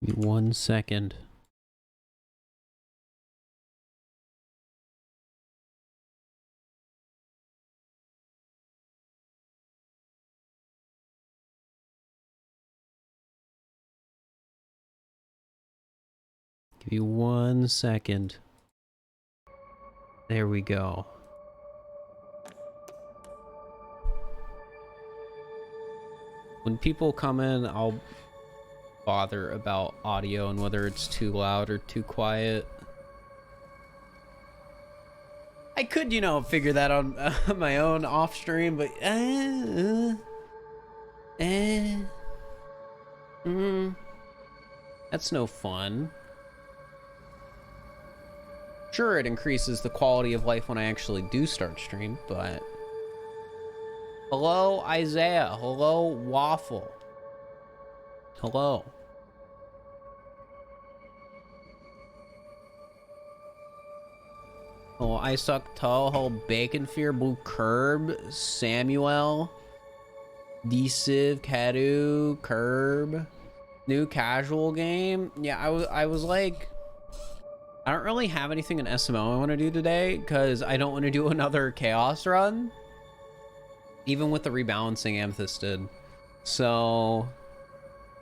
Give me 1 second. Give you 1 second. There we go. When people come in, I'll bother about audio and whether it's too loud or too quiet. I could, you know, figure that on my own off stream, but that's no fun. Sure, it increases the quality of life when I actually do start stream, but... Hello, Isaiah. Hello, Waffle. Hello. Oh, I suck Toho, Bacon Fear, Blue Curb, Samuel, D-Civ, Cadu, Curb, new casual game. Yeah, I was like, I don't really have anything in SMO I want to do today because I don't want to do another Chaos run, even with the rebalancing Amethyst did. So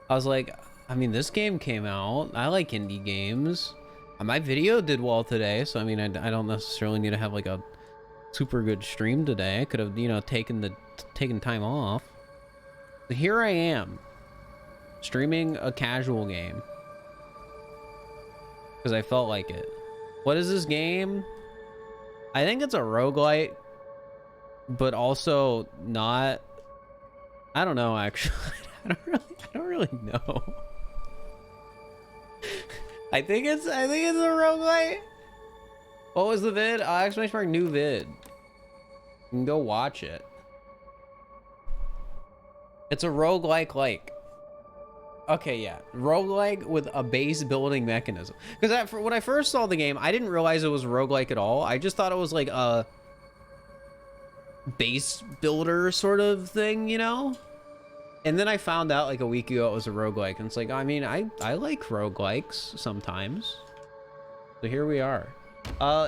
I was like, I mean, this game came out. I like indie games. My video did well today, so I mean, I don't necessarily need to have like a super good stream today. I could have, you know, taken time off. But here I am, streaming a casual game because I felt like it. What is this game? I think it's a roguelite, but also not. I don't know, actually. I don't really know. I think it's a roguelite. What was the vid? Exclamation mark new vid. You can go watch it. It's a roguelike like. Okay, yeah. Roguelike with a base building mechanism. Because when I first saw the game, I didn't realize it was roguelike at all. I just thought it was like a base builder sort of thing, you know? And then I found out like a week ago it was a roguelike, and it's like, I mean, I like roguelikes sometimes. So here we are.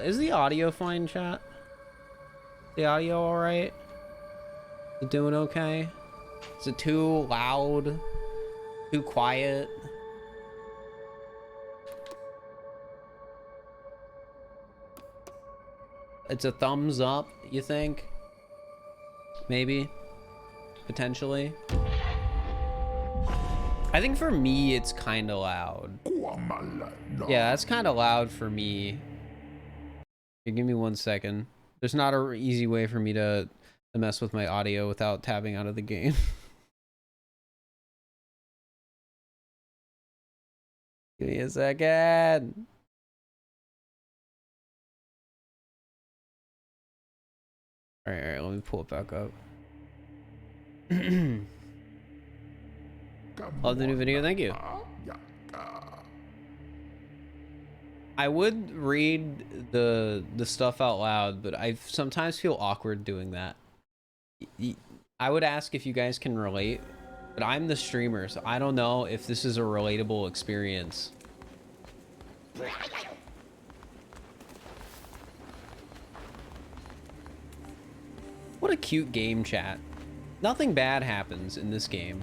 Is the audio fine, chat? The audio all right? Is it doing okay? Is it too loud? Too quiet? It's a thumbs up, you think? Maybe? Potentially? I think for me, it's kind of loud. Yeah, that's kind of loud for me. Here, give me 1 second. There's not an easy way for me to mess with my audio without tabbing out of the game. Give me a second. All right, let me pull it back up. Love the new video, thank you. I would read the stuff out loud, but I sometimes feel awkward doing that. I would ask if you guys can relate, but I'm the streamer, so I don't know if this is a relatable experience. What a cute game, chat. Nothing bad happens in this game.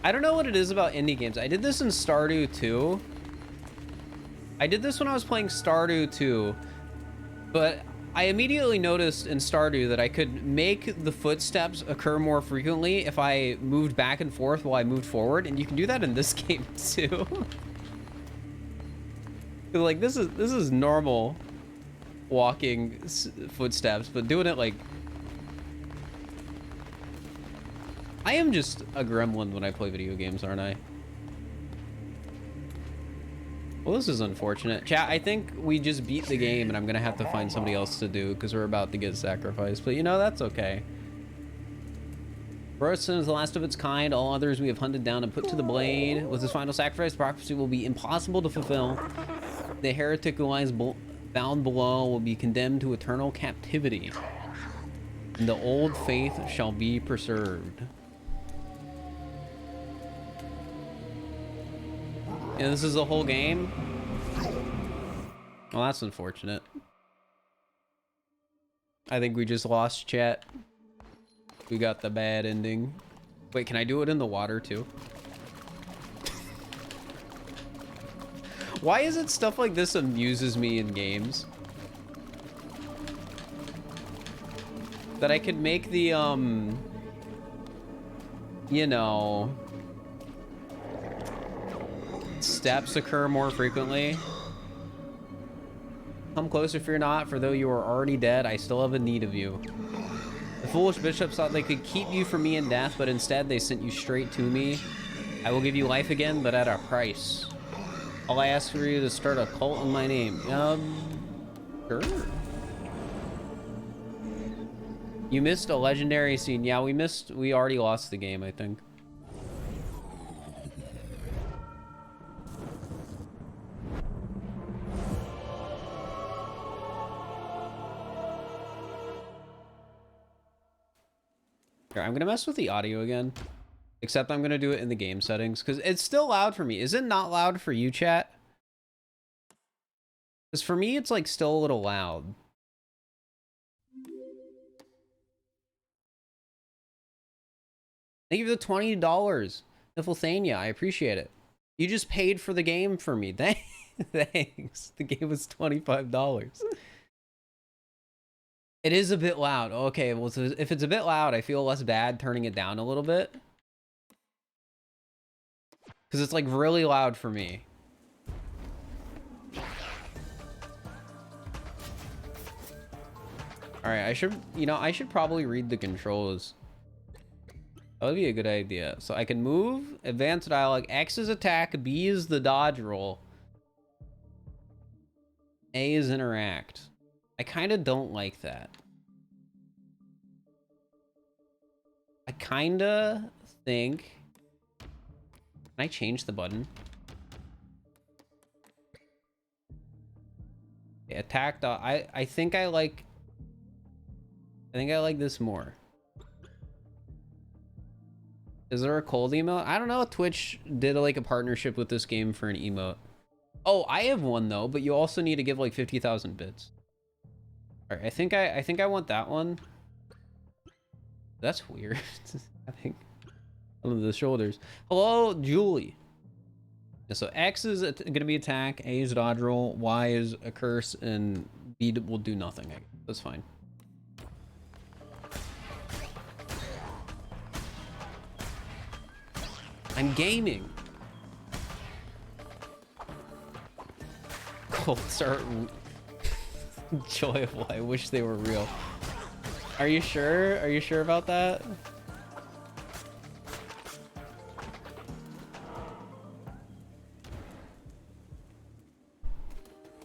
I don't know what it is about indie games. I did this in Stardew 2. I did this when I was playing Stardew 2, but I immediately noticed in Stardew that I could make the footsteps occur more frequently if I moved back and forth while I moved forward, and you can do that in this game too. Like this is normal walking footsteps, but doing it like, I am just a gremlin when I play video games, aren't I? Well, this is unfortunate. Chat, I think we just beat the game and I'm gonna have to find somebody else to do because we're about to get sacrificed, but you know, that's okay. Royston is the last of its kind. All others we have hunted down and put to the blade. With his final sacrifice, prophecy will be impossible to fulfill. The heretic who lies bound below will be condemned to eternal captivity. and the old faith shall be preserved. And this is the whole game? Well, that's unfortunate. I think we just lost chat. We got the bad ending. Wait, can I do it in the water too? Why is it stuff like this amuses me in games? That I could make the, you know, steps occur more frequently. Come closer, fear not, for though you are already dead, I still have a need of you. The foolish bishops thought they could keep you from me in death, but instead they sent you straight to me. I will give you life again, but at a price. All I ask for you to start a cult in my name. Sure. You missed a legendary scene. Yeah, we already lost the game, I think. Here, I'm gonna mess with the audio again. Except I'm gonna do it in the game settings, because it's still loud for me. Is it not loud for you, chat? Because for me, it's like still a little loud. Thank you for the $20. Niflthania, I appreciate it. You just paid for the game for me. Thanks. The game was $25. It is a bit loud. Okay, well, so if it's a bit loud, I feel less bad turning it down a little bit. Because it's like really loud for me. Alright, I should probably read the controls. That would be a good idea. So I can move, advanced dialogue, X is attack, B is the dodge roll. A is interact. I kind of don't like that. I kind of think... Can I change the button? Okay, attack dot. I think I like this more. Is there a cold emote? I don't know. Twitch did like a partnership with this game for an emote. Oh, I have one though, but you also need to give like 50,000 bits. All right, I think I want that one. That's weird. I think on the shoulders. Hello, Julie. So X is gonna be attack, A is dodge roll, Y is a curse, and B will do nothing. That's fine. I'm gaming. Colts are enjoyable. I wish they were real. Are you sure? Are you sure about that?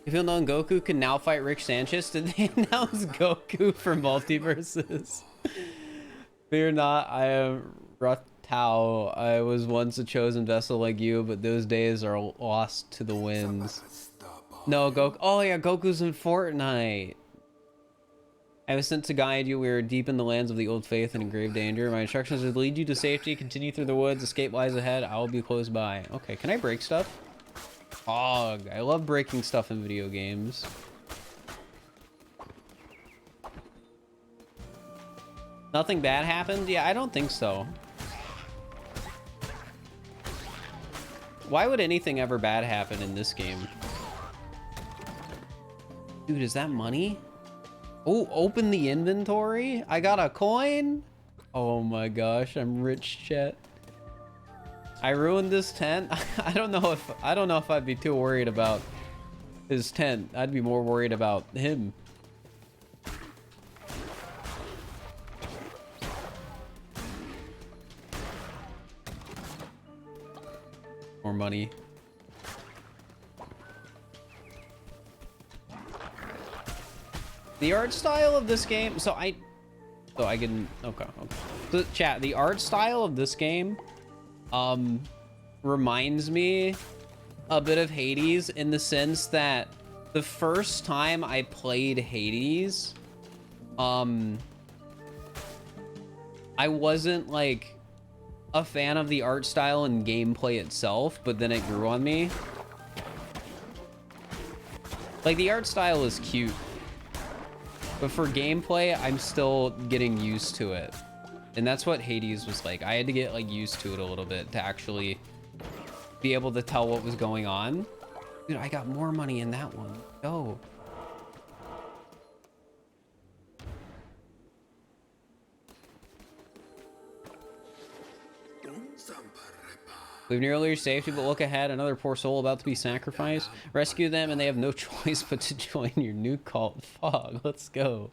If you'll know Goku can now fight Rick Sanchez, did they announce Goku for multiverses? Fear not, I am Ratau. I was once a chosen vessel like you, but those days are lost to the winds. No, Goku. Oh yeah, Goku's in Fortnite. I was sent to guide you. We are deep in the lands of the old faith and in grave danger. My instructions are to lead you to safety, continue through the woods, escape lies ahead. I will be close by. Okay, can I break stuff? Hog. I love breaking stuff in video games. Nothing bad happened? Yeah, I don't think so. Why would anything ever bad happen in this game? Dude, is that money? Oh, open the inventory? I got a coin? Oh my gosh, I'm rich, chat. I ruined this tent. I don't know if I'd be too worried about his tent. I'd be more worried about him. More money. The art style of this game, so I can, okay. So chat, the art style of this game reminds me a bit of Hades in the sense that the first time I played Hades, I wasn't like a fan of the art style and gameplay itself, but then it grew on me. Like, the art style is cute, but for gameplay, I'm still getting used to it. And that's what Hades was like. I had to get like used to it a little bit to actually be able to tell what was going on. Dude, I got more money in that one. Go. We've nearly reached safety, but look ahead. Another poor soul about to be sacrificed. Rescue them, and they have no choice but to join your new cult. Fog, let's go.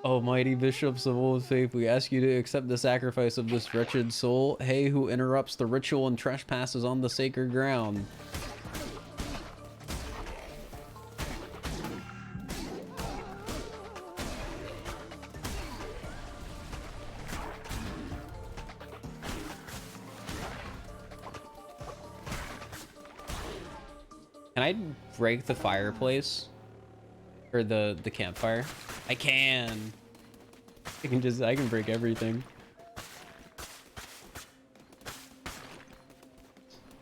Oh, mighty bishops of old faith, we ask you to accept the sacrifice of this wretched soul. Hey, who interrupts the ritual and trespasses on the sacred ground. Can I break the fireplace? Or the campfire? I can. I can break everything.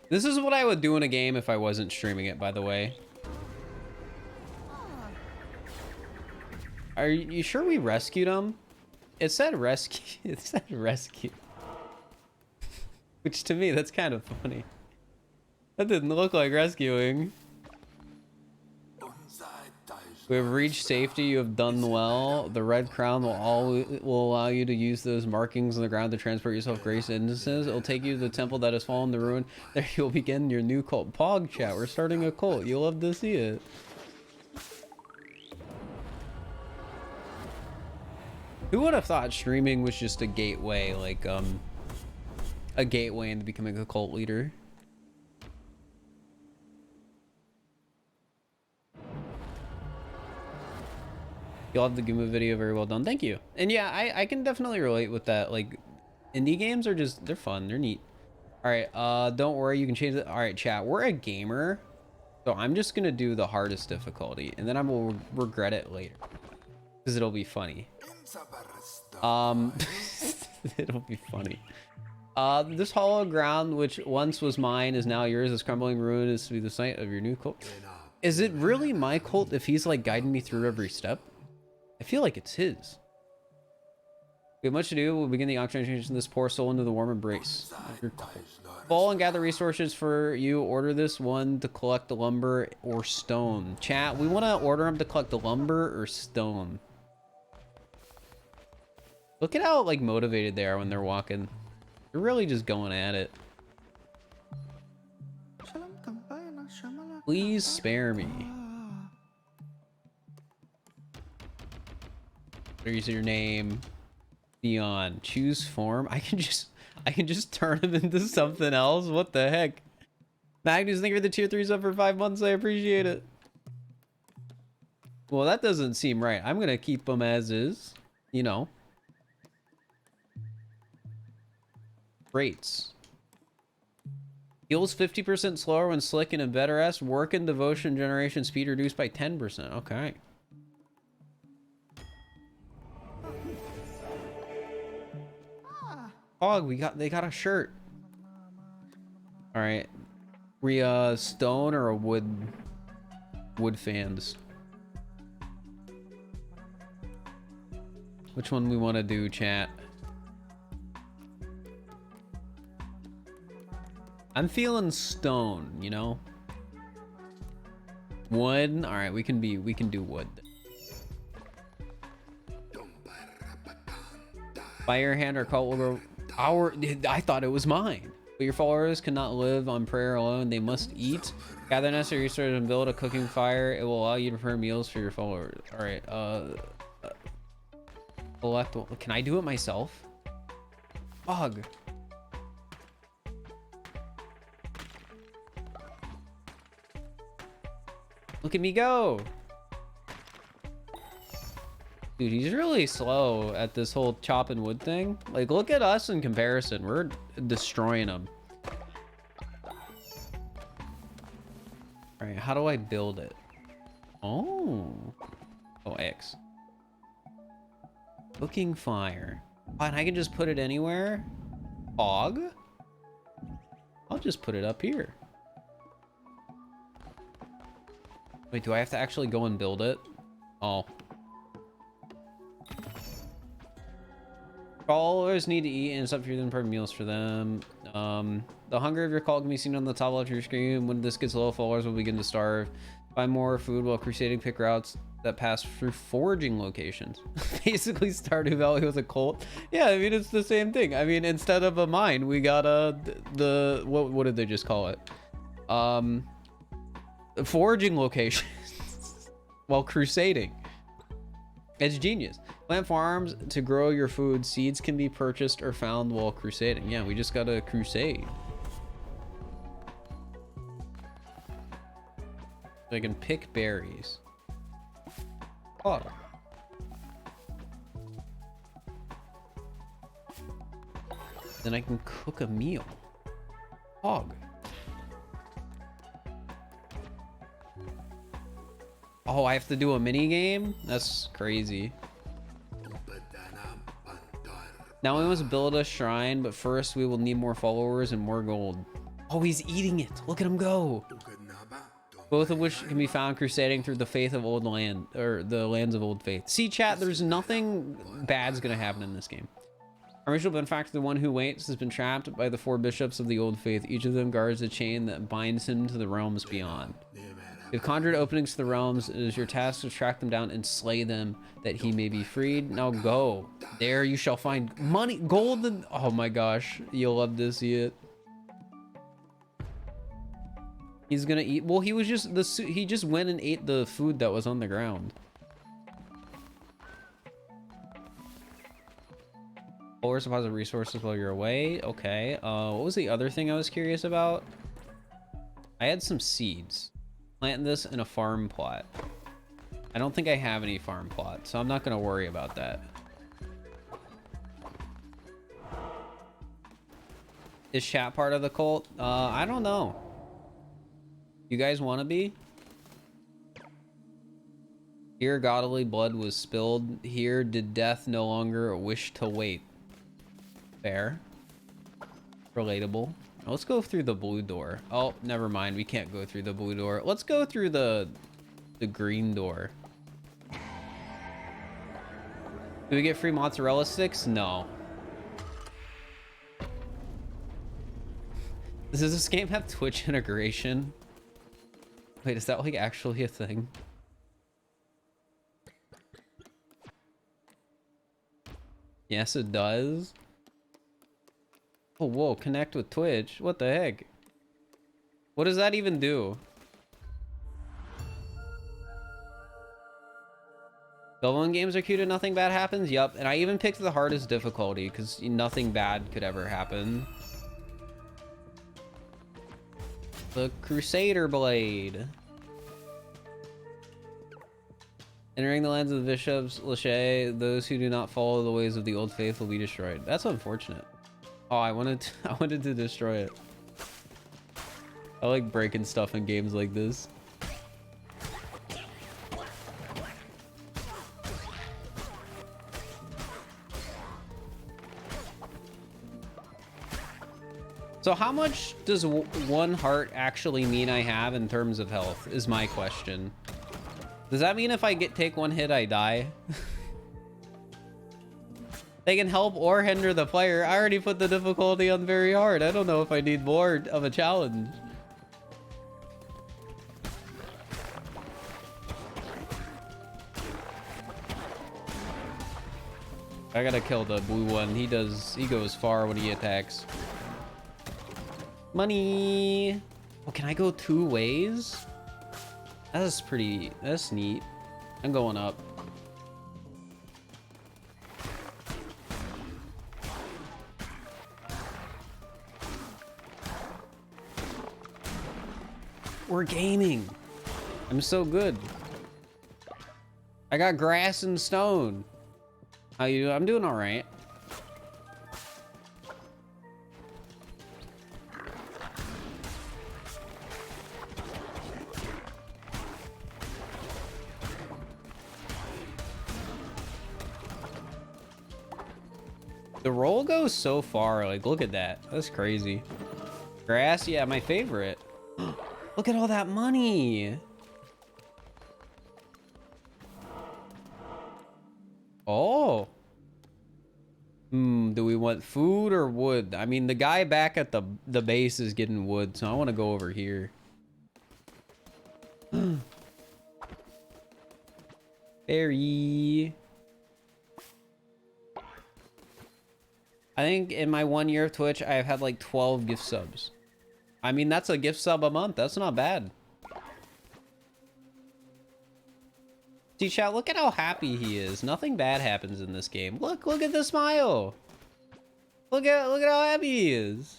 This is what I would do in a game if I wasn't streaming it, by the way. Are you sure we rescued him? It said rescue. It said rescue. Which to me, that's kind of funny. That didn't look like rescuing. We have reached safety. You have done well. The red crown will allow you to use those markings on the ground to transport yourself grace instances. It'll take you to the temple that has fallen to ruin. There you'll begin your new cult. Pog chat. We're starting a cult. You'll love to see it. Who would have thought streaming was just a gateway, like a gateway into becoming a cult leader? You'll have the Guma video very well done. Thank you. And yeah, I can definitely relate with that. Like, indie games are just, they're fun. They're neat. All right. Don't worry. You can change it. All right, chat. We're a gamer. So I'm just going to do the hardest difficulty. And then I will regret it later. Because it'll be funny. It'll be funny. This hollow ground, which once was mine, is now yours. This crumbling ruin is to be the site of your new cult. Is it really my cult if he's like guiding me through every step? I feel like it's his. We have much to do. We'll begin the oxygenation of this poor soul into the warm embrace. Fall and gather resources for you. Order this one to collect the lumber or stone. Chat, we want to order him to collect the lumber or stone. Look at how like motivated they are when they're walking. They're really just going at it. Please spare me. There's your name. Beyond. Choose form. I can just turn him into something else. What the heck? Magnus, thank you for the tier 3s up for 5 months. I appreciate it. Well, that doesn't seem right. I'm gonna keep them as is. You know. Rates. Heals 50% slower when slick and a better S. Work and devotion generation speed reduced by 10%. Okay. Oh, they got a shirt. All right. We stone or a wood fans. Which one we want to do, chat? I'm feeling stone, you know? Wood. All right, we can do wood. By your hand, our cult will go. I thought it was mine. But your followers cannot live on prayer alone. They must eat. Gather necessary resources and build a cooking fire. It will allow you to prepare meals for your followers. All right. Select. Can I do it myself? Bug. Look at me go. Dude, he's really slow at this whole chopping wood thing. Like, look at us in comparison. We're destroying him. All right, how do I build it? Oh, X. Cooking fire. Oh, and I can just put it anywhere. Fog. I'll just put it up here. Wait, do I have to actually go and build it? Oh. Followers need to eat, and it's up to you to prepare meals for them. The hunger of your call can be seen on the top left of your screen. When this gets low, followers will begin to starve. Find more food while crusading. Pick routes that pass through foraging locations. Basically, Stardew Valley was a cult. Yeah, I mean, it's the same thing. I mean, instead of a mine, we got what did they just call it? Foraging locations while crusading. It's genius. Plant farms to grow your food. Seeds can be purchased or found while crusading. Yeah, we just gotta crusade. I can pick berries. Oh. Then I can cook a meal. Hog. Oh, I have to do a mini game? That's crazy. Now we must build a shrine, but first we will need more followers and more gold. Oh, he's eating it. Look at him go. Both of which can be found crusading through the faith of old land, or the lands of old faith. See, chat, there's nothing bad's gonna happen in this game. Our initial benefactor, the one who waits, has been trapped by the 4 bishops of the old faith. Each of them guards a chain that binds him to the realms beyond. You've conjured openings to the realms. It is your task to track them down and slay them, that he may be freed. Now go. There you shall find money, gold, and oh my gosh, you'll love to see it. He's gonna eat. Well, he was just he just went and ate the food that was on the ground. Followers deposit resources while you're away. Okay. What was the other thing I was curious about? I had some seeds. Plant this in a farm plot. I don't think I have any farm plots, so I'm not gonna worry about that. Is chat part of the cult? I don't know. You guys want to be? Here godly blood was spilled. Here did death no longer wish to wait. Fair. Relatable. Let's go through the blue door. Oh, never mind. We can't go through the blue door. Let's go through the green door. Do we get free mozzarella sticks? No. Does this game have Twitch integration? Wait, is that like actually a thing? Yes, it does. Oh, whoa, connect with Twitch. What the heck? What does that even do? Solo games are cute and nothing bad happens? Yup, and I even picked the hardest difficulty because nothing bad could ever happen. The Crusader Blade. Entering the lands of the bishops, Lachey, those who do not follow the ways of the old faith will be destroyed. That's unfortunate. Oh, I wanted to destroy it. I like breaking stuff in games like this. So how much does 1 heart actually mean I have in terms of health is my question. Does that mean if I take 1 hit, I die? They can help or hinder the player. I already put the difficulty on very hard. I don't know if I need more of a challenge. I gotta kill the blue one. He goes far when he attacks. Money. Oh, can I go 2 ways? That's neat. I'm going up. We're gaming. I'm so good. I got grass and stone. How you doing? I'm doing all right. The roll goes so far. Like, look at that. That's crazy. Grass, yeah, my favorite. Look at all that money. Oh. Do we want food or wood? I mean, the guy back at the base is getting wood, so I want to go over here. Berry. I think in my 1 year of Twitch, I've had like 12 gift subs. I mean, that's a gift sub a month. That's not bad. See, chat, look at how happy he is. Nothing bad happens in this game. Look at the smile. Look at how happy he is.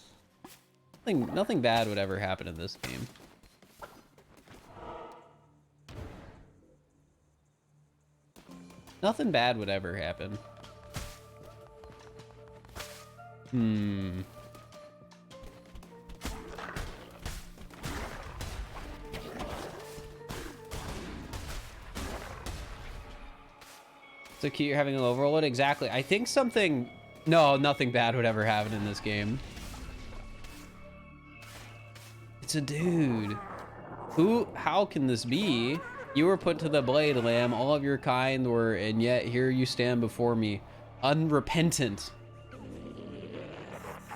Nothing bad would ever happen in this game. Nothing bad would ever happen. So cute you're having an overload. Exactly. I think something... No, nothing bad would ever happen in this game. It's a dude. How can this be? You were put to the blade, lamb. All of your kind were, and yet here you stand before me, unrepentant.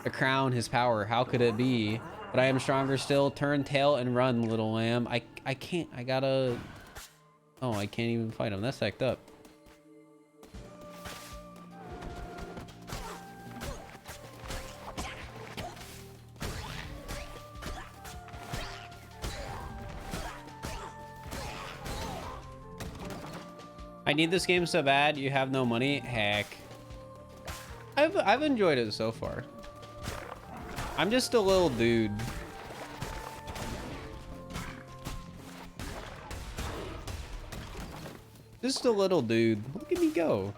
The crown, his power, how could it be? But I am stronger still. Turn tail and run, little lamb. I can't. I gotta... Oh, I can't even fight him. That's hecked up. I need this game so bad. You have no money. Heck. I've enjoyed it so far. I'm just a little dude. Just a little dude. Look at me go.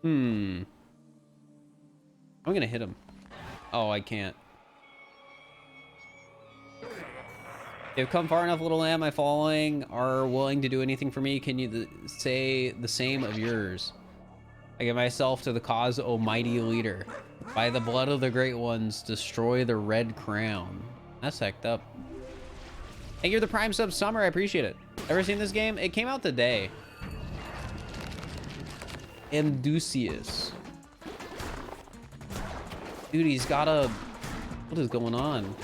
I'm gonna hit him. Oh, I can't. You've come far enough, little lamb. My following are willing to do anything for me. Can you say the same of yours? I give myself to the cause, O mighty leader. By the blood of the great ones, destroy the red crown. That's hecked up. Hey, you're the prime sub summer. I appreciate it. Ever seen this game? It came out today. Amdusius. Dude, he's got a... What is going on?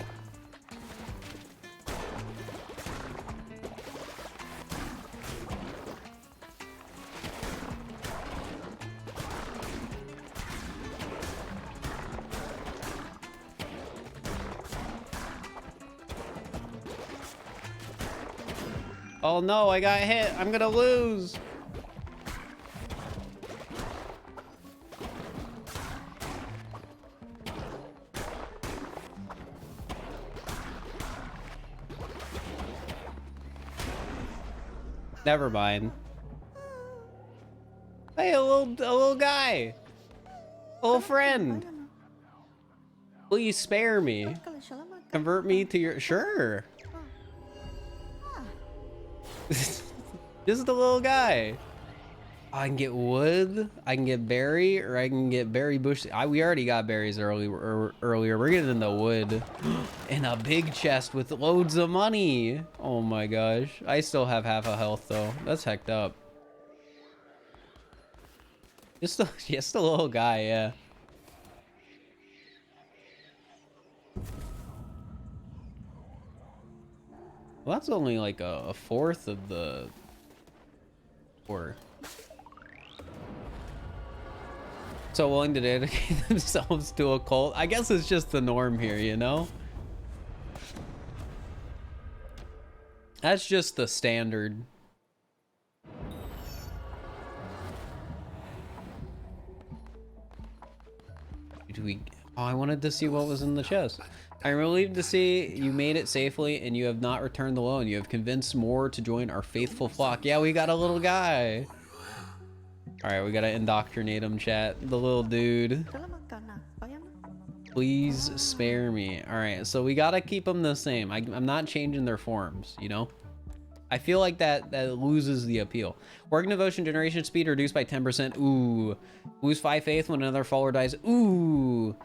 Oh no, I got hit. I'm gonna lose. Never mind. Hey, a little guy. A little friend. Please spare me. Convert me to your... Sure. Just a little guy. I can get wood, I can get berry, or I can get berry bush. We already got berries earlier. We're getting the wood in a big chest with loads of money. Oh my gosh. I still have half a health though. That's hecked up. Just a little guy, yeah. Well, that's only like a fourth of the... Or... So willing to dedicate themselves to a cult. I guess it's just the norm here, you know? That's just the standard. Oh, I wanted to see what was in the chest. I'm relieved to see you made it safely and you have not returned the loan. You have convinced more to join our faithful flock. Yeah, we got a little guy. All right, we gotta indoctrinate him, chat. The little dude. Please spare me. All right, so we gotta keep them the same. I'm not changing their forms, you know? I feel like that loses the appeal. Working devotion generation speed reduced by 10%. Ooh. Lose 5 faith when another follower dies. Ooh.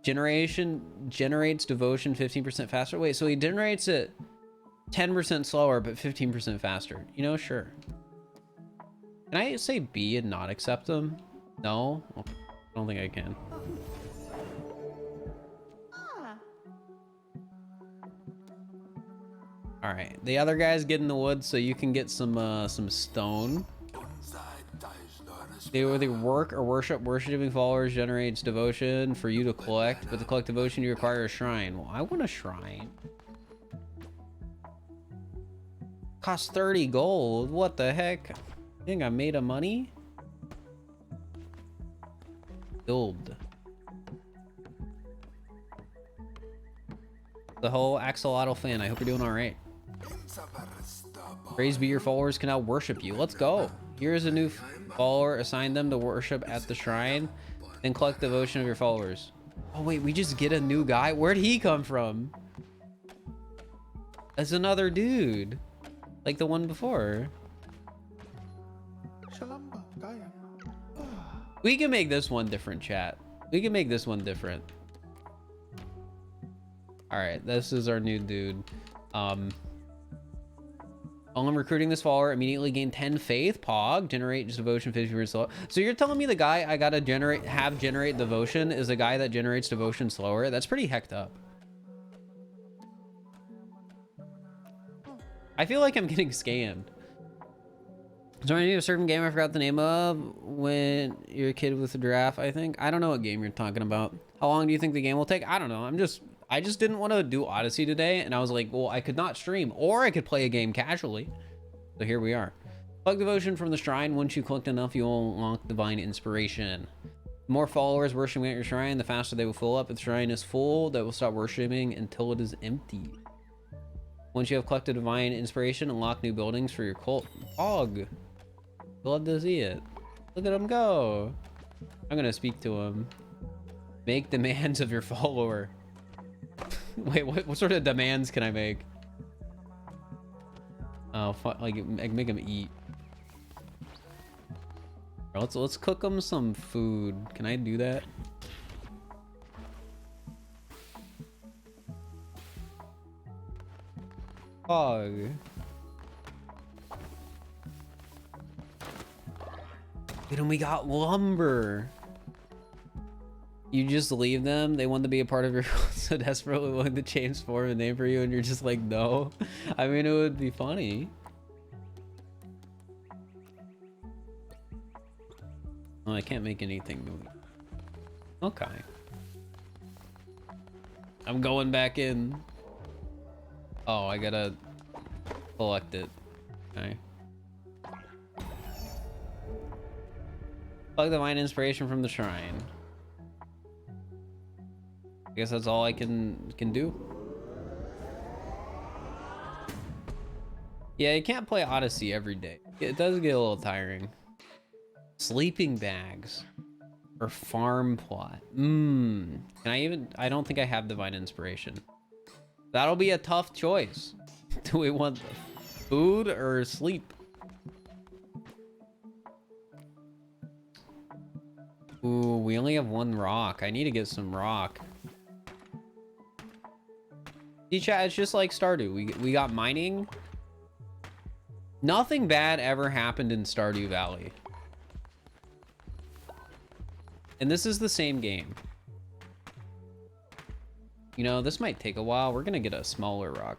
Generation generates devotion 15% faster. Wait, so he generates it 10% slower, but 15% faster. You know, sure. Can I say B and not accept them? No? I don't think I can. All right, the other guys get in the woods so you can get some stone. They either work or worship. Worshipping followers generates devotion for you to collect, but to collect devotion you require a shrine. Well, I want a shrine. Costs 30 gold. What the heck? I think I made of money. Build. The whole Axolotl fan. I hope you're doing all right. Praise be your followers can now worship you. Let's go. Here's a new follower. Assign them to worship at the shrine. Then collect devotion of your followers. Oh wait, we just get a new guy? Where'd he come from? That's another dude. Like the one before. We can make this one different, chat. We can make this one different. All right, this is our new dude. While I'm recruiting this follower, immediately gain 10 faith. Pog, generate devotion 50% slower. So you're telling me the guy I gotta generate devotion is the guy that generates devotion slower? That's pretty hecked up. I feel like I'm getting scammed. So I need a certain game I forgot the name of when you're a kid with a giraffe, I think. I don't know what game you're talking about. How long do you think the game will take? I don't know. I just didn't want to do Odyssey today, and I was like, well, I could not stream, or I could play a game casually. So here we are. Collect devotion from the shrine. Once you collect enough, you will unlock divine inspiration. The more followers worshiping at your shrine, the faster they will fill up. If the shrine is full, they will stop worshiping until it is empty. Once you have collected divine inspiration, unlock new buildings for your cult. Pog. Love to see it. Look at him go. I'm gonna speak to him. Make demands of your follower. Wait, what sort of demands can I make? Oh, like make him eat. Let's cook him some food. Can I do that? Dog. Dude, and we got lumber. You just leave them. They want to be a part of your so desperately willing to change form and name for you, and you're just like, no. I mean, it would be funny. Oh, I can't make anything move. Okay. I'm going back in. Oh, I gotta collect it. Okay. Plug divine inspiration from the shrine. I guess that's all I can do. Yeah, you can't play Odyssey every day. It does get a little tiring. Sleeping bags or farm plot. Can I don't think I have divine inspiration. That'll be a tough choice. Do we want food or sleep? Ooh, we only have one rock. I need to get some rock. See, chat, it's just like Stardew. We got mining. Nothing bad ever happened in Stardew Valley. And this is the same game. You know, this might take a while. We're gonna get a smaller rock.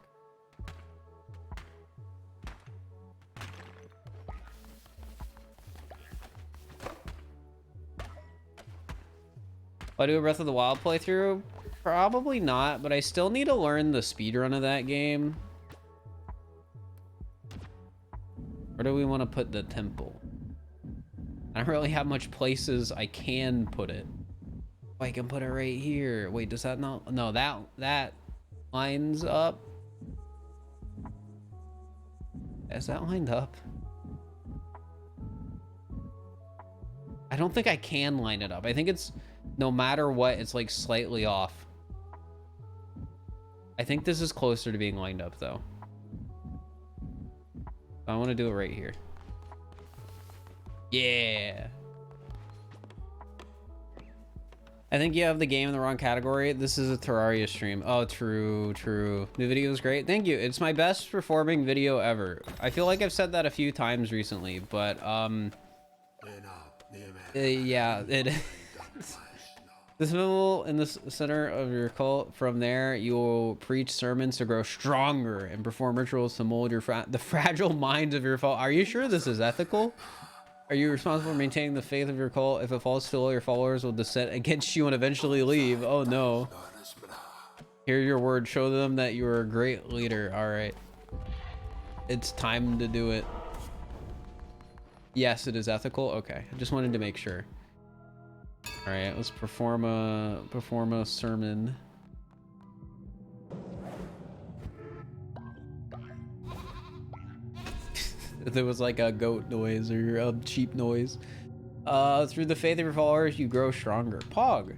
Will I do a Breath of the Wild playthrough? Probably not, but I still need to learn the speedrun of that game. Where do we want to put the temple? I don't really have much places I can put it. Oh, I can put it right here. Wait, does that not? No, that lines up. Is that lined up? I don't think I can line it up. I think it's, no matter what, it's like slightly off. I think this is closer to being lined up though. I want to do it right here. Yeah. I think you have the game in the wrong category. This is a Terraria stream. Oh, true, true. The video was great. Thank you. It's my best performing video ever. I feel like I've said that a few times recently, but yeah, it is. The symbol in the center of your cult. From there, you will preach sermons to grow stronger and perform rituals to mold your the fragile minds of your followers. Are you sure this is ethical? Are you responsible for maintaining the faith of your cult? If it falls too low, your followers will dissent against you and eventually leave. Oh no. Hear your word. Show them that you are a great leader. All right. It's time to do it. Yes, it is ethical. Okay. I just wanted to make sure. All right, let's perform a sermon. There was like a goat noise or a sheep noise. Through the faith of your followers, you grow stronger. Pog.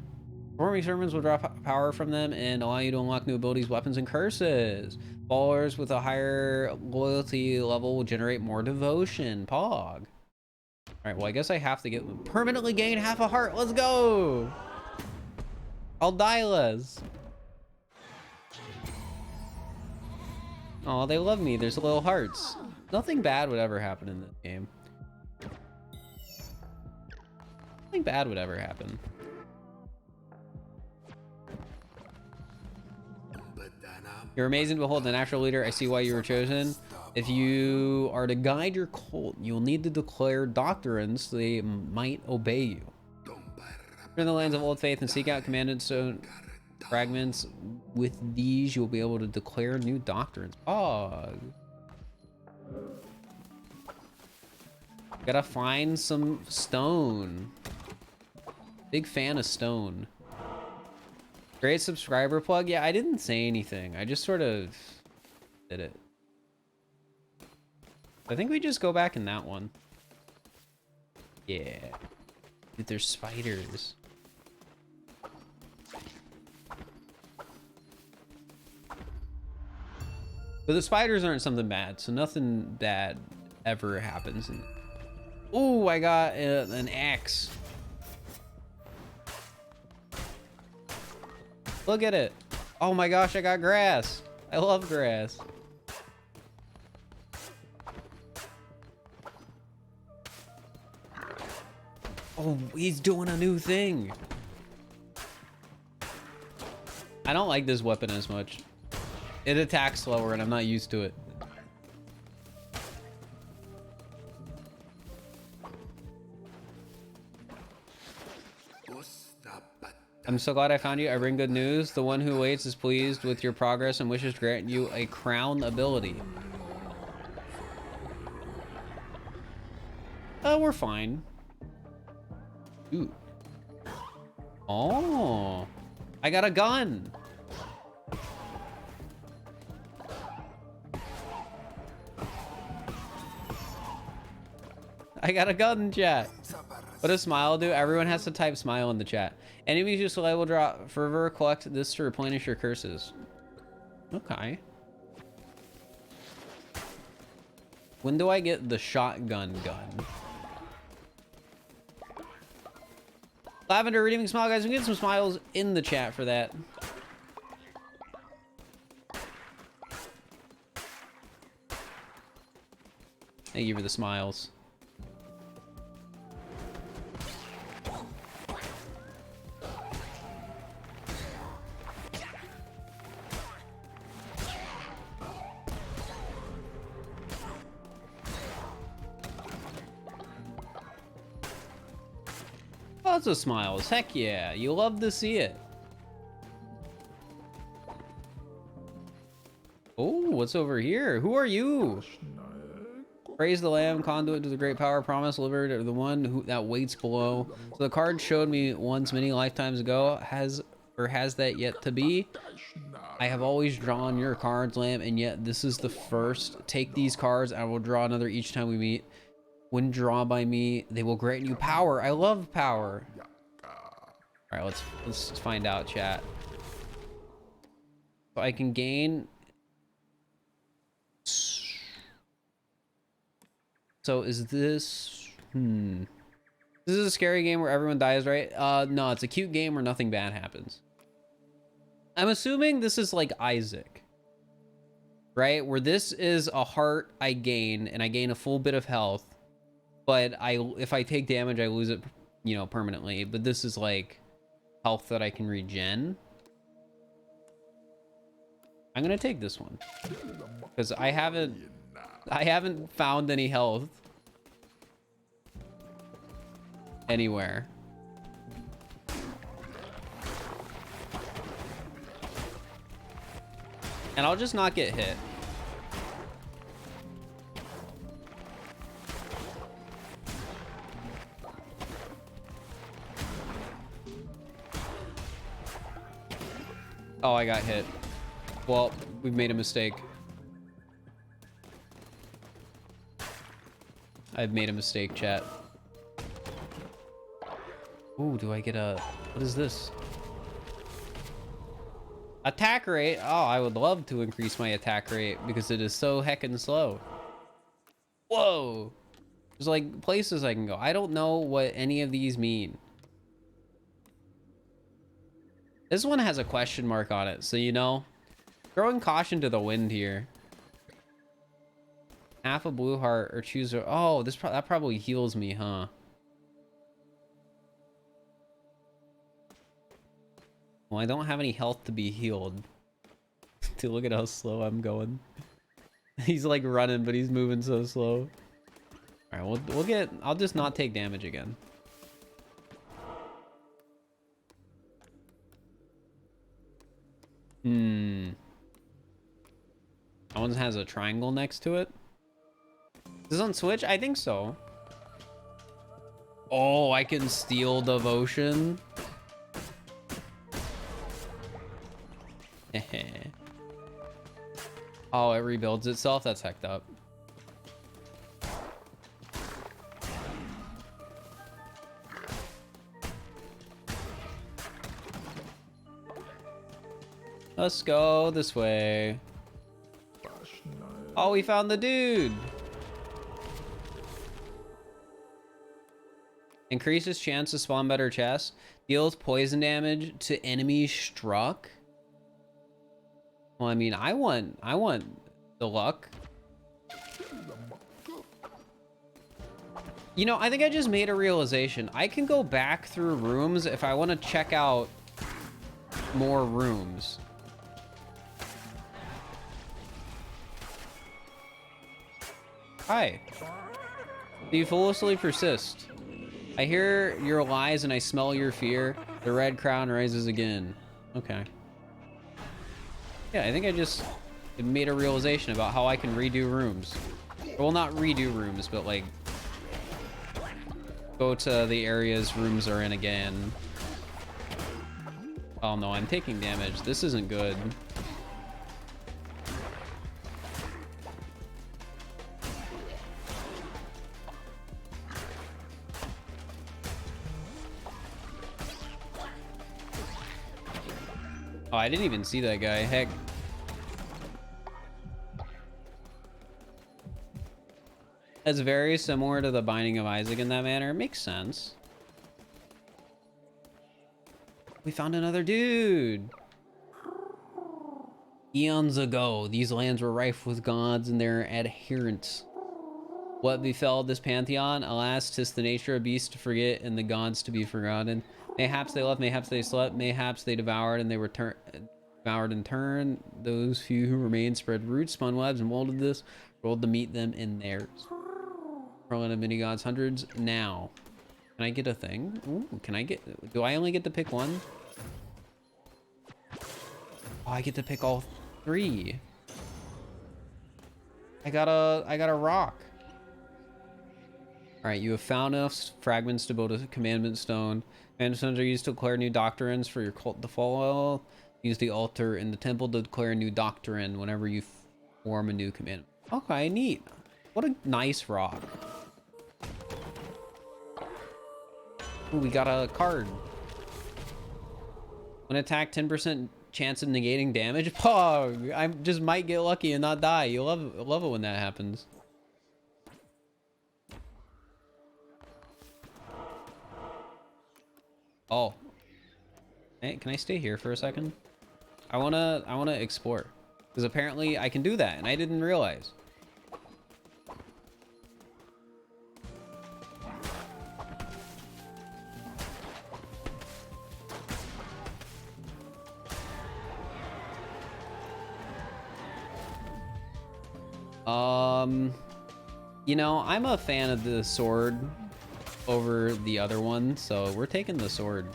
Performing sermons will draw power from them and allow you to unlock new abilities, weapons, and curses. Followers with a higher loyalty level will generate more devotion. Pog. All right, well, I guess I have to get permanently gain half a heart. Let's go. I'll die less. Oh, they love me. There's little hearts. Nothing bad would ever happen in this game. Nothing bad would ever happen. You're amazing to behold, the natural leader. I see why you were chosen. If you are to guide your cult, you'll need to declare doctrines so they might obey you. Turn the lands of old faith and seek out commanded stone fragments. With these, you'll be able to declare new doctrines. Oh. Gotta find some stone. Big fan of stone. Great subscriber plug. Yeah, I didn't say anything. I just sort of did it. I think we just go back in that one. Yeah. Dude, there's spiders. But the spiders aren't something bad, so nothing bad ever happens. Ooh, I got an axe. Look at it. Oh my gosh, I got grass. I love grass. Oh, he's doing a new thing. I don't like this weapon as much. It attacks slower and I'm not used to it. I'm so glad I found you. I bring good news. The one who waits is pleased with your progress and wishes to grant you a crown ability. We're fine. Ooh. Oh. I got a gun. I got a gun, chat. What does smile do? Everyone has to type smile in the chat. Enemies you slay will drop fervor. Collect this to replenish your curses. Okay. When do I get the shotgun gun? Lavender redeeming smile, guys. We get some smiles in the chat for that. Thank you for the smiles. Lots of smiles. Heck yeah. You love to see it. Oh, what's over here? Who are you? Praise the Lamb, conduit to the great power, promise, delivered to the one who that waits below. So the card showed me once many lifetimes ago. Has that yet to be? I have always drawn your cards, Lamb, and yet this is the first. Take these cards, I will draw another each time we meet. When drawn by me, they will grant you power. I love power. All right, let's find out, chat. So I can gain. So is this... This is a scary game where everyone dies, right? No, it's a cute game where nothing bad happens. I'm assuming this is like Isaac, right? Where this is a heart I gain, and I gain a full bit of health, but if I take damage, I lose it, you know, permanently. But this is like health that I can regen. I'm gonna take this one because I haven't found any health anywhere. And I'll just not get hit. Oh, I got hit. Well, we've made a mistake. I've made a mistake, chat. Ooh, do I get a... What is this? Attack rate? Oh, I would love to increase my attack rate because it is so heckin' slow. Whoa! There's like places I can go. I don't know what any of these mean. This one has a question mark on it, so you know. Throwing caution to the wind here. Half a blue heart or choose a... Oh, that probably heals me, huh? Well, I don't have any health to be healed. Dude, look at how slow I'm going. He's like running, but he's moving so slow. All right, we'll get... I'll just not take damage again. That one has a triangle next to it. Is this on Switch? I think so. Oh, I can steal devotion. Oh, it rebuilds itself? That's hecked up. Let's go this way. Oh, we found the dude. Increases chance to spawn better chests. Deals poison damage to enemies struck. Well, I mean, I want the luck. You know, I think I just made a realization. I can go back through rooms if I want to check out more rooms. Hi. Do you foolishly persist? I hear your lies and I smell your fear. The red crown rises again. Okay. Yeah, I think I just made a realization about how I can redo rooms. Well, not redo rooms, but like go to the areas rooms are in again. Oh no, I'm taking damage. This isn't good. Oh, I didn't even see that guy. Heck. That's very similar to the Binding of Isaac in that manner. It makes sense. We found another dude. Eons ago, these lands were rife with gods and their adherents. What befell this pantheon? Alas, 'tis the nature of beasts to forget and the gods to be forgotten. Mayhaps they left, mayhaps they slept, mayhaps they devoured and they were devoured in turn. Those few who remained spread roots, spun webs, and molded this world to meet them in theirs. Rolling of many gods, hundreds now. Can I get a thing? Ooh, can I get... Do I only get to pick one? Oh, I get to pick all three. I got a rock. All right, you have found enough fragments to build a commandment stone. Commandment stones are used to declare new doctrines for your cult to follow. Use the altar in the temple to declare a new doctrine whenever you form a new commandment. Okay, neat. What a nice rock. Ooh, we got a card. When attack, 10% chance of negating damage. Pog! I just might get lucky and not die. You love it when that happens. Oh, hey, can I stay here for a second? I wanna explore, because apparently I can do that, and I didn't realize. You know, I'm a fan of the sword over the other one, so we're taking the sword.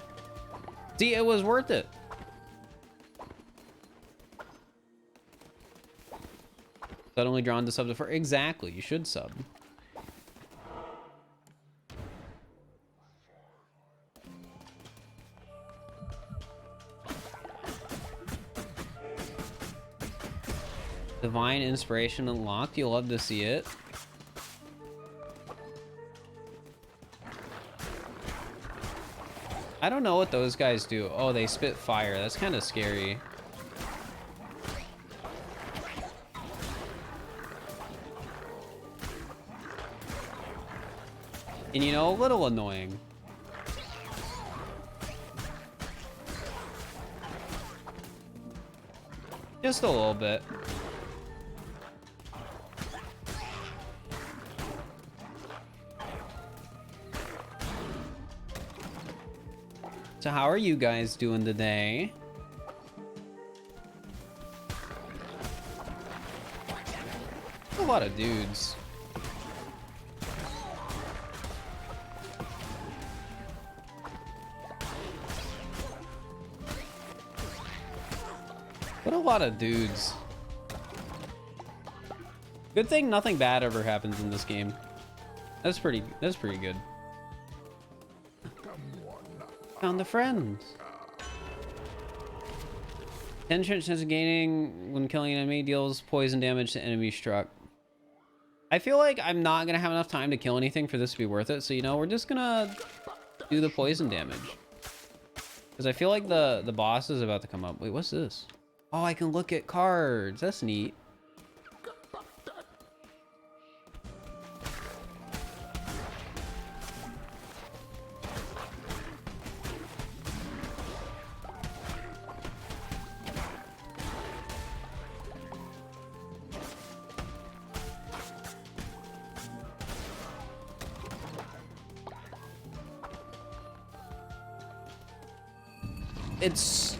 See, it was worth it. Suddenly drawn to sub to 4. Exactly, you should sub. Divine inspiration unlocked. You'll love to see it. I don't know what those guys do. Oh, they spit fire. That's kind of scary. And you know, a little annoying. Just a little bit. So how are you guys doing today? A lot of dudes. What a lot of dudes. Good thing nothing bad ever happens in this game. That's pretty good. Found the friends. 10 chance of gaining when killing an enemy deals poison damage to enemy struck. I feel like I'm not gonna have enough time to kill anything for this to be worth it, so you know, we're just gonna do the poison damage. Because I feel like the boss is about to come up. Wait, what's this? Oh, I can look at cards. That's neat. It's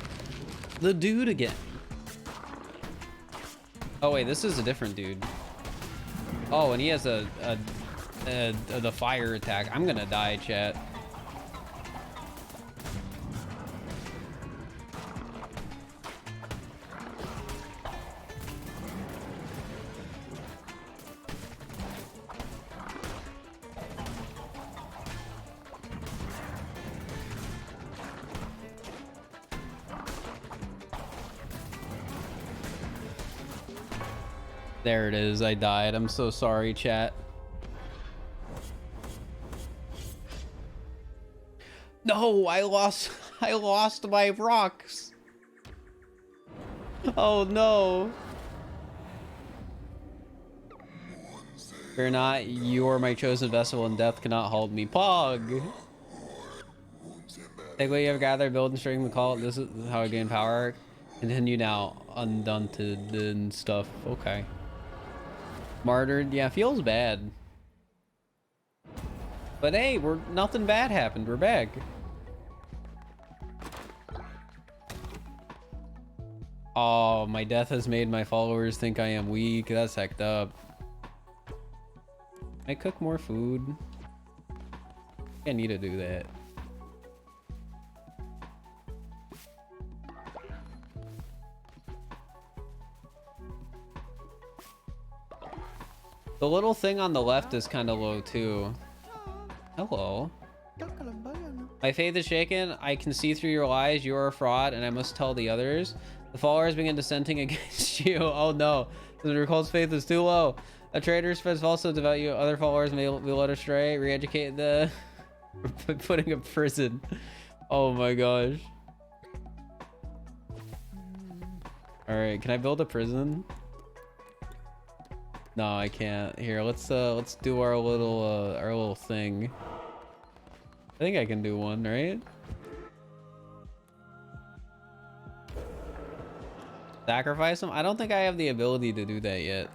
the dude again. Oh wait, this is a different dude. Oh, and he has the fire attack. I'm gonna die, chat. There it is. I died. I'm so sorry, chat. No, I lost my rocks. Oh no. Fear not, you are my chosen vessel, and death cannot hold me. Pog. Take what you have gathered, build and string the call. This is how I gain power. Continue now, undunted and stuff. Okay. Martyred, yeah, feels bad. But hey, nothing bad happened. We're back. Oh, my death has made my followers think I am weak. That's hecked up. I cook more food. I need to do that. The little thing on the left is kind of low too. Hello. My faith is shaken. I can see through your lies. You are a fraud, and I must tell the others. The followers begin dissenting against you. Oh no. The cult's faith is too low. A traitor spreads falsehood about you. Other followers may be led astray. Re-educate the... putting a prison. Oh my gosh. Alright, can I build a prison? No, I can't. Here, let's do our little thing. I think I can do one, right? Sacrifice them? I don't think I have the ability to do that yet.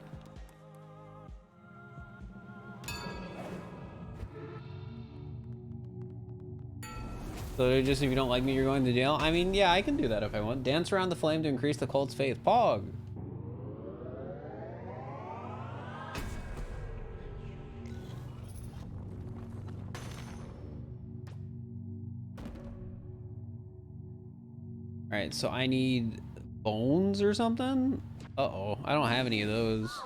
So just if you don't like me, you're going to jail? I mean, yeah, I can do that if I want. Dance around the flame to increase the cult's faith. Pog! Alright, so I need bones or something? Uh-oh, I don't have any of those.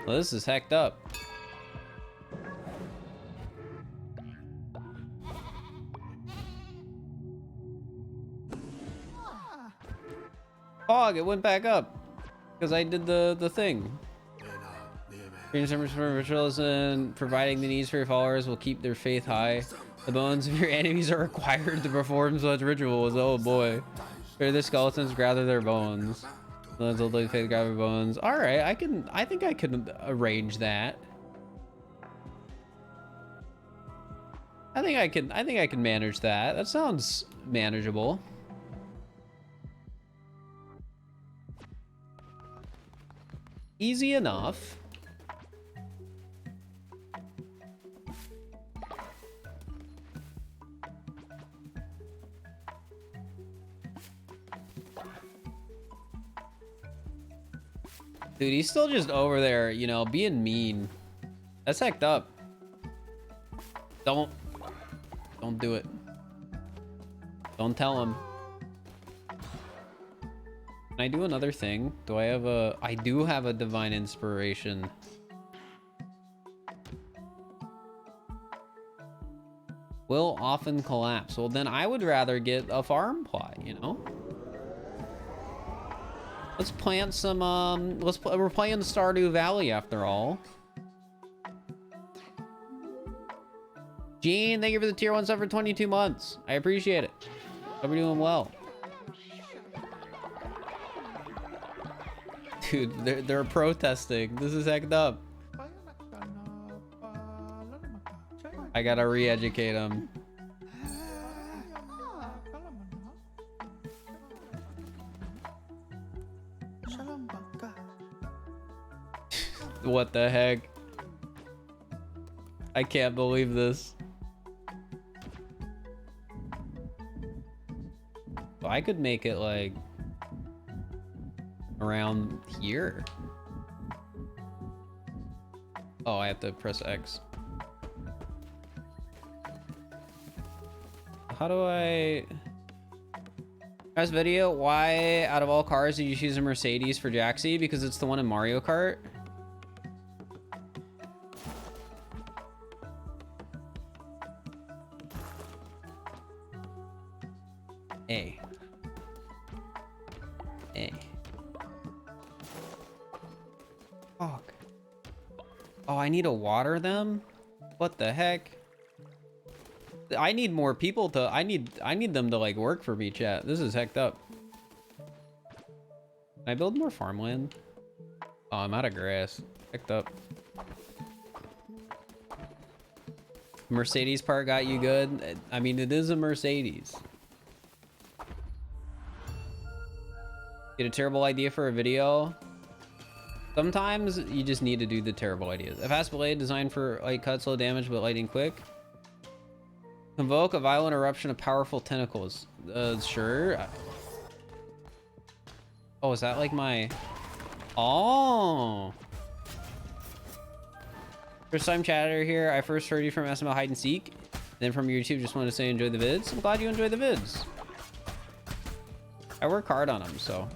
Well, this is hecked up. Fog, it went back up because I did the thing. Rituals and providing the needs for your followers will keep their faith high. The bones of your enemies are required to perform such rituals. Oh boy. Fear the skeletons, gather their bones. Those will faith gather bones. Alright, I think I can arrange that. I think I can manage that. That sounds manageable. Easy enough. Dude, he's still just over there, you know, being mean. That's hecked up. Don't do it. Don't tell him. Can I do another thing? Do I have a... I do have a divine inspiration. Will often collapse. Well, then I would rather get a farm plot, you know? Let's plant some, we're playing Stardew Valley after all. Gene, thank you for the tier 1 sub for 22 months. I appreciate it. Hope you're doing well. Dude, they're protesting. This is hecked up. I gotta re-educate them. What the heck? I can't believe this. So I could make it like around here. Oh, I have to press X. How do I... Last video, why out of all cars did you choose a Mercedes for Jaxie? Because it's the one in Mario Kart. A. Fuck. Oh, I need to water them? What the heck? I need more people to... I need them to, like, work for me, chat. This is hecked up. Can I build more farmland? Oh, I'm out of grass. Hecked up. Mercedes part got you good? I mean, it is a Mercedes. Get a terrible idea for a video? Sometimes you just need to do the terrible ideas. A fast blade designed for light cuts, low damage, but lightning quick. Convoke a violent eruption of powerful tentacles. Sure. Oh, is that like my... Oh! First time chatter here. I first heard you from SML Hide and Seek. Then from YouTube, just wanted to say enjoy the vids. I'm glad you enjoy the vids. I work hard on them, so...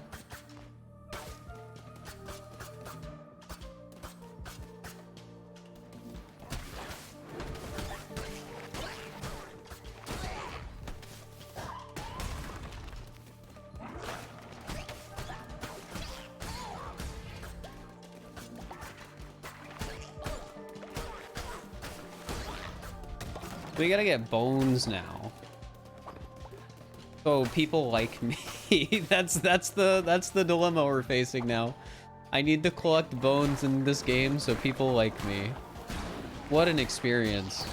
We gotta get bones now. So people like me. that's the dilemma we're facing now. I need to collect bones in this game so people like me. What an experience.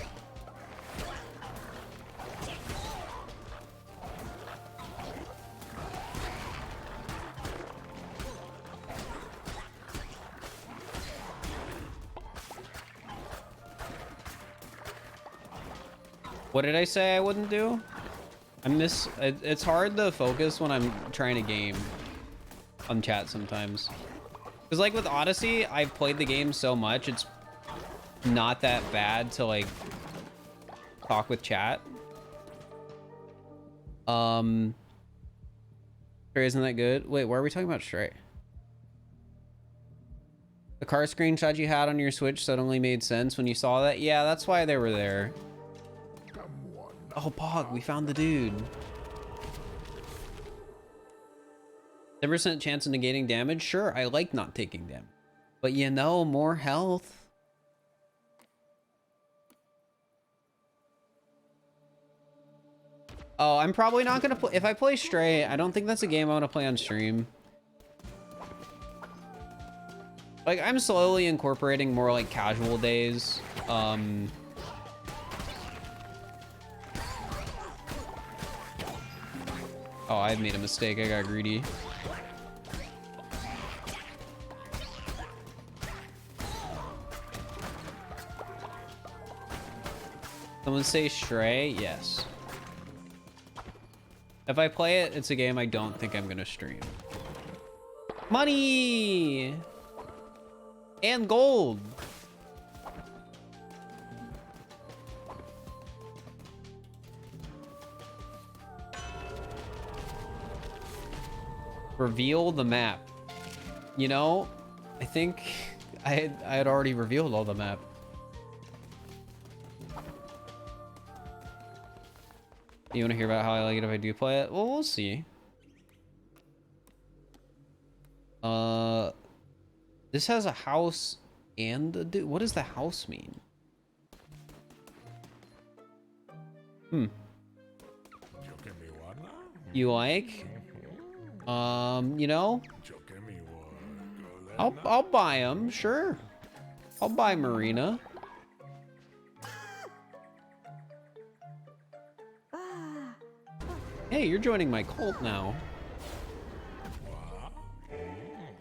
What did I say I wouldn't do? It's hard to focus when I'm trying to game on chat sometimes. Because like with Odyssey, I've played the game so much, it's not that bad to like talk with chat. Stray isn't that good? Wait, why are we talking about Stray? The car screenshot you had on your Switch suddenly made sense when you saw that? Yeah, that's why they were there. Oh, Pog, we found the dude. 10% chance of negating damage? Sure, I like not taking damage. But you know, more health. Oh, I'm probably not gonna play. If I play Stray, I don't think that's a game I want to play on stream. Like, I'm slowly incorporating more like casual days. Oh, I made a mistake. I got greedy. Someone say Stray? Yes. If I play it, it's a game I don't think I'm gonna stream. Money! And gold! Reveal the map. You know, I think I had already revealed all the map. You want to hear about how I like it if I do play it? Well, we'll see. This has a house and a dude. What does the house mean? You like? You know, I'll buy them, sure. I'll buy Marina. Hey, you're joining my cult now.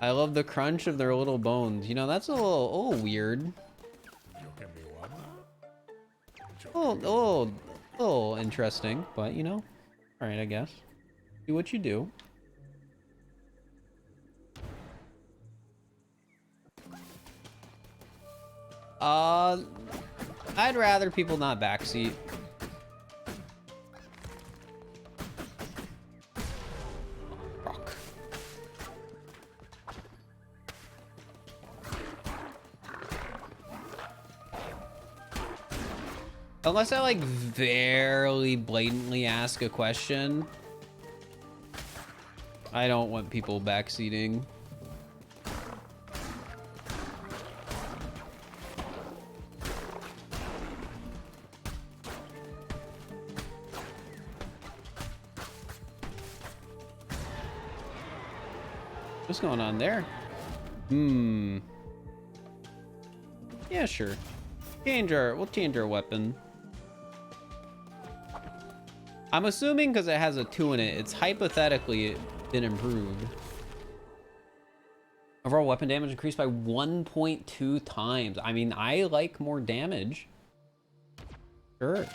I love the crunch of their little bones. You know, that's a little weird. Oh, interesting, but you know, all right, I guess. Do what you do. I'd rather people not backseat. Rock. Unless I like very blatantly ask a question, I don't want people backseating. What's going on there? Yeah, sure. We'll change our weapon. I'm assuming because it has a 2 in it, it's hypothetically been improved. Overall weapon damage increased by 1.2 times. I mean, I like more damage. Sure.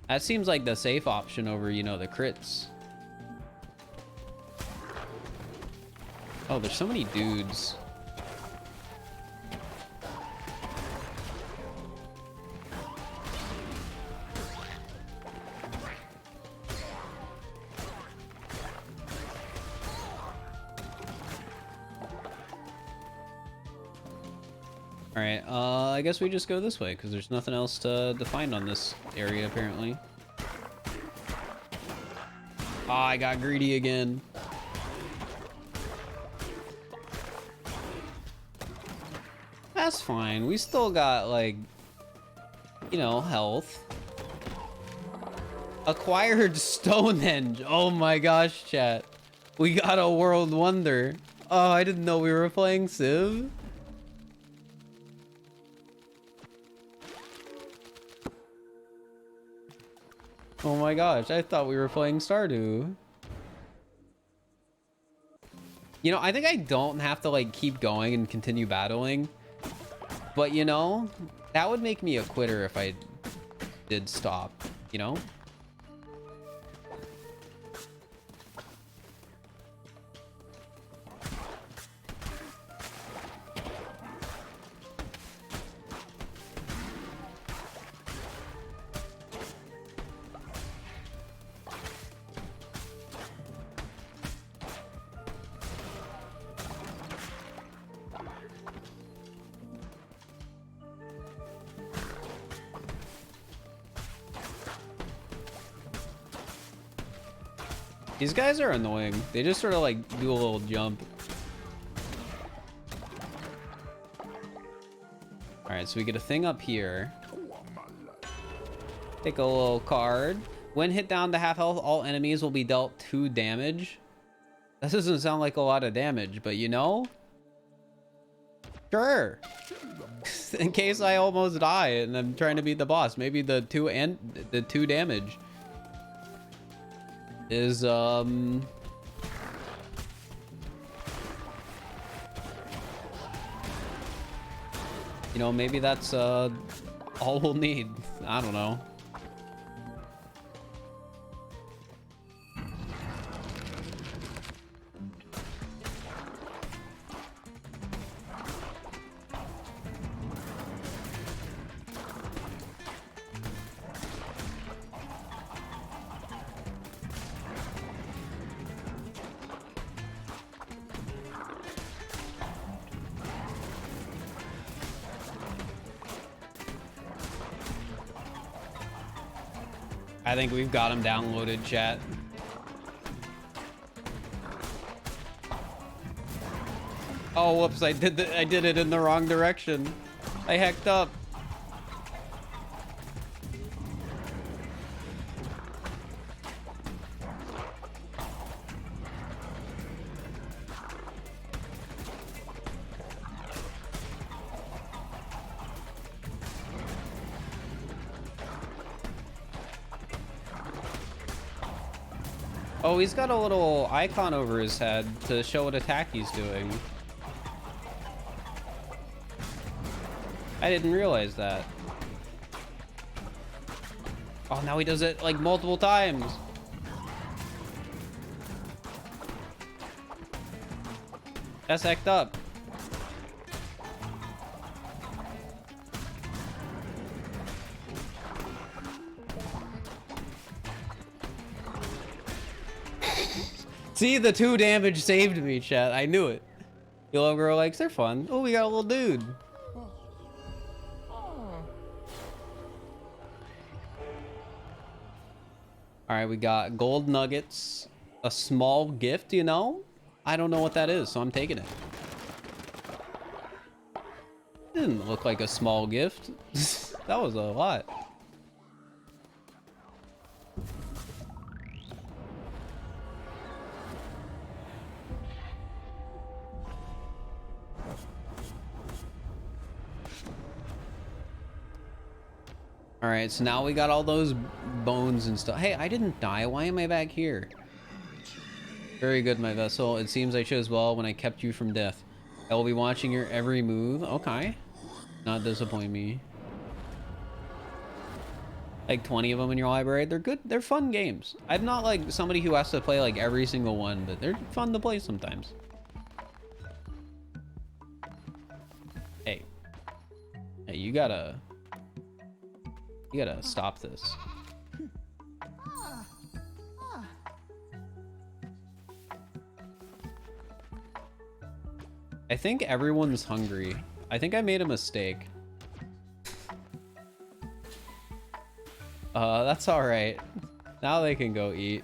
That seems like the safe option over, you know, the crits. Oh, there's so many dudes. All right, I guess we just go this way because there's nothing else to find on this area apparently. Oh, I got greedy again. That's fine. We still got, like, you know, health. Acquired Stonehenge. Oh my gosh, chat. We got a world wonder. Oh, I didn't know we were playing Civ. Oh my gosh, I thought we were playing Stardew. You know, I think I don't have to, like, keep going and continue battling. But, you know, That would make me a quitter if I did stop, you know? These guys are annoying. They just sort of like do a little jump. All right, so we get a thing up here. Take a little card. When hit down to half health, all enemies will be dealt 2 damage. That doesn't sound like a lot of damage, but you know? Sure. In case I almost die and I'm trying to beat the boss, maybe the 2 damage is you know, maybe that's all we'll need. I don't know. I think we've got him downloaded, chat. Oh, whoops, I did it in the wrong direction. I hecked up. Oh, he's got a little icon over his head to show what attack he's doing. I didn't realize that. Oh, now he does it like multiple times. That's hecked up. See, the 2 damage saved me, chat. I knew it. Yellow girl likes, they're fun. Oh, we got a little dude. All right, we got gold nuggets, a small gift, you know? I don't know what that is, so I'm taking it. Didn't look like a small gift. That was a lot. All right, so now we got all those bones and stuff. Hey, I didn't die. Why am I back here? Very good, my vessel. It seems I chose well when I kept you from death. I will be watching your every move. Okay. Not disappoint me. Like 20 of them in your library. They're good. They're fun games. I'm not like somebody who has to play like every single one, but they're fun to play sometimes. Hey. Hey, you gotta stop this. I think everyone's hungry. I think I made a mistake. That's all right. Now they can go eat.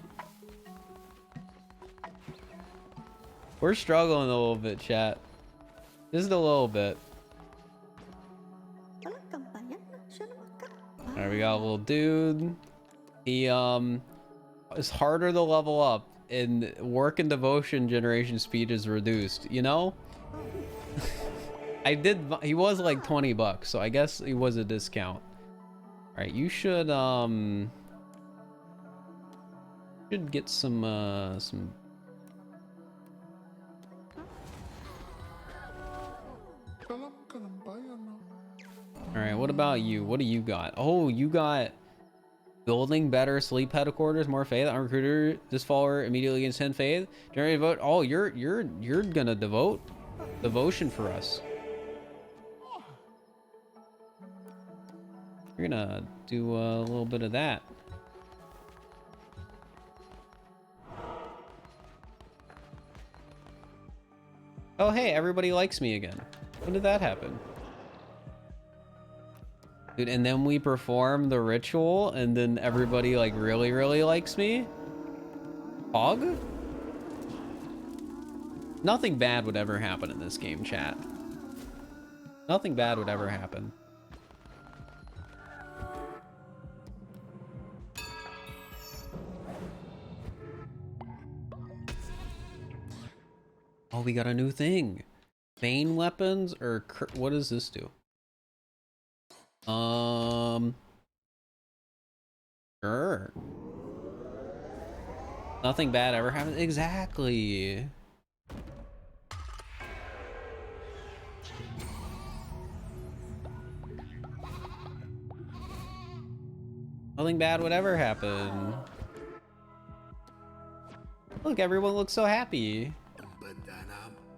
We're struggling a little bit, chat. Just a little bit. Alright, we got a little dude. He is harder to level up, and work and devotion generation speed is reduced, you know? He was like 20 bucks, so I guess he was a discount. Alright, you should get some Alright, what about you? What do you got? Oh, you got building better sleep headquarters, more faith. On recruiter, this follower immediately gains 10 faith. Generate a vote. Oh, you're gonna devotion for us. You're gonna do a little bit of that. Oh, hey, everybody likes me again. When did that happen? Dude, and then we perform the ritual, and then everybody, like, really likes me? Hog? Nothing bad would ever happen in this game, chat. Nothing bad would ever happen. Oh, we got a new thing. Main weapons or what does this do? Sure. Nothing bad ever happens. Exactly. Nothing bad would ever happen. Look, everyone looks so happy.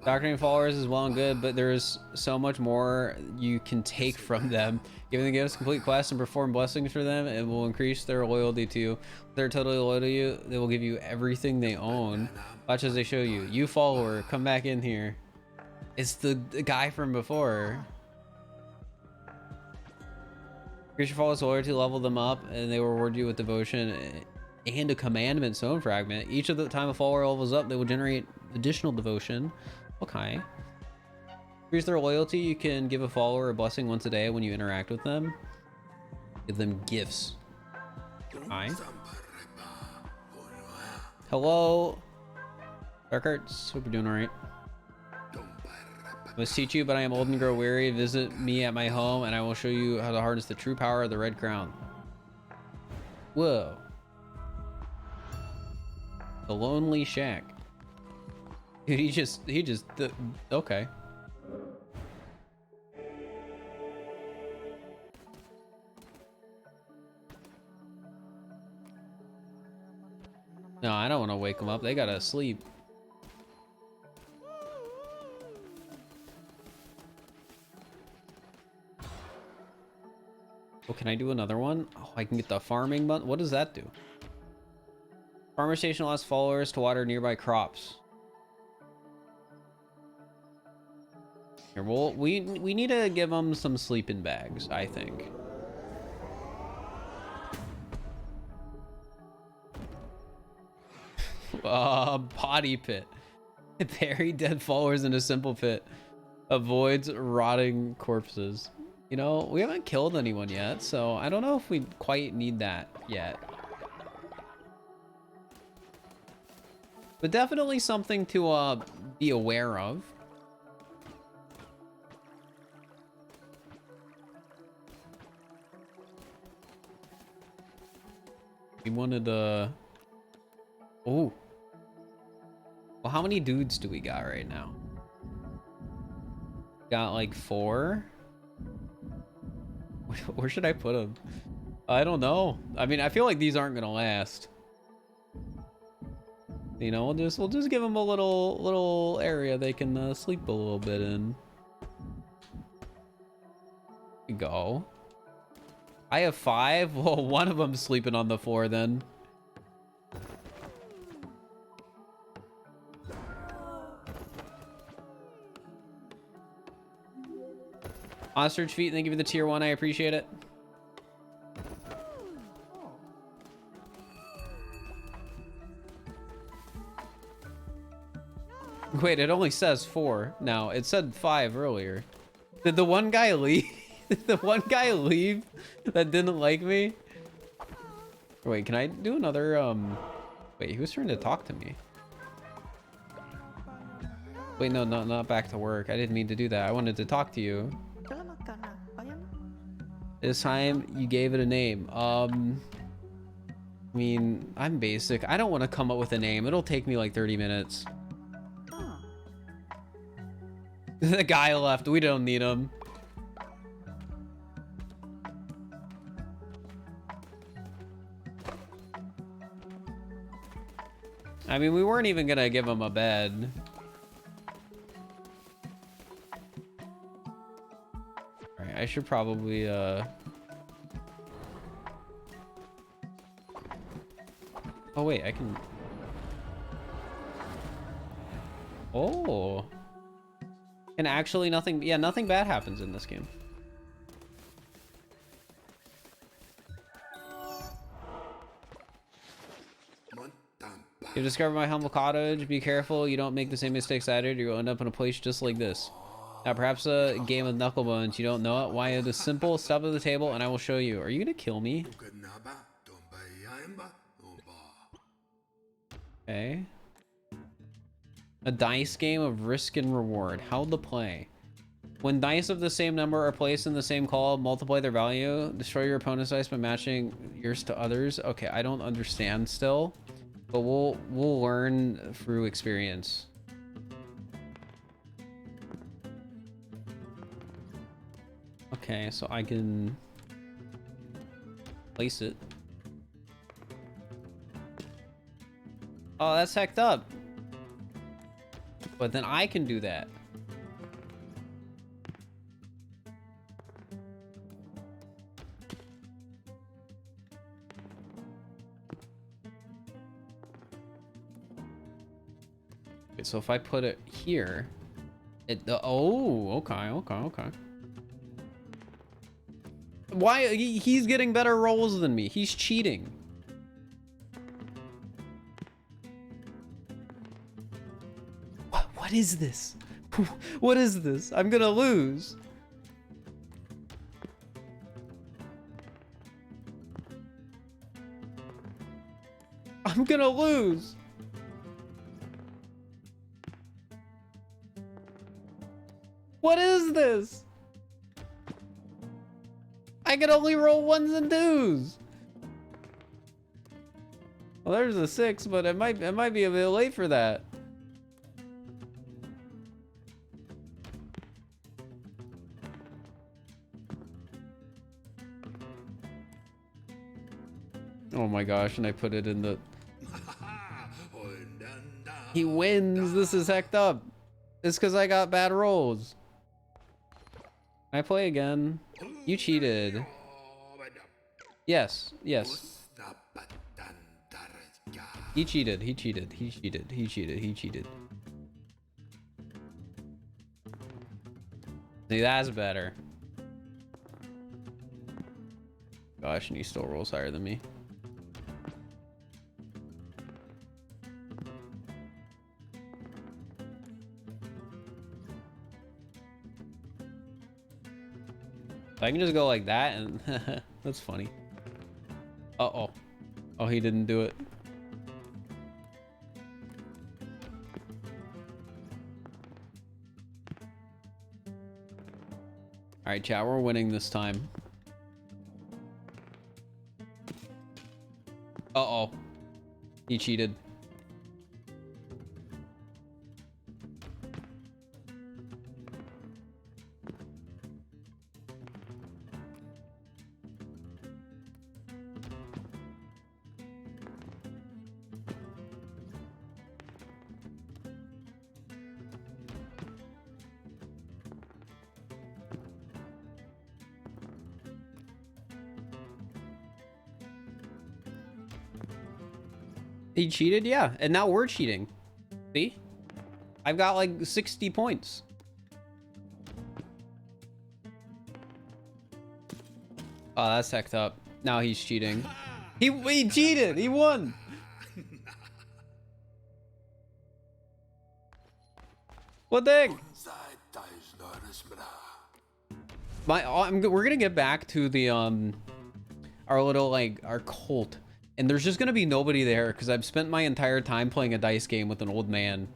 Doctoring followers is well and good, but there is so much more you can take from them. Giving the gifts, complete quests, and perform blessings for them, it will increase their loyalty to you. If they're totally loyal to you, they will give you everything they own. Watch as they show you. You follower, come back in here. It's the guy from before. Increase your followers' loyalty, level them up, and they will reward you with devotion and a commandment stone fragment. Each of the time a follower levels up, they will generate additional devotion. Okay. Increase their loyalty. You can give a follower a blessing once a day when you interact with them. Give them gifts. Hi. Hello. Dark Arts. Hope you're doing alright. I must teach you, but I am old and grow weary. Visit me at my home, and I will show you how to harness the true power of the Red Crown. Whoa. The Lonely Shack. Dude, he just, okay. No, I don't want to wake them up. They gotta sleep. Oh, can I do another one? Oh, I can get the farming button. What does that do? Farmer station allows followers to water nearby crops. Here, well, we need to give them some sleeping bags, I think. Body pit. Bury dead followers in a simple pit. Avoids rotting corpses. You know, we haven't killed anyone yet, so I don't know if we quite need that yet. But definitely something to be aware of. We wanted to... Oh. Well, how many dudes do we got right now? Got like 4? Where should I put them? I don't know. I mean, I feel like these aren't gonna last. You know, we'll just give them a little area they can sleep a little bit in. There we go. I have 5. Well, one of them's sleeping on the floor then. Ostrich feet, thank you for the tier 1. I appreciate it. Wait, it only says 4 now. It said 5 earlier. Did the one guy leave? Did the one guy leave that didn't like me? Wait, can I do another, Wait, he was trying to talk to me. Wait, no, not back to work. I didn't mean to do that. I wanted to talk to you. This time you gave it a name. I mean, I'm basic. I don't want to come up with a name. It'll take me like 30 minutes. The guy left. We don't need him. I mean, we weren't even gonna give him a bed. Alright, I should probably, Oh, wait, I can... Oh. And actually nothing... Yeah, nothing bad happens in this game. You discover my humble cottage. Be careful you don't make the same mistakes I did. You'll end up in a place just like this. Now, perhaps a game of knuckle bones. You don't know it? Why, it is simple. Stop at the table and I will show you. Are you gonna kill me? Okay. A dice game of risk and reward. How to play. When dice of the same number are placed in the same call, multiply their value. Destroy your opponent's dice by matching yours to others. Okay, I don't understand still. But we'll learn through experience. Okay, so I can place it. Oh, that's hecked up. But then I can do that. Okay, so if I put it here, oh, okay. Why? He's getting better rolls than me. He's cheating. What is this? What is this? I'm gonna lose. I'm gonna lose. What is this? I can only roll ones and twos. Well, there's a 6, but it might be a bit late for that. Oh my gosh, and I put it in the... He wins. This is hecked up. It's because I got bad rolls. Can I play again? You cheated. Yes. He cheated. See, that's better. Gosh, and he still rolls higher than me. I can just go like that and that's funny. Uh-oh. Oh, he didn't do it. All right, chat, we're winning this time. Uh-oh. He cheated. He cheated? Yeah. And now we're cheating. See? I've got like 60 points. Oh, that's hecked up. Now he's cheating. He cheated! He won! What the heck? We're gonna get back to the, our little, like, our cult. And there's just gonna be nobody there because I've spent my entire time playing a dice game with an old man.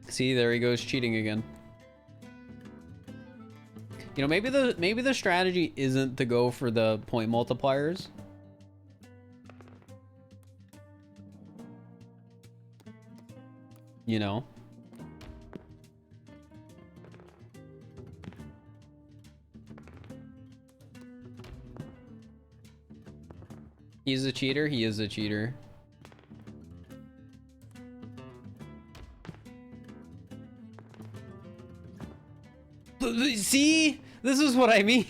See, there he goes cheating again. You know, maybe the strategy isn't to go for the point multipliers. you know. He's a cheater. He is a cheater. See? This is what I mean.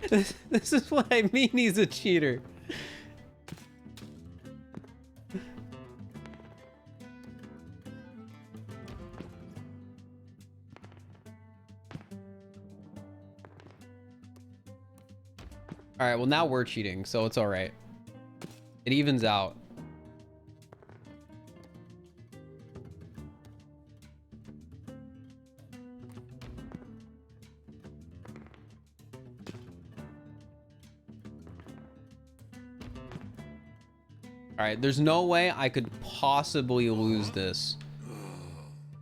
This is what I mean. He's a cheater. All right, well now we're cheating, so it's all right. It evens out. All right, there's no way I could possibly lose this.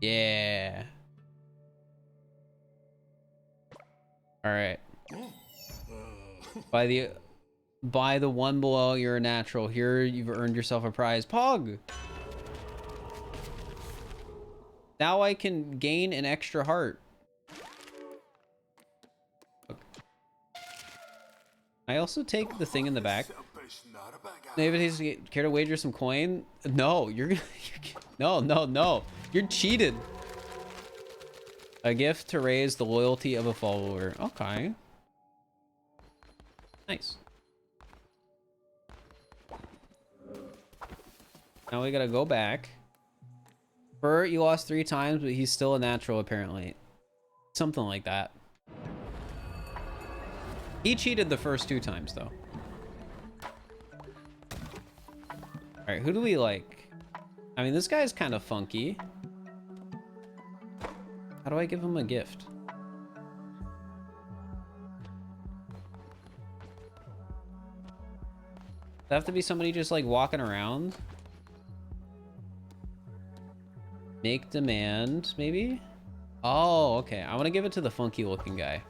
Yeah. All right. By the one below, you're a natural. Here, you've earned yourself a prize. Pog! Now I can gain an extra heart. Okay. I also take the thing in the back. David, care to wager some coin? No, you're no. You're cheated. A gift to raise the loyalty of a follower. Okay. Nice. Now we gotta go back. Fir, you lost 3 times, but he's still a natural apparently. Something like that. He cheated the first 2 times though. All right, who do we like? I mean, this guy's kind of funky. How do I give him a gift? Does it have to be somebody just like walking around? Make demand, maybe? Oh, okay. I want to give it to the funky looking guy.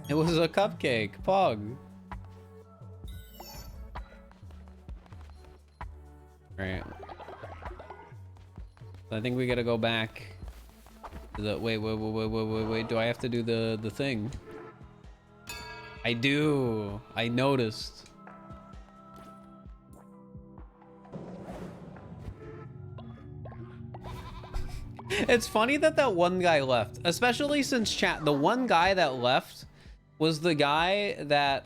It was a cupcake, Pog. Alright. I think we gotta go back to the wait, do I have to do the thing? I do. I noticed. It's funny that that one guy left, especially since chat, the one guy that left was the guy that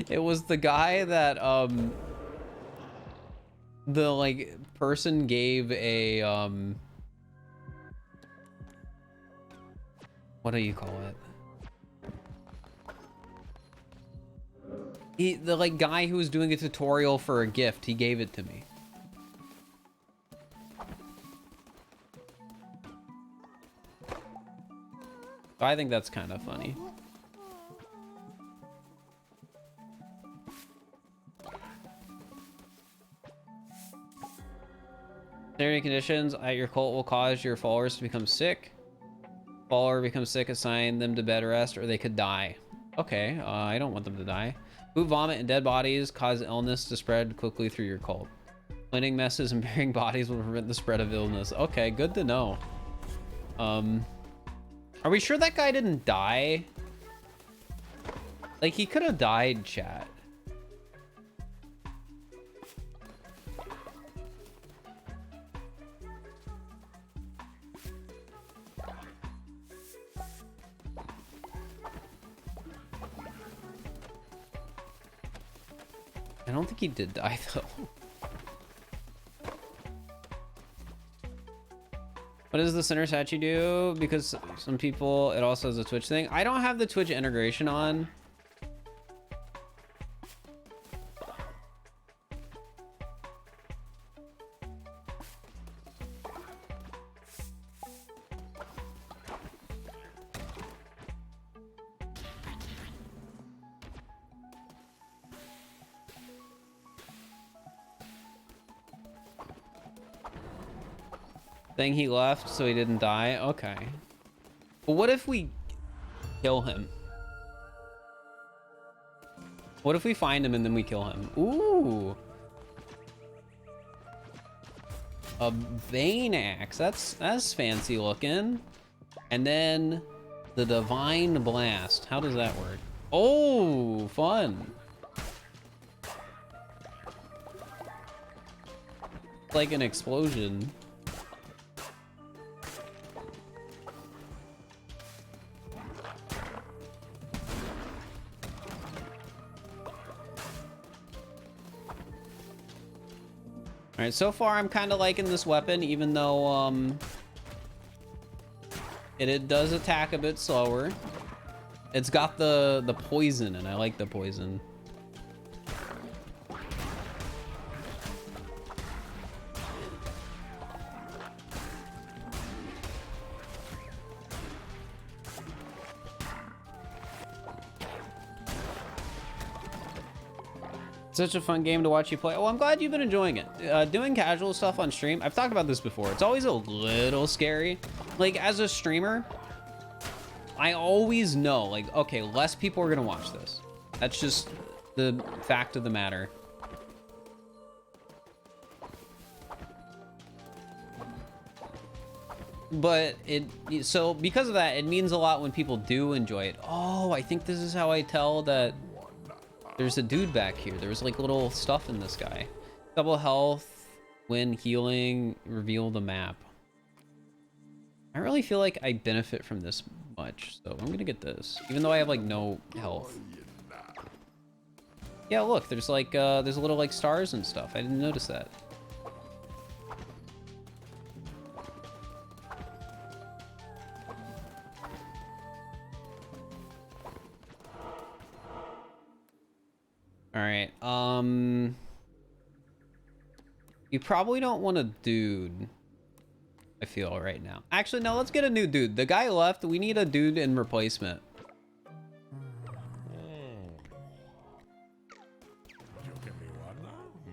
it was the guy that the like person gave a what do you call it? The like guy who was doing a tutorial for a gift, he gave it to me. So I think that's kind of funny. Certain conditions at your cult will cause your followers to become sick. Follower becomes sick, assign them to bed rest, or they could die. Okay, I don't want them to die. Poop, vomit, and dead bodies cause illness to spread quickly through your cult. Cleaning messes and burying bodies will prevent the spread of illness. Okay, good to know. Are we sure that guy didn't die? Like, he could have died, chat. I don't think he did die, though. What does the center statue do? Because some people, it also has a Twitch thing. I don't have the Twitch integration on. Saying he left so he didn't die? Okay. But what if we kill him? What if we find him and then we kill him? Ooh. A Vein Axe. That's fancy looking. And then the Divine Blast. How does that work? Oh, fun. Like an explosion. All right, so far I'm kind of liking this weapon, even though it does attack a bit slower. It's got the poison, and I like the poison. Such a fun game to watch you play. Oh, I'm glad you've been enjoying it. Doing casual stuff on stream, I've talked about this before. It's always a little scary. Like, as a streamer, I always know, like, okay, less people are gonna watch this. That's just the fact of the matter. But so because of that, it means a lot when people do enjoy it. Oh, I think this is how I tell that there's a dude back here. There's like little stuff in this guy. Double health, when healing, reveal the map. I don't really feel like I benefit from this much, so I'm gonna get this, even though I have like no health. Yeah, look, there's like there's little like stars and stuff. I didn't notice that. All right, you probably don't want a dude, I feel right now. Actually, no, let's get a new dude. The guy left, we need a dude in replacement.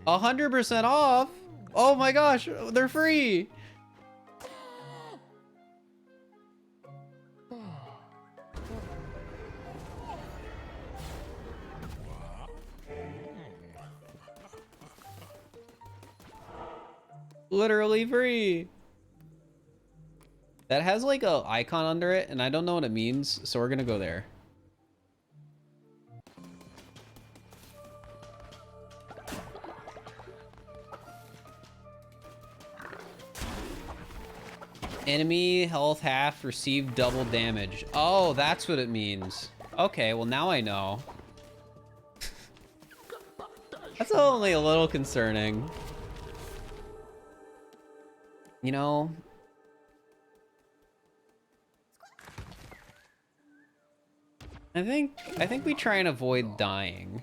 100% off? Oh my gosh, they're free. Literally free. That has like a icon under it, and I don't know what it means, so we're gonna go there. Enemy health half, receive double damage. Oh, that's what it means. Okay, well now I know. That's only a little concerning. You know, I think we try and avoid dying.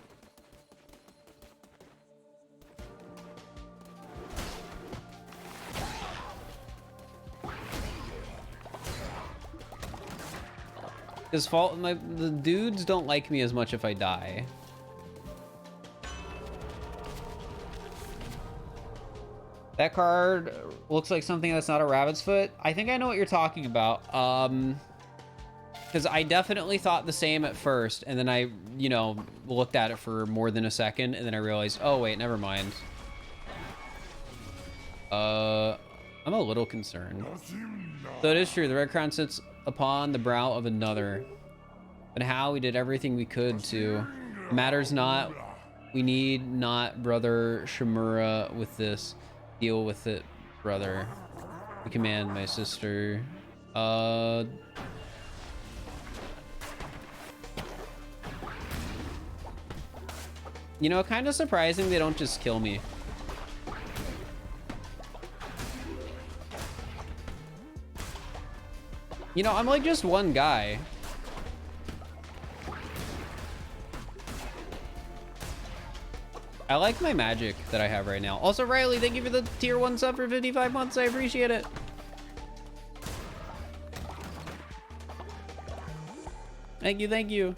His fault, the dudes don't like me as much if I die. That card looks like something that's not a rabbit's foot. I think I know what you're talking about. Because I definitely thought the same at first, and then I, you know, looked at it for more than a second, and then I realized, oh wait, never mind. I'm a little concerned. So it is true, the red crown sits upon the brow of another. But how we did everything we could to. Matters not. We need not, brother Shimura, with this. Deal with it, brother. We command, my sister. You know, kind of surprising they don't just kill me. You know, I'm like just one guy. I like my magic that I have right now. Also, Riley, thank you for the tier 1 sub for 55 months. I appreciate it. Thank you, thank you.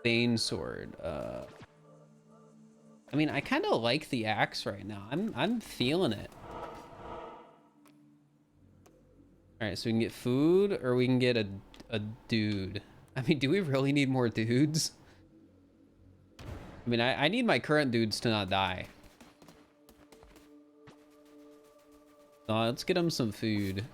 Bane sword. I mean, I kind of like the axe right now. I'm feeling it. All right, so we can get food, or we can get a dude. I mean, do we really need more dudes? I mean, I need my current dudes to not die. So let's get them some food.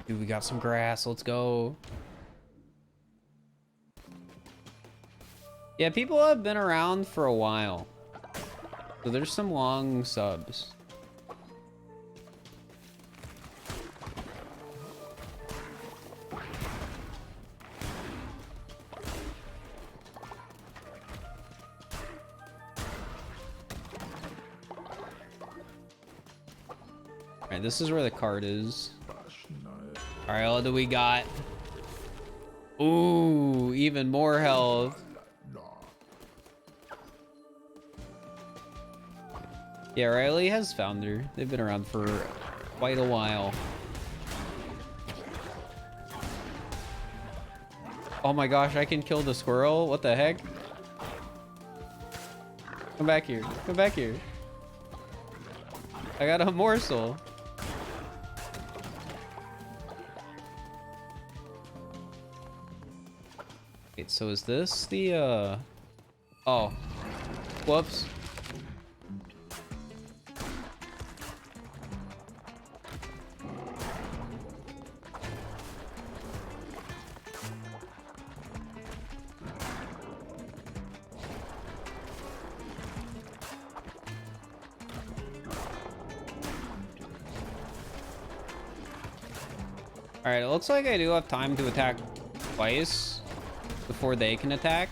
Dude, we got some grass. Let's go. Yeah, people have been around for a while. So there's some long subs. All right, this is where the cart is. All right, what do we got? Ooh, even more health. Yeah, Riley has Founder. They've been around for quite a while. Oh my gosh, I can kill the squirrel? What the heck? Come back here. Come back here. I got a morsel. Wait, so is this the, oh. Whoops. All right, it looks like I do have time to attack twice before they can attack.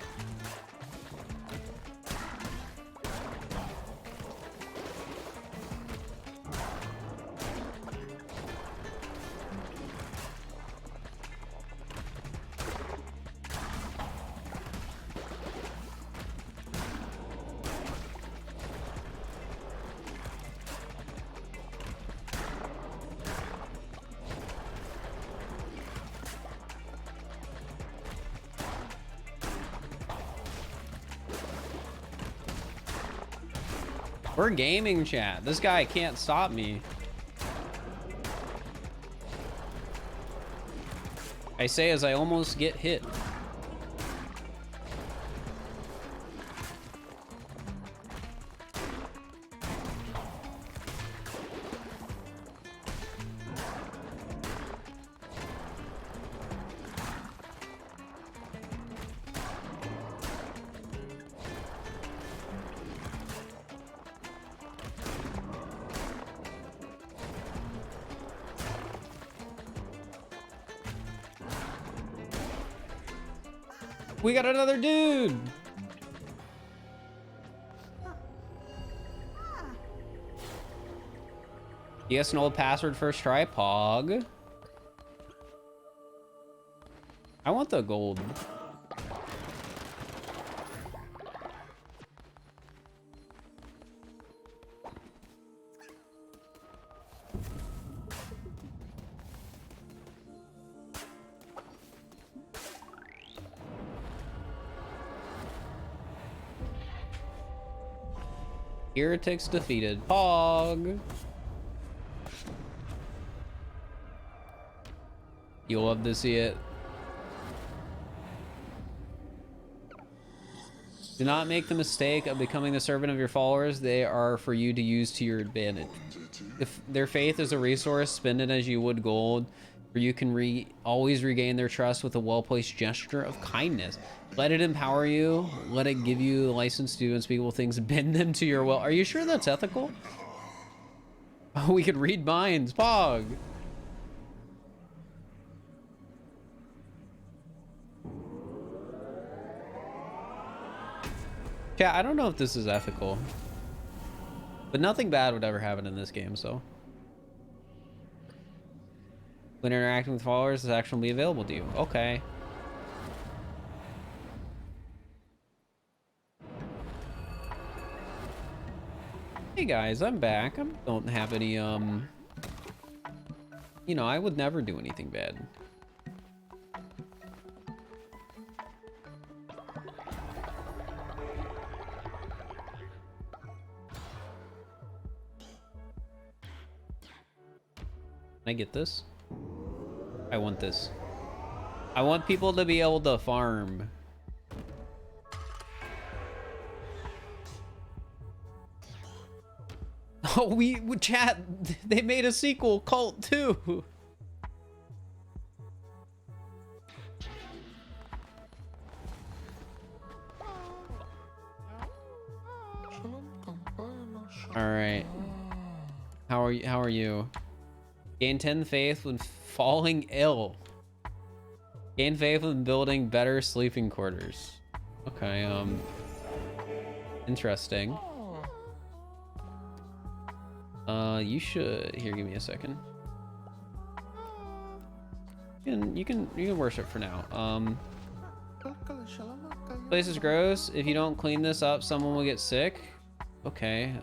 We're gaming, chat. This guy can't stop me. I say as I almost get hit. We got another dude. Yes, an old password first try, Pog. I want the gold. Heretics defeated. Pog. You'll love to see it. Do not make the mistake of becoming the servant of your followers. They are for you to use to your advantage. If their faith is a resource, spend it as you would gold, for you can always regain their trust with a well-placed gesture of kindness. Let it empower you. Let it give you the license to do unspeakable things. Bend them to your will. Are you sure that's ethical? Oh, we could read minds. Pog. Yeah, I don't know if this is ethical, but nothing bad would ever happen in this game, so. When interacting with followers, this action will be available to you. Okay. Hey guys, I'm back. I don't have any, you know, I would never do anything bad. Can I get this? I want this. I want people to be able to farm. Oh, we chat. They made a sequel, Cult 2. All right. How are you? How are you? Gain 10 faith when falling ill. Gain faith when building better sleeping quarters. Okay, interesting. You should here, give me a second. You can worship for now. Place is gross. If you don't clean this up, someone will get sick. Okay,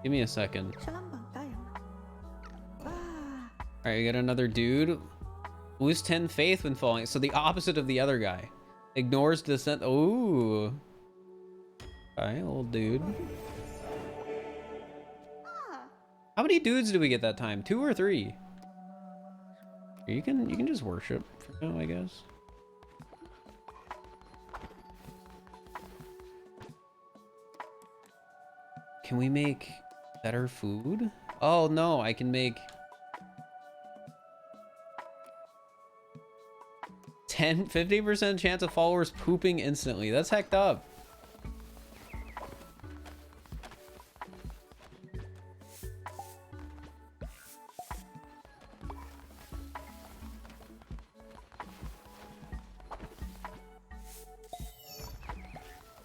give me a second. Alright, you got another dude. Lose 10 faith when falling. So the opposite of the other guy. Ignores descent. Ooh. Alright, old dude. How many dudes do we get that time? 2 or 3? You can just worship for now, I guess. Can we make better food? Oh no, I can make 50% chance of followers pooping instantly. That's hecked up.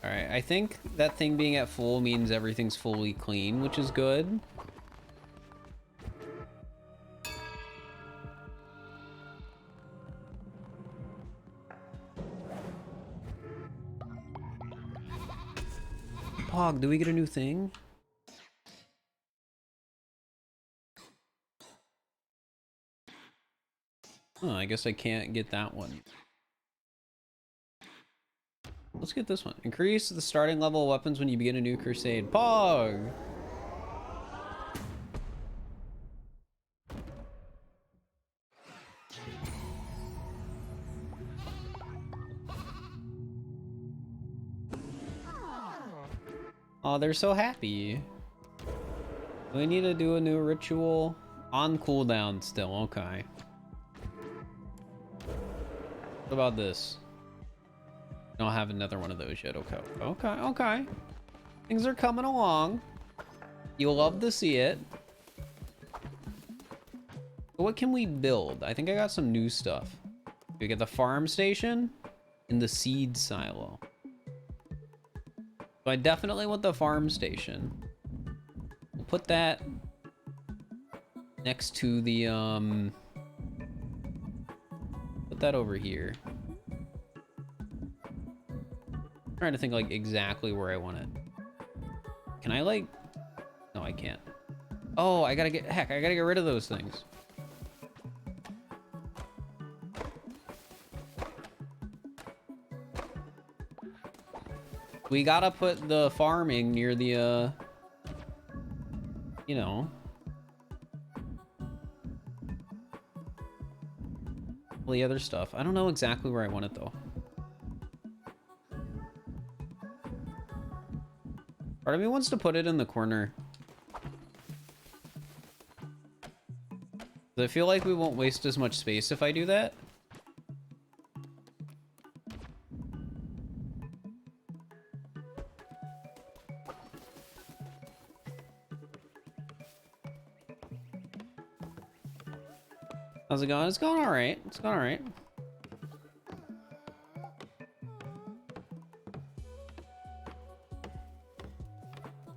Alright, I think that thing being at full means everything's fully clean, which is good. Pog, do we get a new thing? Oh, I guess I can't get that one. Let's get this one. Increase the starting level of weapons when you begin a new crusade. Pog! Oh, they're so happy. We need to do a new ritual on cooldown still. Okay. What about this? I don't have another one of those yet. Okay. Okay. Things are coming along. You'll love to see it. What can we build? I think I got some new stuff. We get the farm station and the seed silo. So I definitely want the farm station. We'll put that next to the put that over here. I'm trying to think like exactly where I want it. Can I like, no, I can't. Oh, I gotta get rid of those things. We gotta put the farming near the, you know. All the other stuff. I don't know exactly where I want it though. Part of me wants to put it in the corner. I feel like we won't waste as much space if I do that. How's it going? It's going all right. It's going all right.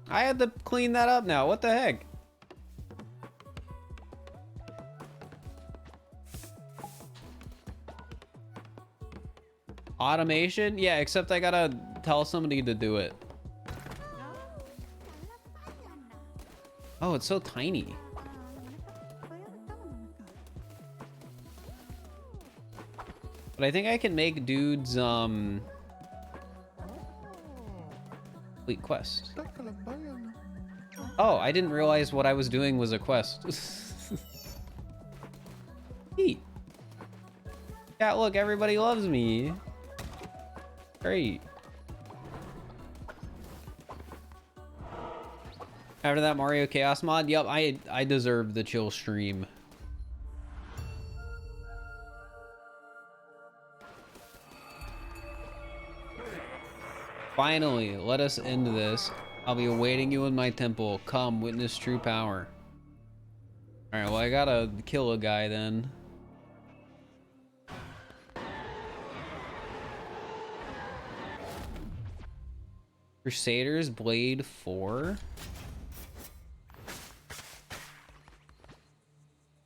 I had to clean that up now. What the heck? Automation? Yeah, except I gotta tell somebody to do it. Oh, it's so tiny. But I think I can make dudes, complete quest. Oh, I didn't realize what I was doing was a quest. Neat. Yeah, look, everybody loves me. Great. After that Mario Chaos mod, yep, I deserve the chill stream. Finally, let us end this. I'll be awaiting you in my temple. Come, witness true power. Alright, well, I gotta kill a guy then. Crusaders Blade 4.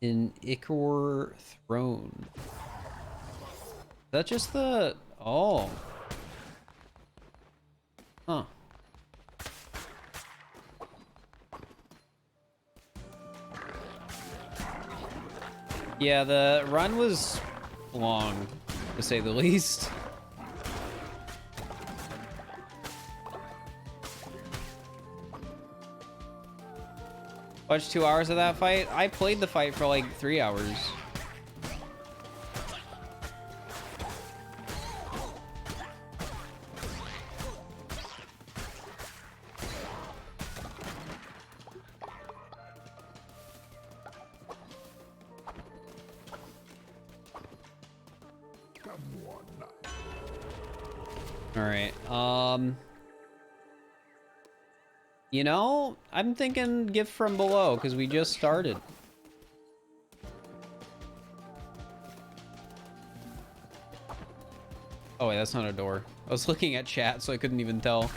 In Ichor Throne. Is that just the... Oh. Huh. Yeah, the run was long, to say the least. Watched 2 hours of that fight. I played the fight for like 3 hours. All right. You know, I'm thinking gift from below because we just started. Oh wait, that's not a door. I was looking at chat, so I couldn't even tell.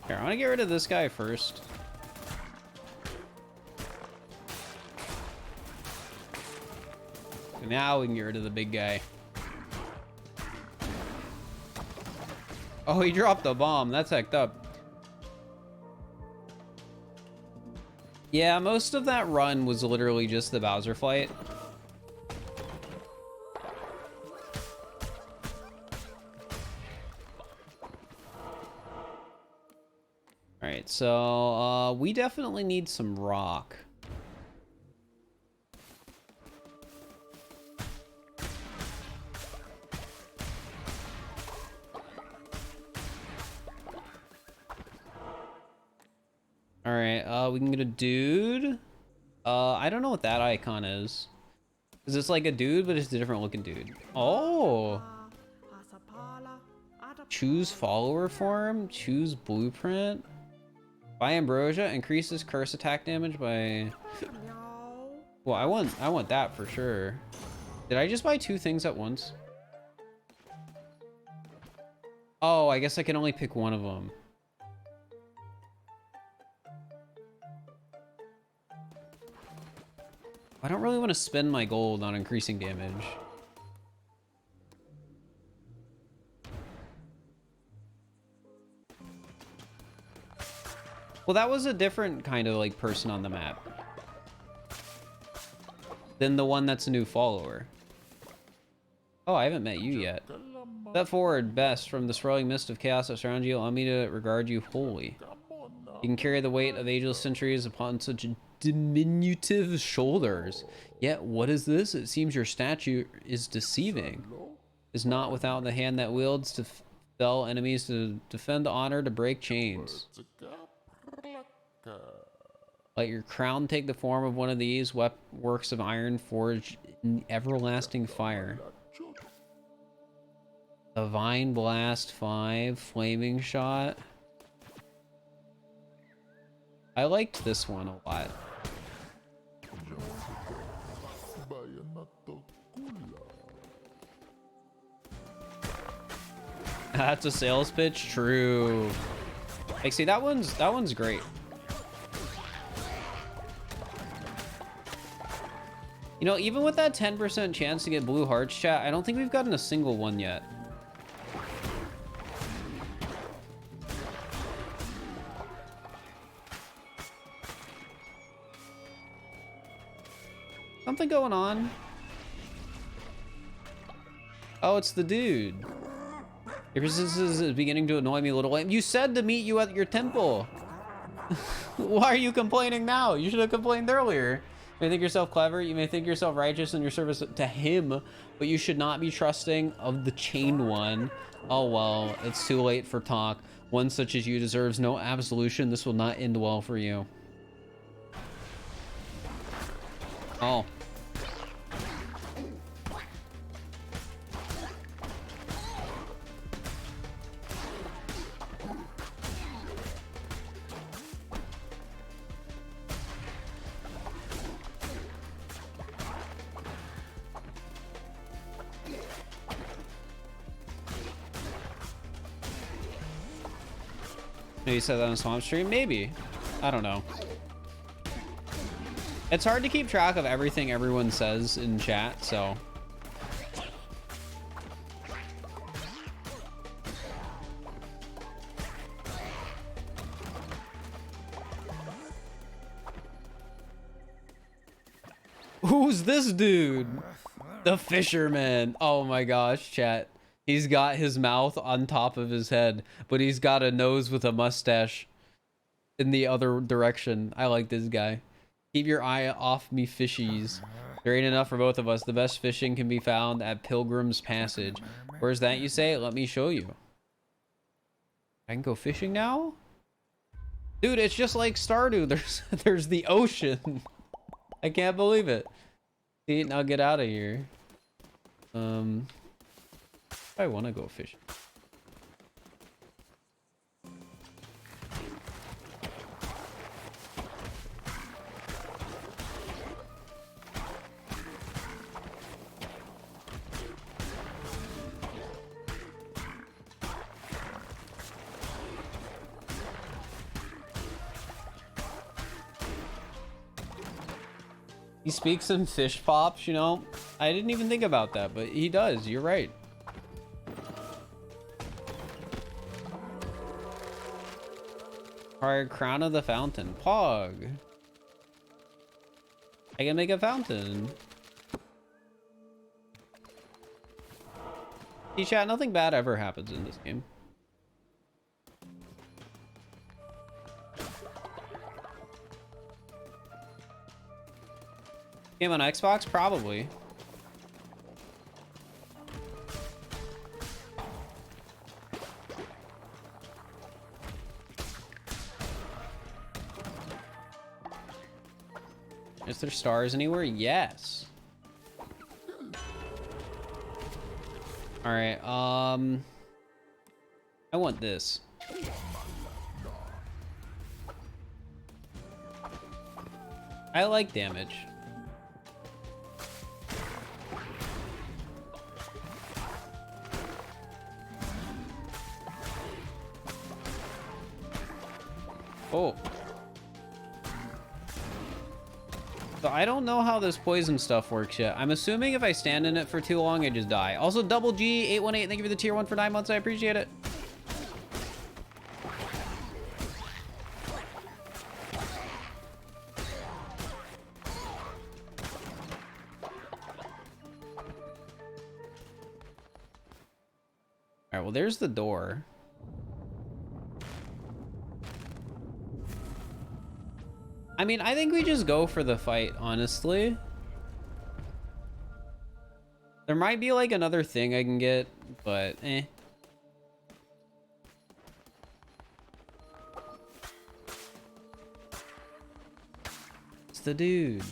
Here, I want to get rid of this guy first. And now we can get rid of the big guy. Oh, he dropped a bomb. That's hecked up. Yeah, most of that run was literally just the Bowser fight. Alright, so we definitely need some rock. Alright, we can get a dude. I don't know what that icon is. Is this like a dude, but it's a different looking dude? Oh! Choose follower form, choose blueprint. Buy ambrosia, increases curse attack damage by... Well, I want that for sure. Did I just buy 2 things at once? Oh, I guess I can only pick one of them. I don't really want to spend my gold on increasing damage. Well, that was a different kind of like person on the map than the one that's a new follower. Oh, I haven't met you yet. Step forward, best, from the swirling mist of chaos that surrounds you. Allow me to regard you wholly. You can carry the weight of ageless centuries upon such diminutive shoulders. Yet, what is this? It seems your statue is deceiving. Is not without the hand that wields to fell enemies, to defend honor, to break chains. Let your crown take the form of one of these works of iron forged Everlasting Fire. Divine Blast 5. Flaming Shot. I liked this one a lot. That's a sales pitch? True. Like, see, that one's great. You know, even with that 10% chance to get blue hearts, chat, I don't think we've gotten a single one yet. Something going on. Oh, it's the dude. Your persistence is beginning to annoy me a little. You said to meet you at your temple. Why are you complaining now? You should have complained earlier. You may think yourself clever, you may think yourself righteous in your service to him, but you should not be trusting of the chained one. Oh well, it's too late for talk. One such as you deserves no absolution. This will not end well for you. Oh. You said that on a Swamp stream? Maybe. I don't know. It's hard to keep track of everything everyone says in chat, so. Who's this dude? The fisherman. Oh my gosh, chat. He's got his mouth on top of his head, but he's got a nose with a mustache in the other direction. I like this guy. Keep your eye off me fishies. There ain't enough for both of us. The best fishing can be found at Pilgrim's Passage. Where's that, you say? Let me show you. I can go fishing now? Dude, it's just like Stardew. There's the ocean. I can't believe it. See, now get out of here. I want to go fishing. He speaks in fish pops, you know? I didn't even think about that, but he does. You're right. Alright, Crown of the Fountain. Pog. I can make a fountain. See, chat, nothing bad ever happens in this game. Game on Xbox? Probably. Is there stars anywhere? Yes. All right. I want this. I like damage. Oh. So I don't know how this poison stuff works yet. I'm assuming if I stand in it for too long, I just die. Also, Double G818, thank you for the tier 1 for 9 months. I appreciate it. All right, well, there's the door. I mean, I think we just go for the fight, honestly. There might be like another thing I can get, but eh. It's the dude.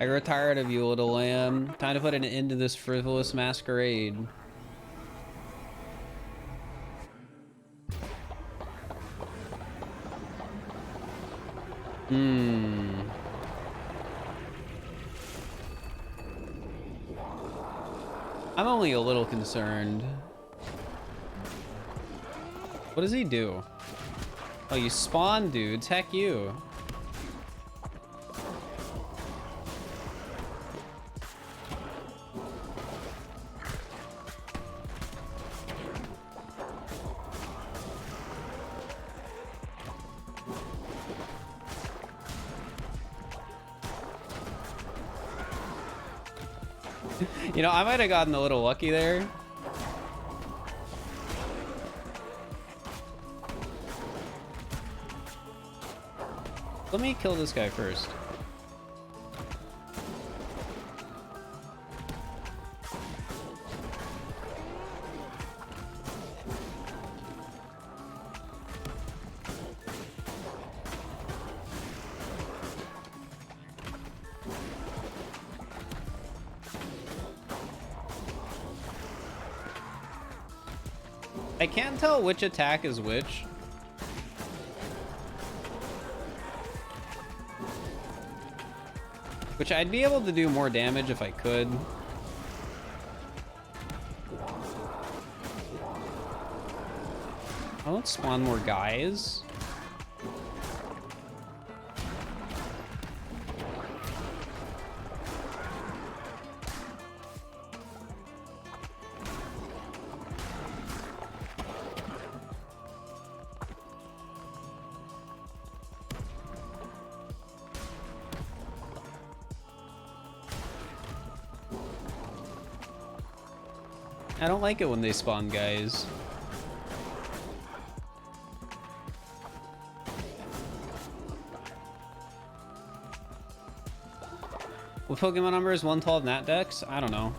I grew tired of you, little lamb. Time to put an end to this frivolous masquerade. I'm only a little concerned. What does he do? Oh, you spawn dudes. Heck you. You know, I might have gotten a little lucky there. Let me kill this guy first. I can't tell which attack is which. Which I'd be able to do more damage if I could. Oh, let's spawn more guys. I don't like it when they spawn guys. What Pokemon number is 112 Nat Dex? I don't know.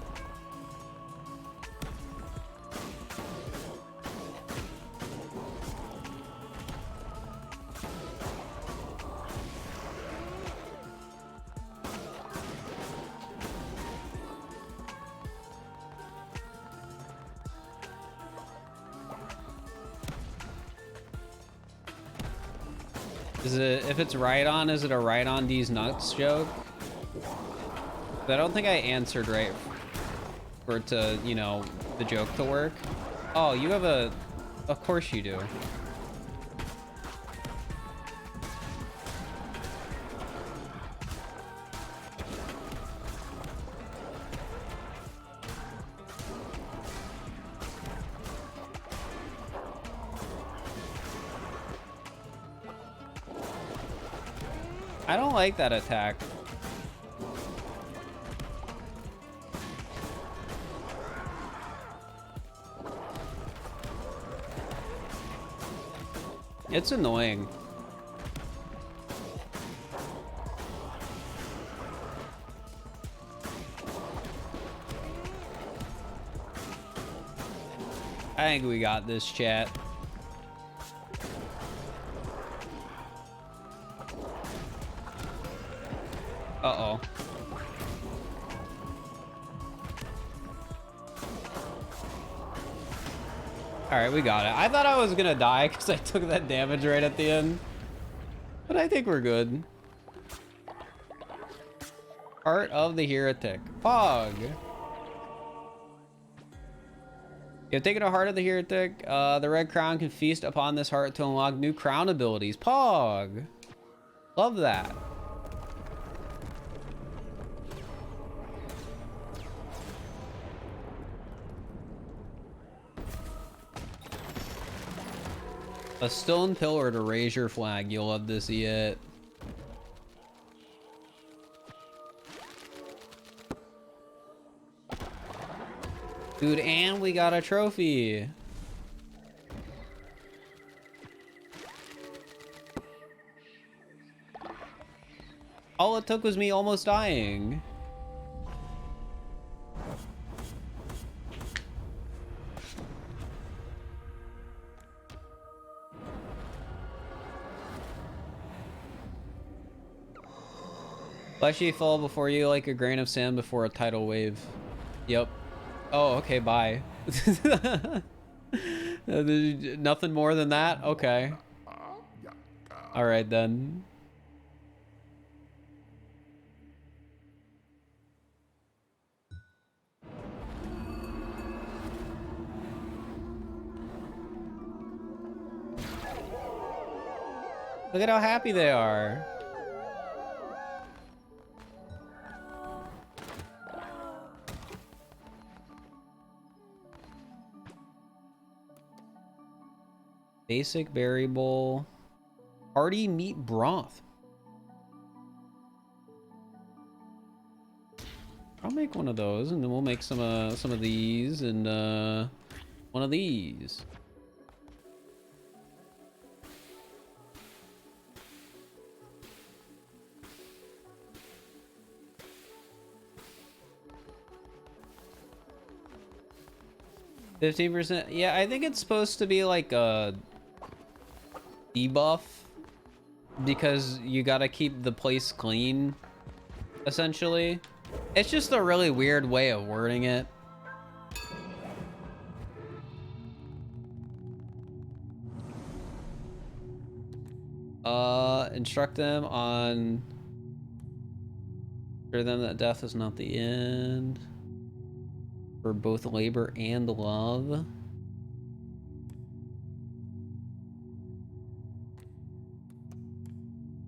Is it, if it's right on, is it a right on these nuts joke? I don't think I answered right for it to, you know, the joke to work. Oh, you have a... Of course you do. I don't like that attack. It's annoying. I think we got this, chat. Uh-oh. Alright, we got it. I thought I was gonna die because I took that damage right at the end. But I think we're good. Heart of the Heretic. Pog. You have taken a Heart of the Heretic. The Red Crown can feast upon this heart to unlock new crown abilities. Pog. Love that. A stone pillar to raise your flag. You'll love to see it. Dude, and we got a trophy. All it took was me almost dying. Fleshy fall before you like a grain of sand before a tidal wave. Yep. Oh, okay, bye. Nothing more than that? Okay. Alright then. Look at how happy they are. Basic berry bowl. Hearty meat broth. I'll make one of those, and then we'll make some of these and one of these. %. Yeah, I think it's supposed to be like a debuff because you gotta keep the place clean, essentially. It's just a really weird way of wording it. Instruct them on... Assure them that death is not the end. For both labor and love.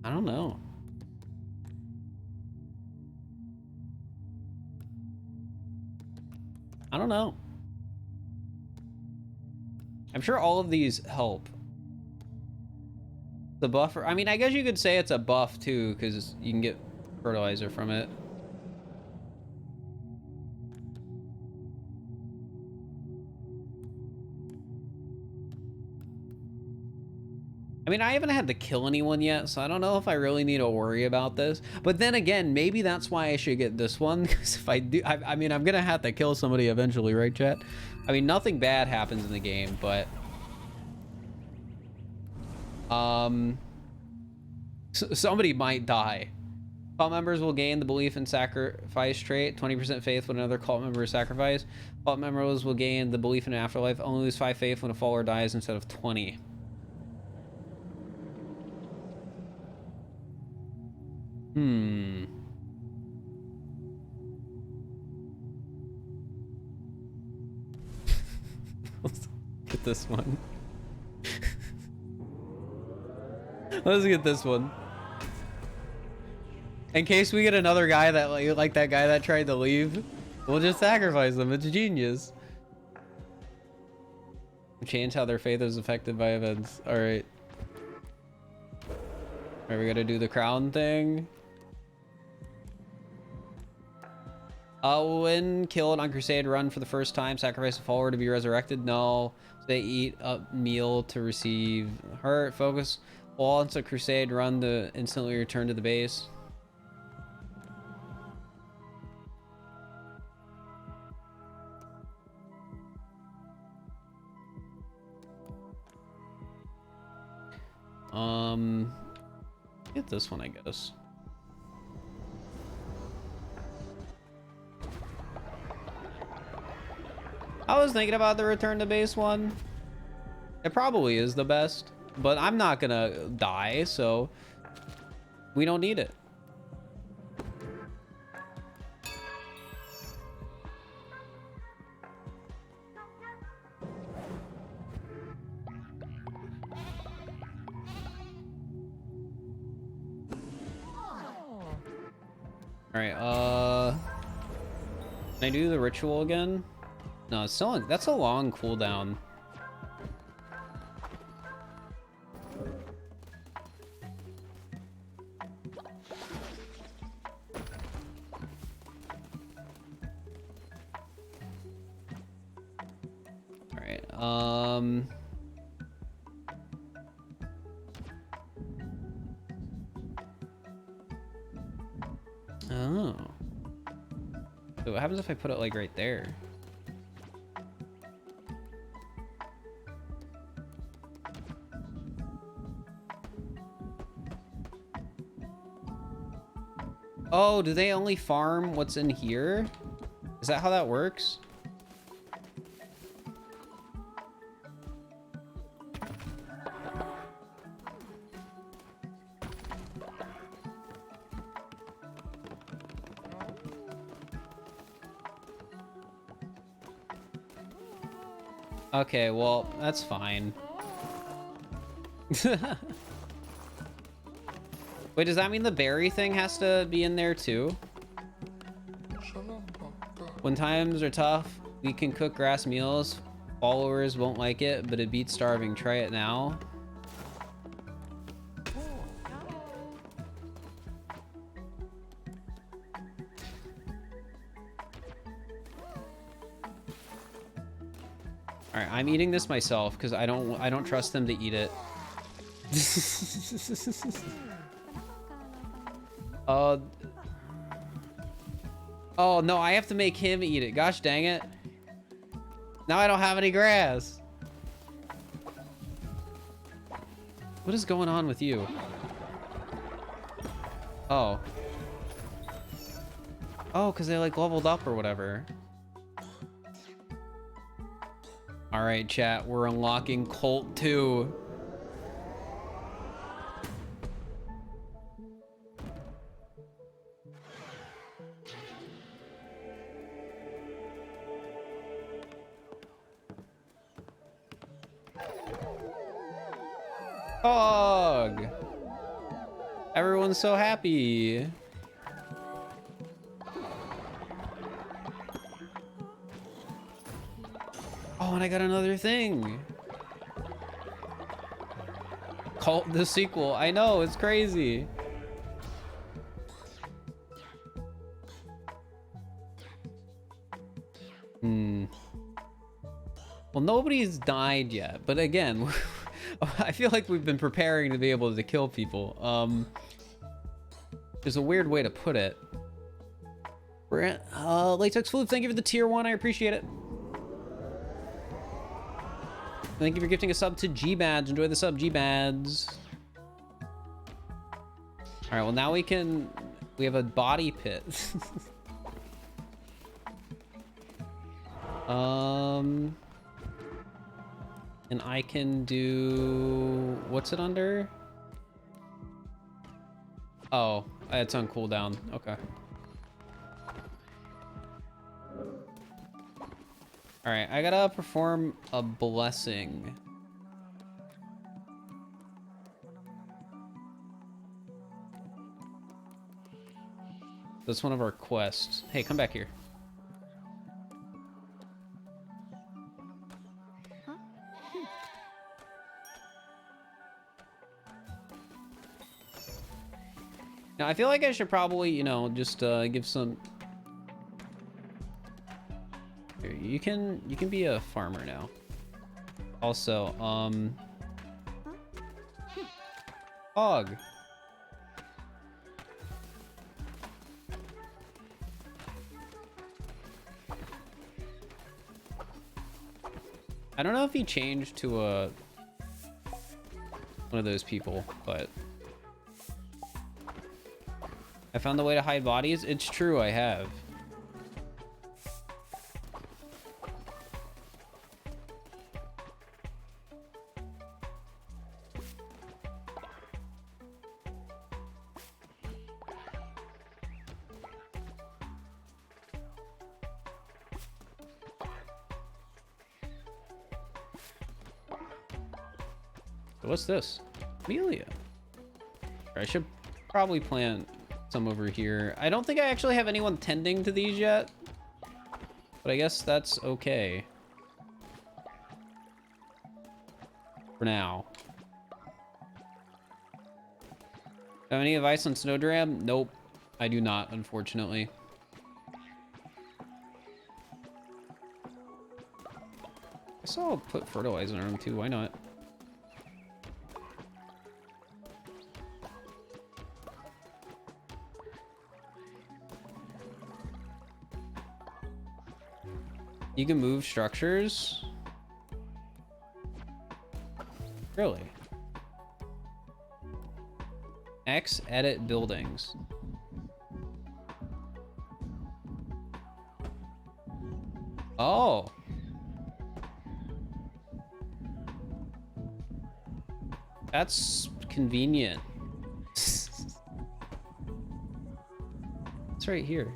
I don't know. I don't know. I'm sure all of these help. The buffer, I mean, I guess you could say it's a buff too, because you can get fertilizer from it. I mean, I haven't had to kill anyone yet, so I don't know if I really need to worry about this. But then again, maybe that's why I should get this one, because if I do, I mean, I'm gonna have to kill somebody eventually, right, chat? I mean, nothing bad happens in the game, but... somebody might die. Cult members will gain the belief in sacrifice trait, 20% faith when another cult member is sacrificed. Cult members will gain the belief in afterlife, only lose 5 faith when a follower dies instead of 20. Let's get this one. Let's get this one. In case we get another guy that like that guy that tried to leave, we'll just sacrifice them. It's genius. Change how their faith is affected by events. All right. Are we gonna do the crown thing? When killed on crusade, run for the first time, sacrifice a follower to be resurrected. No, they eat a meal to receive hurt. Focus all into crusade, run to instantly return to the base. Get this one, I guess. I was thinking about the return to base one. It probably is the best, but I'm not gonna die, so we don't need it. All right, can I do the ritual again? No, it's still, that's a long cooldown. All right, oh. So what happens if I put it like right there? Oh, do they only farm what's in here? Is that how that works? Okay, well, that's fine. Wait, does that mean the berry thing has to be in there too? When times are tough, we can cook grass meals. Followers won't like it, but it beats starving. Try it now. All right, I'm eating this myself because I don't trust them to eat it. Oh no, I have to make him eat it. Gosh dang it. Now I don't have any grass. What is going on with you? Oh. Oh, because they like leveled up or whatever. All right, chat, we're unlocking Colt 2. Dog. Everyone's so happy. Oh, and I got another thing. Cult the sequel. I know, it's crazy. Well, nobody's died yet, but again, I feel like we've been preparing to be able to kill people. There's a weird way to put it. We're at, Latex Flute, thank you for the tier 1. I appreciate it. Thank you for gifting a sub to G-Bads. Enjoy the sub, G-Bads. All right, well, now we have a body pit. And I can do, what's it under? Oh, it's on cooldown. Okay. All right, I gotta perform a blessing. That's one of our quests. Hey, come back here. Now, I feel like I should probably, you know, just give some... Here, you can be a farmer now. Also, Hog. I don't know if he changed to one of those people, but I found the way to hide bodies. It's true, I have. What's this? Amelia. I should probably plant some over here. I don't think I actually have anyone tending to these yet, but I guess that's okay for now. Have any advice on Snowdram? Nope, I do not, unfortunately. I guess I'll put fertilizer on them too, why not? You can move structures? Really? X edit buildings. Oh. That's convenient. It's right here.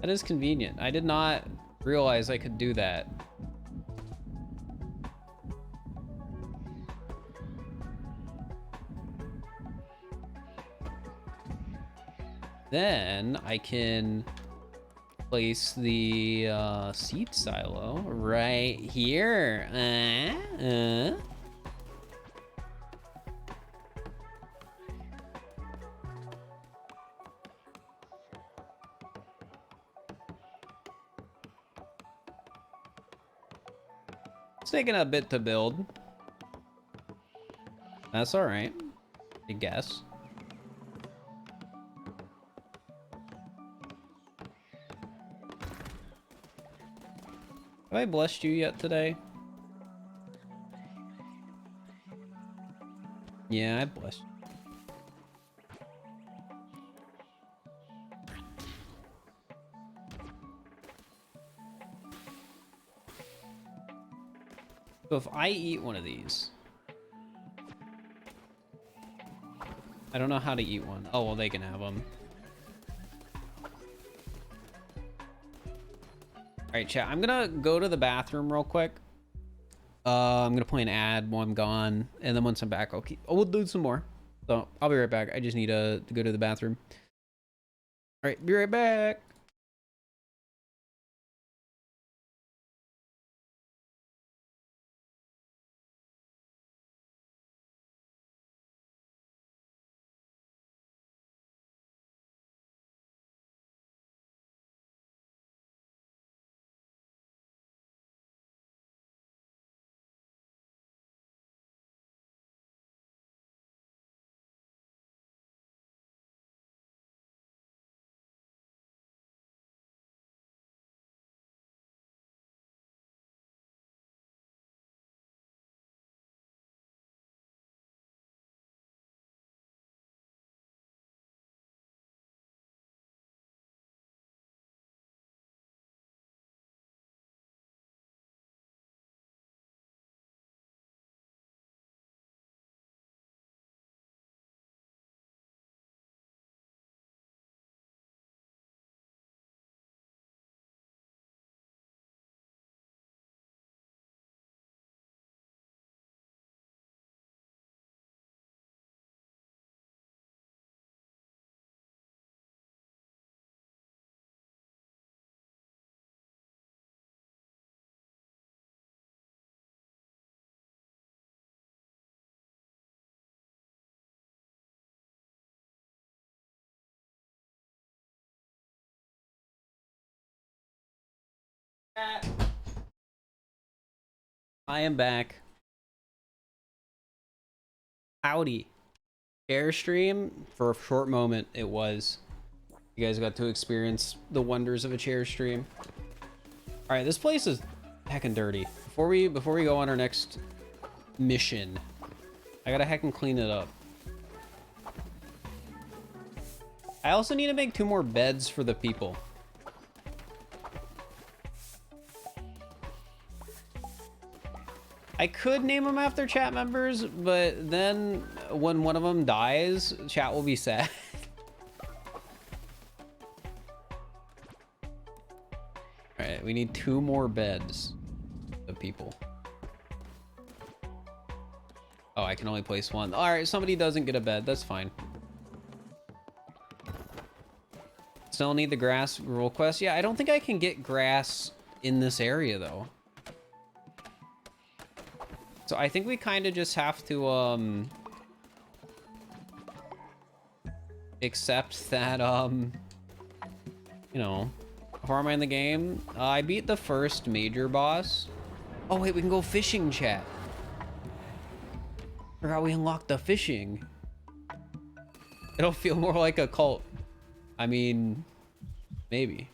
That is convenient. I did not realize I could do that. Then I can place the seed silo right here. It's taking a bit to build. That's all right, I guess. Have I blessed you yet today? Yeah, I blessed you. So if I eat one of these, I don't know how to eat one. Oh, well, they can have them. All right, chat. I'm gonna go to the bathroom real quick. I'm gonna play an ad while I'm gone, and then once I'm back, we'll do some more. So I'll be right back. I just need to go to the bathroom. All right, be right back. I am back. Howdy. Airstream, for a short moment, it was. You guys got to experience the wonders of a chair stream. All right, this place is heckin' dirty. Before we go on our next mission, I gotta heckin' clean it up. I also need to make 2 more beds for the people. I could name them after chat members, but then when one of them dies, chat will be sad. All right, we need 2 more beds of people. Oh, I can only place 1. All right, somebody doesn't get a bed. That's fine. Still need the grass rule quest. Yeah, I don't think I can get grass in this area, though. So I think we kind of just have to, accept that, you know, far am I in the game? I beat the first major boss. Oh, wait, we can go fishing, chat. Forgot we unlocked the fishing. It'll feel more like a cult. I mean, maybe.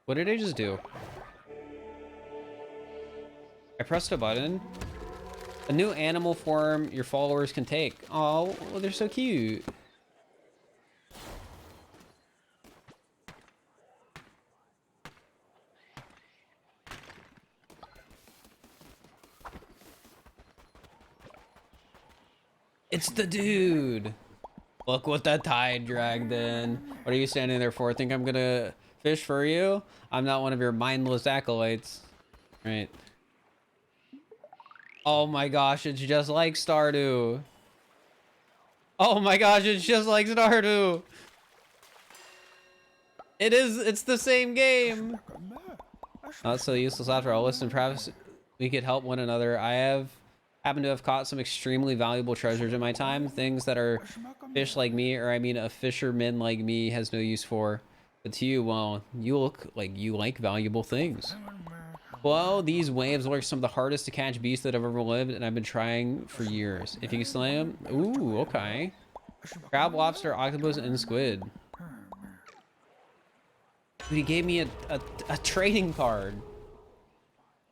What did I just do? I pressed a button. A new animal form your followers can take. Oh, well, they're so cute. It's the dude. Look what the tide dragged in. What are you standing there for? Think I'm gonna fish for you? I'm not one of your mindless acolytes. Right. Oh my gosh, it's just like Stardew. Oh my gosh, it's just like Stardew. It is, it's the same game. Not so useless after all. Listen, perhaps we could help one another. Happen to have caught some extremely valuable treasures in my time. Things that are fish like me, or I mean a fisherman like me, has no use for. But to you, well, you look like you like valuable things. Well, these waves are some of the hardest to catch beasts that have ever lived, and I've been trying for years. If you can slay them, ooh, okay. Crab, lobster, octopus, and squid. He gave me a trading card.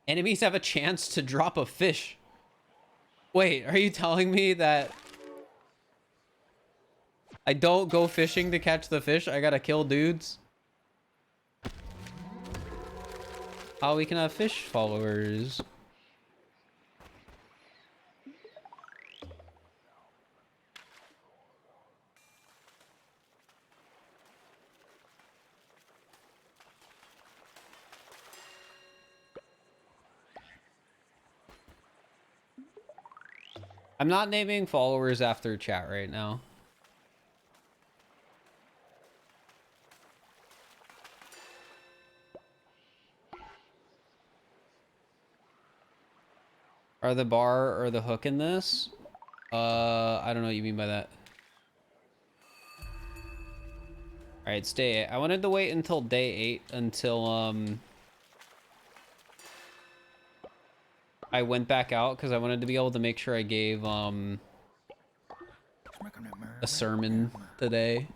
Enemies have a chance to drop a fish. Wait, are you telling me that I don't go fishing to catch the fish? I gotta kill dudes? Oh, we can have fish followers. I'm not naming followers after chat right now. Are the bar or the hook in this? I don't know what you mean by that. All right, it's day 8. I wanted to wait until day 8 until I went back out because I wanted to be able to make sure I gave a sermon today.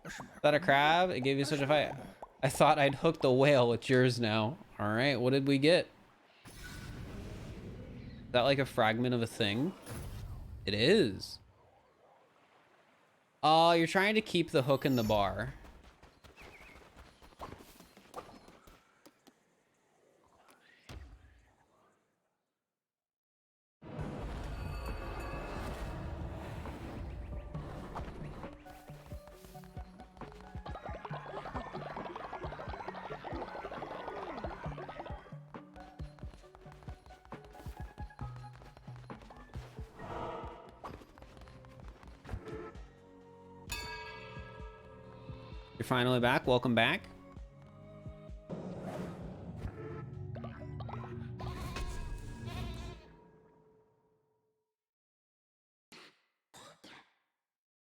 Is that a crab? It gave you such a fight. I thought I'd hooked the whale. It's yours now. All right, what did we get? Is that like a fragment of a thing? It is. Oh, you're trying to keep the hook in the bar. You're finally back. Welcome back.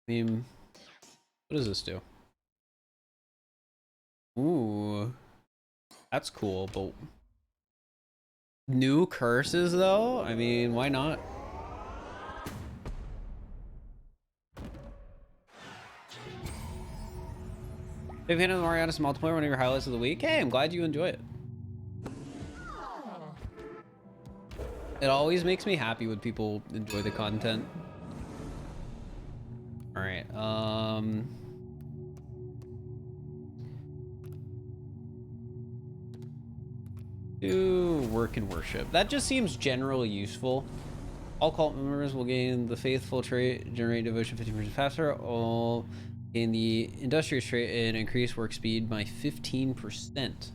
I mean, what does this do? Ooh, that's cool, but new curses though? I mean, why not? Big fan of the Mariana's multiplayer, one of your highlights of the week. Hey, I'm glad you enjoy it. It always makes me happy when people enjoy the content. All right, do work and worship. That just seems generally useful. All cult members will gain the faithful trait, generate devotion 15% faster. All gain the industrious trait and increase work speed by 15%.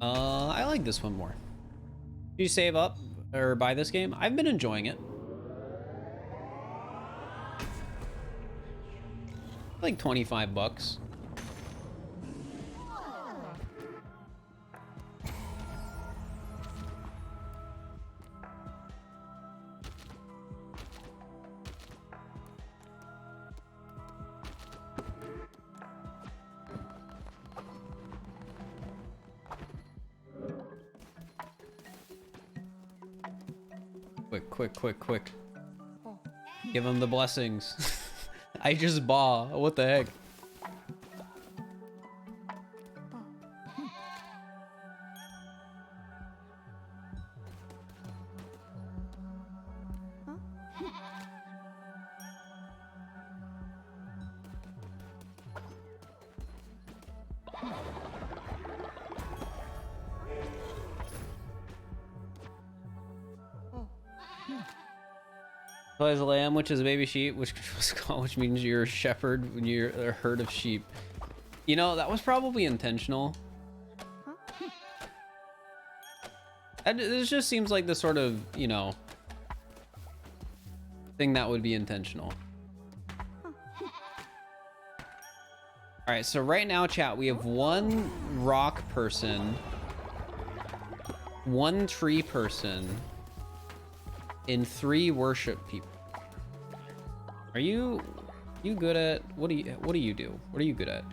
I like this one more. Do you save up or buy this game? I've been enjoying it. Like 25 bucks. Quick. Give him the blessings. I just baw. What the heck? Plays a lamb, which is a baby sheep, which means you're a shepherd when you're a herd of sheep. You know, that was probably intentional. This just seems like the sort of, you know, thing that would be intentional. All right, so right now, chat, we have one rock person, one tree person, and 3 worship people. Are you good at what do you do? What are you good at?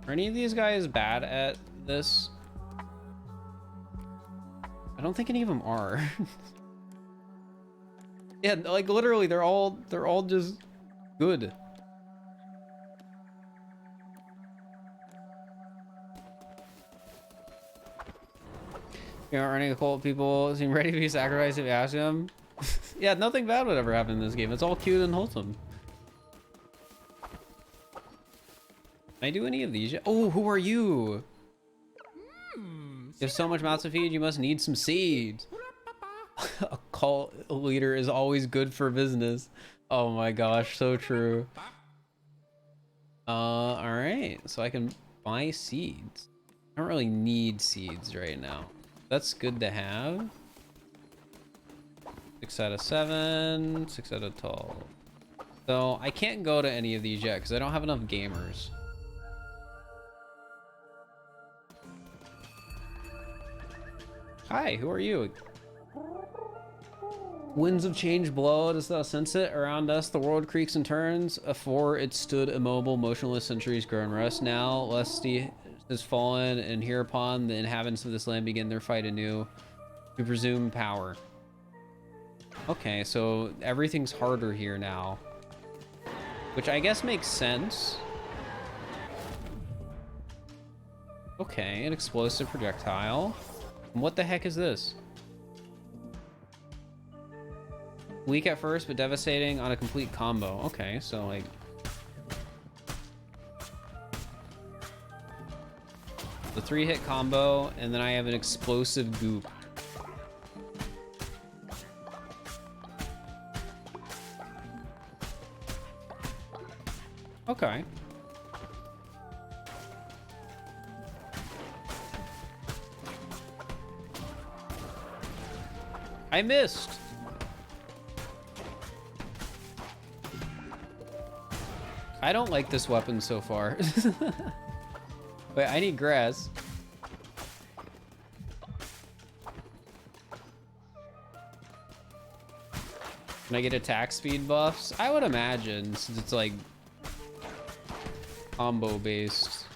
Are any of these guys bad at this? I don't think any of them are. Yeah, like literally they're all just good. You know, any occult people seem ready to be sacrificed if you ask them. Yeah, nothing bad would ever happen in this game. It's all cute and wholesome. Can I do any of these yet? Oh, who are you? You have so much mouth to feed, you must need some seeds. A cult leader is always good for business. Oh my gosh, so true. All right, so I can buy seeds. I don't really need seeds right now. That's good to have. 6 out of 7, 6 out of 12. So I can't go to any of these yet because I don't have enough gamers. Hi, who are you? Winds of change blow, dost thou sense it? Around us the world creaks and turns. Afore it stood immobile, motionless, centuries grow in rest. Now, lusty has fallen, and hereupon the inhabitants of this land begin their fight anew to presume power. Okay, so everything's harder here now. Which I guess makes sense. Okay, an explosive projectile. What the heck is this? Weak at first, but devastating on a complete combo. Okay, so like... the 3-hit combo, and then I have an explosive goop. Okay. I missed. I don't like this weapon so far. Wait, I need grass. Can I get attack speed buffs? I would imagine, since it's like combo based.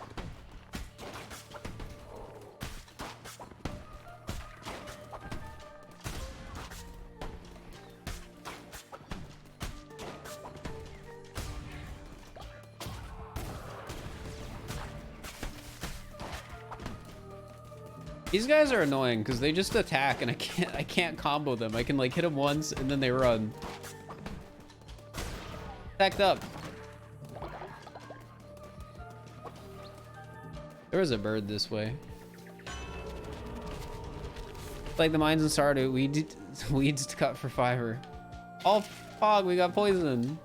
These guys are annoying because they just attack and I can't combo them. I can like hit them once and then they run. Attacked up. There was a bird this way. Like the mines in Stardew, weeds to cut for fiber. Oh, fog, we got poison.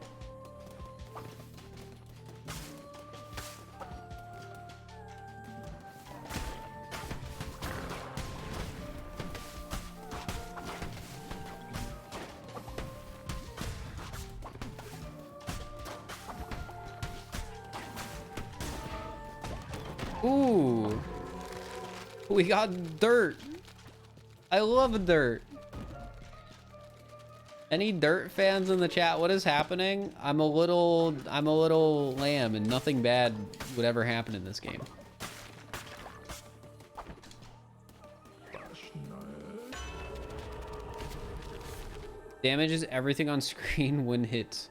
Ooh, we got dirt. I love dirt. Any dirt fans in the chat? What is happening? I'm a little lamb and nothing bad would ever happen in this game. Damages everything on screen when hit.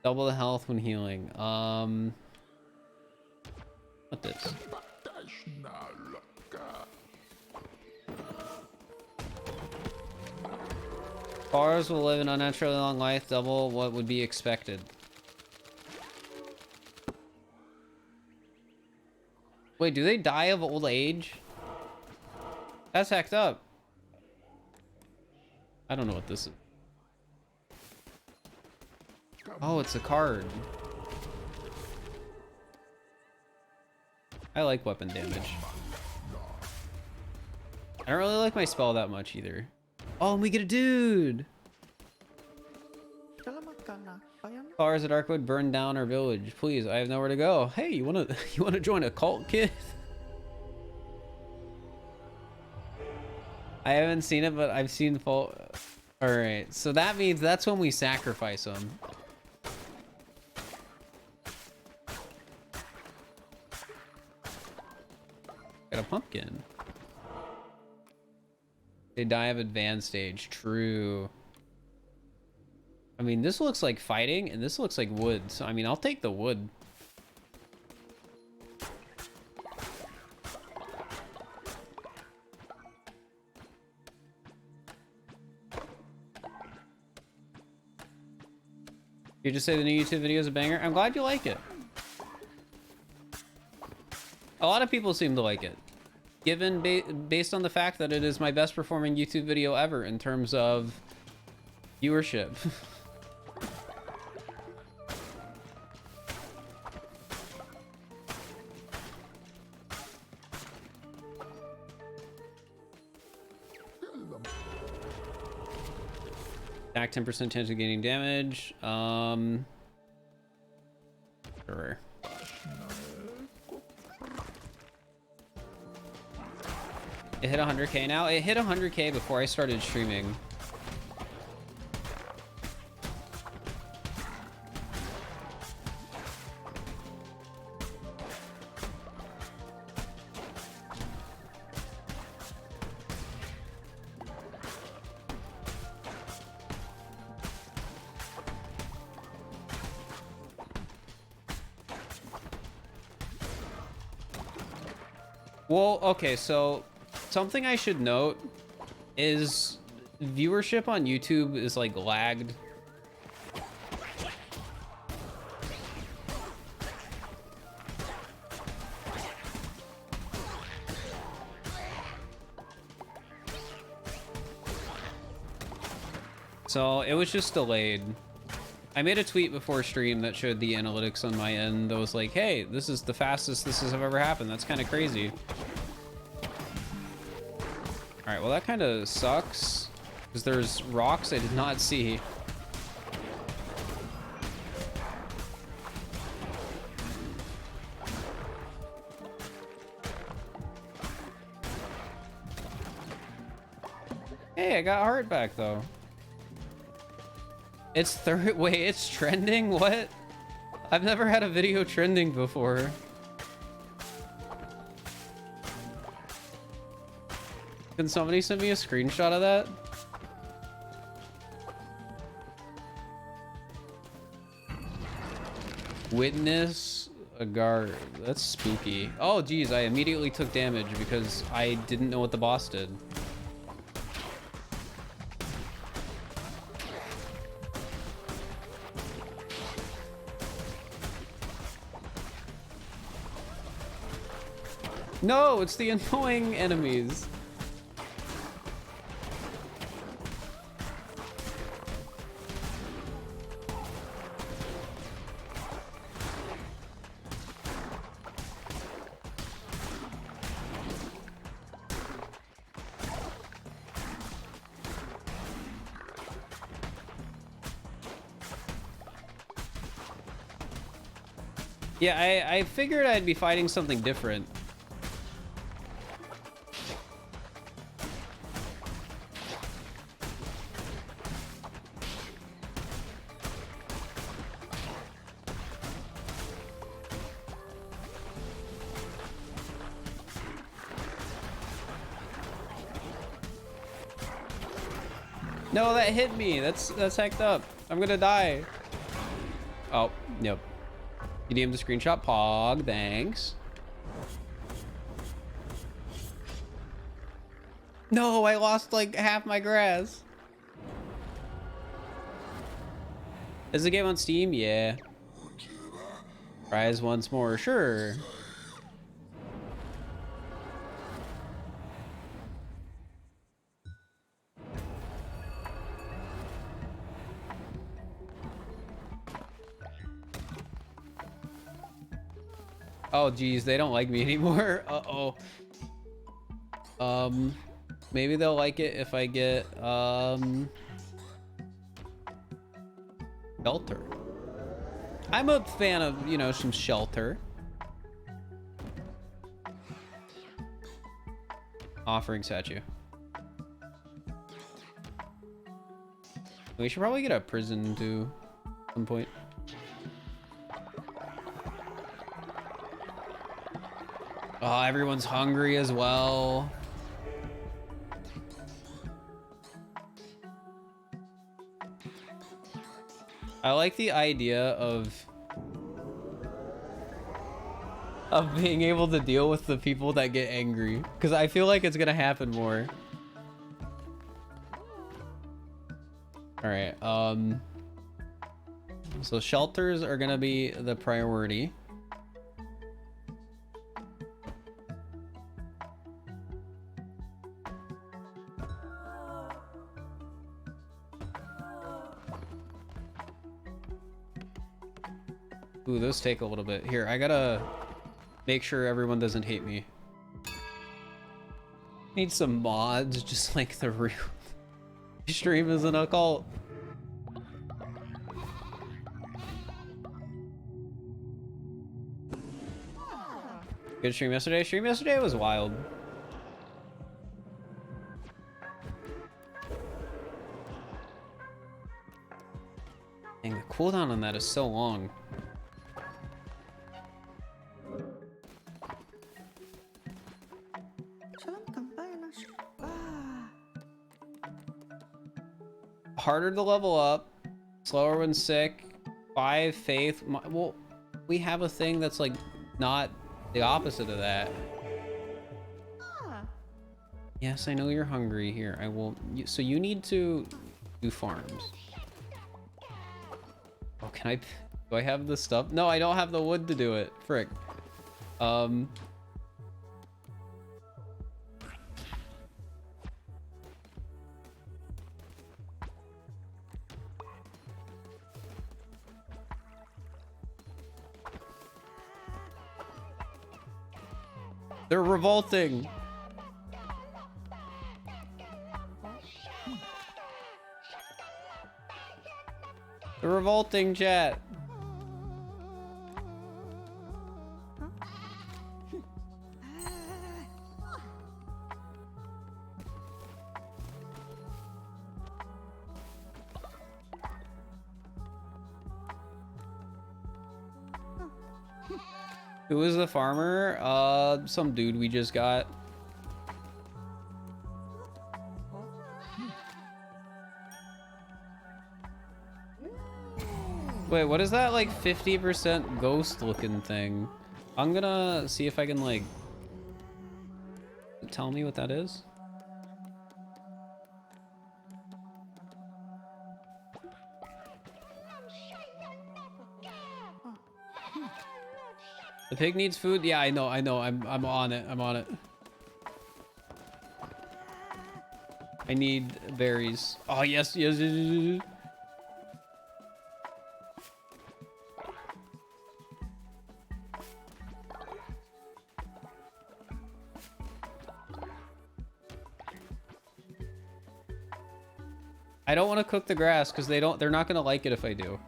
Double the health when healing. What this? Followers will live an unnaturally long life, double what would be expected. Wait, do they die of old age? That's hacked up. I don't know what this is. Oh, it's a card. I like weapon damage. I don't really like my spell that much either. Oh, and we get a dude! Followers at Darkwood burn down our village. Please, I have nowhere to go. Hey, you wanna join a cult, kid? I haven't seen it, but I've seen Alright, so that means that's when we sacrifice them. Got a pumpkin. They die of advanced stage. True. I mean, this looks like fighting, and this looks like wood. So, I mean, I'll take the wood. You just say the new YouTube video is a banger? I'm glad you like it. A lot of people seem to like it. Given based on the fact that it is my best performing YouTube video ever in terms of viewership. Attack 10% chance of gaining damage. Sure. It hit 100k now. It hit 100k before I started streaming. Well, okay, so something I should note is viewership on YouTube is like lagged. So it was just delayed. I made a tweet before stream that showed the analytics on my end that was like, hey, this is the fastest this has ever happened. That's kind of crazy. All right, well, that kind of sucks because there's rocks I did not see. Hey, I got heart back though. It's wait, it's trending? What? I've never had a video trending before. Can somebody send me a screenshot of that? Witness a guard. That's spooky. Oh, geez, I immediately took damage because I didn't know what the boss did. No, it's the annoying enemies. Yeah, I figured I'd be fighting something different. No, that hit me. That's hacked up. I'm gonna die. Oh, yep. You named the screenshot. Pog, thanks. No, I lost like half my grass. Is the game on Steam? Yeah. Rise once more, sure. Oh geez, they don't like me anymore. Uh-oh. Maybe they'll like it if I get shelter. I'm a fan of, you know, some shelter. Offering statue. We should probably get a prison too at some point. Oh, everyone's hungry as well. I like the idea of being able to deal with the people that get angry, because I feel like it's gonna happen more. All right, so shelters are gonna be the priority. Ooh, those take a little bit. Here, I gotta make sure everyone doesn't hate me. Need some mods, just like the real stream is an occult. Good stream yesterday. Stream yesterday was wild. Dang, the cooldown on that is so long. Harder to level up, slower when sick, 5 faith. Well, we have a thing that's like not the opposite of that. Yes, I know you're hungry. Here, I will. So you need to do farms. Oh, can I? Do I have the stuff? No, I don't have the wood to do it. Frick. They're revolting. They're revolting, chat. Who is the farmer? Some dude we just got. Wait, what is that like 50% ghost looking thing? I'm gonna see if I can like tell me what that is. The pig needs food. Yeah, I know. I'm on it. I'm on it. I need berries. Oh yes, yes, yes, yes, yes. I don't want to cook the grass because they're not gonna like it if I do.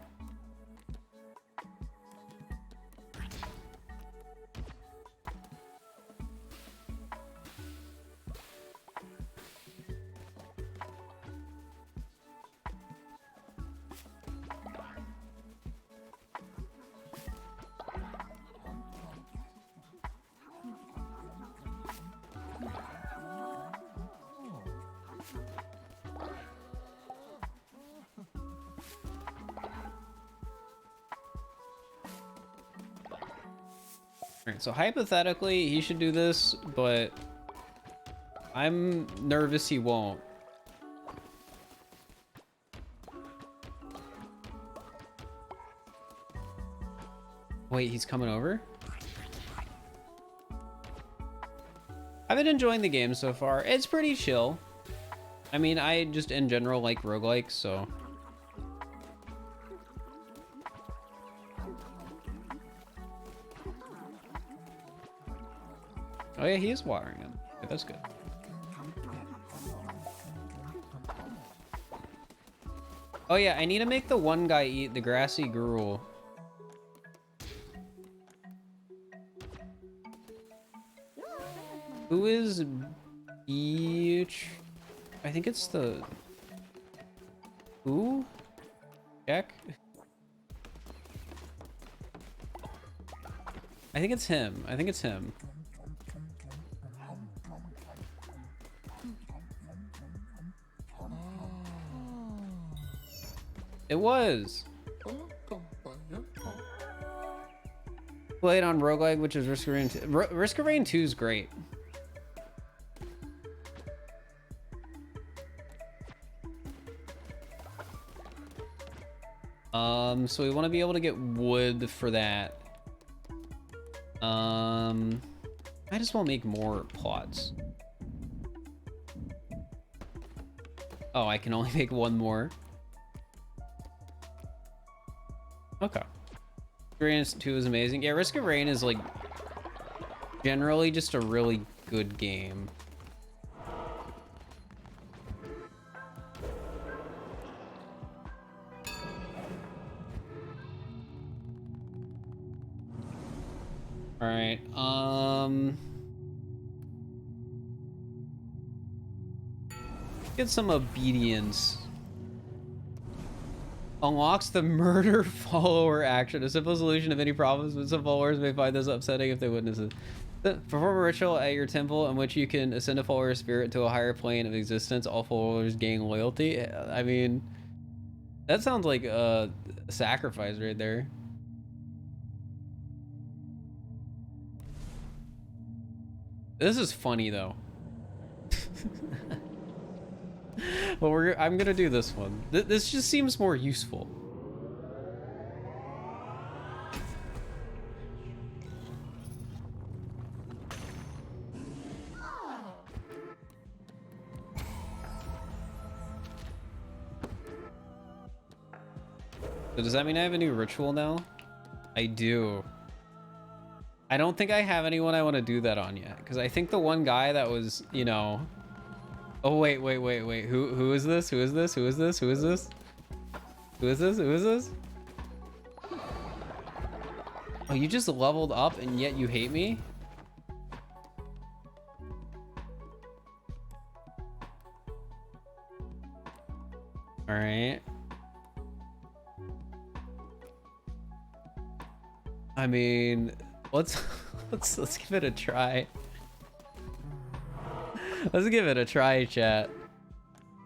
Alright, so hypothetically, he should do this, but I'm nervous he won't. Wait, he's coming over? I've been enjoying the game so far. It's pretty chill. I mean, I just in general like roguelikes, so. Oh yeah, he is watering him. Okay, that's good. Oh yeah, I need to make the one guy eat the grassy gruel. Who is each? I think it's the who? Jack? I think it's him. I think it's him. It was. Played on roguelike, which is Risk of Rain 2. Risk of Rain 2 is great. So we want to be able to get wood for that. I just want to make more pods. Oh, I can only make one more. Okay. Risk of Rain 2 is amazing. Yeah, Risk of Rain is like generally just a really good game. All right. Get some obedience. Unlocks the murder follower action, a simple solution of any problems, but some followers may find this upsetting if they witness it. Perform a ritual at your temple in which you can ascend a follower's spirit to a higher plane of existence. All followers gain loyalty. I mean, that sounds like a sacrifice right there. This is funny though. Well, I'm gonna do this one. This just seems more useful. So does that mean I have a new ritual now? I do. I don't think I have anyone I want to do that on yet, because I think the one guy that was, you know. Oh wait. Who is this? Who is this? Who is this? Who is this? Who is this? Who is this? Oh, you just leveled up and yet you hate me? All right. I mean, let's give it a try. Let's give it a try, chat.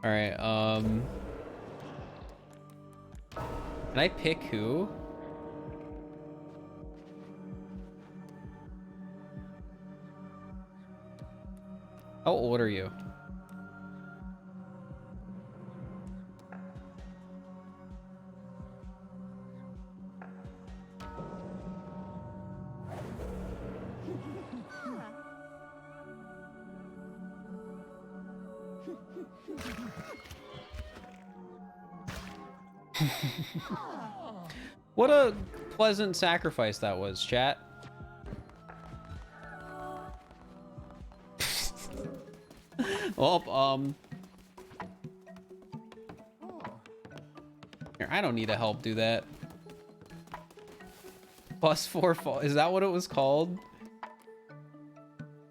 All right. Can I pick who? How old are you? What a pleasant sacrifice that was, chat. Well, here, I don't need to help do that. +4 fall. Is that what it was called?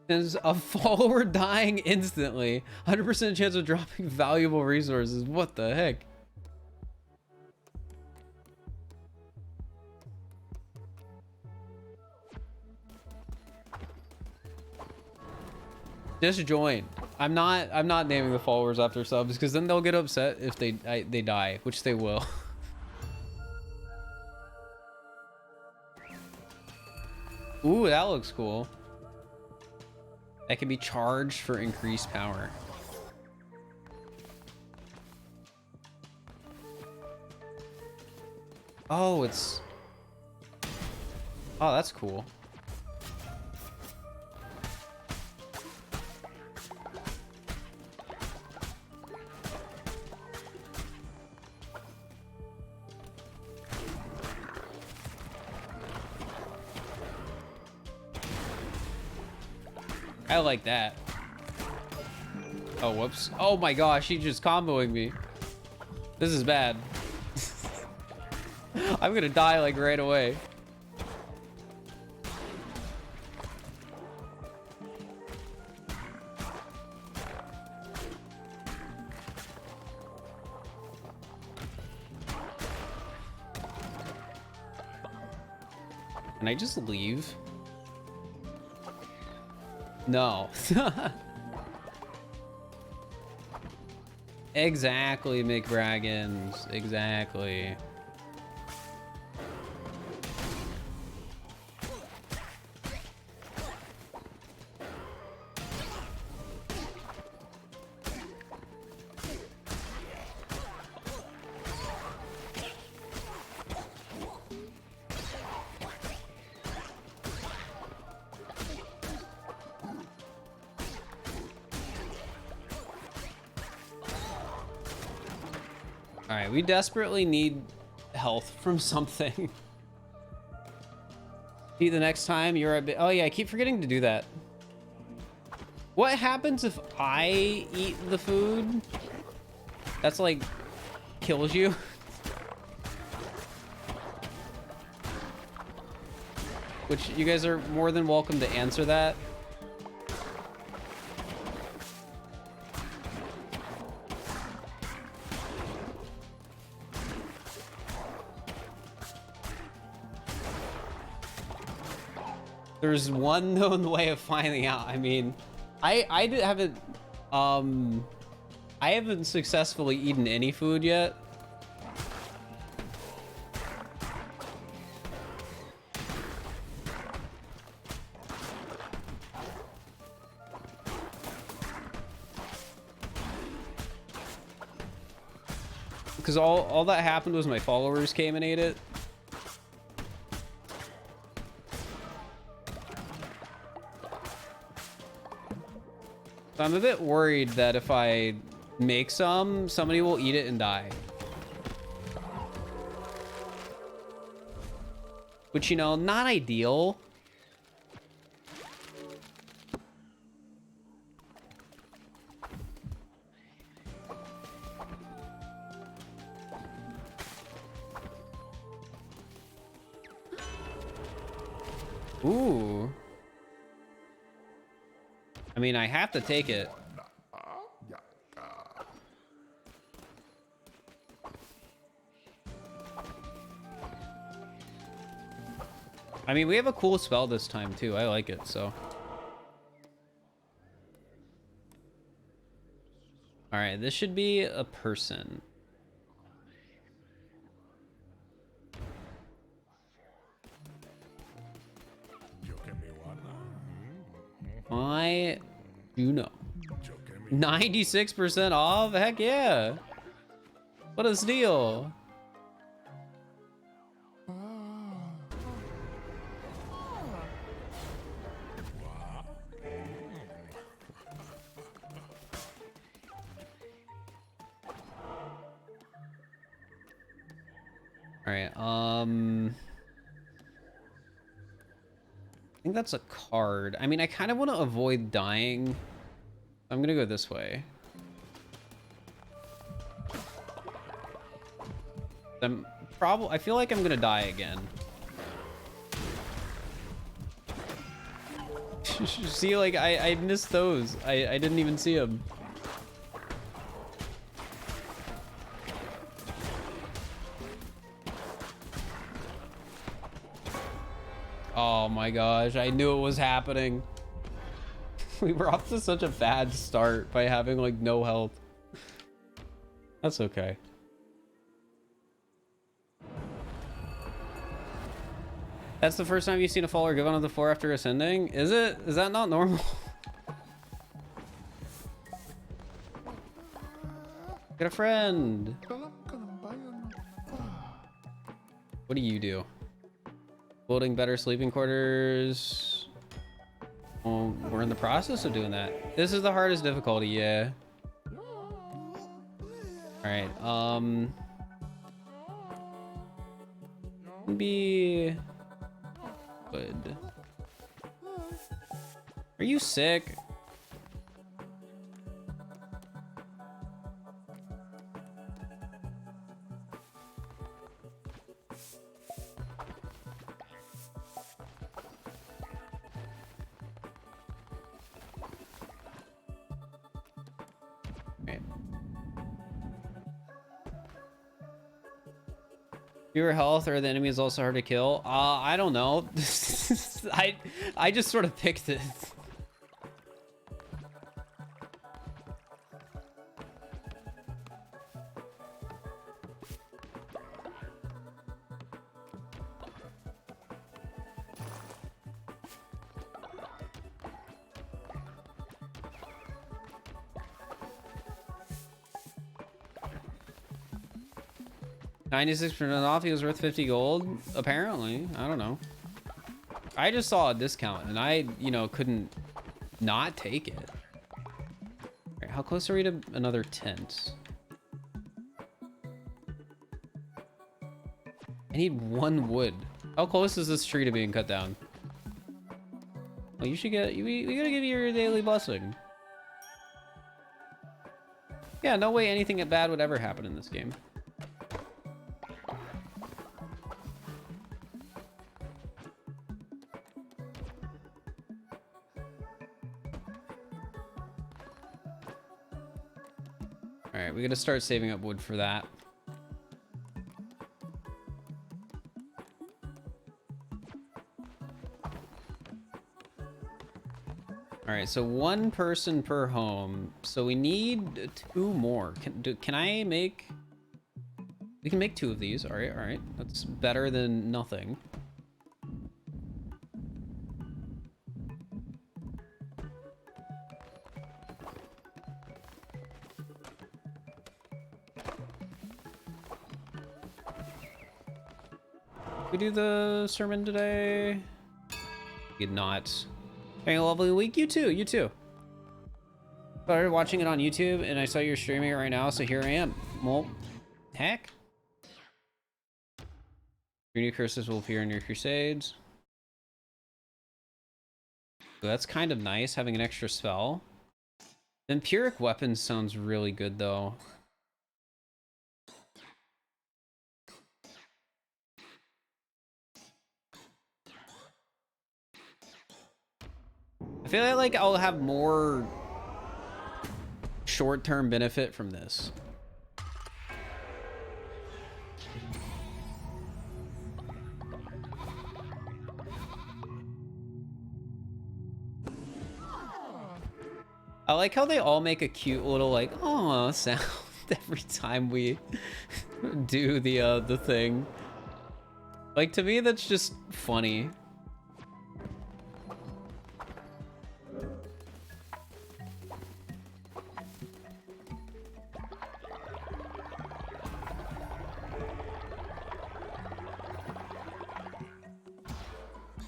Is a follower dying instantly. 100% chance of dropping valuable resources. What the heck? Just join. I'm not naming the followers after subs because then they'll get upset if they die, which they will. Ooh, that looks cool. That can be charged for increased power. Oh, it's... Oh, that's cool. I like that. Oh, whoops. Oh my gosh, he's just comboing me. This is bad. I'm gonna die like right away. Can I just leave? No. Exactly, McBraggins. Exactly. All right, we desperately need health from something. See, the next time you're a bit... Oh yeah, I keep forgetting to do that. What happens if I eat the food? That's like kills you. Which you guys are more than welcome to answer that. There's one known way of finding out. I mean, I haven't successfully eaten any food yet. Because all that happened was my followers came and ate it. So I'm a bit worried that if I make some, somebody will eat it and die. Which, you know, not ideal. Ooh. I mean, I have to take it. I mean, we have a cool spell this time too. I like it, so. All right, this should be a person. I do know. 96% off? Heck yeah. What a steal. All right, I think that's a card. I mean, I kind of want to avoid dying. I'm gonna go this way. I feel like I'm gonna die again. See, like, I missed those. I didn't even see them. Oh my gosh, I knew it was happening. We were off to such a bad start by having like no health. That's okay. That's the first time you've seen a follower give on the floor after ascending? Is it? Is that not normal? Get a friend. What do you do? Building better sleeping quarters. Well, we're in the process of doing that. This is the hardest difficulty, yeah. Alright, be good. Are you sick? Fewer health or the enemy is also hard to kill. I don't know. I just sort of picked it. $96% off, he was worth 50 gold, apparently. I don't know. I just saw a discount and I, you know, couldn't not take it. All right, how close are we to another tent? I need 1 wood. How close is this tree to being cut down? Well, you should get, we gotta give you your daily blessing. Yeah, no way anything bad would ever happen in this game. Alright, we gotta start saving up wood for that. Alright, so 1 person per home. So we need 2 more. Can I make... We can make 2 of these. Alright, alright. That's better than nothing. We do the sermon today? Did not. Having a lovely week. You too. You too. Started watching it on YouTube and I saw you're streaming it right now, so here I am. Well, heck. Your new curses will appear in your crusades. So that's kind of nice, having an extra spell. Empiric weapons sounds really good though. I feel like I'll have more short-term benefit from this. I like how they all make a cute little like "aw" sound every time we do the thing. Like, to me, that's just funny.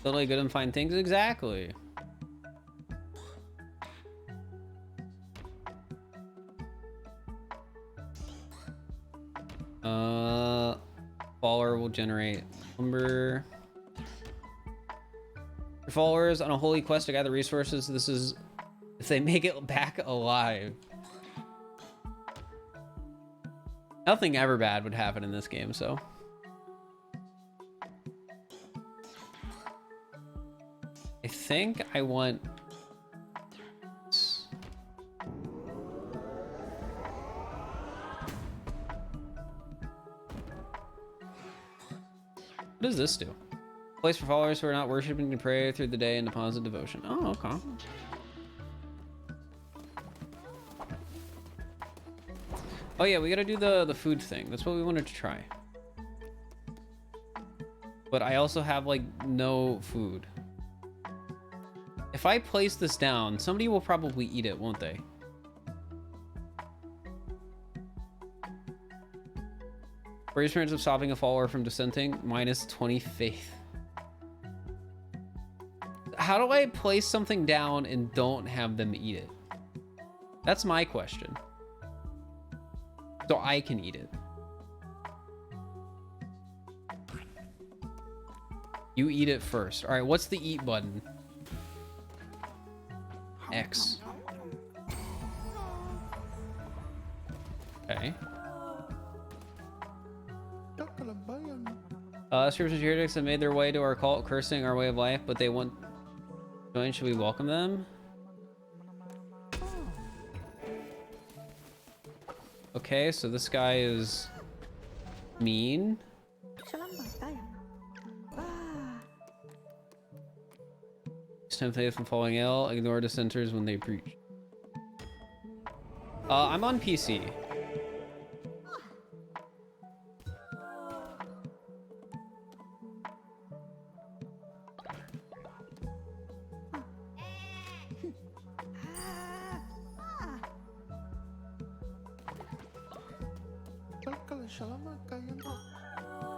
Totally good and fine things, exactly. Follower will generate lumber. Your followers on a holy quest to gather resources. This is if they make it back alive. Nothing ever bad would happen in this game, so. I think I want... What does this do? Place for followers who are not worshiping to pray through the day and deposit devotion. Oh, okay. Oh yeah, we gotta do the food thing. That's what we wanted to try. But I also have like no food. If I place this down, somebody will probably eat it, won't they? For experience of stopping a follower from dissenting, -20 faith. How do I place something down and don't have them eat it? That's my question. So I can eat it. You eat it first. All right, what's the eat button? X. Okay. Scriptures heretics have made their way to our cult, cursing our way of life, but they want to join. Should we welcome them? Okay, so this guy is mean. Tempt from falling ill. Ignore dissenters when they preach. I'm on PC.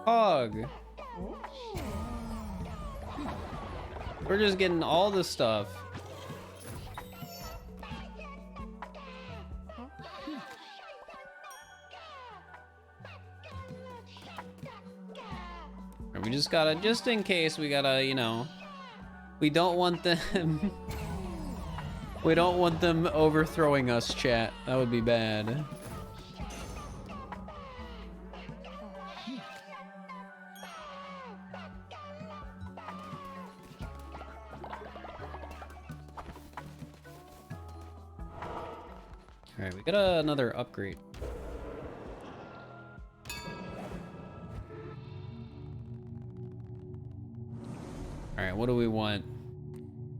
Hog. We're just getting all this stuff. We just gotta, just in case, we gotta, you know, we don't want them, we don't want them overthrowing us, chat. That would be bad. All right, we got another upgrade. All right, what do we want?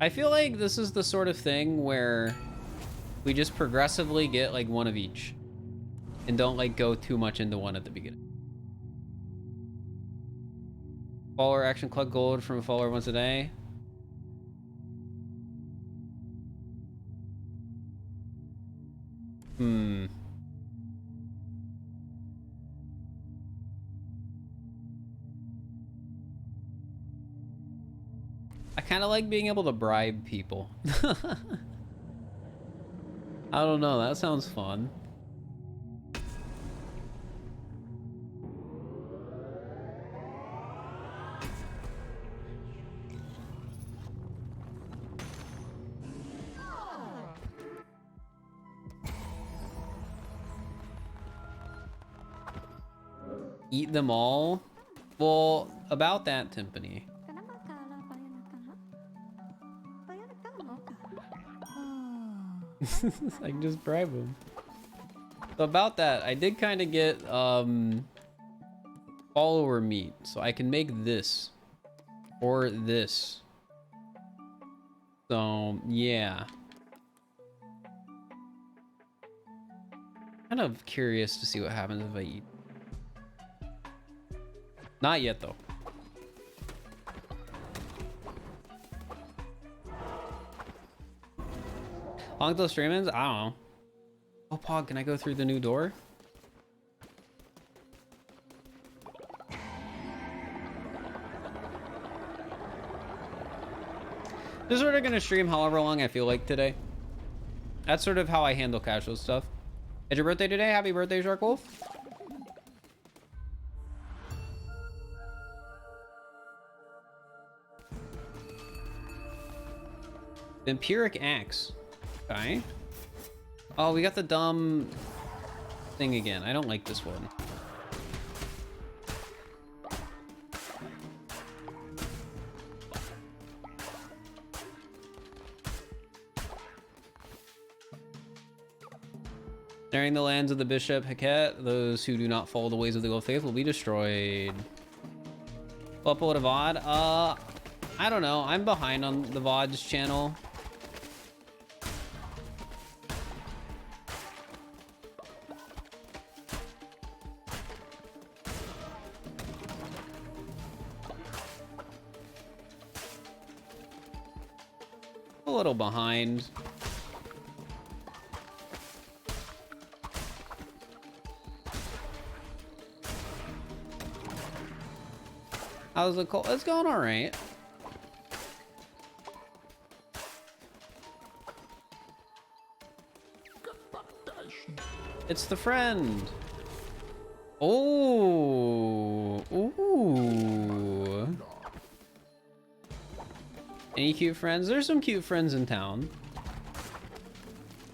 I feel like this is the sort of thing where we just progressively get like one of each and don't like go too much into one at the beginning. Follower action, collect gold from a follower once a day. I kind of like being able to bribe people. I don't know, that sounds fun. Eat them all? Well, about that, Timpani. I can just bribe him. So about that, I did kind of get follower meat, so I can make this or this. So yeah, kind of curious to see what happens if I eat. Not yet though. How long till stream ends? I don't know. Oh, Pog, can I go through the new door? Just sort of gonna stream however long I feel like today. That's sort of how I handle casual stuff. It's your birthday today? Happy birthday, Shark Wolf. Vampiric Axe. Okay. Oh, we got the dumb thing again. I don't like this one. During the lands of the Bishop Heket, those who do not follow the ways of the Gold Faith will be destroyed. Upload a VOD? I don't know. I'm behind on the VODs channel. A little behind. How's the cold? It's going all right. It's the friend. Oh, ooh. Any cute friends? There's some cute friends in town.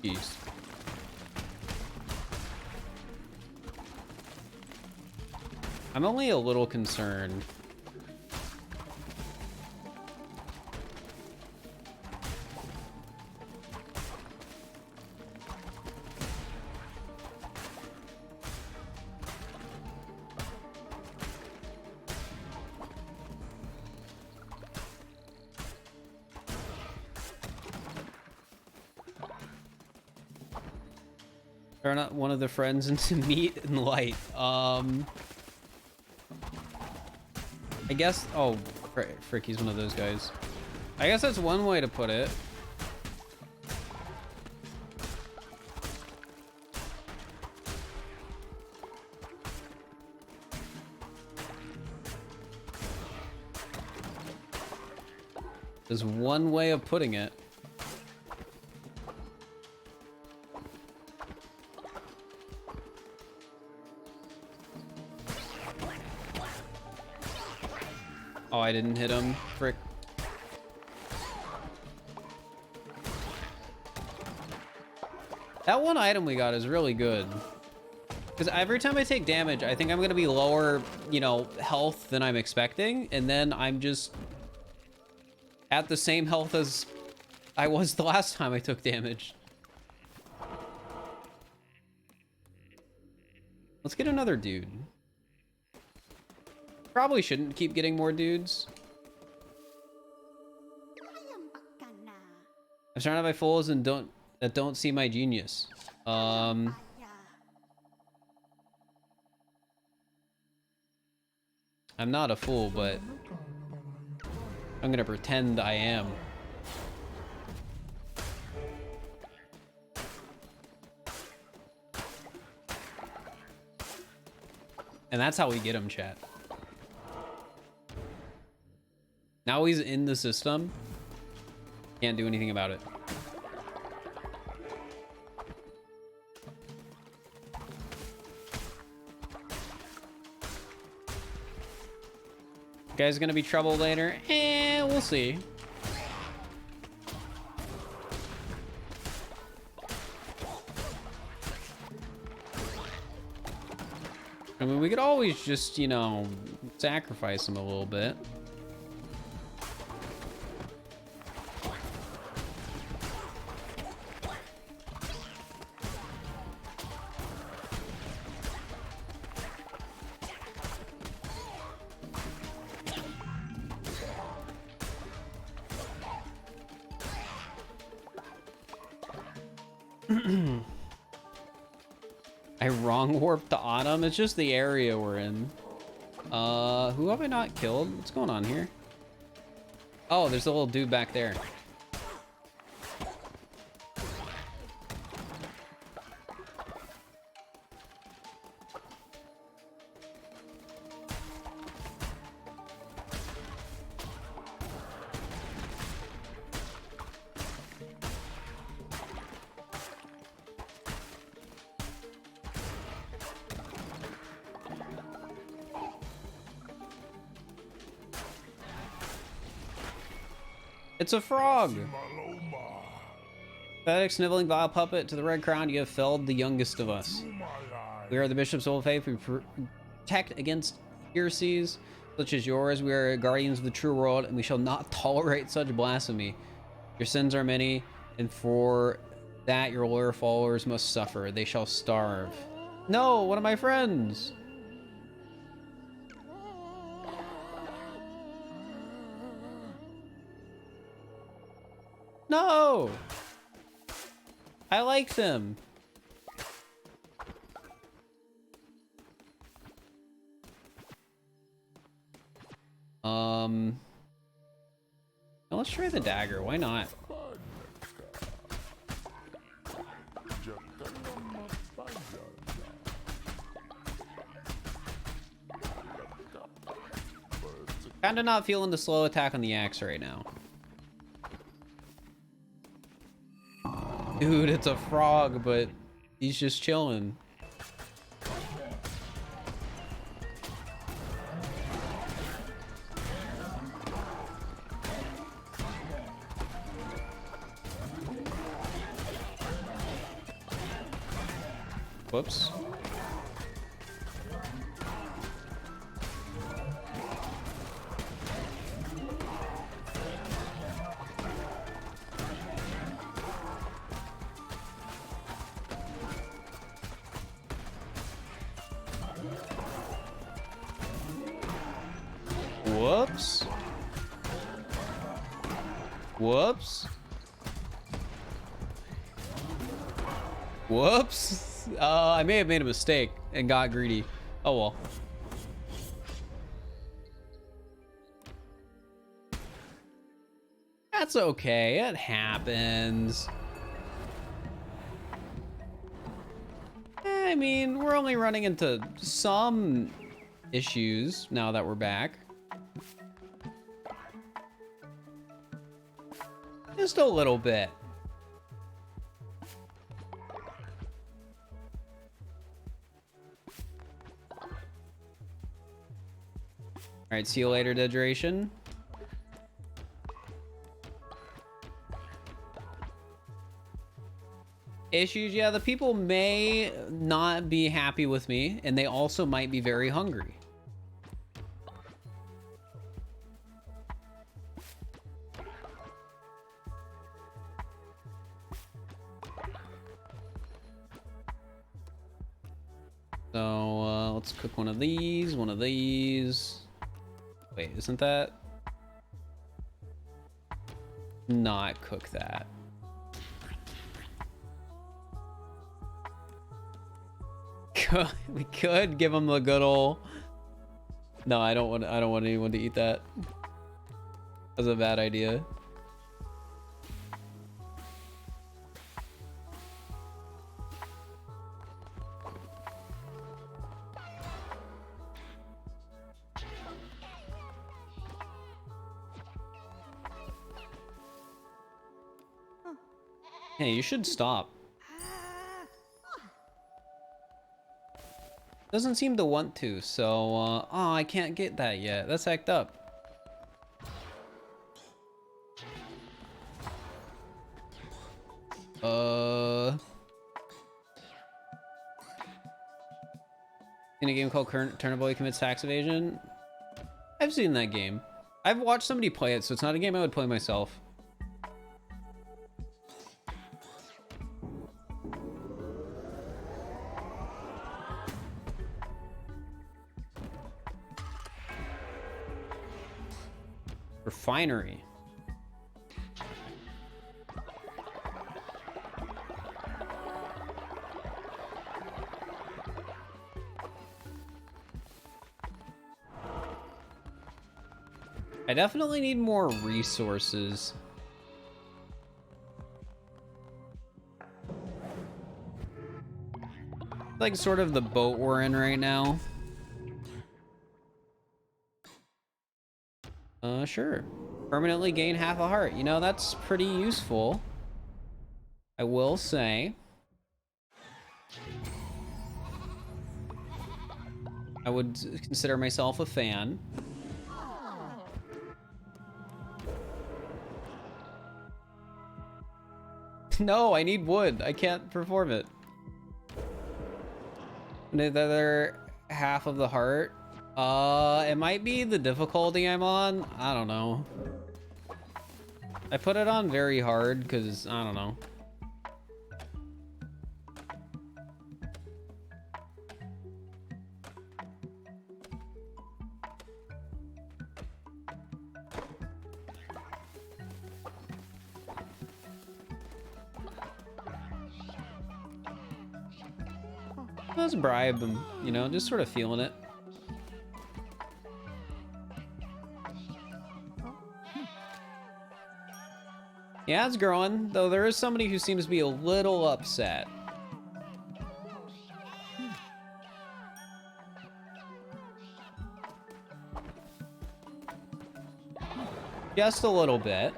Jeez. I'm only a little concerned. Turn out one of the friends into meat and light. I guess. Oh, frick, he's one of those guys. I guess that's one way to put it. There's one way of putting it. Oh, I didn't hit him. Frick. That one item we got is really good. Because every time I take damage, I think I'm going to be lower, you know, health than I'm expecting. And then I'm just at the same health as I was the last time I took damage. Let's get another dude. Probably shouldn't keep getting more dudes. I'm surrounded by fools and that don't see my genius. I'm not a fool, but I'm gonna pretend I am. And that's how we get him, chat. Now he's in the system. Can't do anything about it. Guy's gonna be trouble later. We'll see. I mean, we could always just, you know, sacrifice him a little bit. I wrong warped the autumn. It's just the area we're in. Who have I not killed? What's going on here? Oh, there's a little dude back there. It's a frog! Pathetic, sniveling, vile puppet, to the red crown you have felled the youngest of us. We are the bishops of old faith. We protect against heresies such as yours. We are guardians of the true world, and we shall not tolerate such blasphemy. Your sins are many, and for that your loyal followers must suffer. They shall starve. No, one of my friends! No! I liked him. Now let's try the dagger. Why not? Kinda not feeling the slow attack on the axe right now. Dude, it's a frog, but He's just chilling. Whoops. Whoops. Whoops. Whoops. I may have made a mistake and got greedy. Oh well. That's okay. It happens. I mean, we're only running into some issues now that we're back. Just a little bit. All right, see you later, Dedration. Issues, yeah, the people may not be happy with me, and they also might be very hungry. So, let's cook one of these, one of these. Wait, isn't that? Not cook that. We could give them the good ol'. No, I don't want anyone to eat that. That's a bad idea. Hey, you should stop. Doesn't seem to want to, so, oh, I can't get that yet. That's hacked up. In a game called Turner Boy Commits Tax Evasion? I've seen that game. I've watched somebody play it, so it's not a game I would play myself. Refinery. I definitely need more resources. Like sort of the boat we're in right now. Sure. Permanently gain half a heart. You know, that's pretty useful, I will say. I would consider myself a fan. No, I need wood. I can't perform it. The other half of the heart. It might be the difficulty I'm on. I don't know. I put it on very hard because I don't know. Let's bribe them, you know, just sort of feeling it. Yeah, it's growing, though there is somebody who seems to be a little upset. Just a little bit.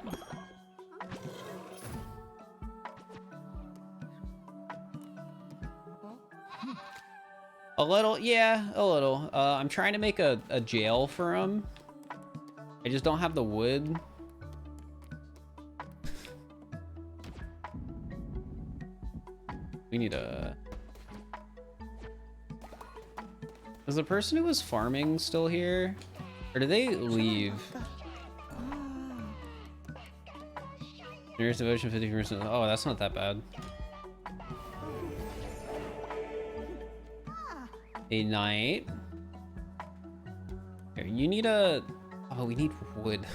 A little, yeah, a little. I'm trying to make a jail for him. I just don't have the wood. We need a... Is the person who was farming still here? Or did they leave? Nearest devotion 50%. Oh, that's not that bad. A night. Here, you need a... Oh, we need wood.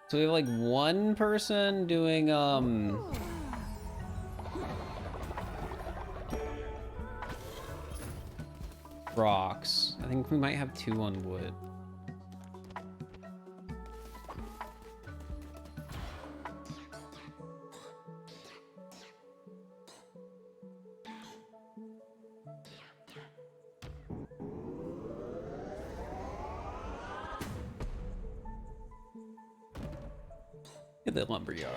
So we have like one person doing rocks. I think we might have 2 on wood. Get the lumberyard.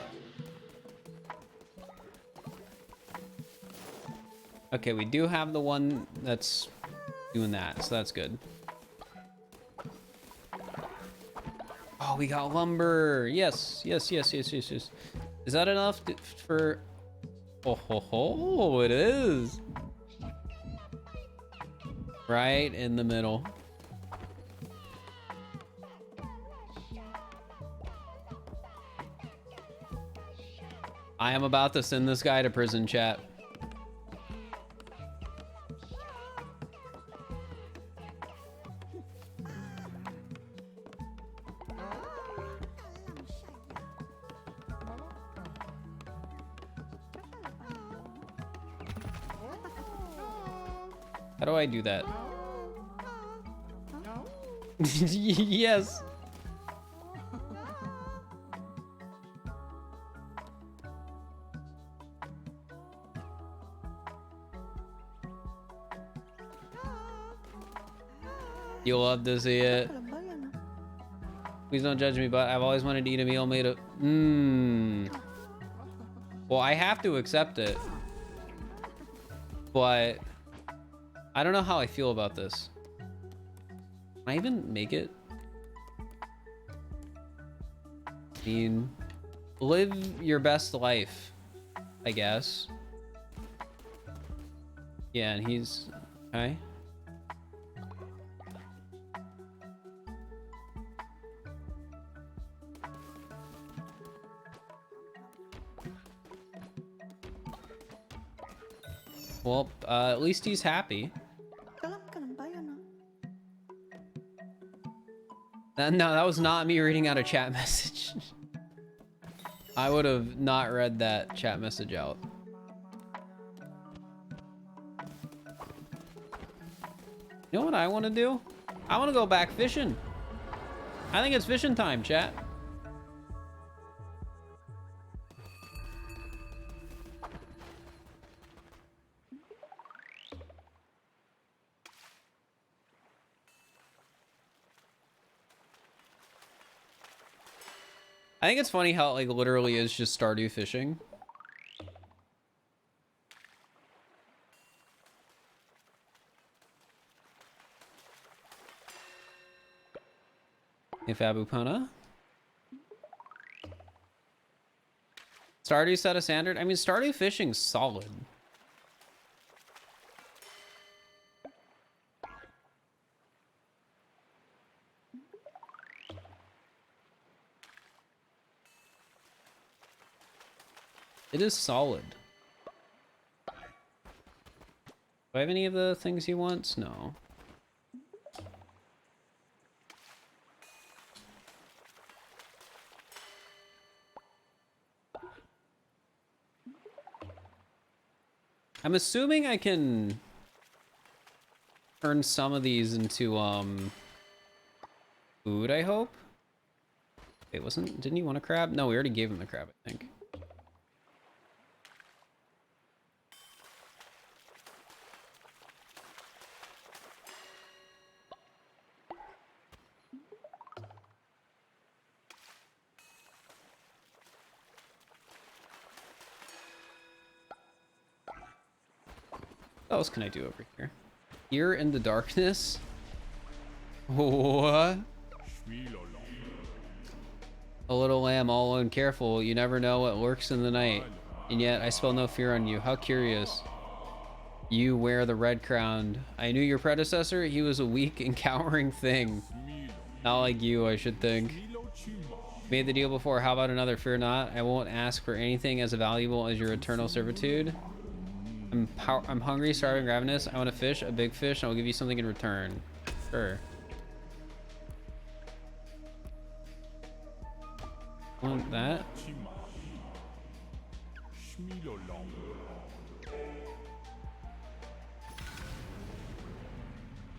Okay, we do have the one that's doing that, so that's good. Oh, we got lumber. Yes, yes, yes, yes, yes, yes. Is that enough for... Oh, ho, ho, it is. Right in the middle. I am about to send this guy to prison, chat. How do I do that? Yes. You'll love to see it. Please don't judge me, but I've always wanted to eat a meal made of... Well, I have to accept it. But... I don't know how I feel about this. Can I even make it? I mean... Live your best life, I guess. Yeah, and he's... Okay. Well, at least he's happy. No, that was not me reading out a chat message. I would have not read that chat message out. You know what I want to do? I want to go back fishing. I think it's fishing time, chat. I think it's funny how it, like, literally is just Stardew fishing. If Abupana. Stardew set a standard. I mean, Stardew fishing's solid. It is solid. Do I have any of the things he wants? No. I'm assuming I can turn some of these into food, I hope. Wait, didn't he want a crab? No, we already gave him the crab, I think. What else can I do over here? Here in the darkness? What? A little lamb all alone, careful. You never know what lurks in the night. And yet I spell no fear on you. How curious. You wear the red crown. I knew your predecessor. He was a weak and cowering thing. Not like you, I should think. Made the deal before. How about another? Fear not. I won't ask for anything as valuable as your eternal servitude. I'm hungry, starving, ravenous. I want a fish, a big fish, and I'll give you something in return. Sure. Want that?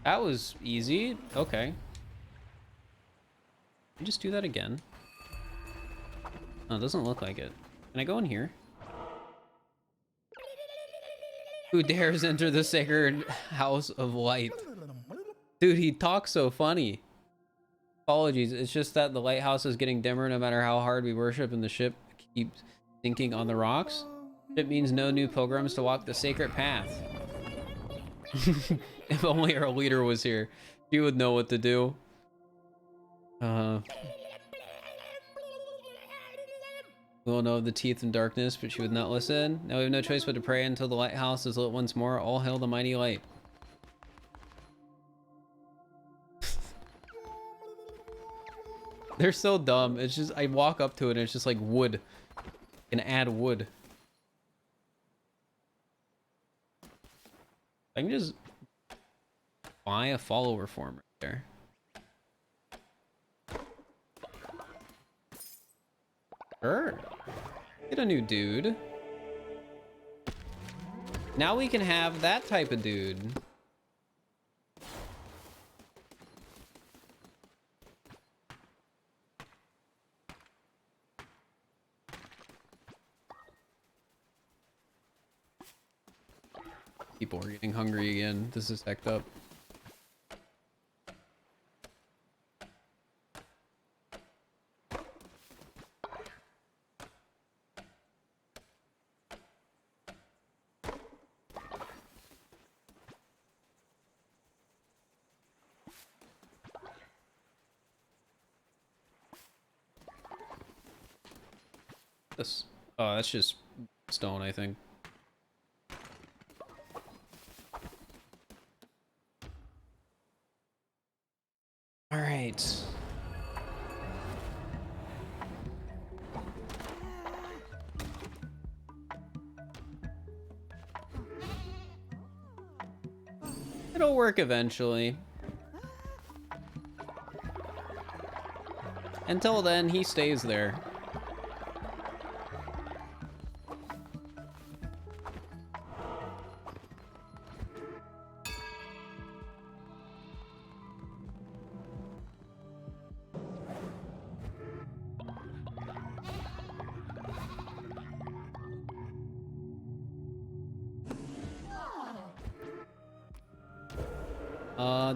That was easy. Okay. Can I just do that again? Oh, it doesn't look like it. Can I go in here? Who dares enter the sacred house of light? Dude, he talks so funny. Apologies, it's just that the lighthouse is getting dimmer no matter how hard we worship, and the ship keeps sinking on the rocks. It means no new pilgrims to walk the sacred path. If only our leader was here, he would know what to do. We all know of the teeth in darkness, but she would not listen. Now we have no choice but to pray until the lighthouse is lit once more. All hail the mighty light. They're so dumb. It's just, I walk up to it and it's just like wood. And add wood. I can just buy a follower form right there. Sure. Get a new dude. Now we can have that type of dude. People are getting hungry again. This is hecked up. This. Oh, that's just stone, I think. All right. It'll work eventually. Until then, he stays there.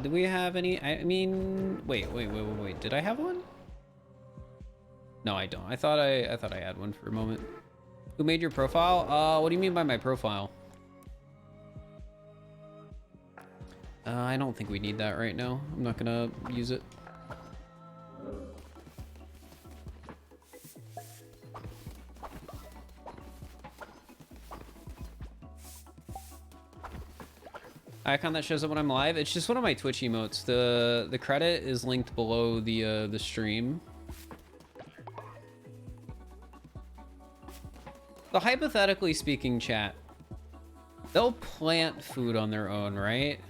Do we have any? I mean, wait. Did I have one? No, I don't. I thought I had one for a moment. Who made your profile? What do you mean by my profile? I don't think we need that right now. I'm not gonna use it. Icon that shows up when I'm live. It's just one of my Twitch emotes. The credit is linked below the stream. So hypothetically speaking, chat, they'll plant food on their own, right?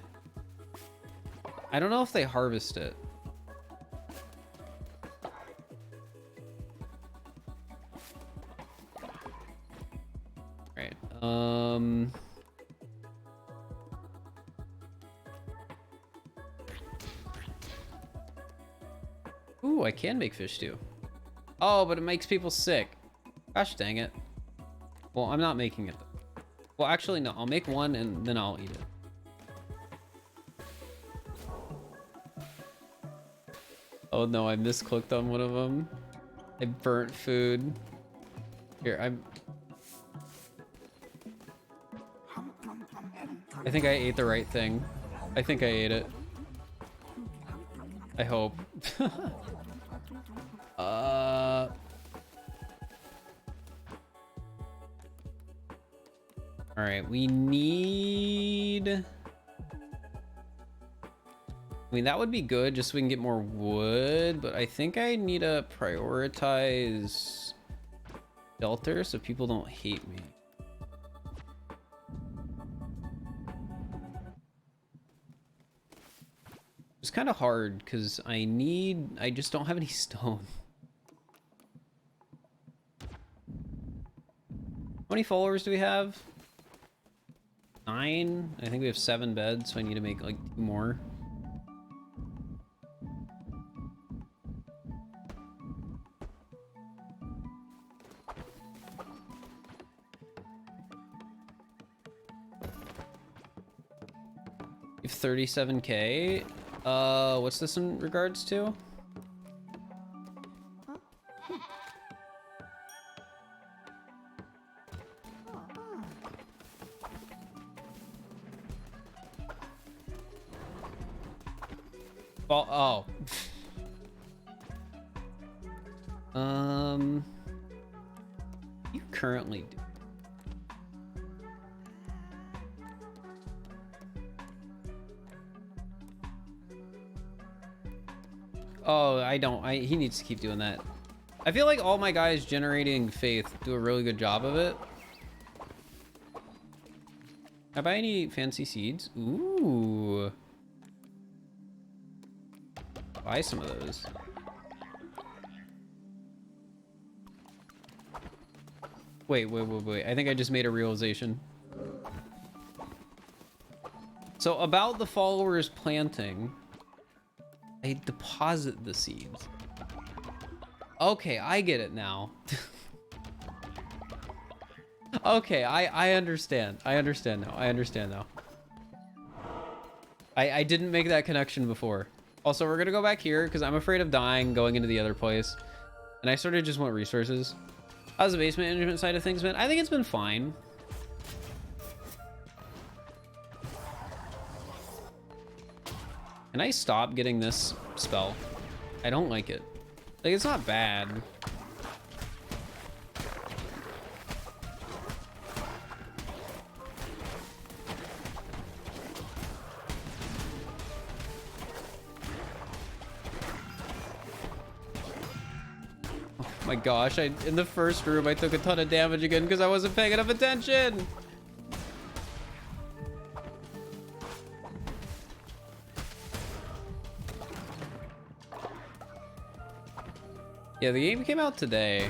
I don't know if they harvest it. Right. Ooh, I can make fish stew. Oh, but it makes people sick. Gosh dang it. Well, I'm not making it. Well, actually, no. I'll make one and then I'll eat it. Oh no, I misclicked on one of them. I burnt food. Here, I think I ate the right thing. I think I ate it. I hope. All right, we need... I mean, that would be good just so we can get more wood, but I think I need to prioritize shelter so people don't hate me. It's kind of hard because I just don't have any stone. How many followers do we have? 9? I think we have 7 beds, so I need to make like 2 more. We have 37K. What's this in regards to? Oh. You currently do. Oh, he needs to keep doing that. I feel like all my guys generating faith do a really good job of it. Can I buy any fancy seeds? Ooh. Buy some of those. Wait. I think I just made a realization. So about the followers planting, I deposit the seeds. Okay, I get it now. Okay, I understand. I understand now. I didn't make that connection before. Also, we're gonna go back here because I'm afraid of dying going into the other place. And I sort of just want resources. How's the basement management side of things been? I think it's been fine. Can I stop getting this spell? I don't like it. Like, it's not bad. Oh my gosh, in the first room I took a ton of damage again because I wasn't paying enough attention. Yeah, the game came out today.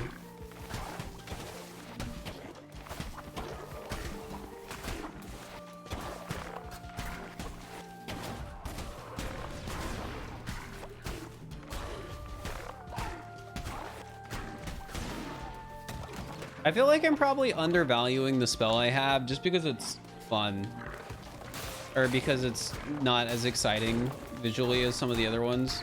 I feel like I'm probably undervaluing the spell I have just because it's fun. Or because it's not as exciting visually as some of the other ones.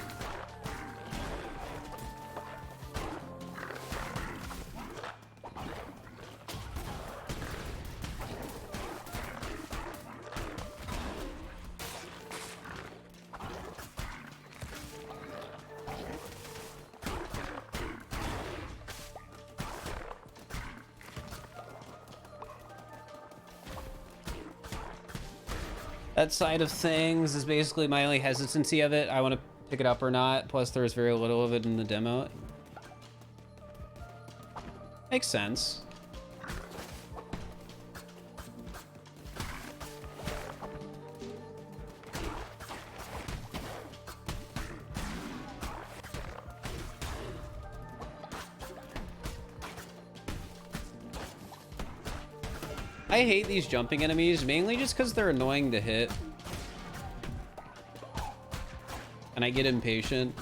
That side of things is basically my only hesitancy of it. I want to pick it up or not. Plus, there's very little of it in the demo. Makes sense. I hate these jumping enemies, mainly just because they're annoying to hit. And I get impatient.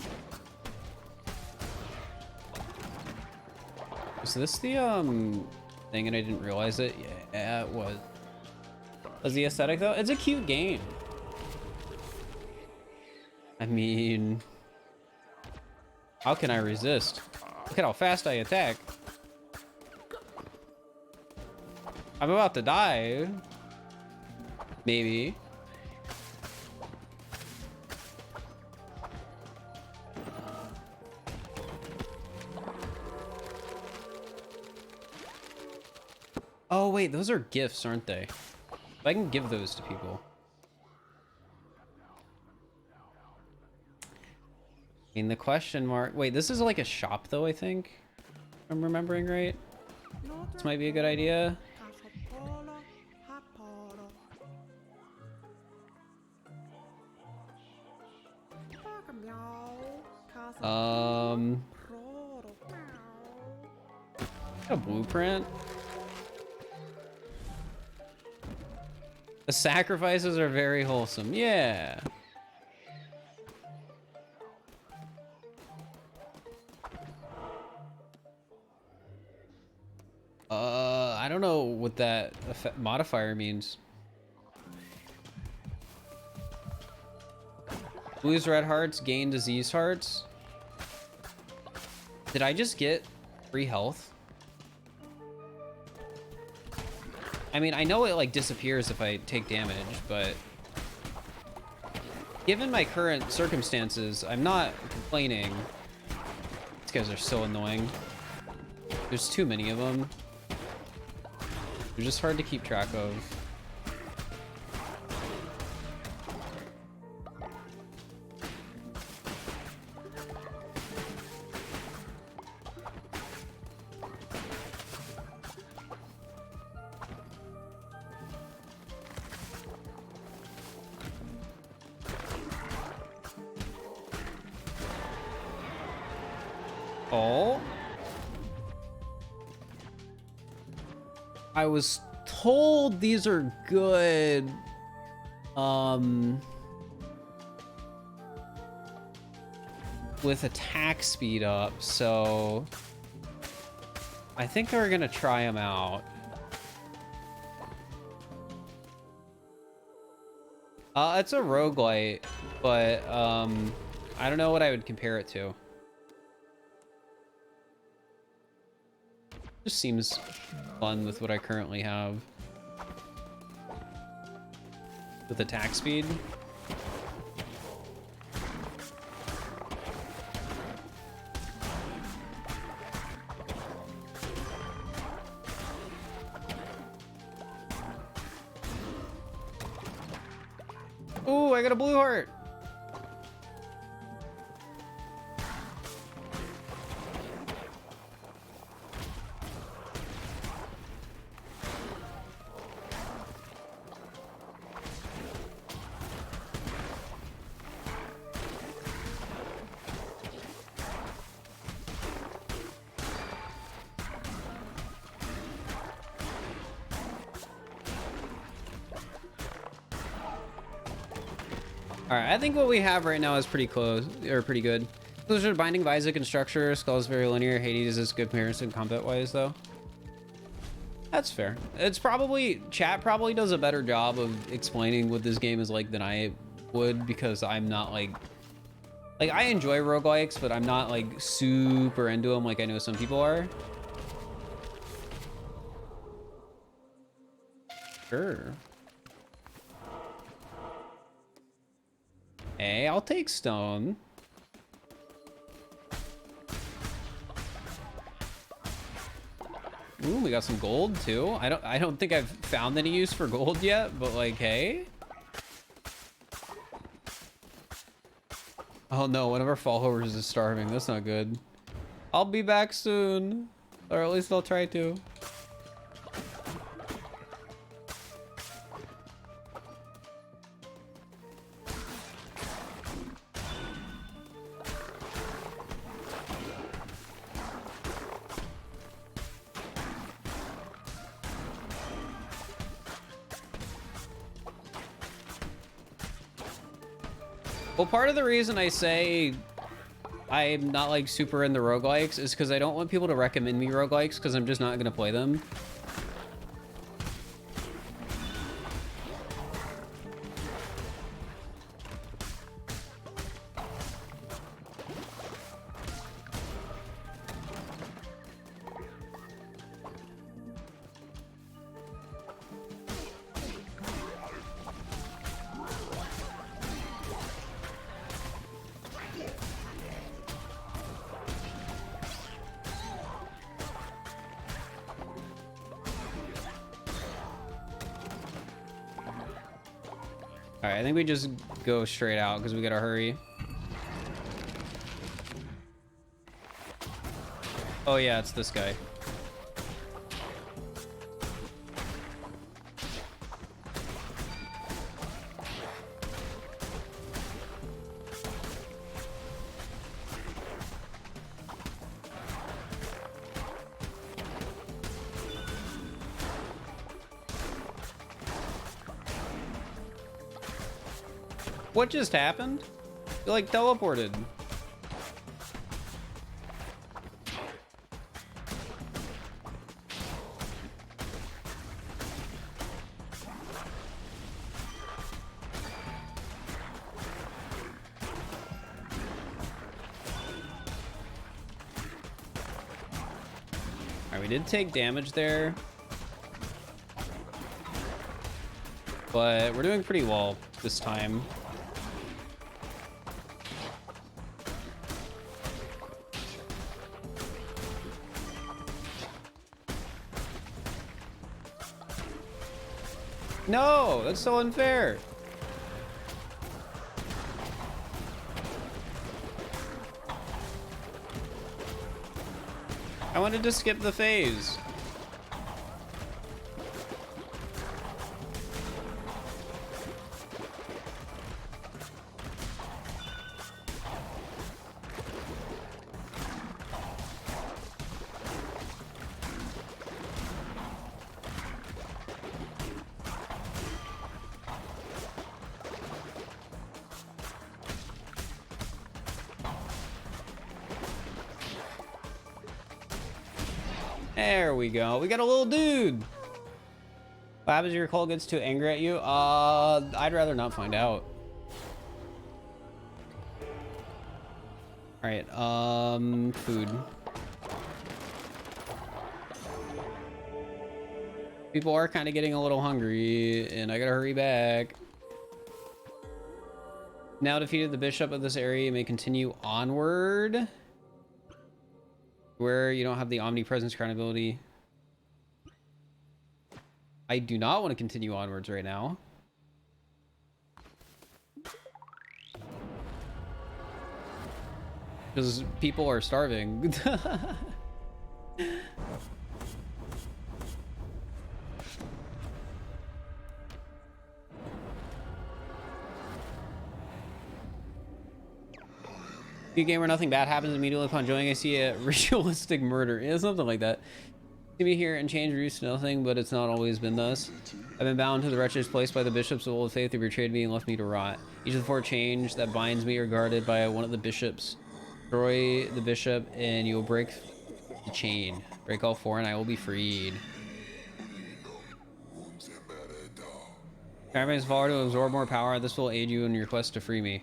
Is this the thing and I didn't realize it? Yeah, it was. Was the aesthetic though? It's a cute game. I mean, how can I resist? Look at how fast I attack. I'm about to die. Maybe. Oh wait, those are gifts, aren't they? I can give those to people. I mean, the question mark... Wait, this is like a shop though, I think? If I'm remembering right. This might be a good idea. A blueprint. The sacrifices are very wholesome. Yeah. I don't know what that modifier means. Lose red hearts, gain disease hearts. Did I just get free health? I mean, I know it like disappears if I take damage, but given my current circumstances, I'm not complaining. These guys are so annoying. There's too many of them. They're just hard to keep track of. Oh. I was told these are good. With attack speed up, so I think we're gonna try them out. It's a roguelite, but I don't know what I would compare it to. Just seems fun with what I currently have. With attack speed. Ooh, I got a blue heart. All right, I think what we have right now is pretty close, or pretty good. Those are Binding of Isaac and Structure. Skull is very linear. Hades is good comparison combat-wise, though. That's fair. It's probably... Chat probably does a better job of explaining what this game is like than I would, because I'm not, like... Like, I enjoy roguelikes, but I'm not, like, super into them like I know some people are. Sure. Hey, I'll take stone. Ooh, we got some gold too. I don't think I've found any use for gold yet, but like, hey. Oh no, one of our followers is starving. That's not good. I'll be back soon, or at least I'll try to. Well, part of the reason I say I'm not like super into roguelikes is because I don't want people to recommend me roguelikes because I'm just not going to play them. All right, I think we just go straight out because we gotta hurry. Oh yeah, it's this guy. What just happened? You like teleported. Alright, we did take damage there. But we're doing pretty well this time. No, that's so unfair. I wanted to skip the phase. There we go. We got a little dude. What happens if your cult gets too angry at you? I'd rather not find out. All right, food. People are kind of getting a little hungry, and I gotta hurry back. Now defeated the bishop of this area, you may continue onward. Where you don't have the omnipresence crown ability. I do not want to continue onwards right now. Because people are starving. A game where nothing bad happens immediately upon joining. I see a ritualistic murder. Yeah, something like that. To be here and change roots to nothing, but it's not always been thus. I've been bound to the wretches placed by the bishops of old faith who betrayed me and left me to rot. Each of the four chains that binds me are guarded by one of the bishops. Destroy the bishop and you will break the chain. Break all four and I will be freed. Sacrifice follower to absorb more power. This will aid you in your quest to free me.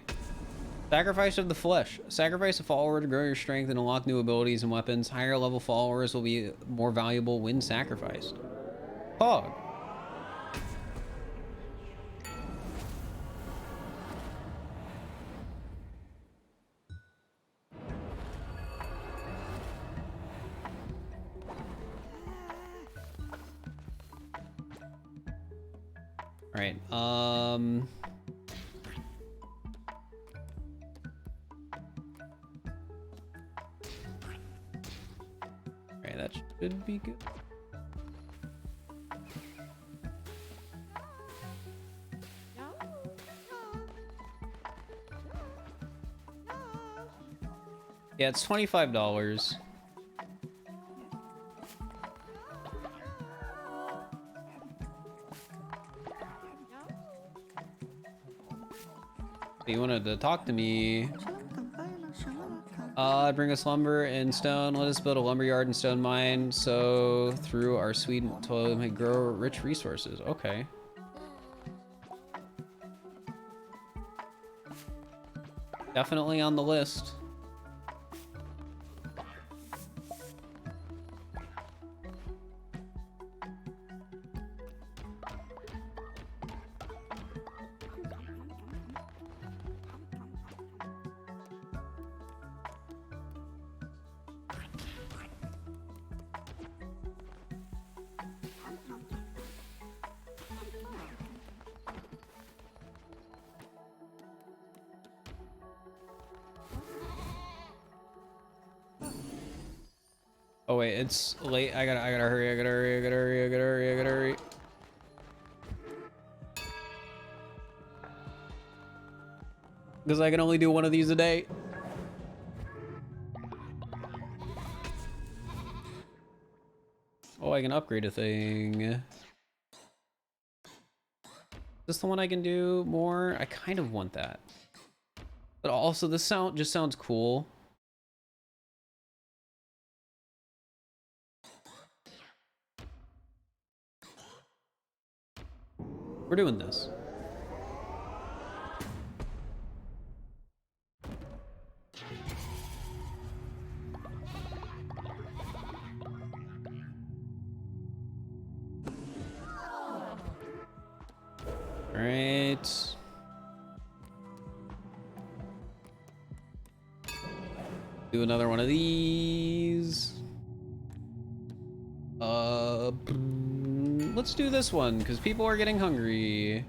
Sacrifice of the flesh. Sacrifice a follower to grow your strength and unlock new abilities and weapons. Higher level followers will be more valuable when sacrificed. Pog. All right. Okay, that should be good. Yeah, it's $25. You wanted to talk to me. Bring us lumber and stone. Let us build a lumberyard and stone mine. So through our sweet toil, we may grow rich resources. Okay. Definitely on the list. Oh wait, it's late. I gotta hurry. I gotta hurry. I gotta hurry. I gotta hurry. I gotta hurry. Because I can only do one of these a day. Oh, I can upgrade a thing. Is this the one I can do more? I kind of want that. But also, this just sounds cool. We're doing this. All right. Do another one of these. Let's do this one because people are getting hungry.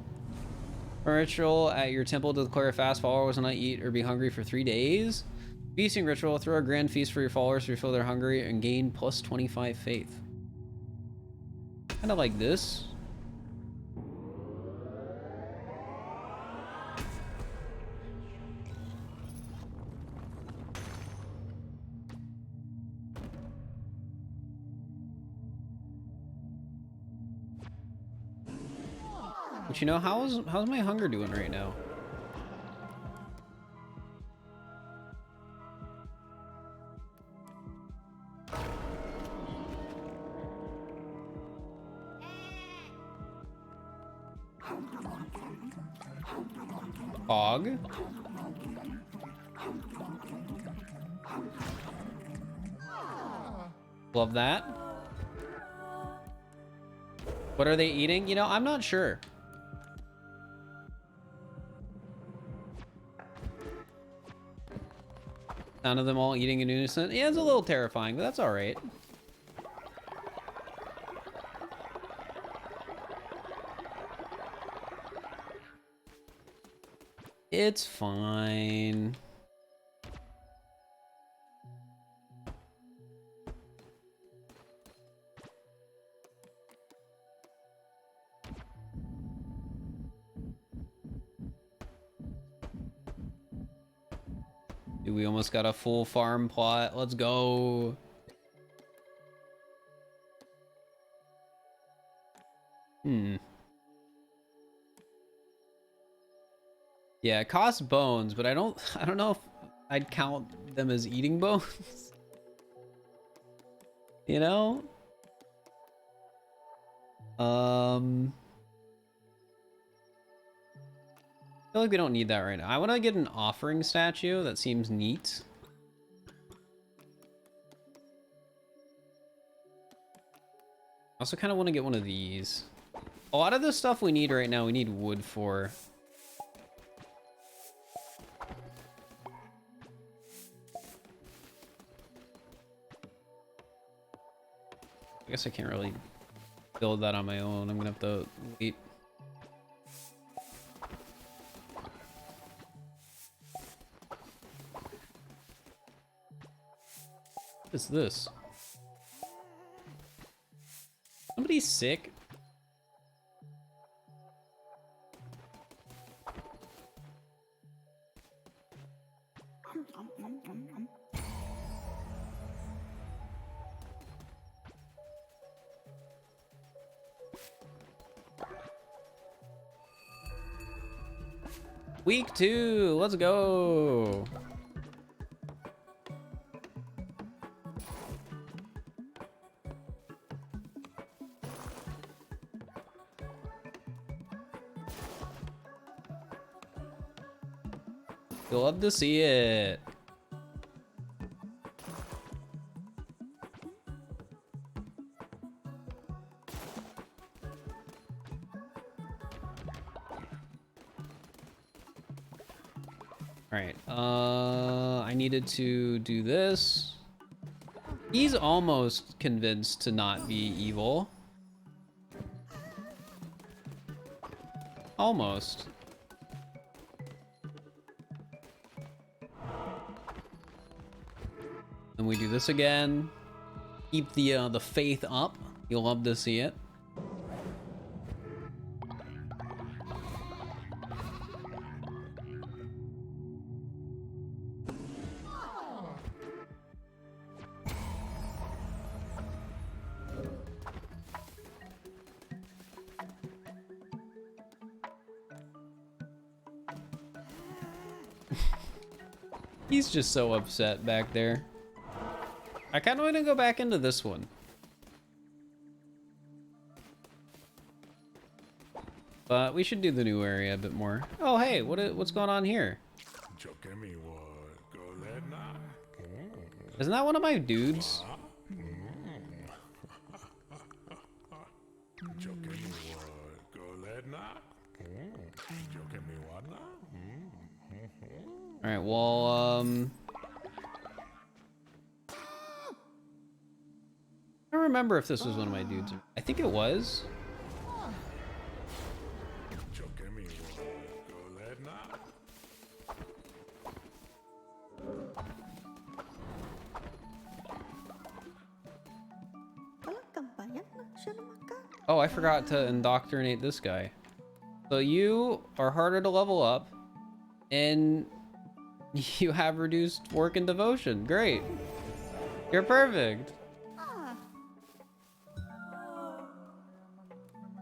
A ritual at your temple to declare a fast. Followers will not eat or be hungry for 3 days. Feasting ritual. Throw a grand feast for your followers to refill their hunger and gain plus 25 faith. Kind of like this. But you know, how's my hunger doing right now? Hog. Love that. What are they eating? You know, I'm not sure. Sound of them all eating in unison. Yeah, it's a little terrifying, but that's all right. It's fine. Dude, we almost got a full farm plot. Let's go. Yeah, it costs bones, but I don't know if I'd count them as eating bones. You know? I feel like we don't need that right now. I want to get an offering statue. That seems neat. I also kind of want to get one of these. A lot of the stuff we need right now, we need wood for. I guess I can't really build that on my own. I'm gonna have to wait. What is this? Somebody's sick. Week 2, let's go. You'll love to see it. Alright, I needed to do this. He's almost convinced to not be evil. Almost. Then we do this again. Keep the faith up. You'll love to see it. He's just so upset back there. I kind of want to go back into this one. But we should do the new area a bit more. Oh, hey, what's going on here? Isn't that one of my dudes? All right, well, I don't remember if this was one of my dudes. I think it was. Oh, I forgot to indoctrinate this guy. So you are harder to level up, and you have reduced work and devotion. Great. You're perfect.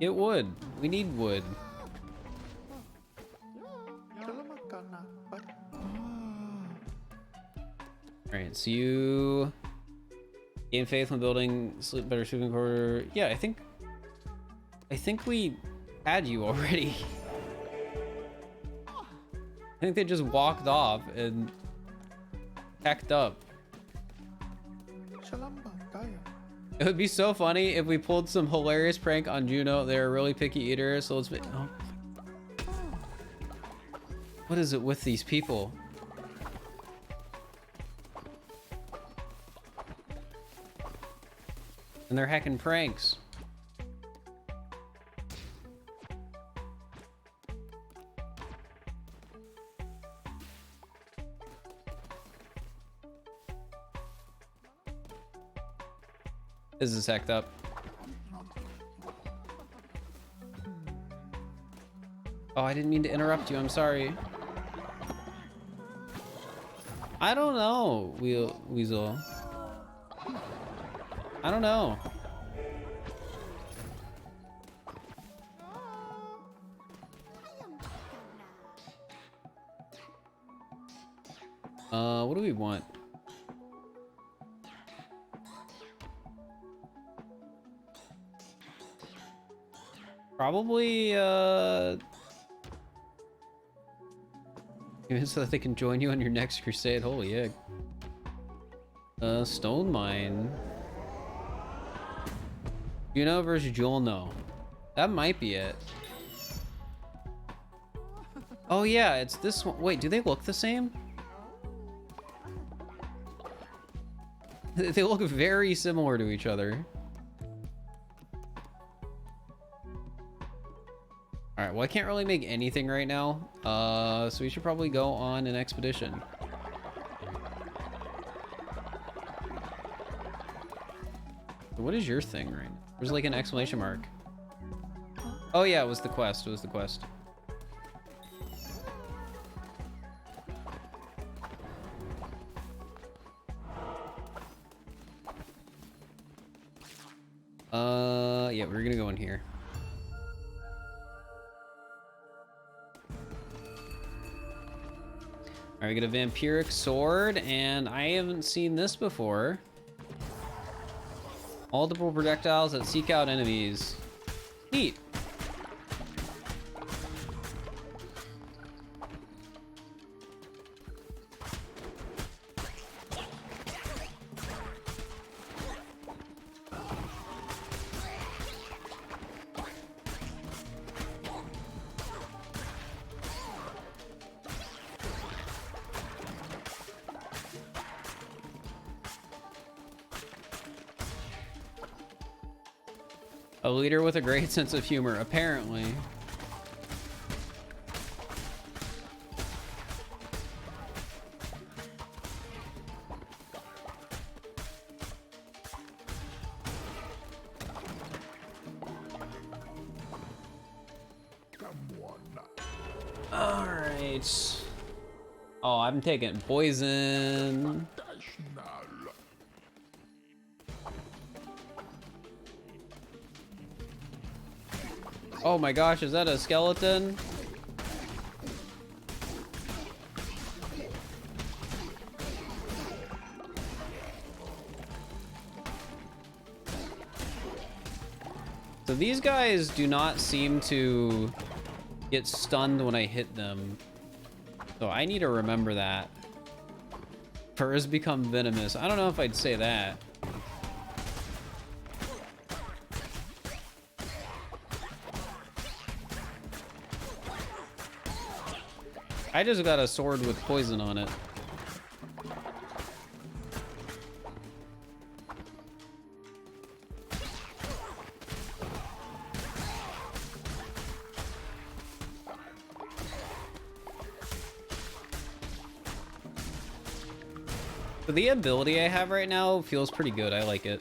Get wood. We need wood. Alright, so you gain faith when building better sleeping quarter. Yeah, I think we had you already. I think they just walked off and packed up. It would be so funny if we pulled some hilarious prank on Juno. They're a really picky eater, so let's oh. What is it with these people? And they're hacking pranks. This is hacked up. Oh, I didn't mean to interrupt you. I'm sorry. I don't know, Weasel. I don't know. What do we want? Probably, even so that they can join you on your next crusade. Holy egg. Stone mine. Juno versus Jewel, no. That might be it. Oh yeah, it's this one. Wait, do they look the same? They look very similar to each other. Alright, well I can't really make anything right now. So we should probably go on an expedition. What is your thing right now? There's like an exclamation mark. Oh yeah, it was the quest. It was the quest. Yeah, we're gonna go in here. Alright, we get a vampiric sword, and I haven't seen this before. Multiple projectiles that seek out enemies. Neat. A leader with a great sense of humor, apparently. right. Oh, I'm taking poison. Oh my gosh, is that a skeleton? So these guys do not seem to get stunned when I hit them. So I need to remember that. Furs become venomous. I don't know if I'd say that. I just got a sword with poison on it. So the ability I have right now feels pretty good. I like it.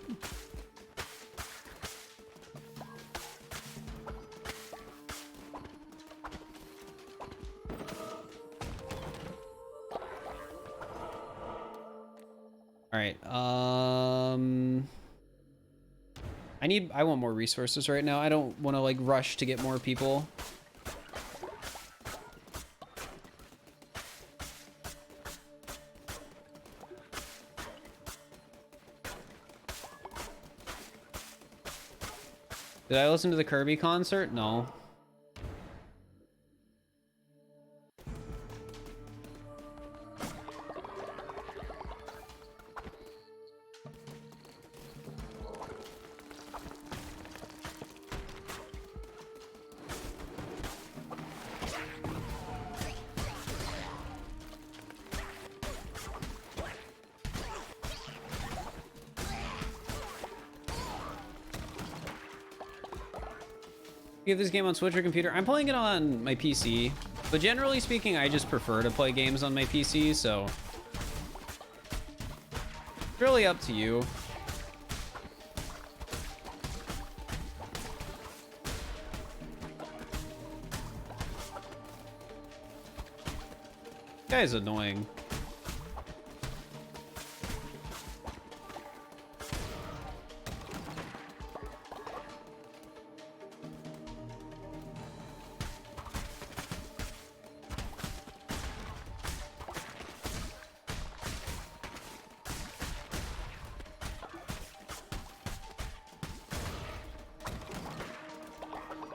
All right. I want more resources right now. I don't want to like rush to get more people. Did I listen to the Kirby concert? No. You have this game on Switch or computer? I'm playing it on my PC, but generally speaking, I just prefer to play games on my PC, so it's really up to you. This guy's annoying.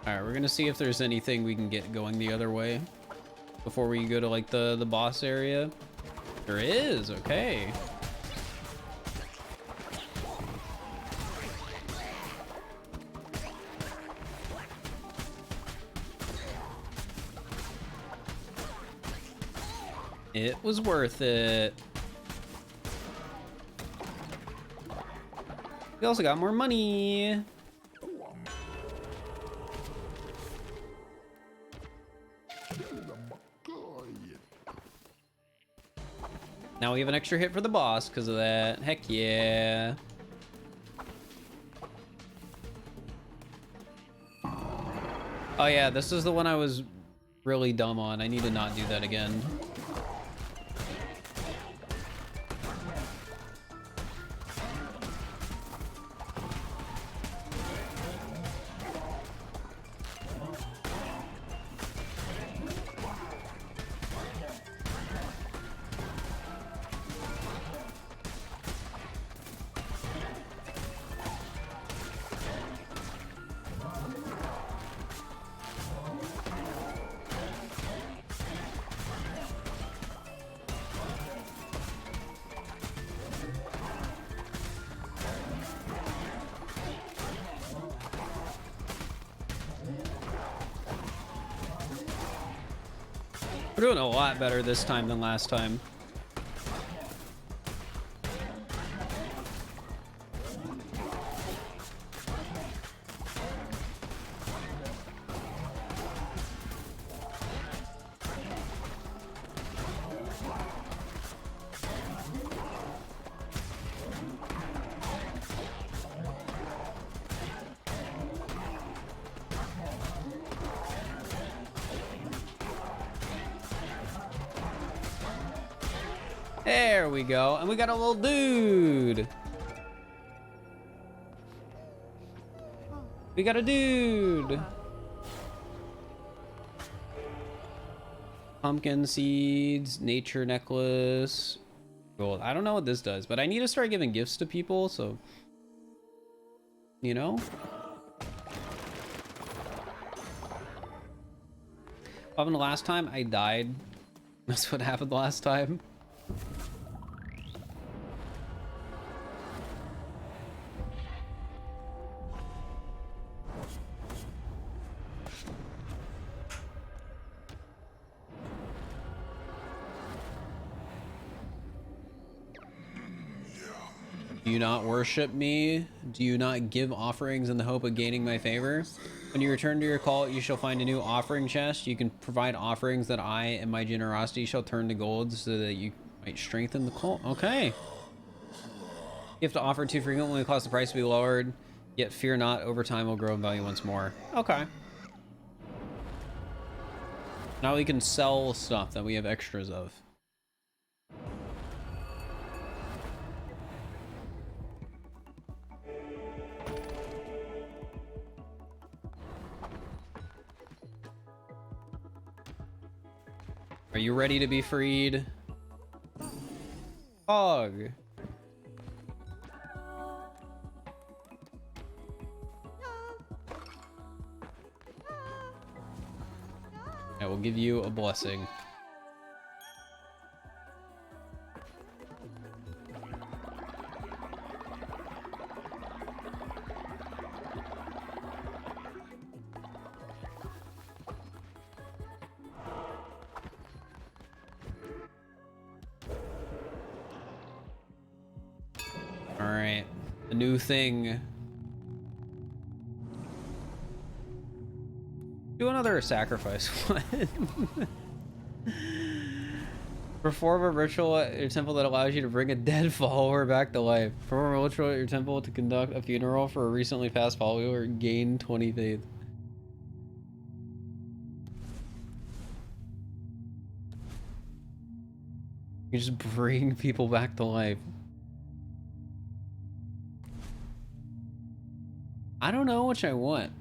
Alright, we're gonna see if there's anything we can get going the other way before we go to like the boss area. There is, okay. It was worth it. We also got more money. Now we have an extra hit for the boss because of that. Heck yeah. Oh yeah, this is the one I was really dumb on. I need to not do that again. We're doing a lot better this time than last time. There we go. And we got a little dude. We got a dude. Pumpkin seeds, nature necklace, gold. I don't know what this does, but I need to start giving gifts to people, so, you know. What happened the last time? I died. That's what happened the last time. Do you not worship me? Do you not give offerings in the hope of gaining my favor? When you return to your cult, you shall find a new offering chest. You can provide offerings that I and my generosity shall turn to gold so that you might strengthen the cult. Okay. You have to offer too frequently, will cause the price to be lowered. Yet fear not, over time will grow in value once more. Okay. Now we can sell stuff that we have extras of. Are you ready to be freed? Hog. I will give you a blessing. Alright, a new thing. Do another sacrifice one. Perform a ritual at your temple that allows you to bring a dead follower back to life. Perform a ritual at your temple to conduct a funeral for a recently passed follower. Gain 20 faith. You just bring people back to life. I don't know which I want.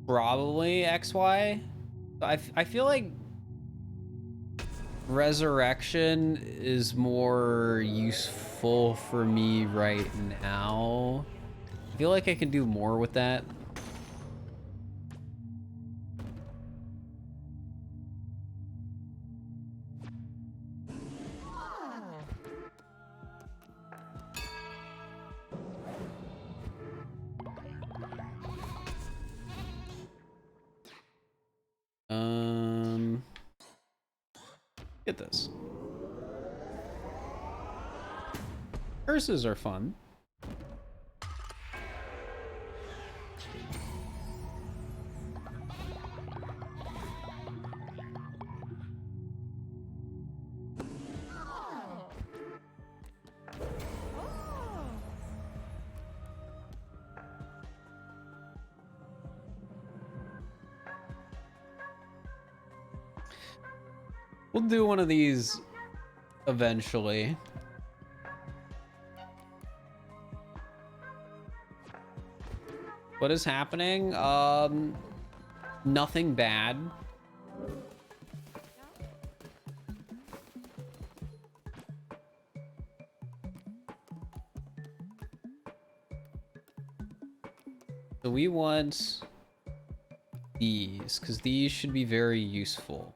Probably XY. I feel like resurrection is more useful for me right now. I feel like I can do more with that. Get this. Curses are fun. We'll do one of these eventually. What is happening? Nothing bad. So we want these, because these should be very useful.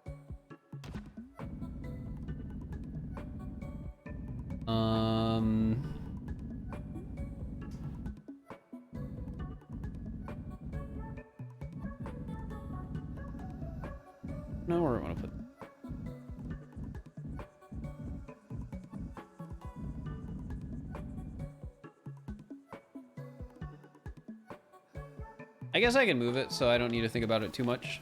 No, where do I want to put? I guess I can move it, so I don't need to think about it too much.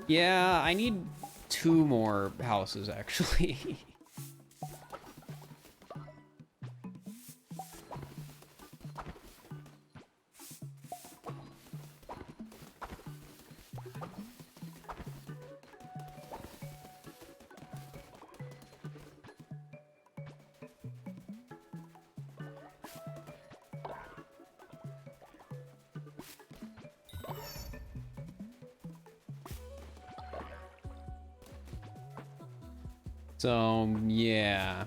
Yeah, I need 2 more houses actually. So, yeah.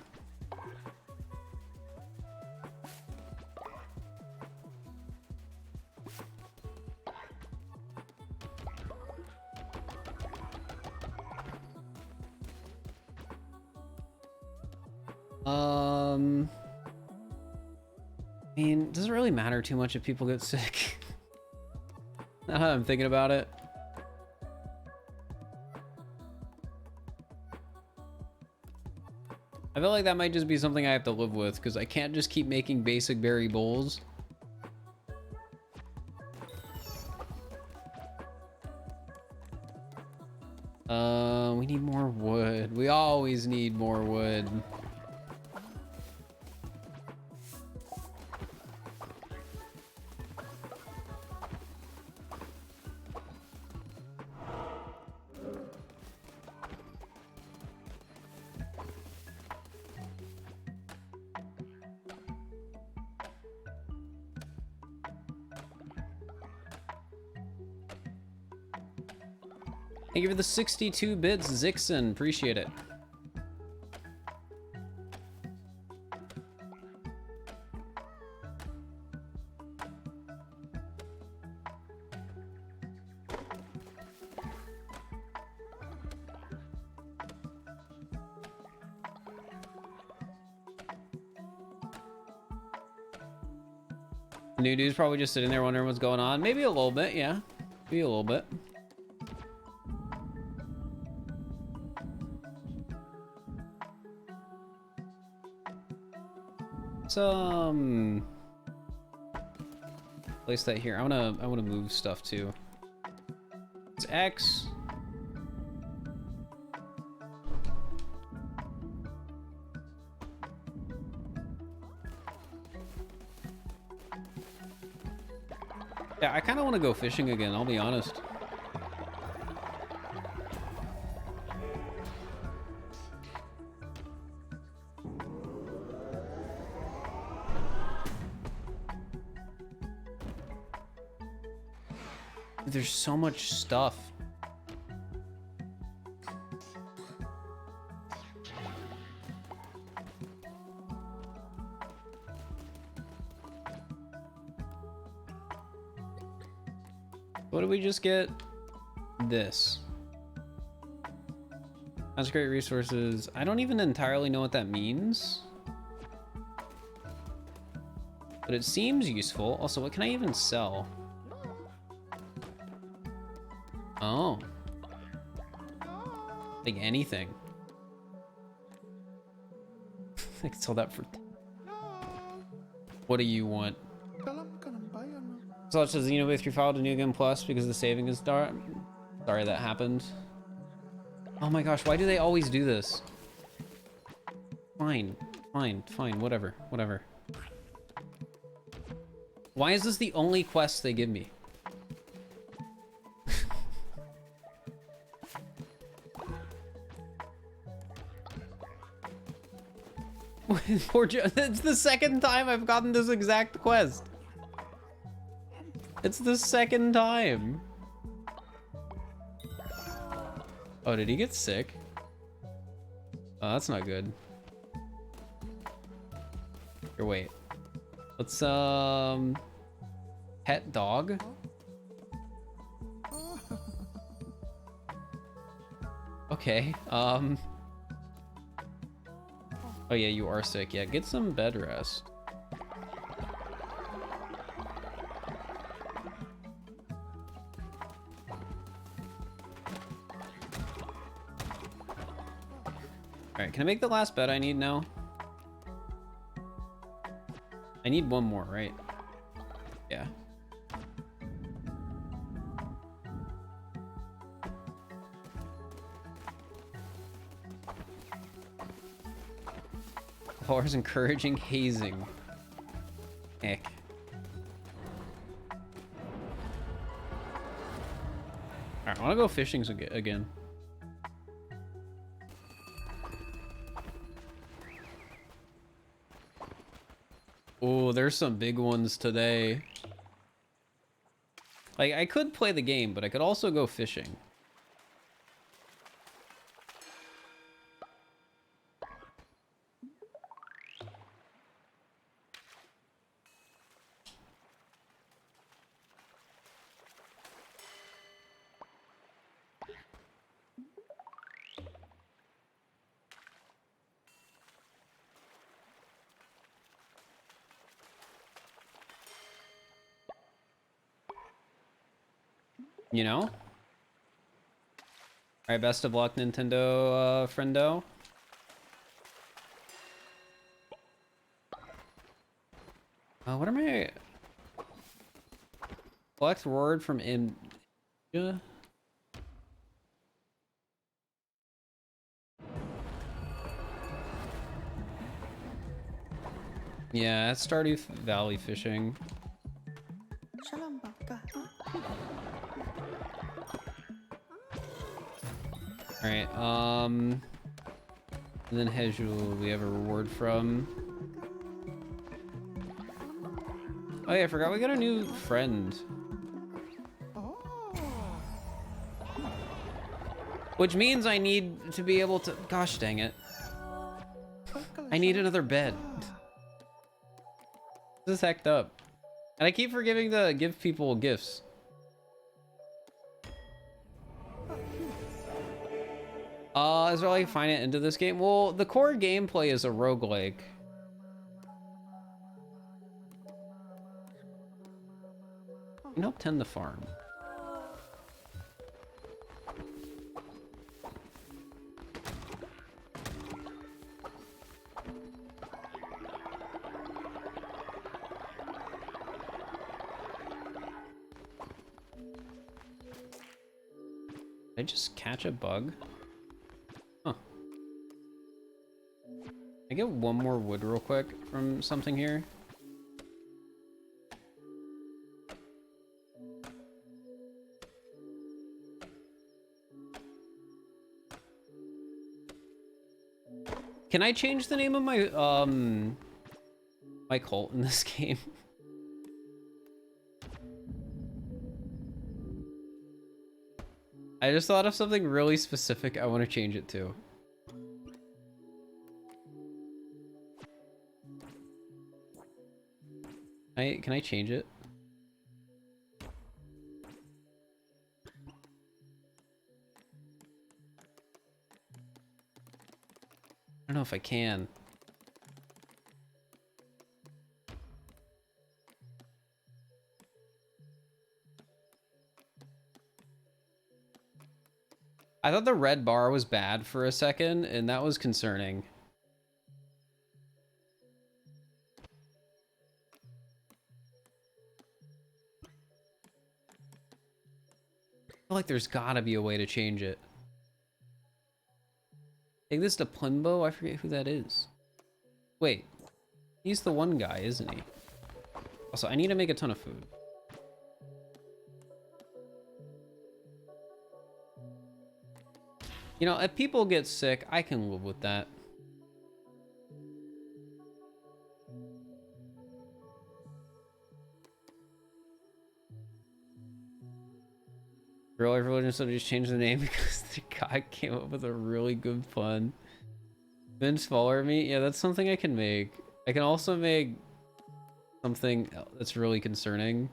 I mean, does it really matter too much if people get sick? Now that I'm thinking about it. I feel like that might just be something I have to live with, because I can't just keep making basic berry bowls. We need more wood. We always need more wood. Thank you for the 62 bits, Zixon. Appreciate it. The new dude's probably just sitting there wondering what's going on. Maybe a little bit, yeah. Maybe a little bit. Place that here. I wanna move stuff too. It's X. Yeah, I kind of want to go fishing again, I'll be honest. There's so much stuff. What did we just get? This. Consecrate resources. I don't even entirely know what that means. But it seems useful. Also, what can I even sell? Oh. Like anything. I can sell that for... What do you want? So it says Xenoblade 3 filed a new game plus because the saving is dark. Sorry that happened. Oh my gosh, why do they always do this? Fine, whatever. Why is this the only quest they give me? It's the second time I've gotten this exact quest. It's the second time. Oh, did he get sick? Oh, that's not good. Here, wait. Let's, pet dog? Okay, oh yeah, you are sick. Yeah, get some bed rest. Alright, can I make the last bed I need now? I need one more, right? Yeah. bars encouraging hazing. Heck. Alright, I wanna go fishing again. Oh, there's some big ones today. Like, I could play the game, but I could also go fishing. You know? Alright, best of luck, Nintendo, friendo. What am I... Collect word from India? Yeah, that's Stardew Valley fishing. Alright, and then Hejul, we have a reward from. Oh yeah, I forgot we got a new friend. Which means I need to be able to, gosh dang it. I need another bed. This is hecked up. And I keep forgetting to give people gifts. Is there like finite into this game? Well, the core gameplay is a roguelike. You can help tend the farm. Did I just catch a bug? Huh. I get one more wood real quick from something here. Can I change the name of my my cult in this game? I just thought of something really specific I want to change it to. Can I change it? I don't know if I can. I thought the red bar was bad for a second, and that was concerning. I feel like there's gotta be a way to change it. Take this to Plimbo? I forget who that is. Wait, he's the one guy, isn't he? Also, I need to make a ton of food. You know, if people get sick, I can live with that. Real life religion, so just change the name because the guy came up with a really good pun. Vince follower me? Yeah, that's something I can make. I can also make something that's really concerning.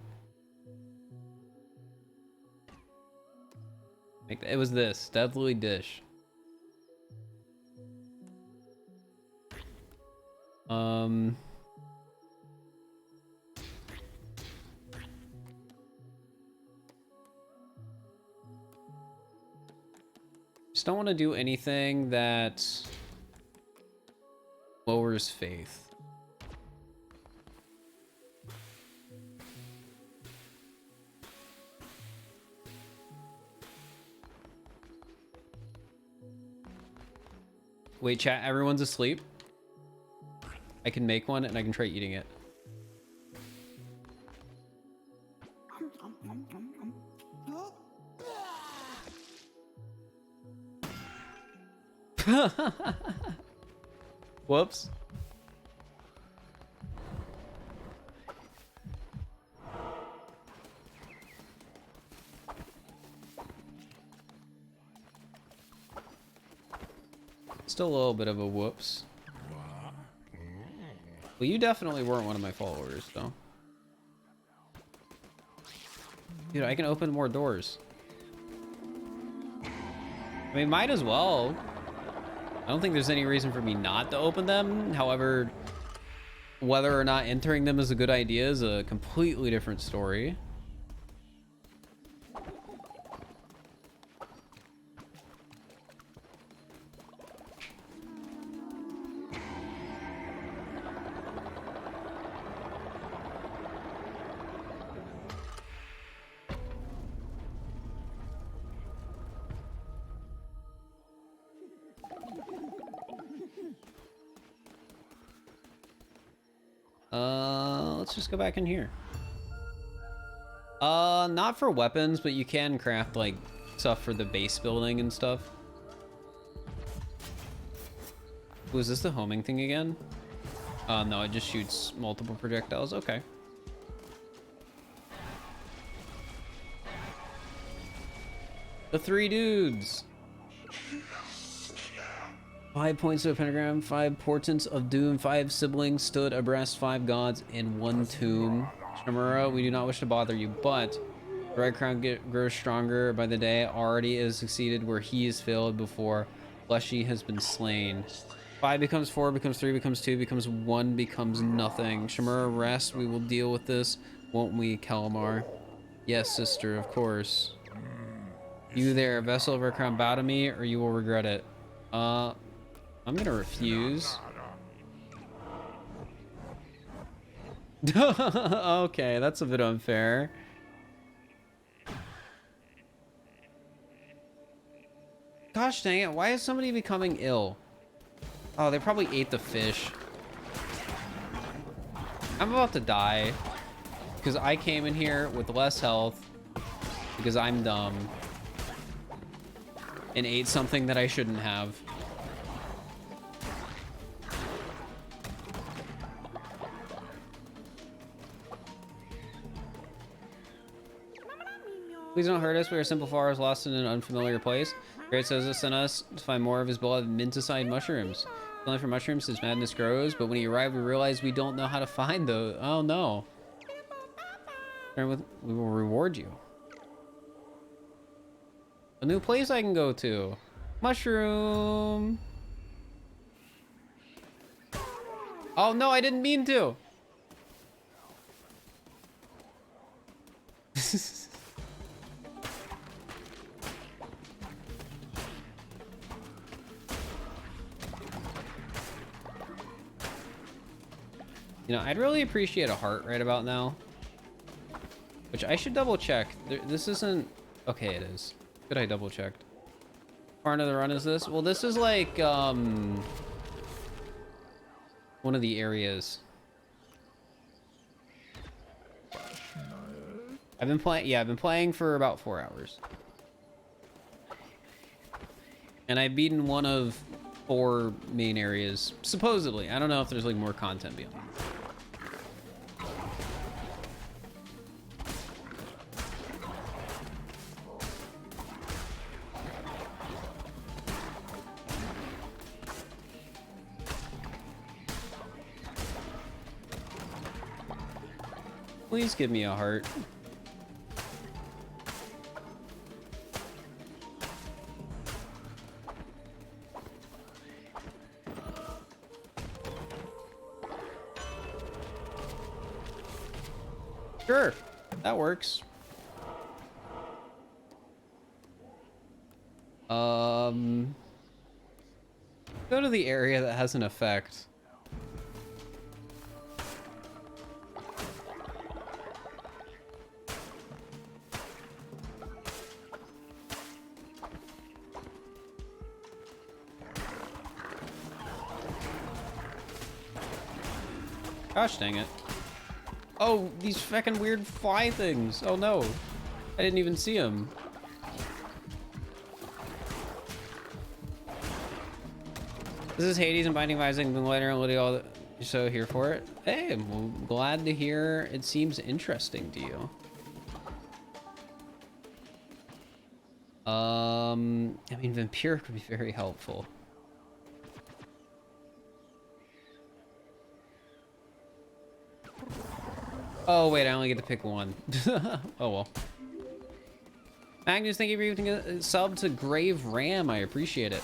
It was this deadly dish. Just don't want to do anything that lowers faith. Wait, chat, everyone's asleep? I can make one and I can try eating it. Whoops. Still a little bit of a whoops. Well, you definitely weren't one of my followers, though. Dude, I can open more doors. I mean, might as well. I don't think there's any reason for me not to open them. However, whether or not entering them is a good idea is a completely different story. Let's just go back in here. Not for weapons, but you can craft like stuff for the base building and stuff. Was this the homing thing again? No, it just shoots multiple projectiles. Okay. The three dudes. 5 points of a pentagram, 5 portents of doom, 5 siblings stood abreast, 5 gods in 1 tomb. Shimura, we do not wish to bother you, but the red crown grows stronger by the day. Already has succeeded where he is failed before. Fleshy has been slain. 5 becomes 4, becomes 3, becomes 2, becomes 1, becomes nothing. Shimura, rest. We will deal with this, won't we, Kalamar? Yes, sister, of course. You there, vessel of our crown, bow to me, or you will regret it. I'm gonna refuse. Okay, that's a bit unfair. Gosh dang it, why is somebody becoming ill? Oh, they probably ate the fish. I'm about to die because I came in here with less health because I'm dumb and ate something that I shouldn't have. Please don't hurt us. We are simple followers lost in an unfamiliar place. Great says this in us to find more of his beloved minticide mushrooms. Only for mushrooms his madness grows, but when he arrived we realized we don't know how to find those. Oh no. We will reward you. A new place I can go to. Mushroom. Oh no, I didn't mean to. You know, I'd really appreciate a heart right about now. Which I should double check. This isn't... Okay, it is. Good, I double checked. How far into the run is this? Well, this is like, one of the areas. I've been playing for about 4 hours. And I've beaten one of 4 main areas, supposedly. I don't know if there's like more content beyond. Please give me a heart. Sure, that works. Go to the area that has an effect. Gosh dang it. Oh, these fucking weird fly things. Oh no. I didn't even see them. This is Hades and Binding of Isaac, and later all the, so here for it. Hey, I'm glad to hear it seems interesting to you. I mean, Vampiric would be very helpful. Oh wait, I only get to pick one. Oh well. Magnus, thank you for giving a sub to Grave Ram. I appreciate it.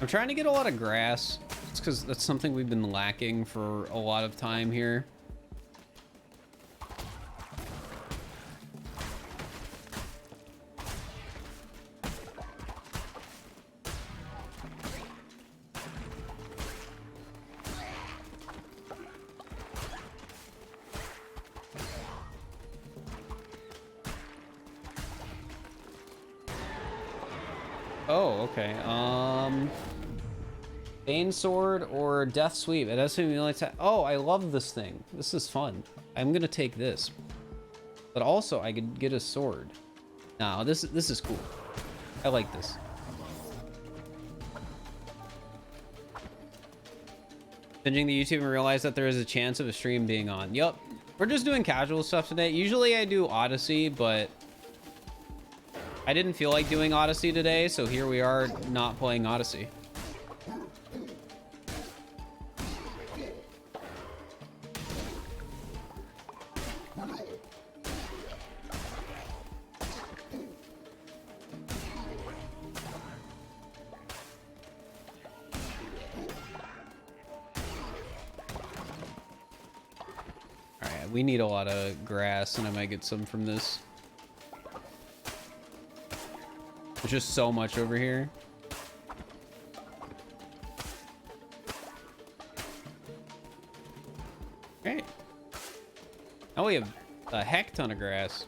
I'm trying to get a lot of grass. It's because that's something we've been lacking for a lot of time here. Oh, okay. Bane Sword or Death Sweep. It does seem like that. Oh, I love this thing. This is fun. I'm gonna take this. But also, I could get a sword. No, this is cool. I like this. Binging the YouTube and realize that there is a chance of a stream being on. Yup. We're just doing casual stuff today. Usually I do Odyssey, but I didn't feel like doing Odyssey today, so here we are not playing Odyssey. Alright, we need a lot of grass, and I might get some from this. There's just so much over here. Great. Now we have a heck ton of grass.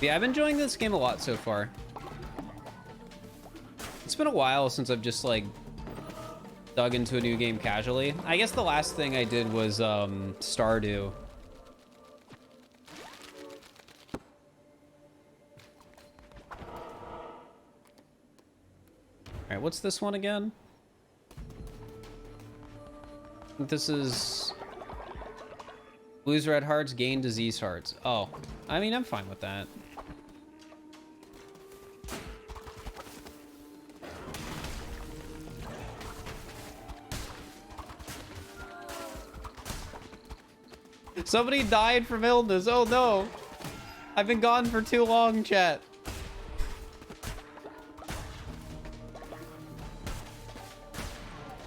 Yeah, I've been enjoying this game a lot so far. It's been a while since I've just like dug into a new game casually. I guess the last thing I did was Stardew. All right, what's this one again? I think this is lose red hearts, gain disease hearts. Oh, I mean, I'm fine with that. Somebody died from illness. Oh no. I've been gone for too long, chat.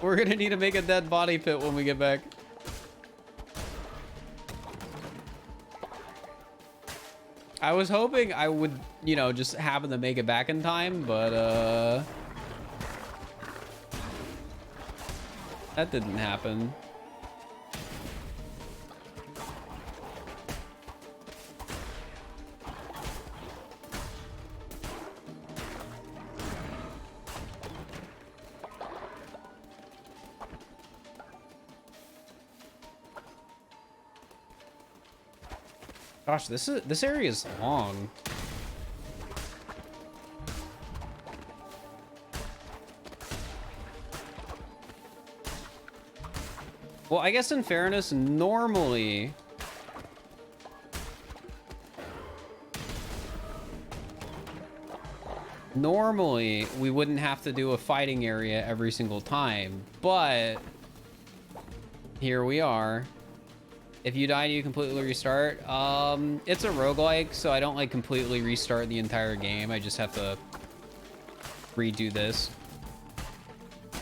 We're gonna need to make a dead body pit when we get back. I was hoping I would, you know, just happen to make it back in time, but that didn't happen. Gosh, this area is long. Well, I guess in fairness, normally we wouldn't have to do a fighting area every single time, but here we are. If you die, do you completely restart? It's a roguelike, so I don't like completely restart the entire game. I just have to redo this.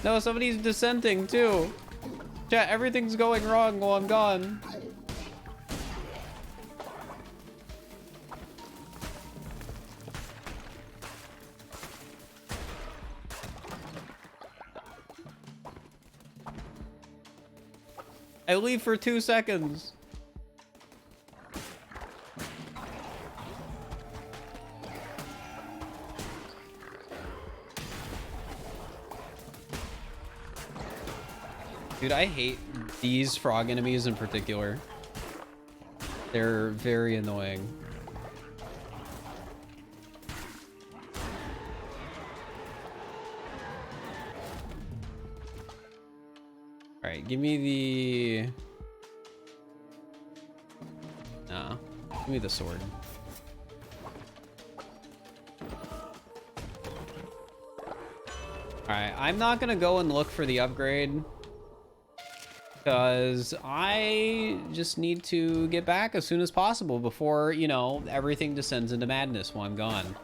No, somebody's dissenting too. Chat, everything's going wrong while I'm gone. I leave for 2 seconds. Dude, I hate these frog enemies in particular. They're very annoying. All right, give me the... No, give me the sword. All right, I'm not gonna go and look for the upgrade because I just need to get back as soon as possible before, you know, everything descends into madness while I'm gone.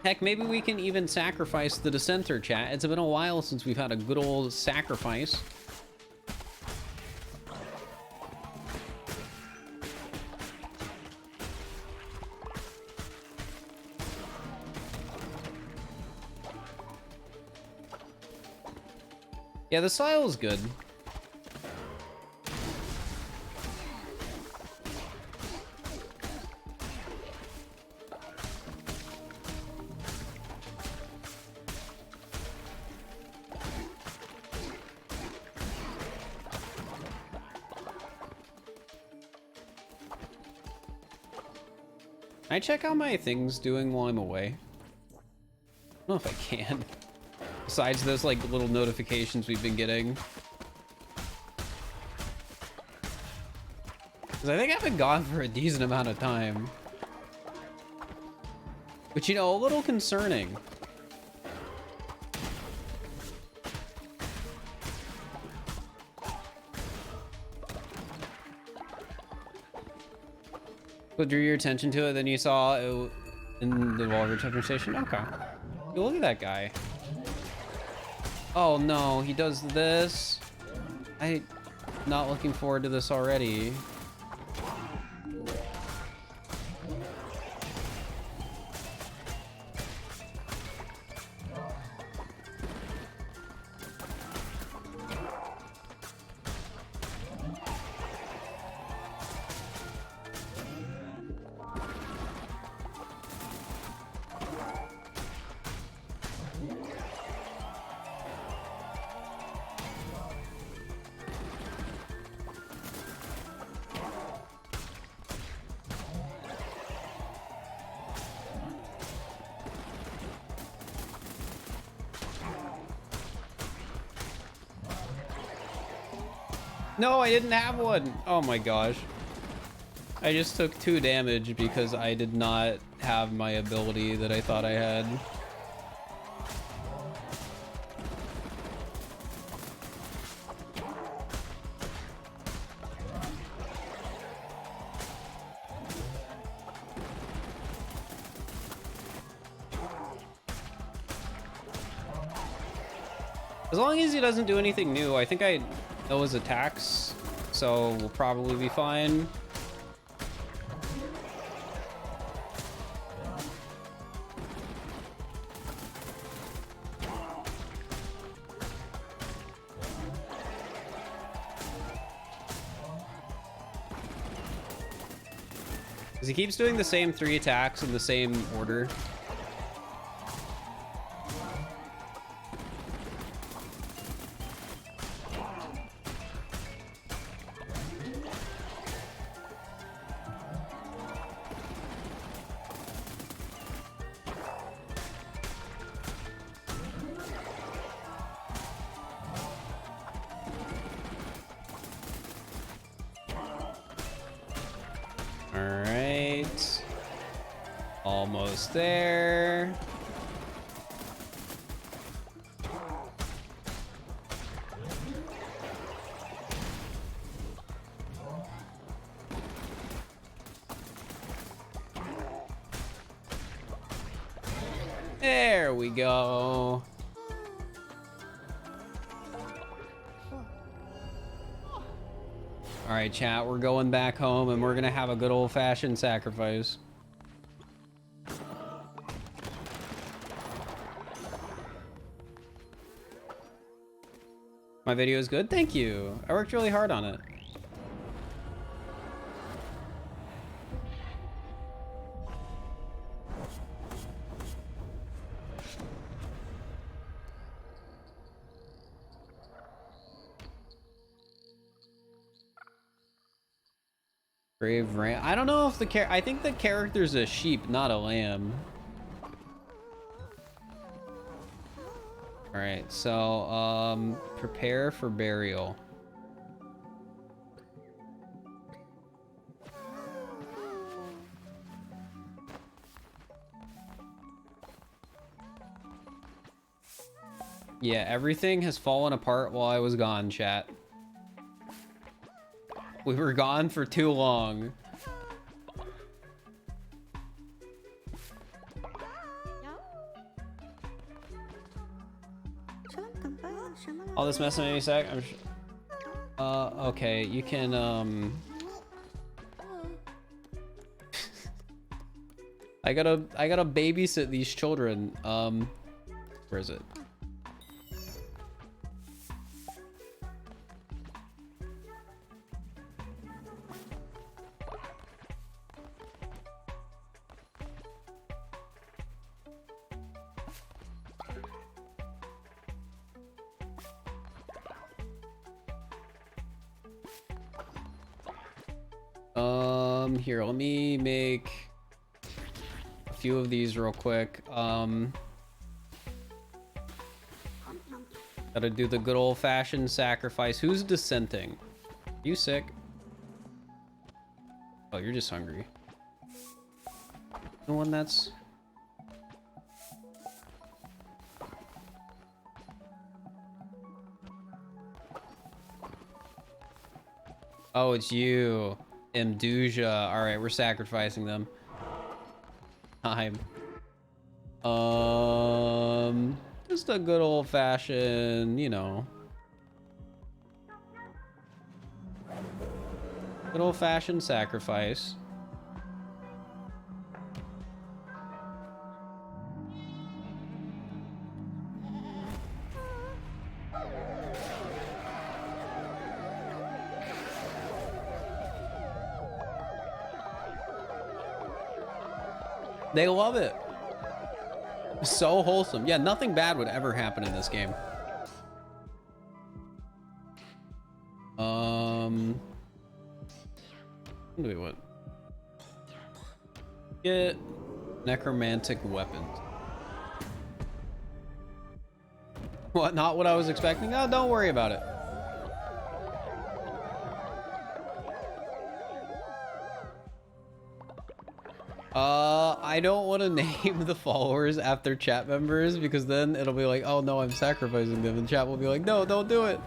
Heck, maybe we can even sacrifice the dissenter, chat. It's been a while since we've had a good old sacrifice. Yeah, the style is good. Can I check how my thing's doing while I'm away? I don't know if I can. Besides those like little notifications we've been getting. Because I think I've been gone for a decent amount of time. But you know, a little concerning. What drew your attention to it? Then you saw it in the wall retouched station? Okay. Yo, look at that guy. Oh no, he does this. I'm not looking forward to this already. No, I didn't have one. Oh my gosh. I just took 2 damage because I did not have my ability that I thought I had. As long as he doesn't do anything new, I think I know his attacks, so we'll probably be fine. Because he keeps doing the same 3 attacks in the same order. Almost there. There we go. All right, chat, we're going back home and we're gonna have a good old-fashioned sacrifice. My video is good? Thank you. I worked really hard on it. Brave ram. I don't know if the I think the character's a sheep, not a lamb. All right, so prepare for burial. Yeah, everything has fallen apart while I was gone, chat. We were gone for too long. All this mess in any sec. Okay, you can I gotta babysit these children. Where is it? Here, let me make a few of these real quick. Gotta do the good old-fashioned sacrifice. Who's dissenting? You sick? Oh, you're just hungry. The one that's... Oh, it's you. Mduja. All right, we're sacrificing them. Time. Just a good old-fashioned, you know. Good old-fashioned sacrifice. They love it. So wholesome. Yeah, nothing bad would ever happen in this game. What do we want? Get necromantic weapons. What? Not what I was expecting? Oh, don't worry about it. I don't want to name the followers after chat members because then it'll be like, oh no, I'm sacrificing them, and chat will be like, no, don't do it.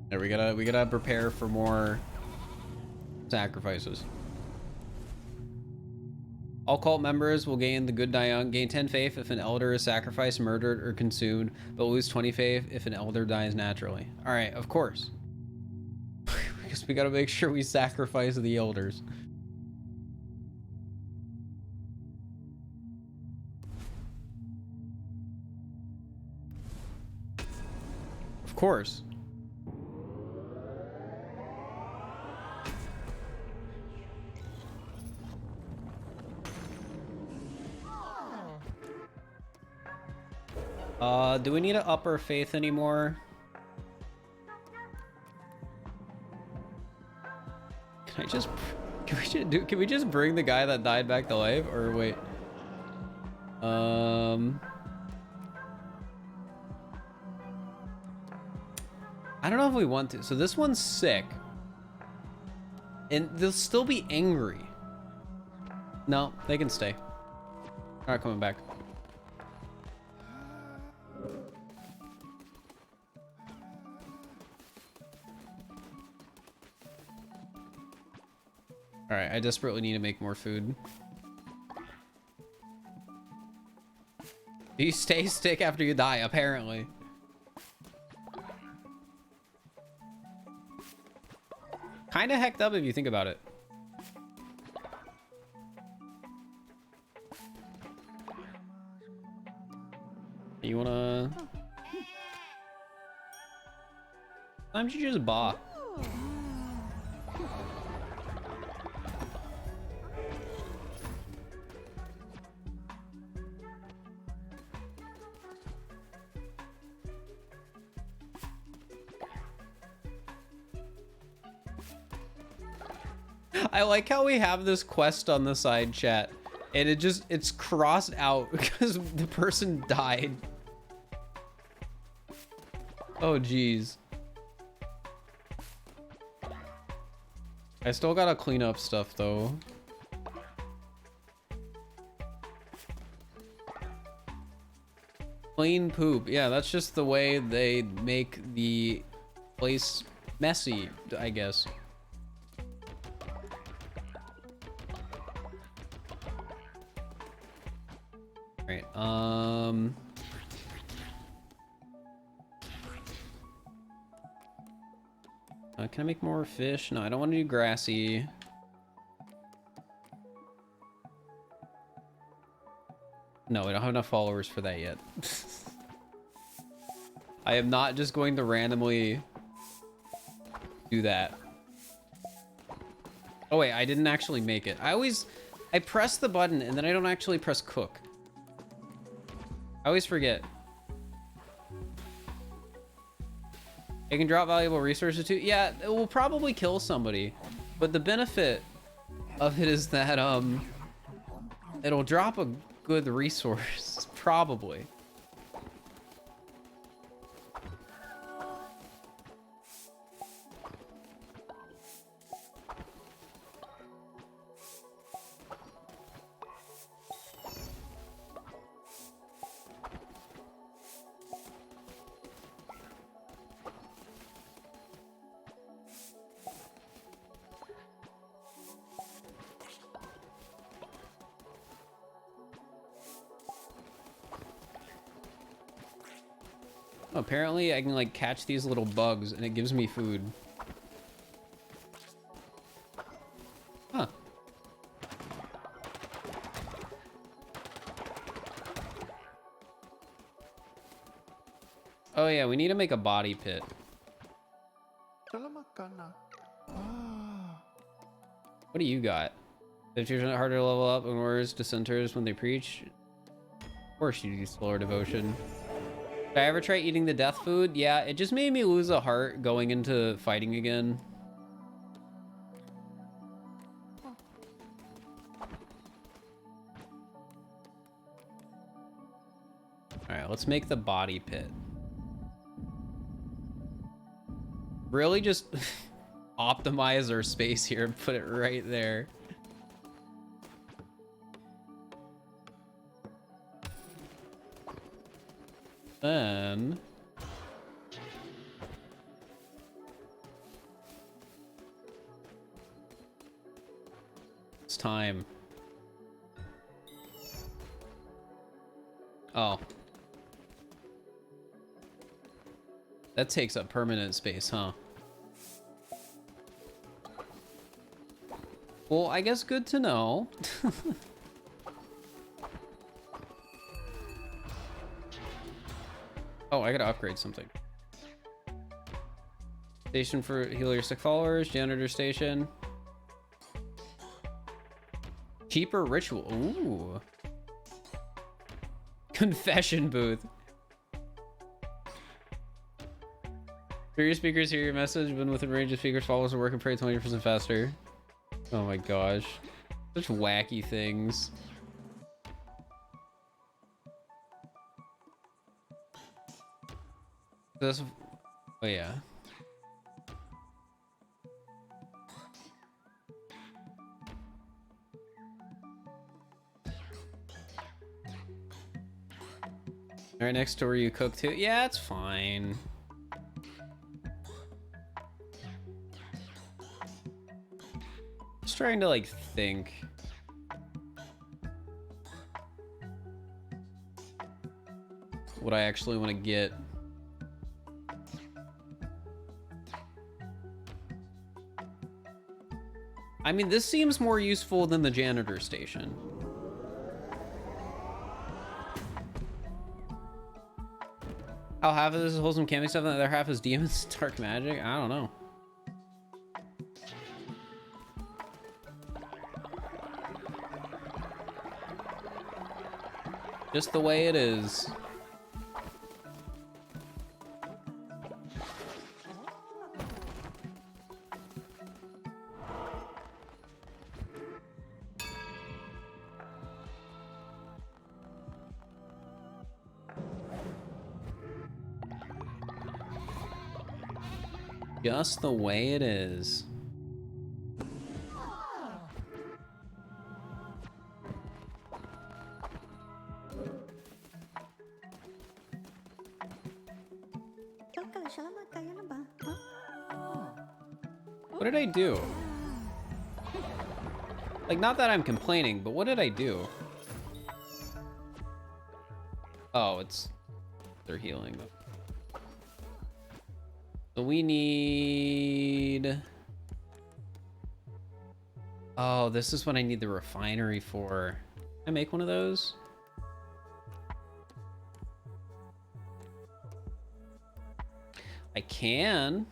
There, we gotta prepare for more sacrifices. All cult members will gain the good die young, gain 10 faith if an elder is sacrificed, murdered, or consumed, but lose 20 faith if an elder dies naturally. All right, of course. Because we gotta make sure we sacrifice the elders. Of course. Do we need to up our faith anymore? Can we just bring the guy that died back to life, or wait? I don't know if we want to. So this one's sick. And they'll still be angry. No, they can stay. They're not coming back. Alright, I desperately need to make more food. You stay sick after you die, apparently. Kinda hecked up if you think about it. You wanna... Sometimes you just bah. I like how we have this quest on the side chat and it's crossed out because the person died. Oh geez. I still gotta clean up stuff though. Clean poop. Yeah, that's just the way they make the place messy, I guess. Right, can I make more fish? No, I don't want to do grassy. No, we don't have enough followers for that yet. I am not just going to randomly do that. Oh wait, I didn't actually make it. I press the button and then I don't actually press cook. I always forget. It can drop valuable resources too. Yeah, it will probably kill somebody. But the benefit of it is that it'll drop a good resource. Probably. Apparently I can like catch these little bugs and it gives me food. Huh. Oh yeah, we need to make a body pit. What do you got? It's usually harder to level up and worse dissenters when they preach. Of course you do slower devotion. Did I ever try eating the death food? Yeah, it just made me lose a heart going into fighting again. Alright, let's make the body pit. Really just optimize our space here and put it right there. Then it's time. Oh. That takes up permanent space, huh? Well, I guess good to know. Oh, I gotta upgrade something. Station for heal your sick followers, janitor station. Cheaper ritual. Ooh. Confession booth. Hear your speakers, hear your message. When within range of speakers, followers will work and pray 20% faster. Oh my gosh. Such wacky things. This, oh yeah. Right next door, you cook too? Yeah, it's fine. Just trying to like think. What I actually want to get. I mean, this seems more useful than the janitor station. How half of this is wholesome camping stuff and the other half is demons, dark magic? I don't know. Just the way it is. Just the way it is. What did I do? Like, not that I'm complaining, but what did I do? Oh, it's... they're healing them. So we need... Oh, this is what I need the refinery for. Can I make one of those? I can.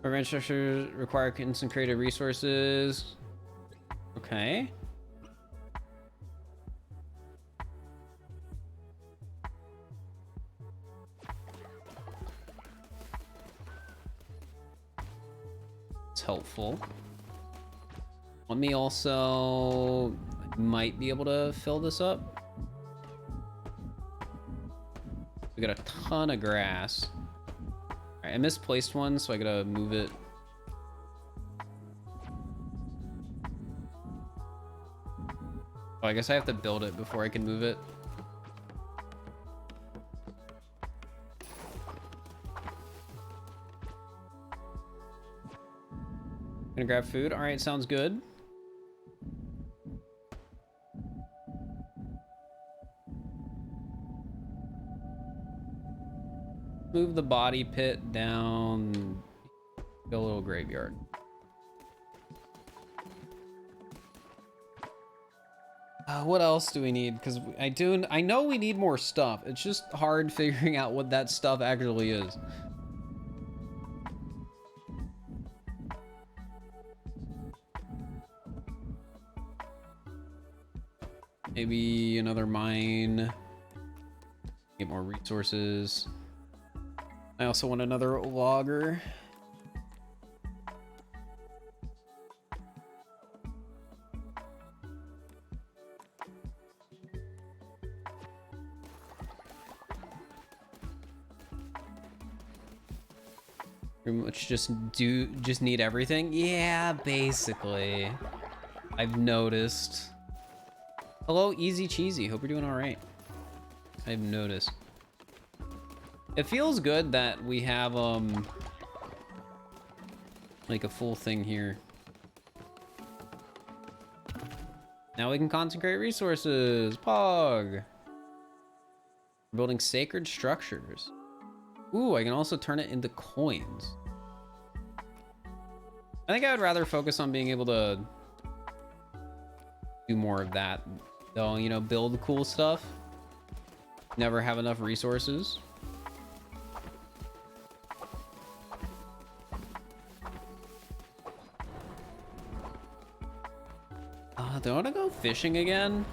Urban structures require concentrated resources. Okay. It's helpful. Let me also might be able to fill this up. We got a ton of grass. All right, I misplaced one, so I gotta move it. Oh, I guess I have to build it before I can move it. Gonna grab food. All right, sounds good. Move the body pit down. Go a little graveyard. What else do we need? Because I know we need more stuff. It's just hard figuring out what that stuff actually is. Maybe another mine. Get more resources. I also want another logger. Pretty much just need everything. Yeah, basically. I've noticed. Hello, Easy Cheesy. Hope you're doing all right. I've noticed. It feels good that we have like a full thing here. Now we can consecrate resources. Pog. We're building sacred structures. Ooh, I can also turn it into coins. I think I would rather focus on being able to do more of that. Though, you know, build cool stuff. Never have enough resources. Do I want to go fishing again?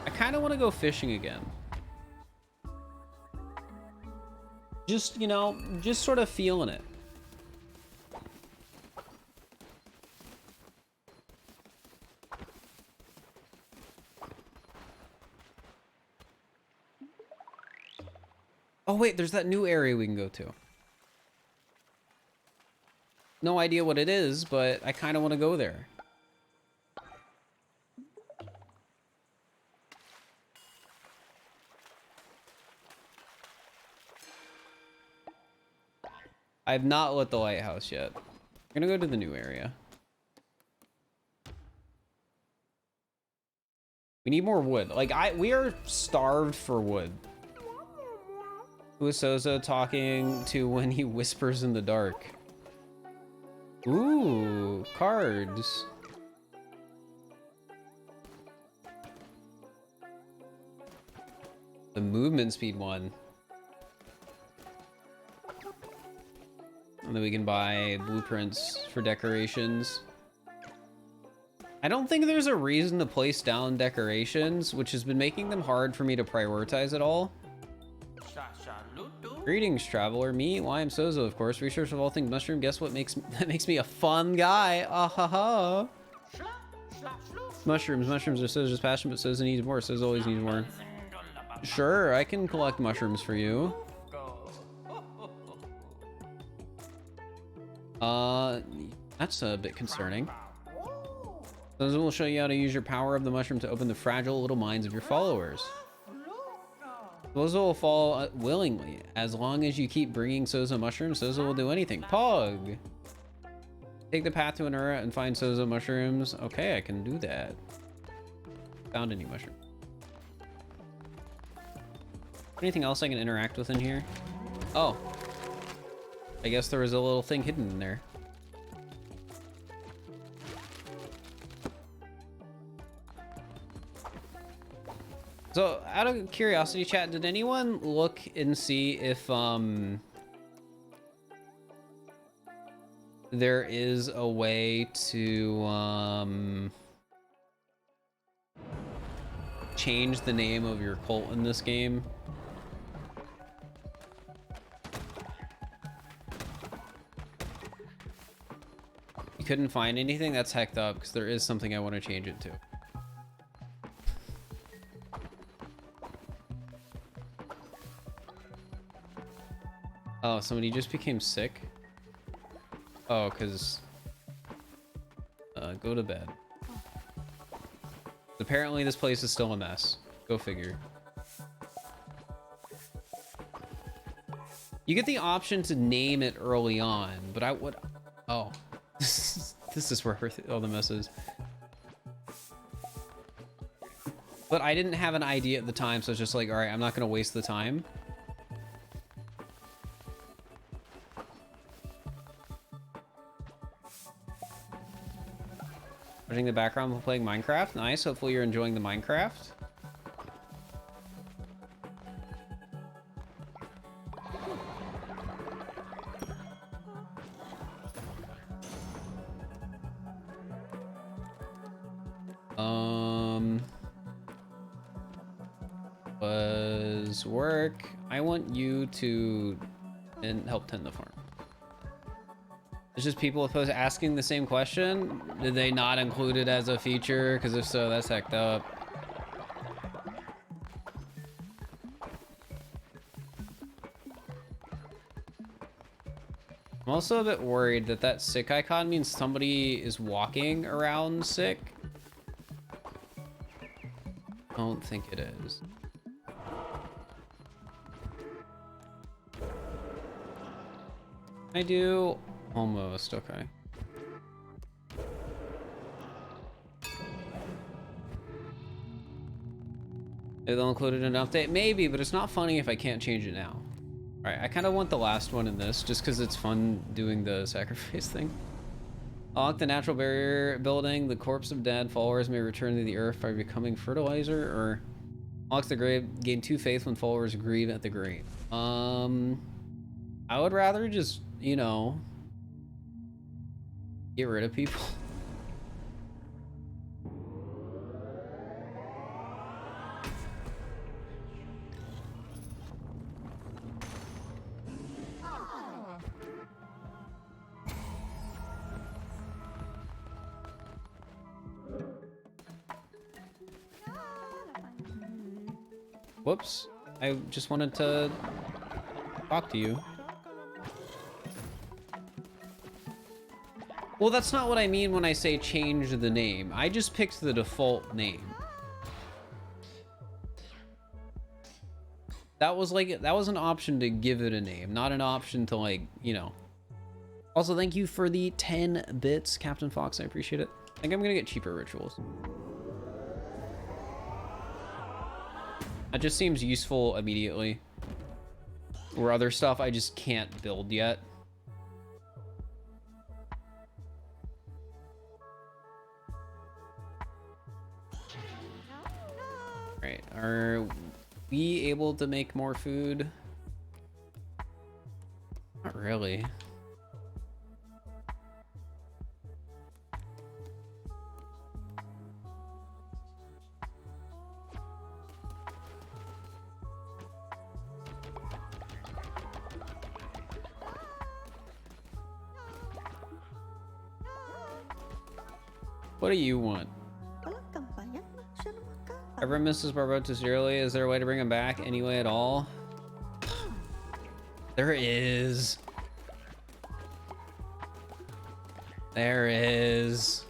I kind of want to go fishing again. Just, you know, just sort of feeling it. Oh wait, there's that new area we can go to. No idea what it is, but I kind of want to go there. I have not lit the lighthouse yet. I'm gonna go to the new area. We need more wood. Like, we are starved for wood. Who is Sozo talking to when he whispers in the dark? Ooh, cards. The movement speed one. And then we can buy blueprints for decorations. I don't think there's a reason to place down decorations, which has been making them hard for me to prioritize at all. Greetings, traveler. Me, why I'm Sozo, of course. Research of all things mushroom. Guess what makes me a fun guy? Ah ha ha. Mushrooms. Mushrooms are Sozo's passion, but Sozo needs more. Sozo always needs more. Sure, I can collect mushrooms for you. That's a bit concerning. Sozo will show you how to use your power of the mushroom to open the fragile little minds of your followers. Sozo will fall willingly. As long as you keep bringing Sozo mushrooms, Sozo will do anything. Pog! Take the path to Anura and find Sozo mushrooms. Okay, I can do that. Found any mushroom. Anything else I can interact with in here? Oh. I guess there was a little thing hidden in there. So, out of curiosity, chat, did anyone look and see if, there is a way to, change the name of your cult in this game? You couldn't find anything? That's hecked up, because there is something I want to change it to. Oh, somebody just became sick? Oh, because... go to bed. Apparently this place is still a mess. Go figure. You get the option to name it early on, but I would... Oh. This is where all the mess is. But I didn't have an idea at the time, so it's just like, alright, I'm not going to waste the time. Watching the background while playing Minecraft. Nice. Hopefully you're enjoying the Minecraft. Was work. I want you to help tend the farm. It's just people opposed to asking the same question. Did they not include it as a feature? Because if so, that's hecked up. I'm also a bit worried that that sick icon means somebody is walking around sick. I don't think it is. I do. Almost, okay. Maybe they'll include it in an update? Maybe, but it's not funny if I can't change it now. Alright, I kind of want the last one in this, just because it's fun doing the sacrifice thing. Unlock the natural barrier building. The corpse of dead followers may return to the earth by becoming fertilizer, or... Unlocks the grave. Gain 2 faith when followers grieve at the grave. I would rather just, you know... get rid of people. Whoops. I just wanted to talk to you. Well, that's not what I mean when I say change the name. I just picked the default name. That was an option to give it a name, not an option to, like, you know. Also, thank you for the 10 bits, Captain Fox. I appreciate it. I think I'm gonna get cheaper rituals. That just seems useful immediately. Or other stuff I just can't build yet. Right, are we able to make more food? Not really. What do you want? Ever misses Barbosa severely? Is there a way to bring him back anyway at all? There is. There is.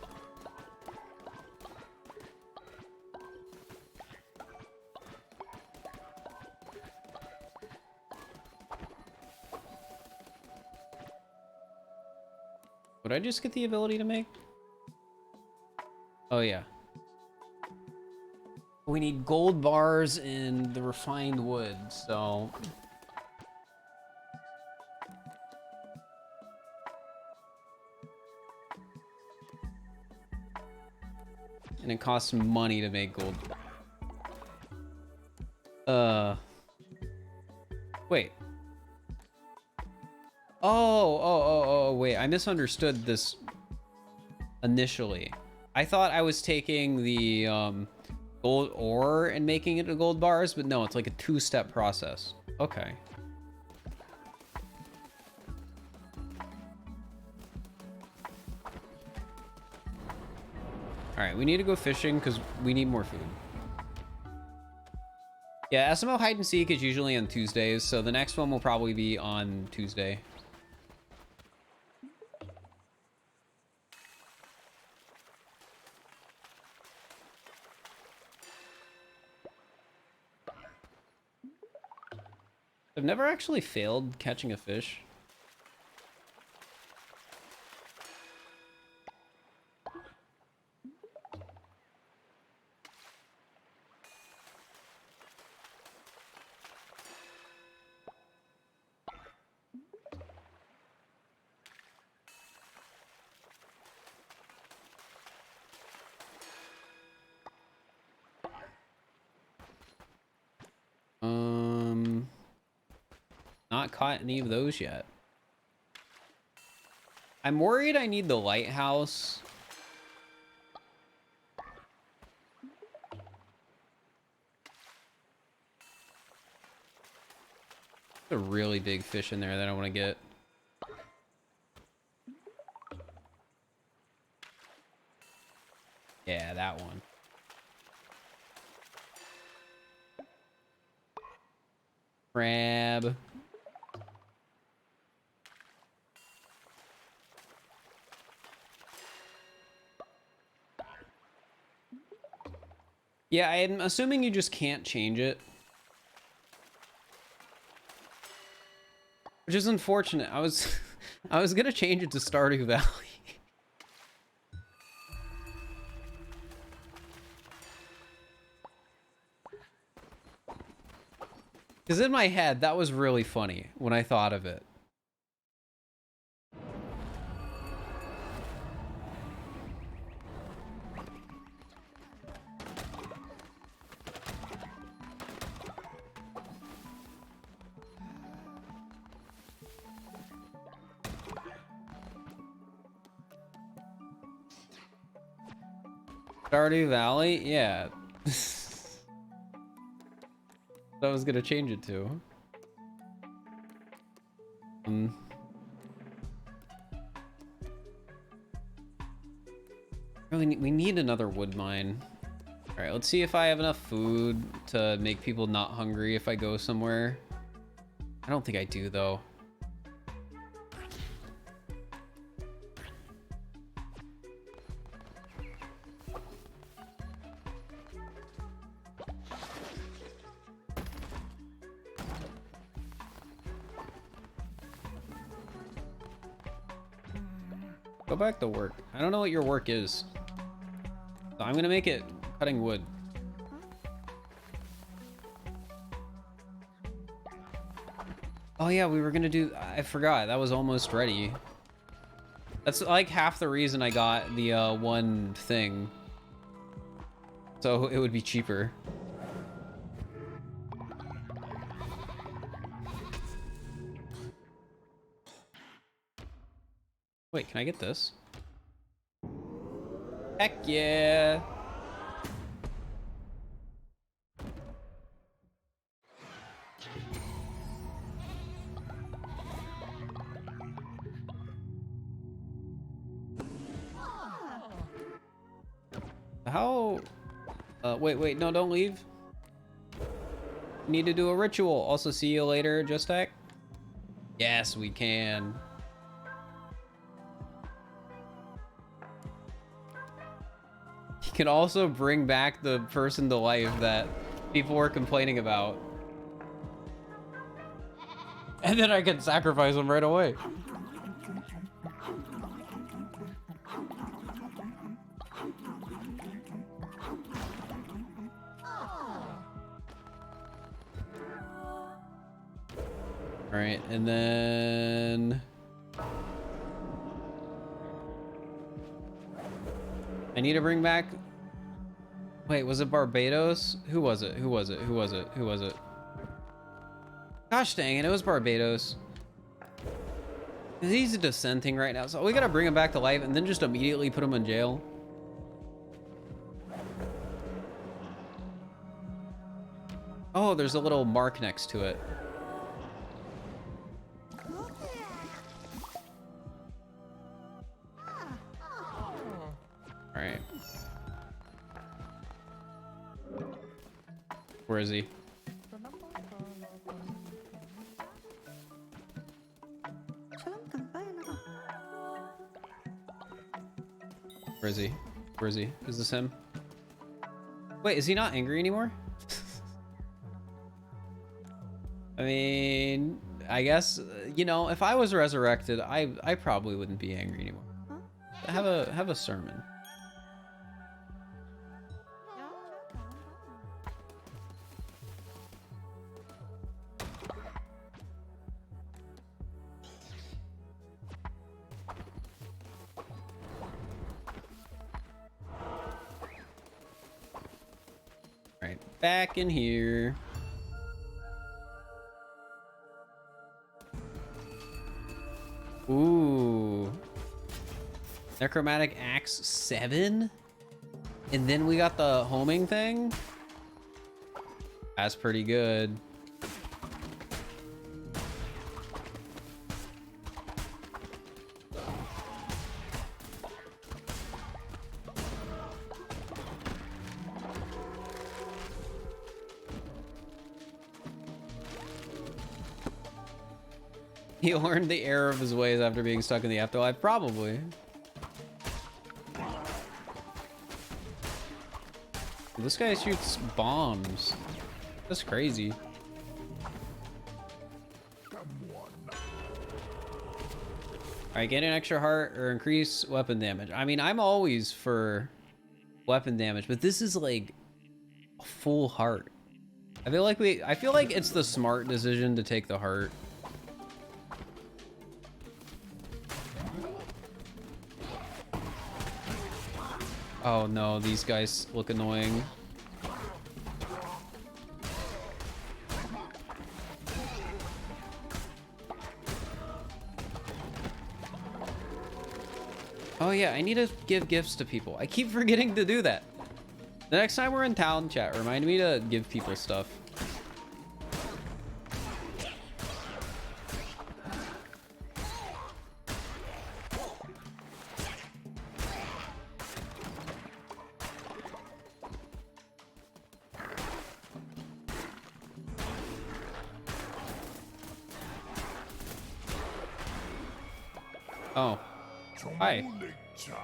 Would I just get the ability to make? Oh yeah. We need gold bars in the refined wood, so... And it costs money to make gold. Wait. Oh, wait. I misunderstood this initially. I thought I was taking the, gold ore and making it to gold bars, but no, it's like a two-step process. Okay. All right, we need to go fishing because we need more food. Yeah, SMO hide and seek is usually on Tuesdays, so the next one will probably be on Tuesday. I've never actually failed catching a fish. Not caught any of those yet. I'm worried I need the lighthouse. There's a really big fish in there that I want to get. Yeah, that one. Crab. Yeah, I'm assuming you just can't change it. Which is unfortunate. I was gonna change it to Stardew Valley. Because in my head, that was really funny when I thought of it. Stardew Valley? Yeah. I was gonna change it to. Really, we need another wood mine. All right, let's see if I have enough food to make people not hungry if I go somewhere. I don't think I do though. Go back to work. I don't know what your work is. So I'm gonna make it cutting wood. Oh yeah, we were gonna do, I forgot, that was almost ready. That's like half the reason I got the one thing. So it would be cheaper. Wait, can I get this? Heck yeah! How? Wait, no, don't leave. Need to do a ritual. Also, see you later, Justek. Yes, we can. He can also bring back the person to life that people were complaining about. And then I can sacrifice him right away. All right, and then I need to bring back. Wait, was it Barbados? Who was it? Who was it? Who was it? Who was it? Gosh dang it, it was Barbados. He's dissenting right now, so we gotta bring him back to life and then just immediately put him in jail. Oh, there's a little mark next to it. All right. Where is he? Where is he? Where is he? Is this him? Wait, is he not angry anymore? I mean, I guess, you know, if I was resurrected, I probably wouldn't be angry anymore. Have a sermon. Right, back in here. Ooh. Necromantic Axe 7? And then we got the homing thing? That's pretty good. He learned the error of his ways after being stuck in the afterlife? Probably. This guy shoots bombs. That's crazy. Alright, get an extra heart or increase weapon damage. I mean, I'm always for weapon damage, but this is like a full heart. I feel like it's the smart decision to take the heart. Oh no, these guys look annoying. Oh yeah, I need to give gifts to people. I keep forgetting to do that. The next time we're in town, chat, remind me to give people stuff. Oh, hi.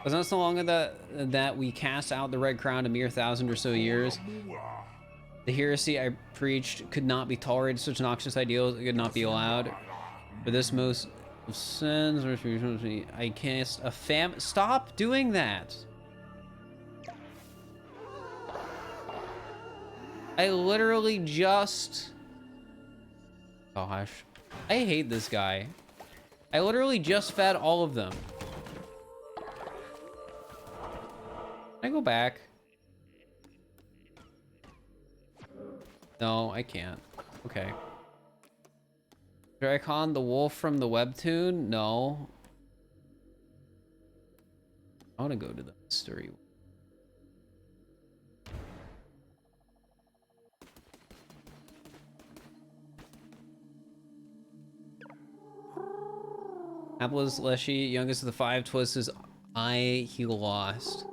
Was not so long ago that we cast out the Red Crown a mere 1,000 or so years. The heresy I preached could not be tolerated. Such noxious ideals could not be allowed. For this most of sins, I cast a Stop doing that. I literally just... Gosh. I hate this guy. I literally just fed all of them. Can I go back? No, I can't. Okay. Dracon, the wolf from the webtoon? No. I want to go to the mystery. Apple's Leshy, youngest of the five, twas his eye he lost.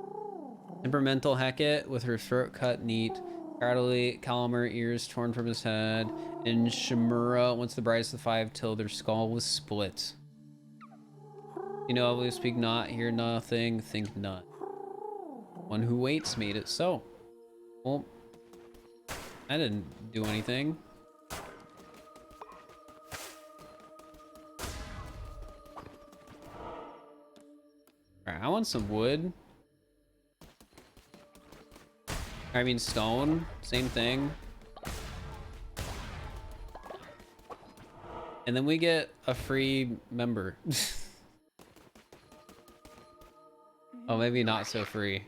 Temperamental Hecate with her throat cut neat. Cowardly Calamer, ears torn from his head. And Shimura, once the brightest of the five, till their skull was split. You know, I will speak not, hear nothing, think not. One who waits made it so. Well, I didn't do anything. Alright, I want some wood. I mean stone, same thing. And then we get a free member. Oh, maybe not so free.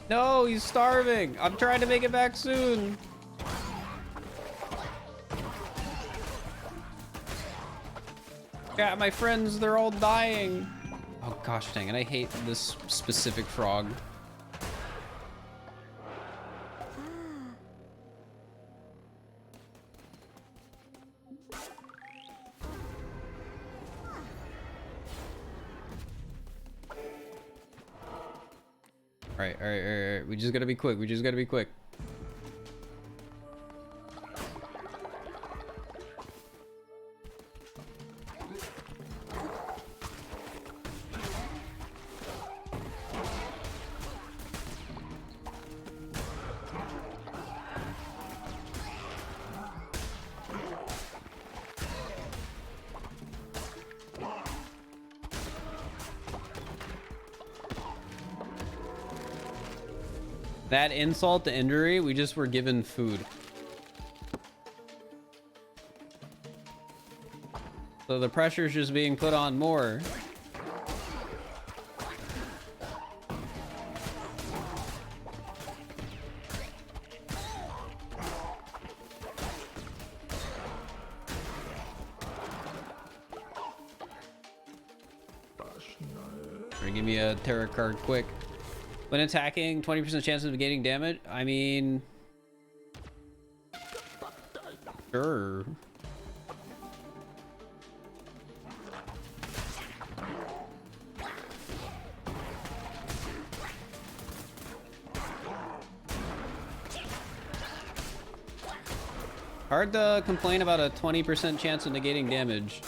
No, he's starving. I'm trying to make it back soon. Yeah, my friends, they're all dying. Oh gosh dang it, I hate this specific frog. All right. We just gotta be quick. That insult to injury, we just were given food. So the pressure's just being put on more. Give me a terror card quick. When attacking, 20% chance of gaining damage. I mean, sure. Hard to complain about a 20% chance of negating damage.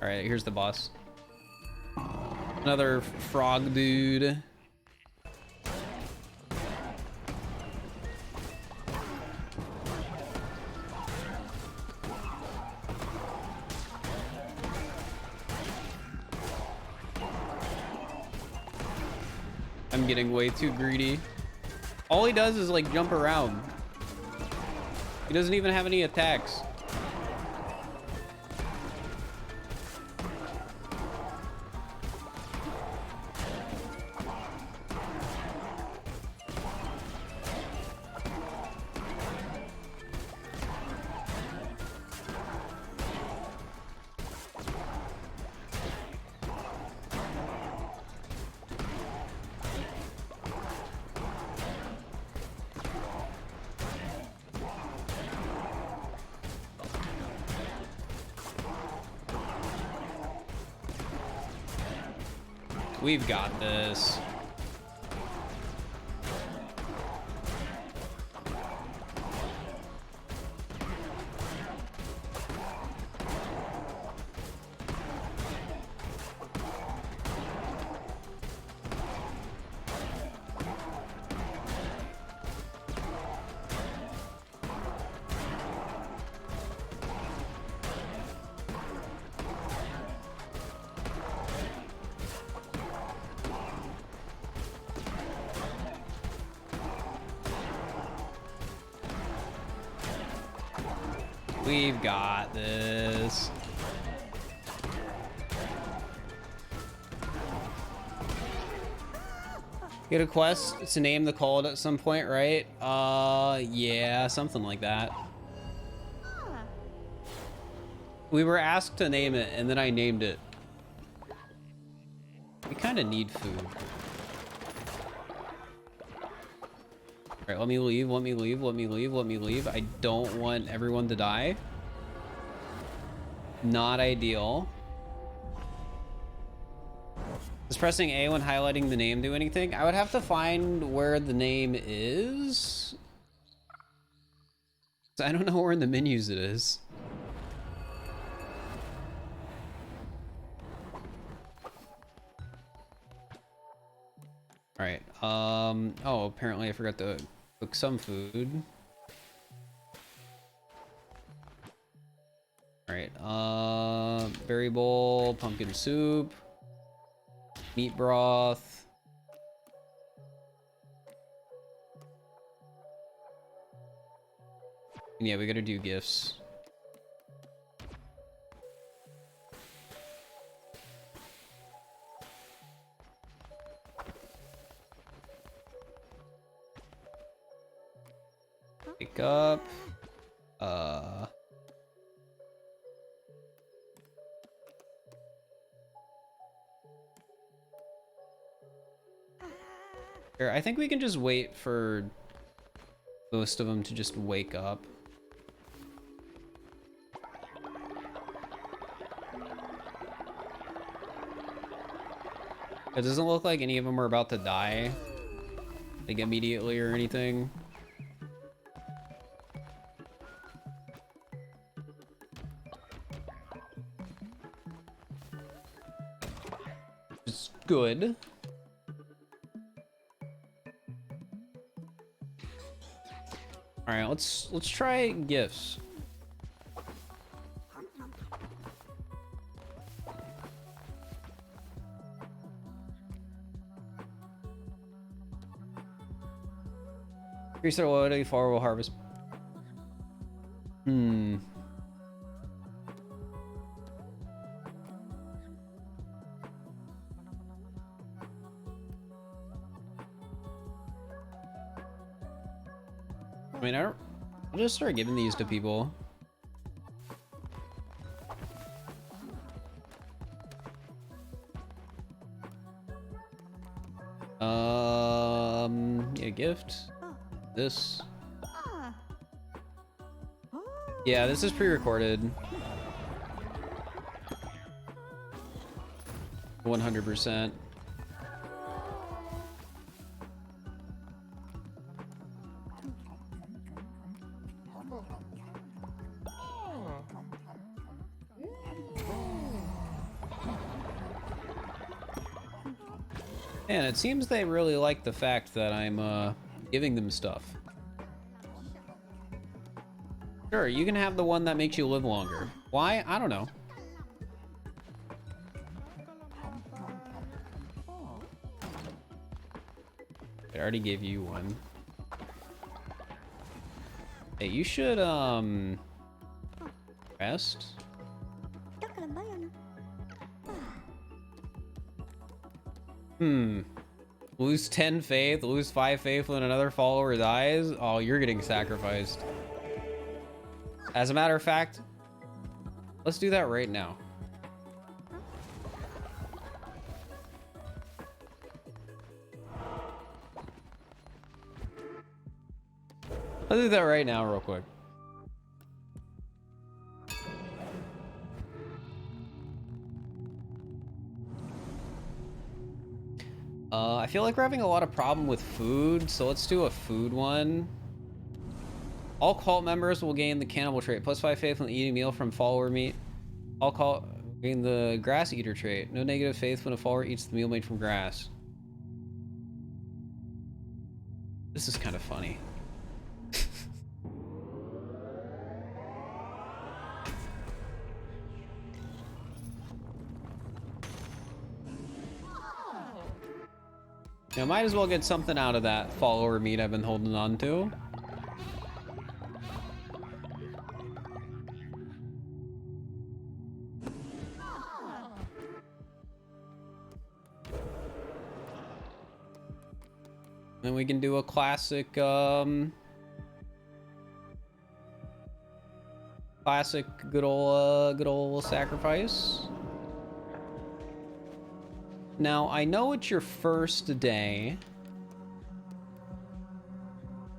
All right, here's the boss. Another frog dude. I'm getting way too greedy. All he does is like jump around. He doesn't even have any attacks. We've got this. We've got this. Get a quest to name the cold at some point, right? Yeah, something like that. We were asked to name it, and then I named it. We kind of need food. All right, let me leave, let me leave, let me leave, let me leave. I don't want everyone to die. Not ideal. Does pressing A when highlighting the name do anything? I would have to find where the name is. I don't know where in the menus it is. All right. Oh, apparently I forgot to cook some food. All right. Berry bowl, pumpkin soup, meat broth. And yeah, we gotta do gifts. Pick up. Here, I think we can just wait for most of them to just wake up. It doesn't look like any of them are about to die, like immediately or anything. It's good. All right, let's try gifts. Increase our loyalty for will harvest. I mean, I'll just start giving these to people. Yeah, gift. This. Yeah, this is pre-recorded. 100%. And it seems they really like the fact that I'm giving them stuff. Sure, you can have the one that makes you live longer. Why? I don't know. I already gave you one. Hey, you should rest. Lose 10 faith, lose 5 faith when another follower dies. Oh, you're getting sacrificed. As a matter of fact, let's do that right now. Let's do that right now real quick. I feel like we're having a lot of problem with food, so let's do a food one. All cult members will gain the cannibal trait. +5 faith when eating meal from follower meat. All cult gain the grass eater trait. No negative faith when a follower eats the meal made from grass. This is kind of funny. Now, might as well get something out of that follower meat I've been holding on to. Then we can do a classic, classic good old sacrifice. Now, I know it's your first day.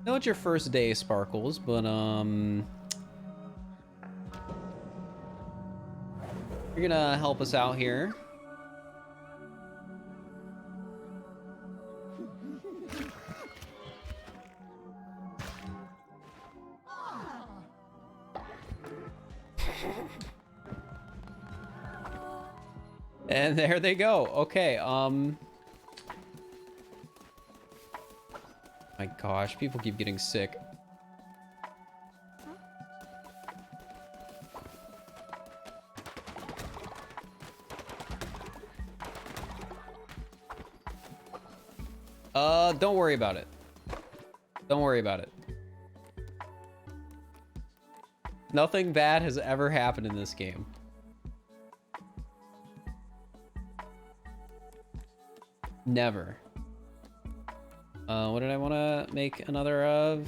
I know it's your first day, Sparkles, but, you're gonna help us out here. And there they go. Okay, my gosh, people keep getting sick. Don't worry about it. Don't worry about it. Nothing bad has ever happened in this game. Never. What did I want to make another of?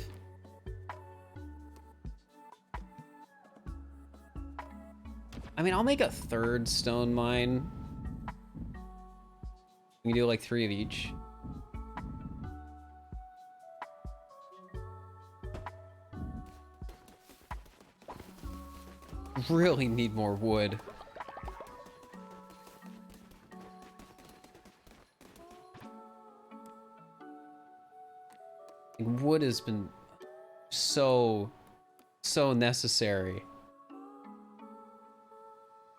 I mean, I'll make a third stone mine. We can do like 3 of each. Really need more wood. Wood has been so necessary.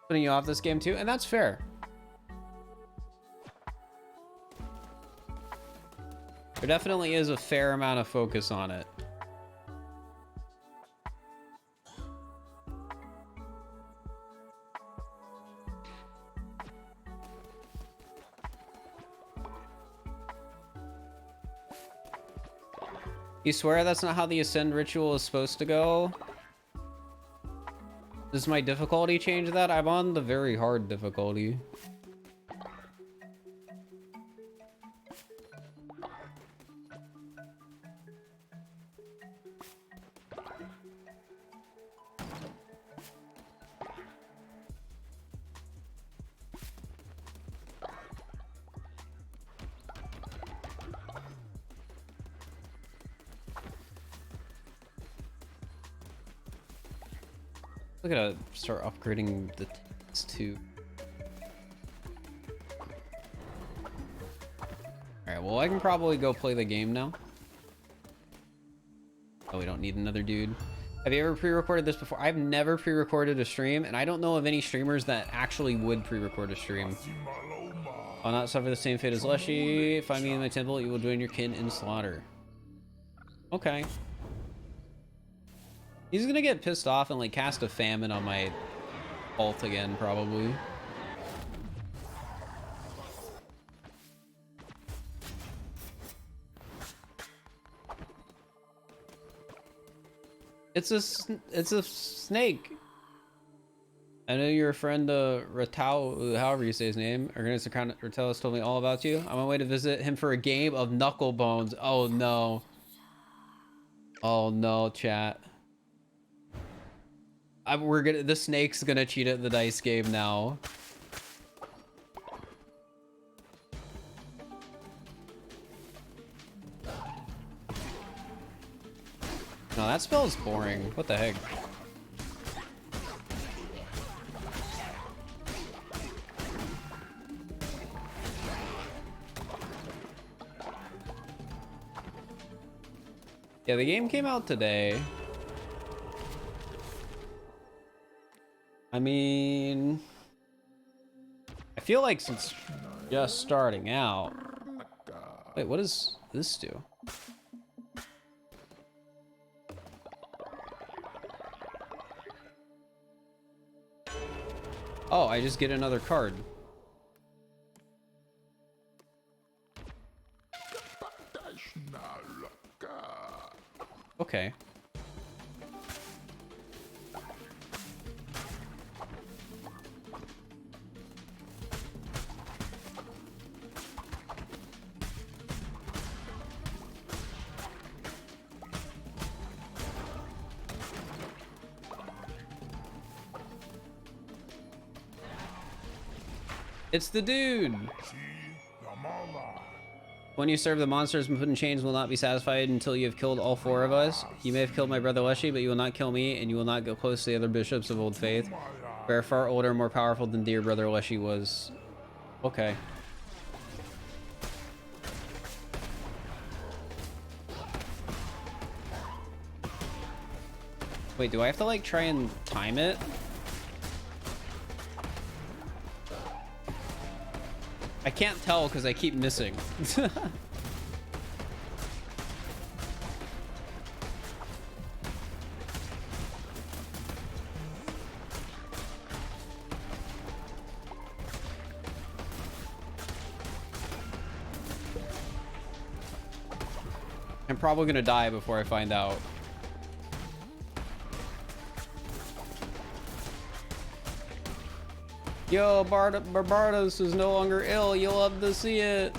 Putting you off this game too, and that's fair. There definitely is a fair amount of focus on it. You swear that's not how the Ascend ritual is supposed to go? Does my difficulty change that? I'm on the very hard difficulty. I gotta start upgrading the tents too. Alright, well I can probably go play the game now. Oh, we don't need another dude. Have you ever pre-recorded this before? I've never pre-recorded a stream, and I don't know of any streamers that actually would pre-record a stream. I'll not suffer the same fate as Leshy. Find me in my temple, you will join your kin in slaughter. Okay. He's gonna get pissed off and like cast a famine on my ult again, probably. It's a snake. I know your friend Retouched, however you say his name, Retouched told me all about you. I'm on my way to visit him for a game of knuckle bones. Oh no. Oh no, chat. The snake's gonna cheat at the dice game now. No, that spell is boring. What the heck? Yeah, the game came out today. I mean, I feel like since just starting out. Wait, what does this do? Oh, I just get another card. Okay. It's the dude. When you serve the monsters and put in chains will not be satisfied until you have killed all 4 of us. You may have killed my brother Leshy, but you will not kill me, and you will not go close to the other bishops of Old Faith. We are far older and more powerful than dear brother Leshy was. Okay. Wait, do I have to like try and time it? I can't tell because I keep missing. I'm probably gonna die before I find out. Yo, Barbados is no longer ill. You'll love to see it.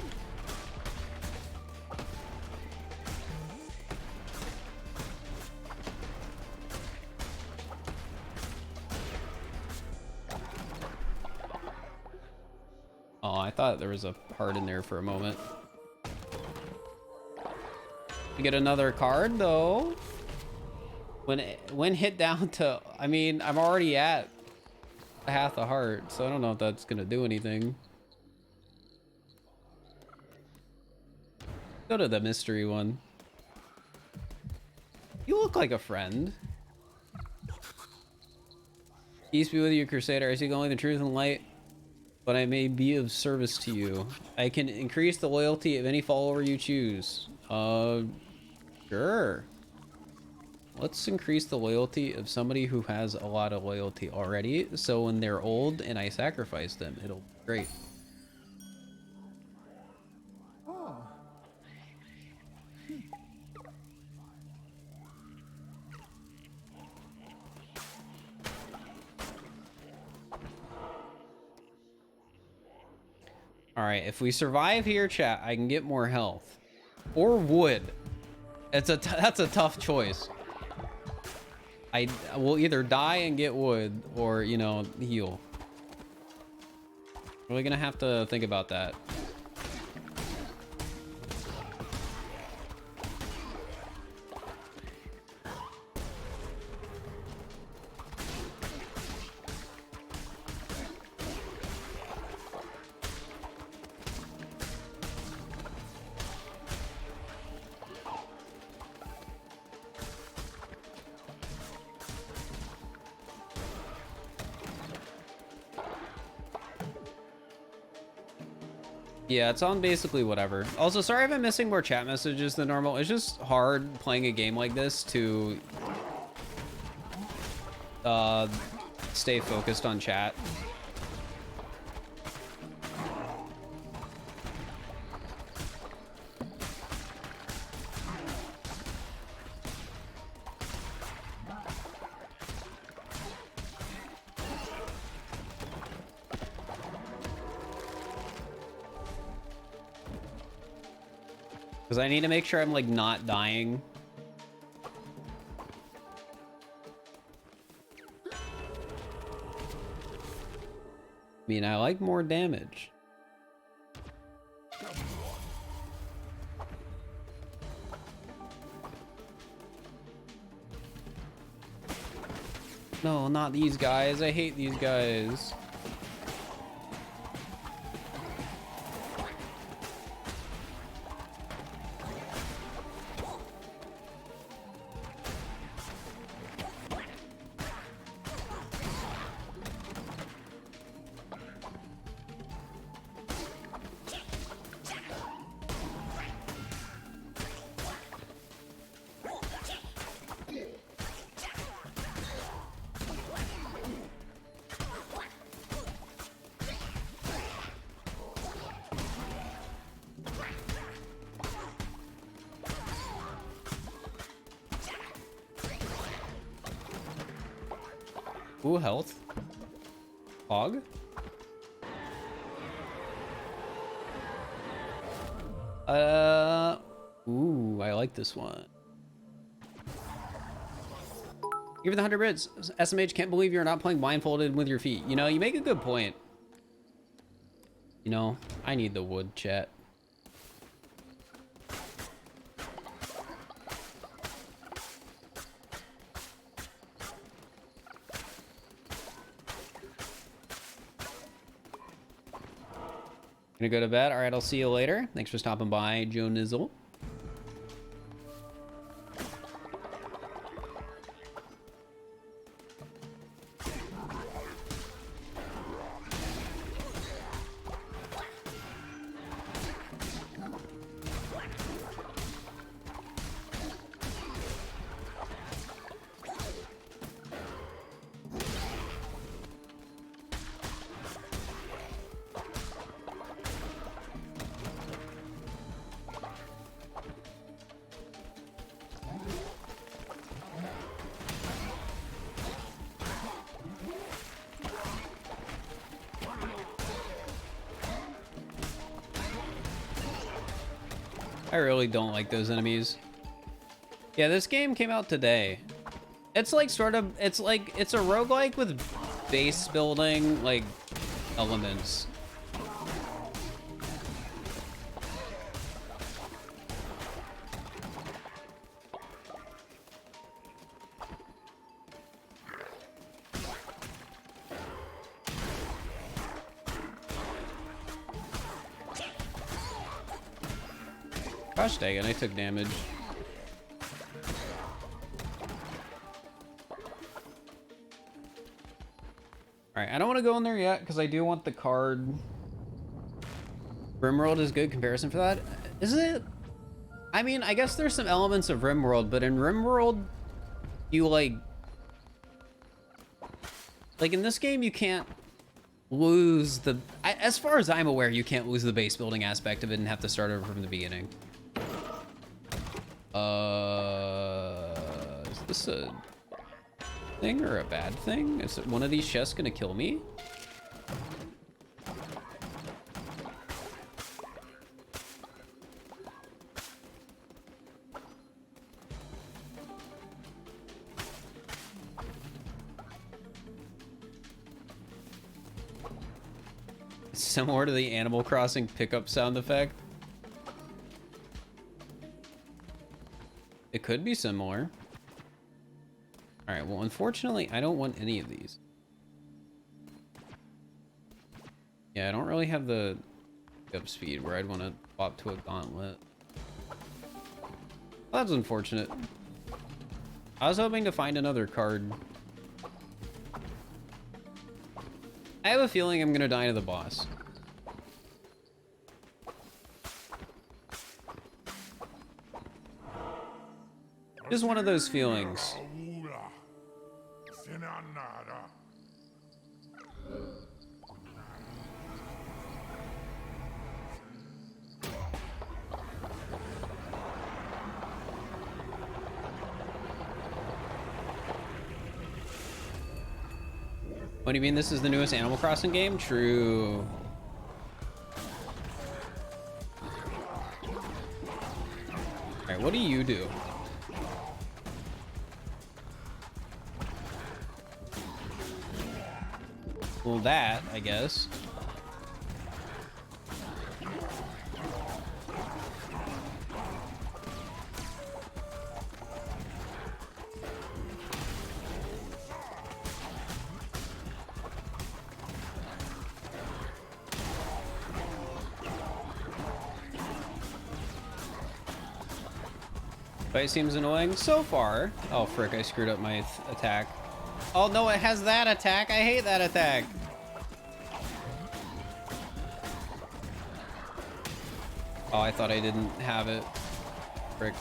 Oh, I thought there was a part in there for a moment. You get another card though. When hit down to, I mean, I'm already at half a heart, so I don't know if that's gonna do anything. Go to the mystery one. You look like a friend. Peace be with you, Crusader. I seek only the truth and light, but I may be of service to you. I can increase the loyalty of any follower you choose. Sure. Let's increase the loyalty of somebody who has a lot of loyalty already, so when they're old and I sacrifice them, it'll be great. Oh. All right, if we survive here, chat, I can get more health or wood. That's a tough choice. I will either die and get wood or, you know, heal. Really gonna have to think about that. Yeah, it's on basically whatever. Also, sorry if I'm missing more chat messages than normal. It's just hard playing a game like this to stay focused on chat. Because I need to make sure I'm, like, not dying. I mean, I like more damage. No, not these guys. I hate these guys. Ooh, health. Hog. Ooh, I like this one. Give it the 100 bits. SMH can't believe you're not playing blindfolded with your feet. You know, you make a good point. You know, I need the wood, chat. Gonna go to bed. All right, I'll see you later. Thanks for stopping by, Joe Nizzle. I really don't like those enemies. Yeah, this game came out today. It's like sort of, it's a roguelike with base building, like, elements. Gosh dang it, I took damage. Alright, I don't want to go in there yet because I do want the card. RimWorld is good comparison for that. Is it? I mean, I guess there's some elements of RimWorld, but in RimWorld, you like in this game, you can't lose the, as far as I'm aware, you can't lose the base building aspect of it and have to start over from the beginning. Is this a thing or a bad thing? Is one of these chests gonna kill me? It's similar to the Animal Crossing pickup sound effect. It could be similar. All right, well, unfortunately, I don't want any of these. Yeah, I don't really have the pickup speed where I'd want to swap to a gauntlet. Well, that's unfortunate. I was hoping to find another card. I have a feeling I'm gonna die to the boss. Just one of those feelings. What do you mean this is the newest Animal Crossing game? True. All right, what do you do? Well, that, I guess. Fight seems annoying so far. Oh, frick, I screwed up my attack. Oh, no, it has that attack. I hate that attack. Oh, I thought I didn't have it. Frick.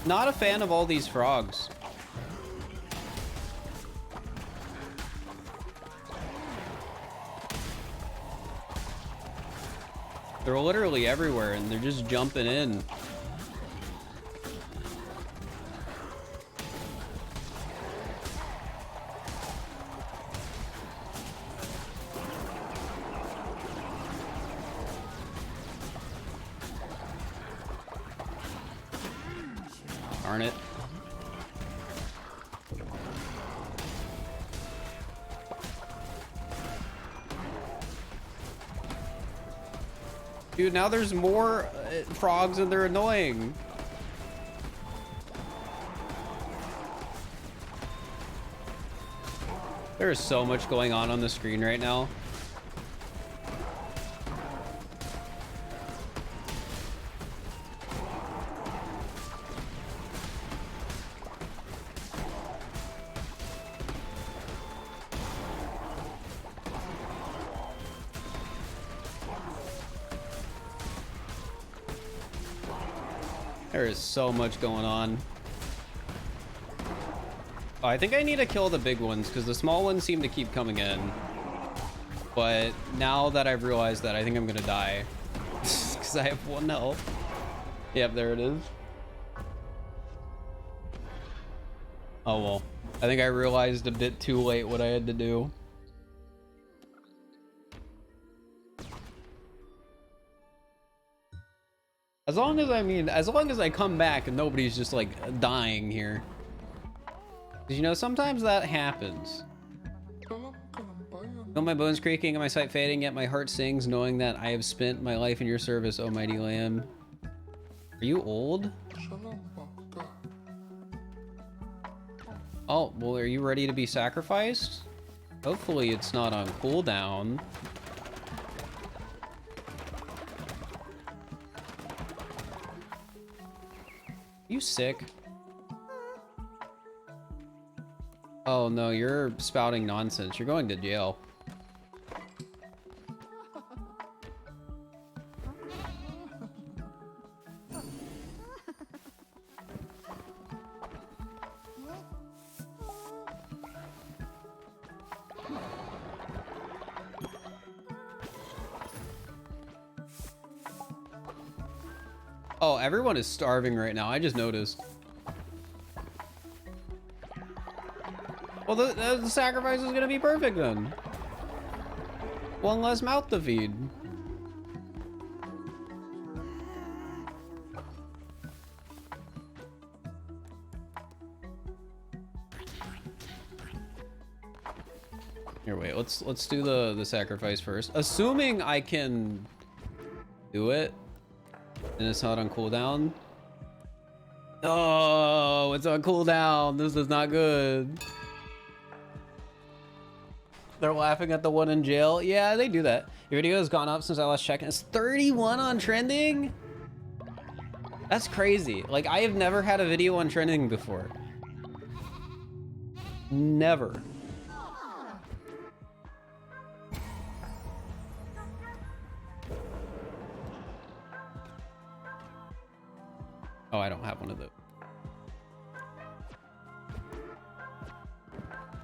Not a fan of all these frogs. They're literally everywhere and they're just jumping in. Darn it. Dude, now there's more frogs and they're annoying. There is so much going on the screen right now. There is so much going on. Oh, I think I need to kill the big ones because the small ones seem to keep coming in. But now that I've realized that, I think I'm gonna die because I have 1 health. Yep, there it is. Oh well, I think I realized a bit too late what I had to do. As long as I come back and nobody's just like dying here. 'Cause, you know, sometimes that happens. Feel my bones creaking and my sight fading, yet my heart sings, knowing that I have spent my life in your service, O mighty Lamb. Are you old? Oh, well, are you ready to be sacrificed? Hopefully it's not on cooldown. You sick? Oh no, you're spouting nonsense. You're going to jail. Oh, everyone is starving right now. I just noticed. Well, the sacrifice is gonna be perfect then. One less mouth to feed. Here, wait. Let's do the sacrifice first. Assuming I can do it. And it's not on cooldown. Oh, it's on cooldown. This is not good. They're laughing at the one in jail. Yeah, they do that. Your video has gone up since I last checked. It's 31 on trending? That's crazy. Like, I have never had a video on trending before. Never. Oh, I don't have one of those.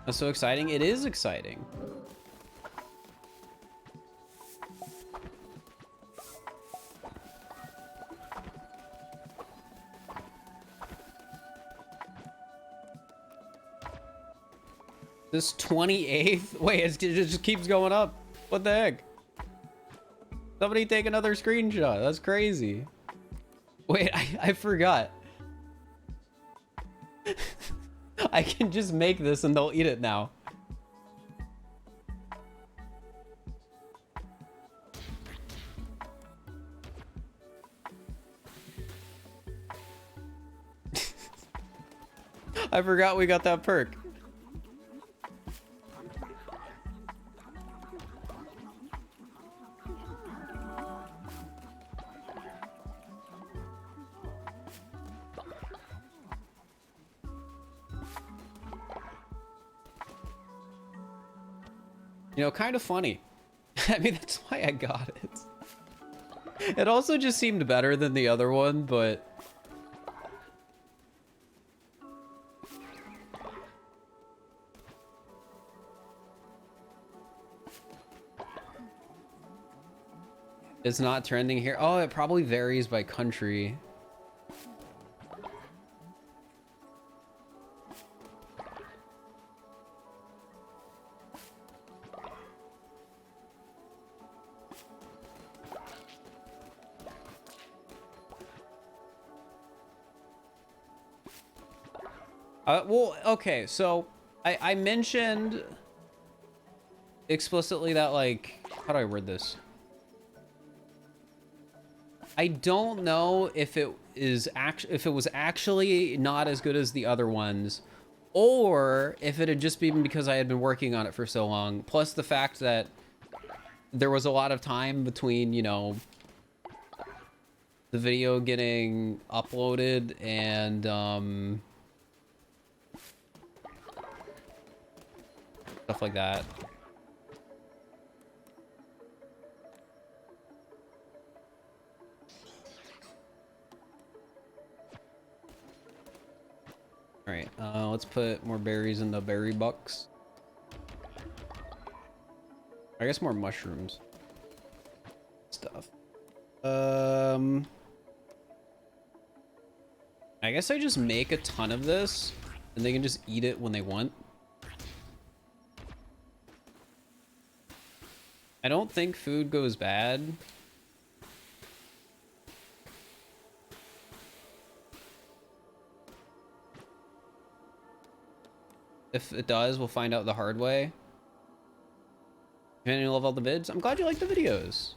That's so exciting. It is exciting. This 28th? Wait, it just keeps going up. What the heck? Somebody take another screenshot. That's crazy. Wait, I forgot. I can just make this and they'll eat it now. I forgot we got that perk. You know, kind of funny. I mean, that's why I got it. It also just seemed better than the other one, but It's not trending here. Oh, it probably varies by country. Well, okay, so I mentioned explicitly that, like, how do I word this? I don't know if it was actually not as good as the other ones, or if it had just been because I had been working on it for so long. Plus the fact that there was a lot of time between, you know, the video getting uploaded and stuff like that. All right, let's put more berries in the berry box. I guess more mushrooms. Stuff. I guess I just make a ton of this, and they can just eat it when they want. I don't think food goes bad. If it does, we'll find out the hard way. And you love all the vids. I'm glad you like the videos.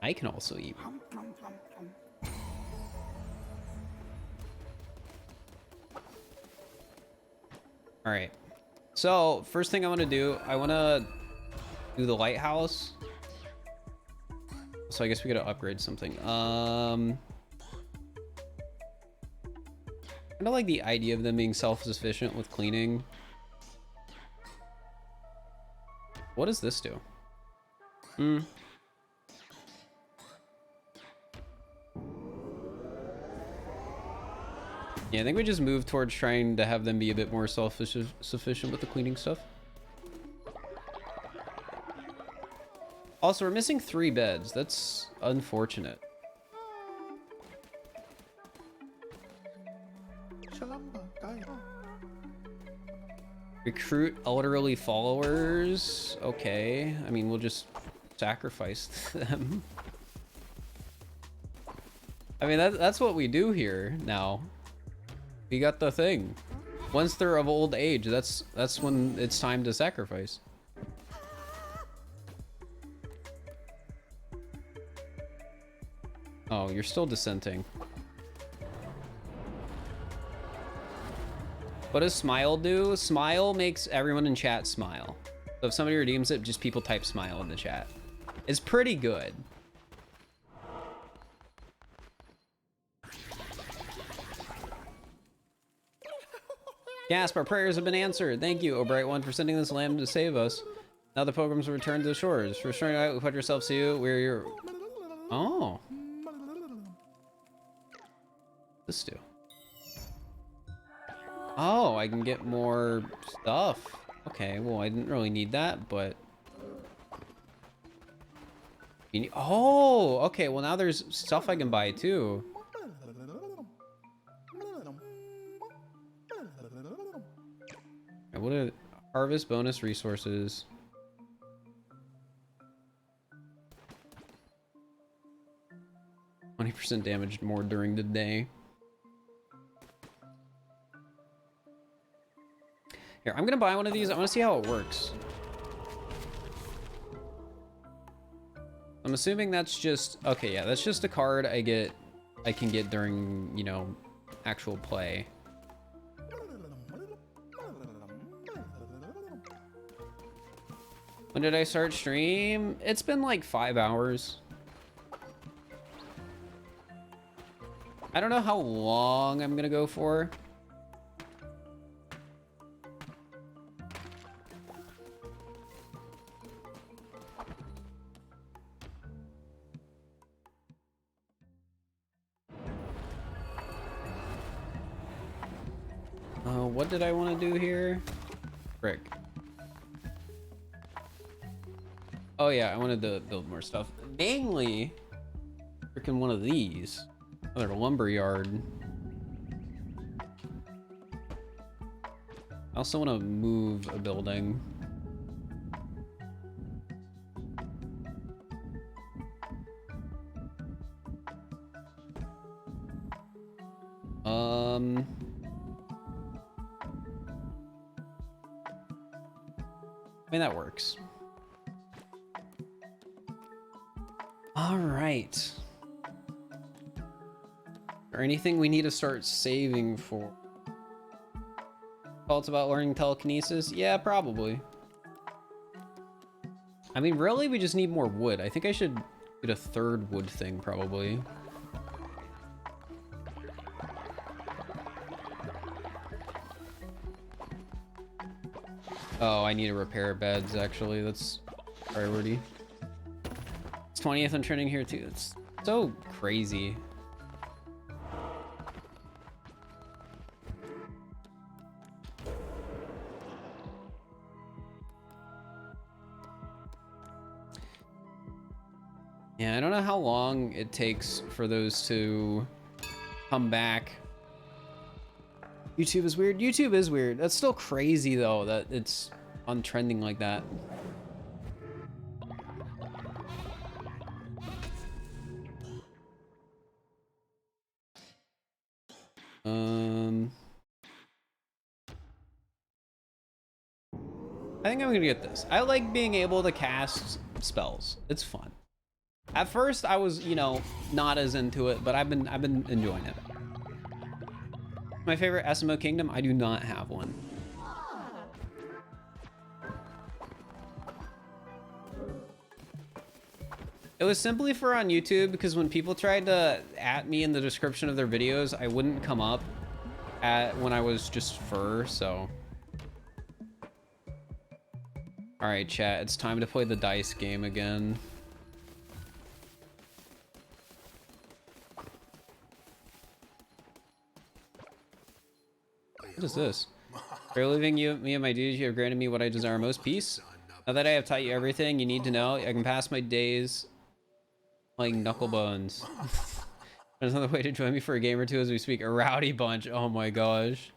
I can also eat. All right. So first thing I want to do, I want to do the lighthouse. So I guess we gotta upgrade something. Kind of like the idea of them being self-sufficient with cleaning. What does this do? Yeah, I think we just move towards trying to have them be a bit more self-sufficient with the cleaning stuff. Also, we're missing 3 beds. That's unfortunate. Recruit elderly followers. Okay. I mean, we'll just sacrifice them. I mean, that's what we do here now. We got the thing. Once they're of old age, that's when it's time to sacrifice. Oh, you're still dissenting. What does smile do? Smile makes everyone in chat smile. So if somebody redeems it, just people type smile in the chat. It's pretty good. Gasp, our prayers have been answered. Thank you, O Bright One, for sending this lamb to save us. Now the pilgrims return to the shores. For restoring out, we put yourselves to you. We're your... Oh. This do? Oh, I can get more stuff. Okay, well, I didn't really need that, but... Oh, okay, well, now there's stuff I can buy, too. What are harvest bonus resources? 20% damage more during the day. Here, I'm gonna buy one of these. I want to see how it works. I'm assuming that's just... Okay, yeah, that's just a card I can get during, you know, actual play. When did I start stream? It's been like 5 hours. I don't know how long I'm gonna go for. what did I want to do here? Frick. Oh yeah, I wanted to build more stuff. Mainly, freaking one of these. Another lumber yard. I also want to move a building. I mean, that works. All right. Or anything we need to start saving for? Oh, it's about learning telekinesis? Yeah, probably. I mean, really, we just need more wood. I think I should get a third wood thing, probably. Oh, I need to repair beds, actually. That's priority. It's 20th I'm trending here, too. It's so crazy. Yeah, I don't know how long it takes for those to come back. YouTube is weird. YouTube is weird. That's still crazy though that it's on trending like that. I think I'm gonna get this. I like being able to cast spells. It's fun. At first I was, you know, not as into it, but I've been enjoying it. My favorite SMO kingdom? I do not have one. It was simply for on YouTube because when people tried to at me in the description of their videos, I wouldn't come up when I was just Fir, so. All right, chat, it's time to play the dice game again. What is this? For living me and my duties, you have granted me what I desire most, peace. Now that I have taught you everything you need to know, I can pass my days playing knucklebones. There's another way to join me for a game or two as we speak. A rowdy bunch. Oh my gosh.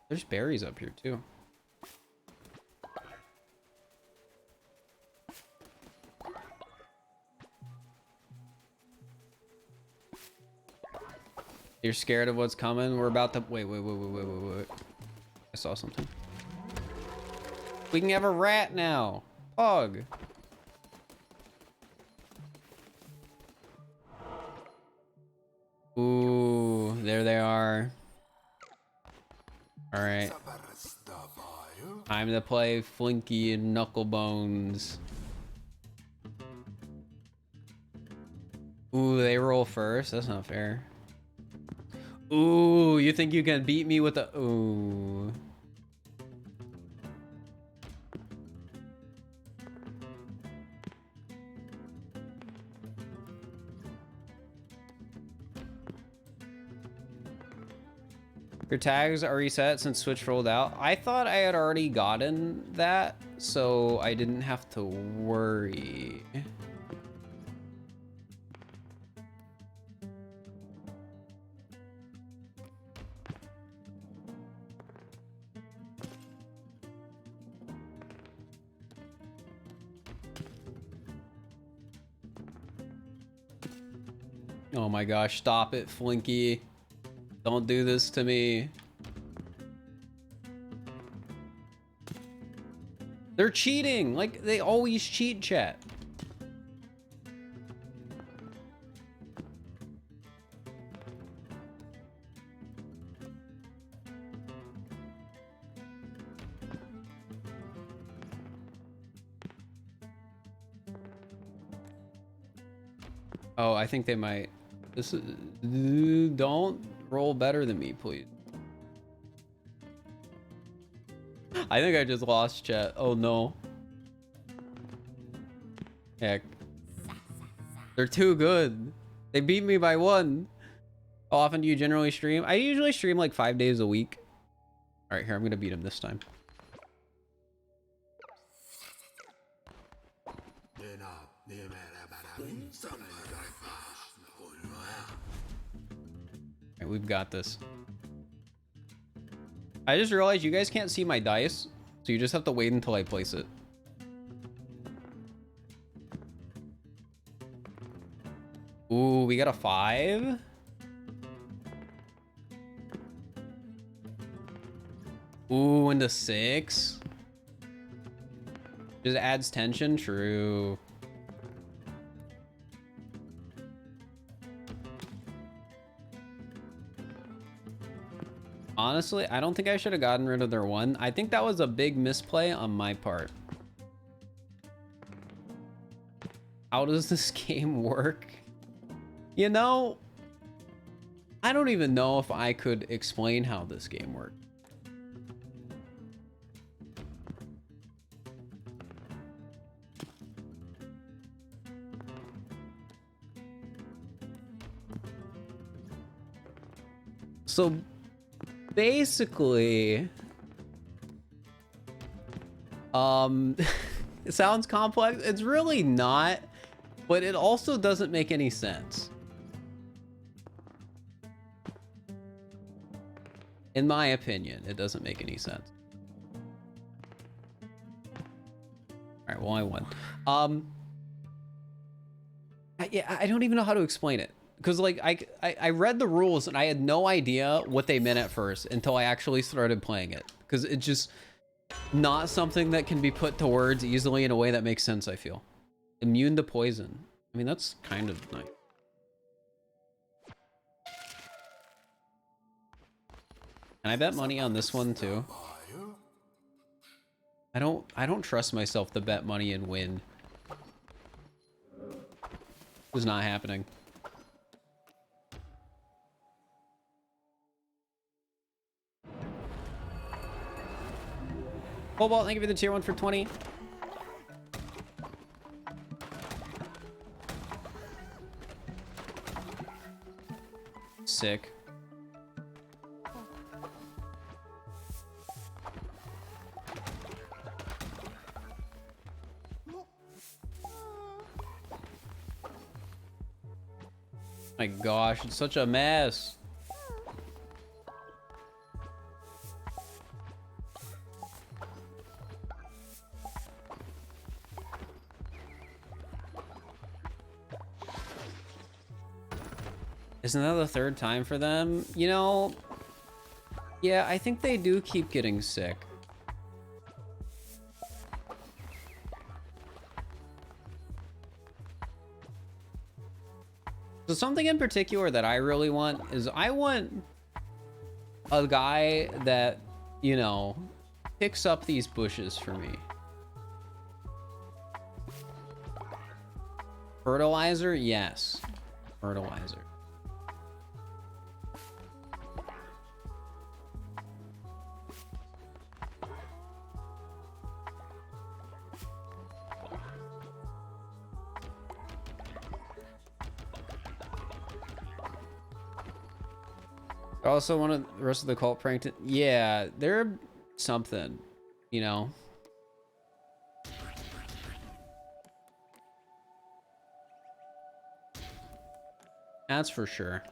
There's berries up here too. You're scared of what's coming? We're about to... Wait. I saw something. We can have a rat now. Pug. Ooh, there they are. All right. Time to play Flinky and Knucklebones. Ooh, they roll first? That's not fair. Ooh, you think you can beat me with a... Ooh. Your tags are reset since Switch rolled out. I thought I had already gotten that, so I didn't have to worry. Oh my gosh, stop it, Flinky. Don't do this to me. They're cheating! Like, they always cheat, chat. Oh, I think they might. This is... Don't roll better than me, please. I think I just lost chat. Oh no. Heck. They're too good. They beat me by 1. How often do you generally stream? I usually stream like 5 days a week. All right, here, I'm gonna beat him this time. All right, we've got this. I just realized you guys can't see my dice, so you just have to wait until I place it. Ooh, we got a 5. Ooh, into 6. Just adds tension. True. Honestly, I don't think I should have gotten rid of their 1. I think that was a big misplay on my part. How does this game work? You know, I don't even know if I could explain how this game works. So basically, it sounds complex. It's really not, but it also doesn't make any sense. In my opinion, it doesn't make any sense. All right, well, I won. Yeah, I don't even know how to explain it. Because like I read the rules and I had no idea what they meant at first until I actually started playing it. Because it's just not something that can be put to words easily in a way that makes sense, I feel. Immune to poison. I mean, that's kind of nice. Can I bet money on this one too? I don't trust myself to bet money and win. It's not happening. Cobalt, thank you for the tier 1 for 20. Sick. My gosh, it's such a mess. Isn't that the 3rd time for them? You know, yeah, I think they do keep getting sick. So something in particular that I really want is I want a guy that, you know, picks up these bushes for me. Fertilizer? Yes. Fertilizer. Also, one of the rest of the cult pranked it. Yeah, they're something, you know. That's for sure.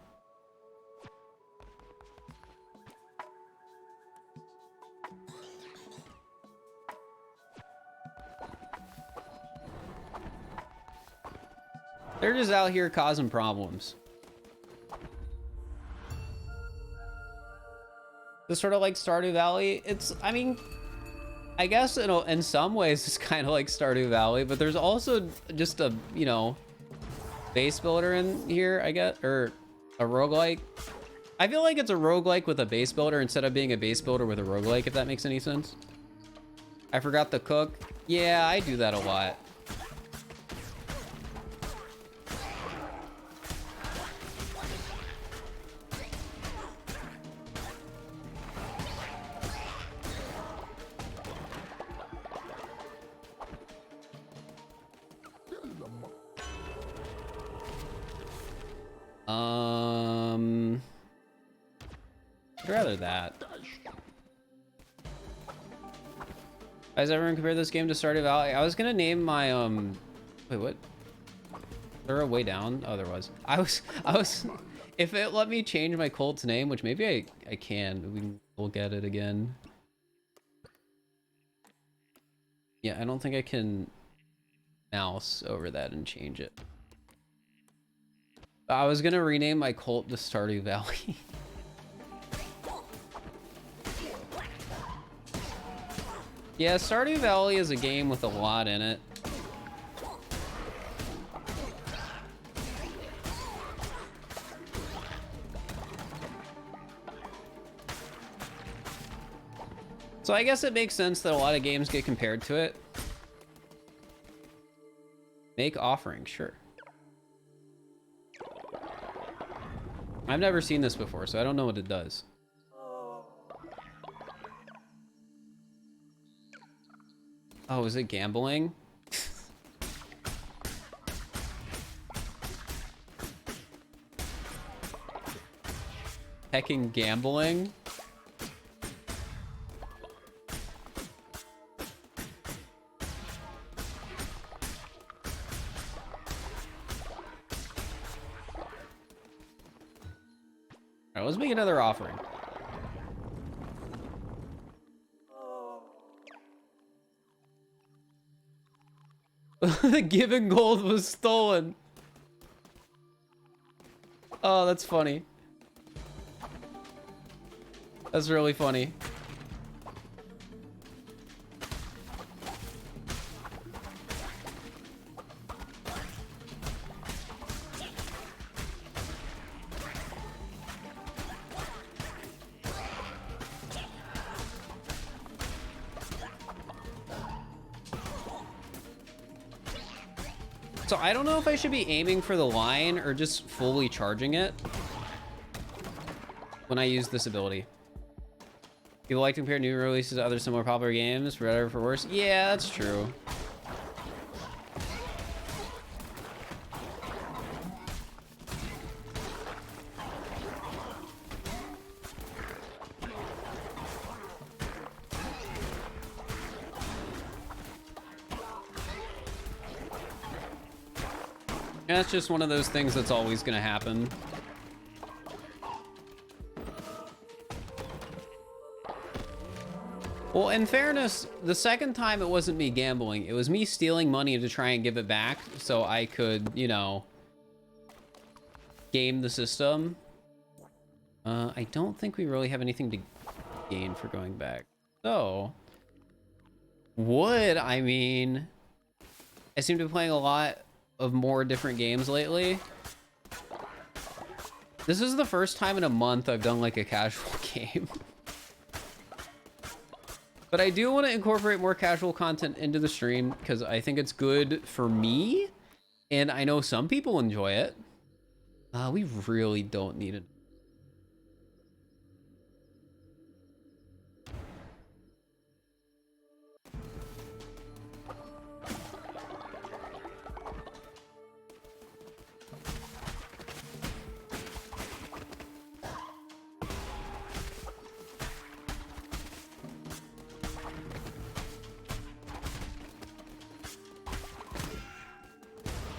They're just out here causing problems. This sort of like Stardew Valley. It's, I mean, I guess in some ways it's kind of like Stardew Valley, but there's also just a, you know, base builder in here, I guess, or a roguelike. I feel like it's a roguelike with a base builder instead of being a base builder with a roguelike, if that makes any sense. I forgot to cook. Yeah, I do that a lot. I'd rather that. Has everyone compared this game to Stardew Valley? I was gonna name my wait, what? Is there a way down? Oh, there was. I was if it let me change my cult's name, which maybe I can, we'll get it again. Yeah, I don't think I can mouse over that and change it. I was gonna rename my cult to Stardew Valley. Yeah, Stardew Valley is a game with a lot in it. So I guess it makes sense that a lot of games get compared to it. Make offering, sure. I've never seen this before, so I don't know what it does. Oh, is it gambling? Hecking gambling? Alright, let's make another offering. The given gold was stolen. Oh, that's funny. That's really funny. So I don't know if I should be aiming for the line or just fully charging it when I use this ability. People like to compare new releases to other similar popular games, for better or for worse. Yeah, that's true. Yeah, that's just one of those things that's always gonna happen. Well, in fairness, the second time it wasn't me gambling. It was me stealing money to try and give it back so I could, you know, game the system. I don't think we really have anything to gain for going back. So, I mean, I seem to be playing a lot of more different games lately. This is the first time in a month I've done like a casual game. But I do want to incorporate more casual content into the stream because I think it's good for me. And I know some people enjoy it. We really don't need it.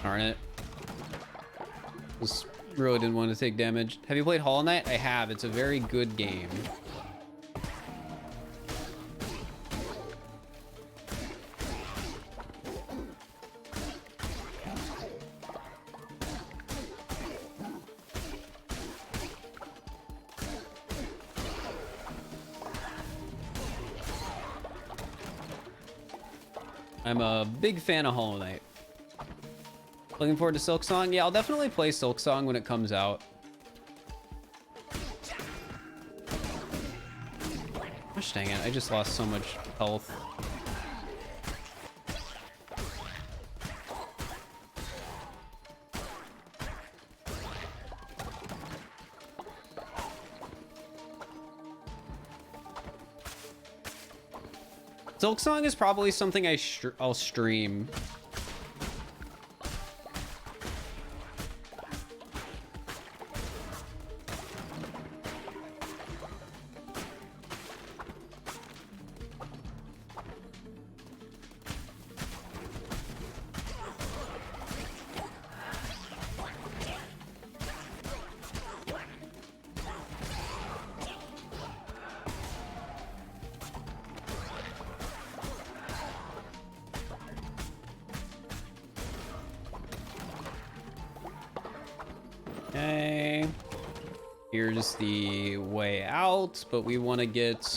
Darn it. Just really didn't want to take damage. Have you played Hollow Knight? I have. It's a very good game. I'm a big fan of Hollow Knight. Looking forward to Silksong? Yeah, I'll definitely play Silksong when it comes out. Gosh dang it, I just lost so much health. Silksong is probably something I'll stream. Okay. Here's the way out, but we want to get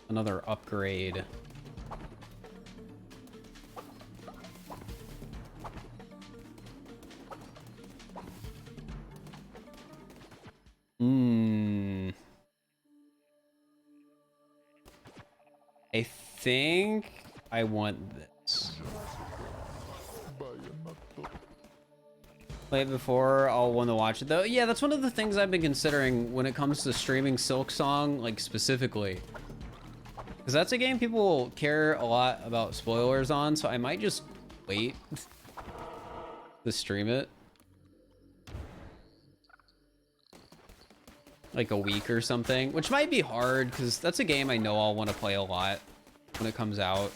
another upgrade. I think I want this. Play it before, I'll want to watch it though. Yeah, that's one of the things I've been considering when it comes to streaming Silk Song, like specifically. Because that's a game people care a lot about spoilers on, so I might just wait to stream it. Like a week or something, which might be hard because that's a game I know I'll want to play a lot when it comes out.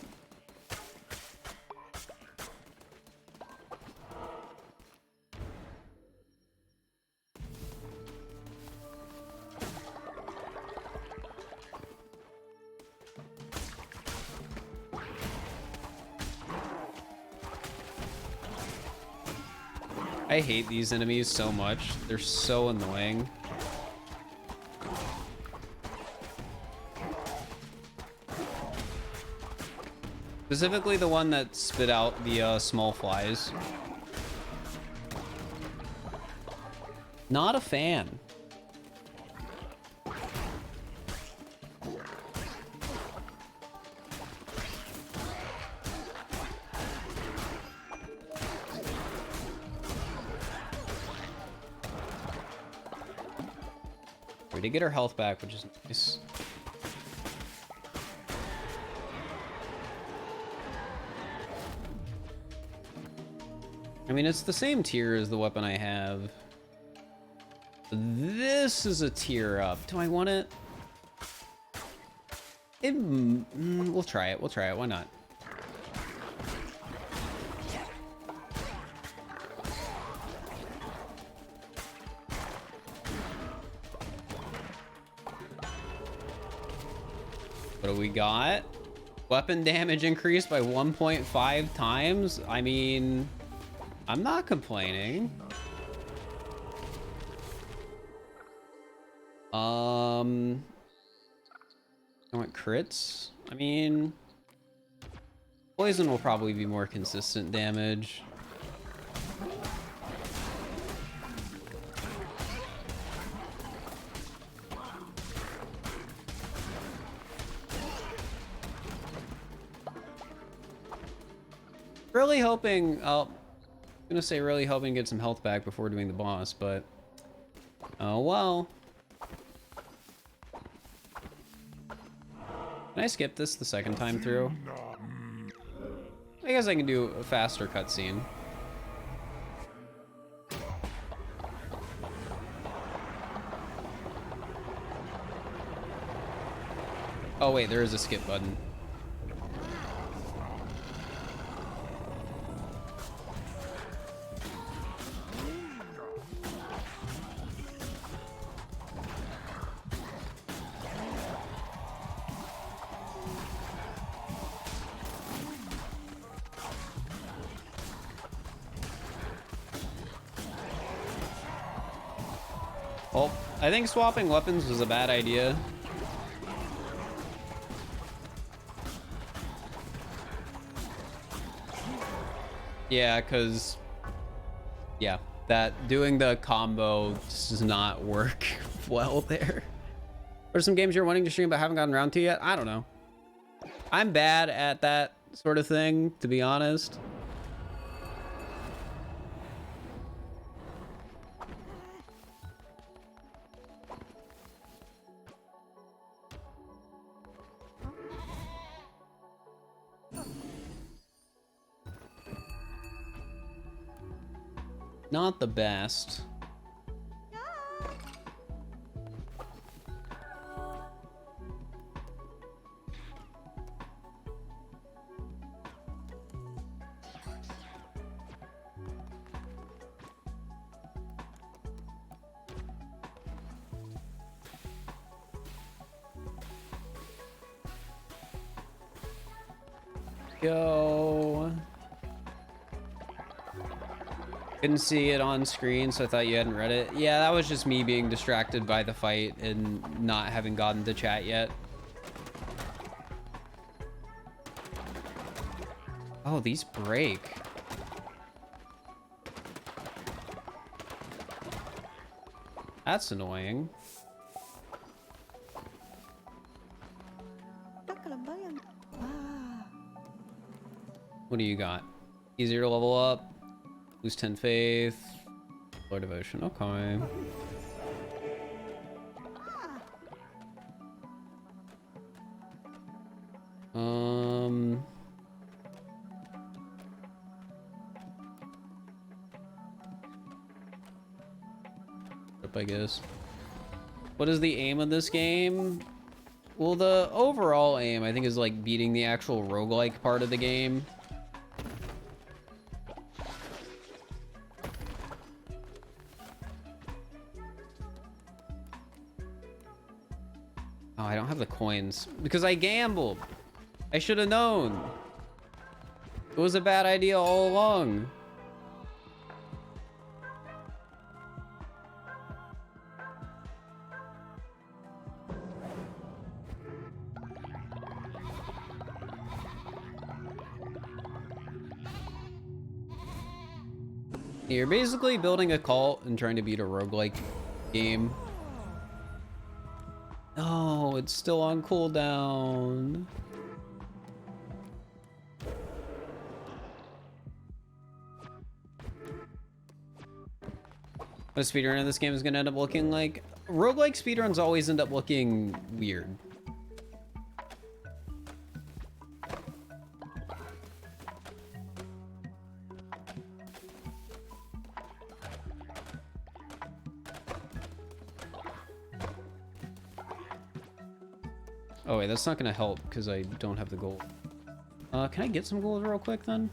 I hate these enemies so much. They're so annoying. Specifically the one that spit out the small flies. Not a fan. We did get our health back, which is nice. I mean, it's the same tier as the weapon I have. This is a tier up. Do I want it? We'll try it. We'll try it. Why not? What do we got? Weapon damage increased by 1.5 times? I mean, I'm not complaining. I want crits. I mean, poison will probably be more consistent damage. Really hoping, I'm gonna say really hoping to get some health back before doing the boss, but oh well. Can I skip this the second time through? I guess I can do a faster cutscene. Oh wait, there is a skip button. Well, I think swapping weapons was a bad idea. Yeah, because, yeah, that doing the combo just does not work well there. What are some games you're wanting to stream but haven't gotten around to yet? I don't know. I'm bad at that sort of thing, to be honest. Not the best. Go. Couldn't see it on screen, so I thought you hadn't read it. Yeah, that was just me being distracted by the fight and not having gotten to chat yet. Oh, these break. That's annoying. What do you got? Easier to level up. Lose 10 faith. Lower devotion. Okay. I guess. What is the aim of this game? Well, the overall aim, I think, is like beating the actual roguelike part of the game. Oh, I don't have the coins because I gambled. I should have known. It was a bad idea all along. You're basically building a cult and trying to beat a roguelike game. Oh, it's still on cooldown. What a speedrun in this game is gonna end up looking like? Roguelike speedruns always end up looking weird. Oh wait, that's not gonna help because I don't have the gold. Can I get some gold real quick then?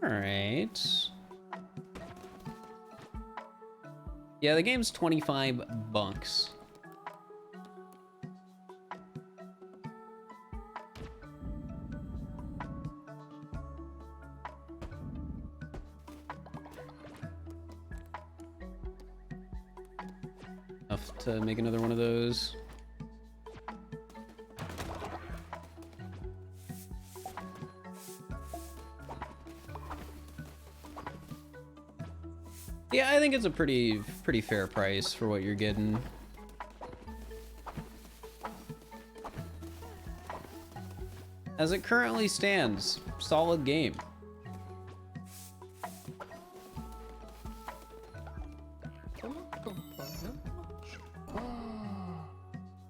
All right. Yeah, the game's 25 bunks. Enough to make another one of those. Yeah, I think it's a pretty fair price for what you're getting. As it currently stands, solid game.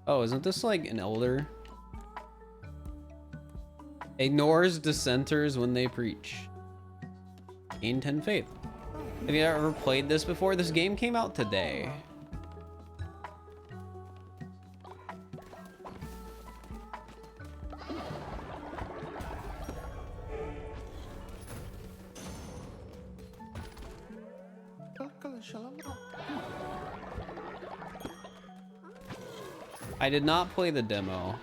Oh, isn't this like an elder? Ignores dissenters when they preach. Gain 10 faith. Have you ever played this before? This game came out today. I did not play the demo.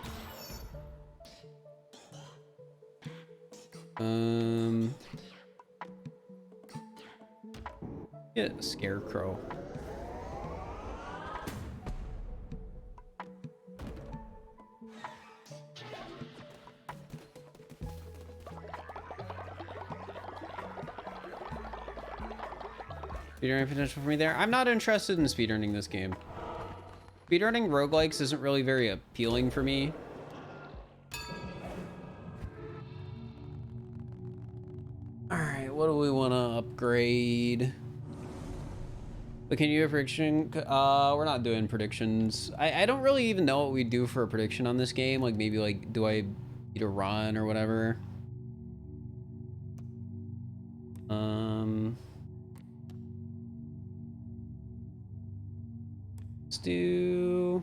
Get a scarecrow. Speedrunning potential for me there. I'm not interested in speedrunning this game. Speedrunning roguelikes isn't really very appealing for me. Alright, what do we want to upgrade? But can you do a prediction? We're not doing predictions. I don't really even know what we do for a prediction on this game. Like maybe like, do I beat a run or whatever? Let's do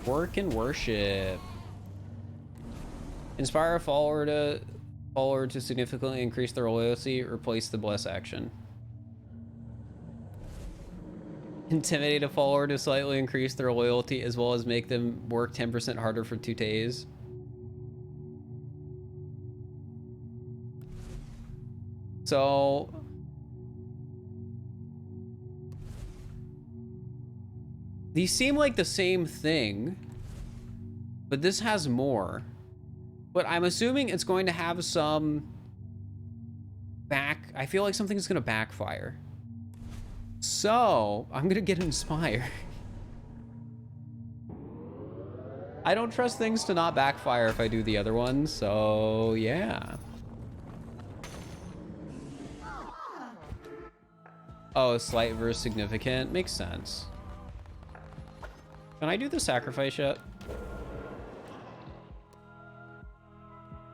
work and worship. Inspire a follower to significantly increase their loyalty. Replace the bless action. Intimidate a follower to slightly increase their loyalty, as well as make them work 10% harder for 2 days. So these seem like the same thing, but this has more. But I'm assuming it's going to have some I feel like something's gonna backfire. So I'm gonna get inspired. I don't trust things to not backfire if I do the other ones, so yeah. Oh, slight versus significant. Makes sense. Can I do the sacrifice yet?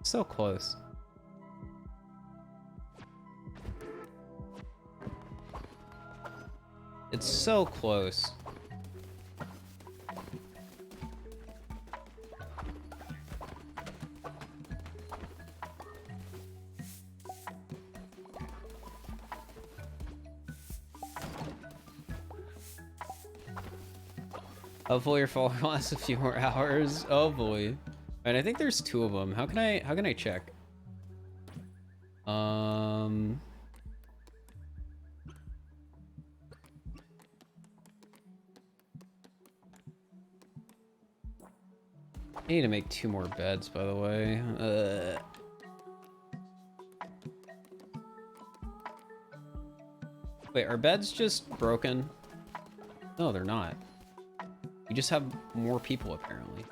So close. It's so close. Hopefully your follower lasts a few more hours. Oh boy. And I think there's 2 of them. How can I check? I need to make 2 more beds, by the way. Wait, are beds just broken? No, they're not. You just have more people, apparently.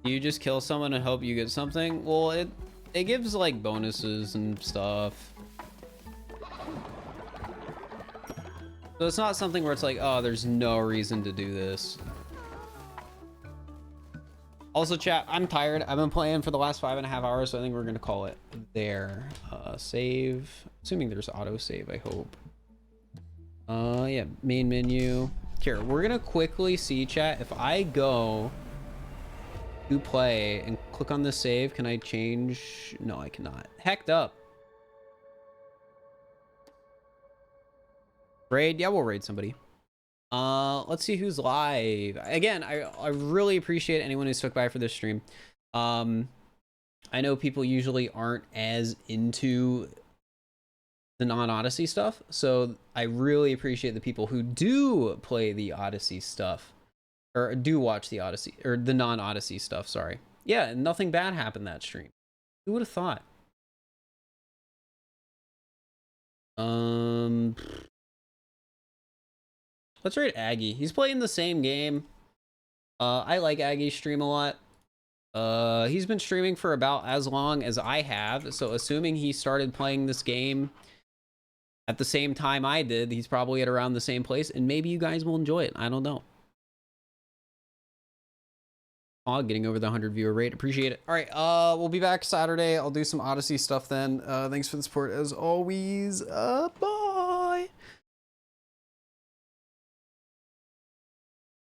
You just kill someone and hope you get something? Well, it gives like bonuses and stuff. So it's not something where it's like, oh, there's no reason to do this. Also, chat, I'm tired. I've been playing for the last 5.5 hours, so I think we're gonna call it there. Save. Assuming there's auto save, I hope. Yeah, main menu. Here, we're gonna quickly see, chat. If I go to play and click on the save, can I change? No, I cannot. Hecked up. Raid? Yeah, we'll raid somebody. Let's see who's live. Again, I really appreciate anyone who stuck by for this stream. I know people usually aren't as into the non-Odyssey stuff, so I really appreciate the people who do play the Odyssey stuff, or do watch the Odyssey, or the non-Odyssey stuff, sorry. Yeah, nothing bad happened that stream. Who would have thought? Let's rate Aggie. He's playing the same game. I like Aggie's stream a lot. He's been streaming for about as long as I have, so assuming he started playing this game at the same time I did, he's probably at around the same place, and maybe you guys will enjoy it. I don't know. Oh, getting over the 100 viewer rate. Appreciate it. All right, we'll be back Saturday. I'll do some Odyssey stuff then. Thanks for the support as always. Bye.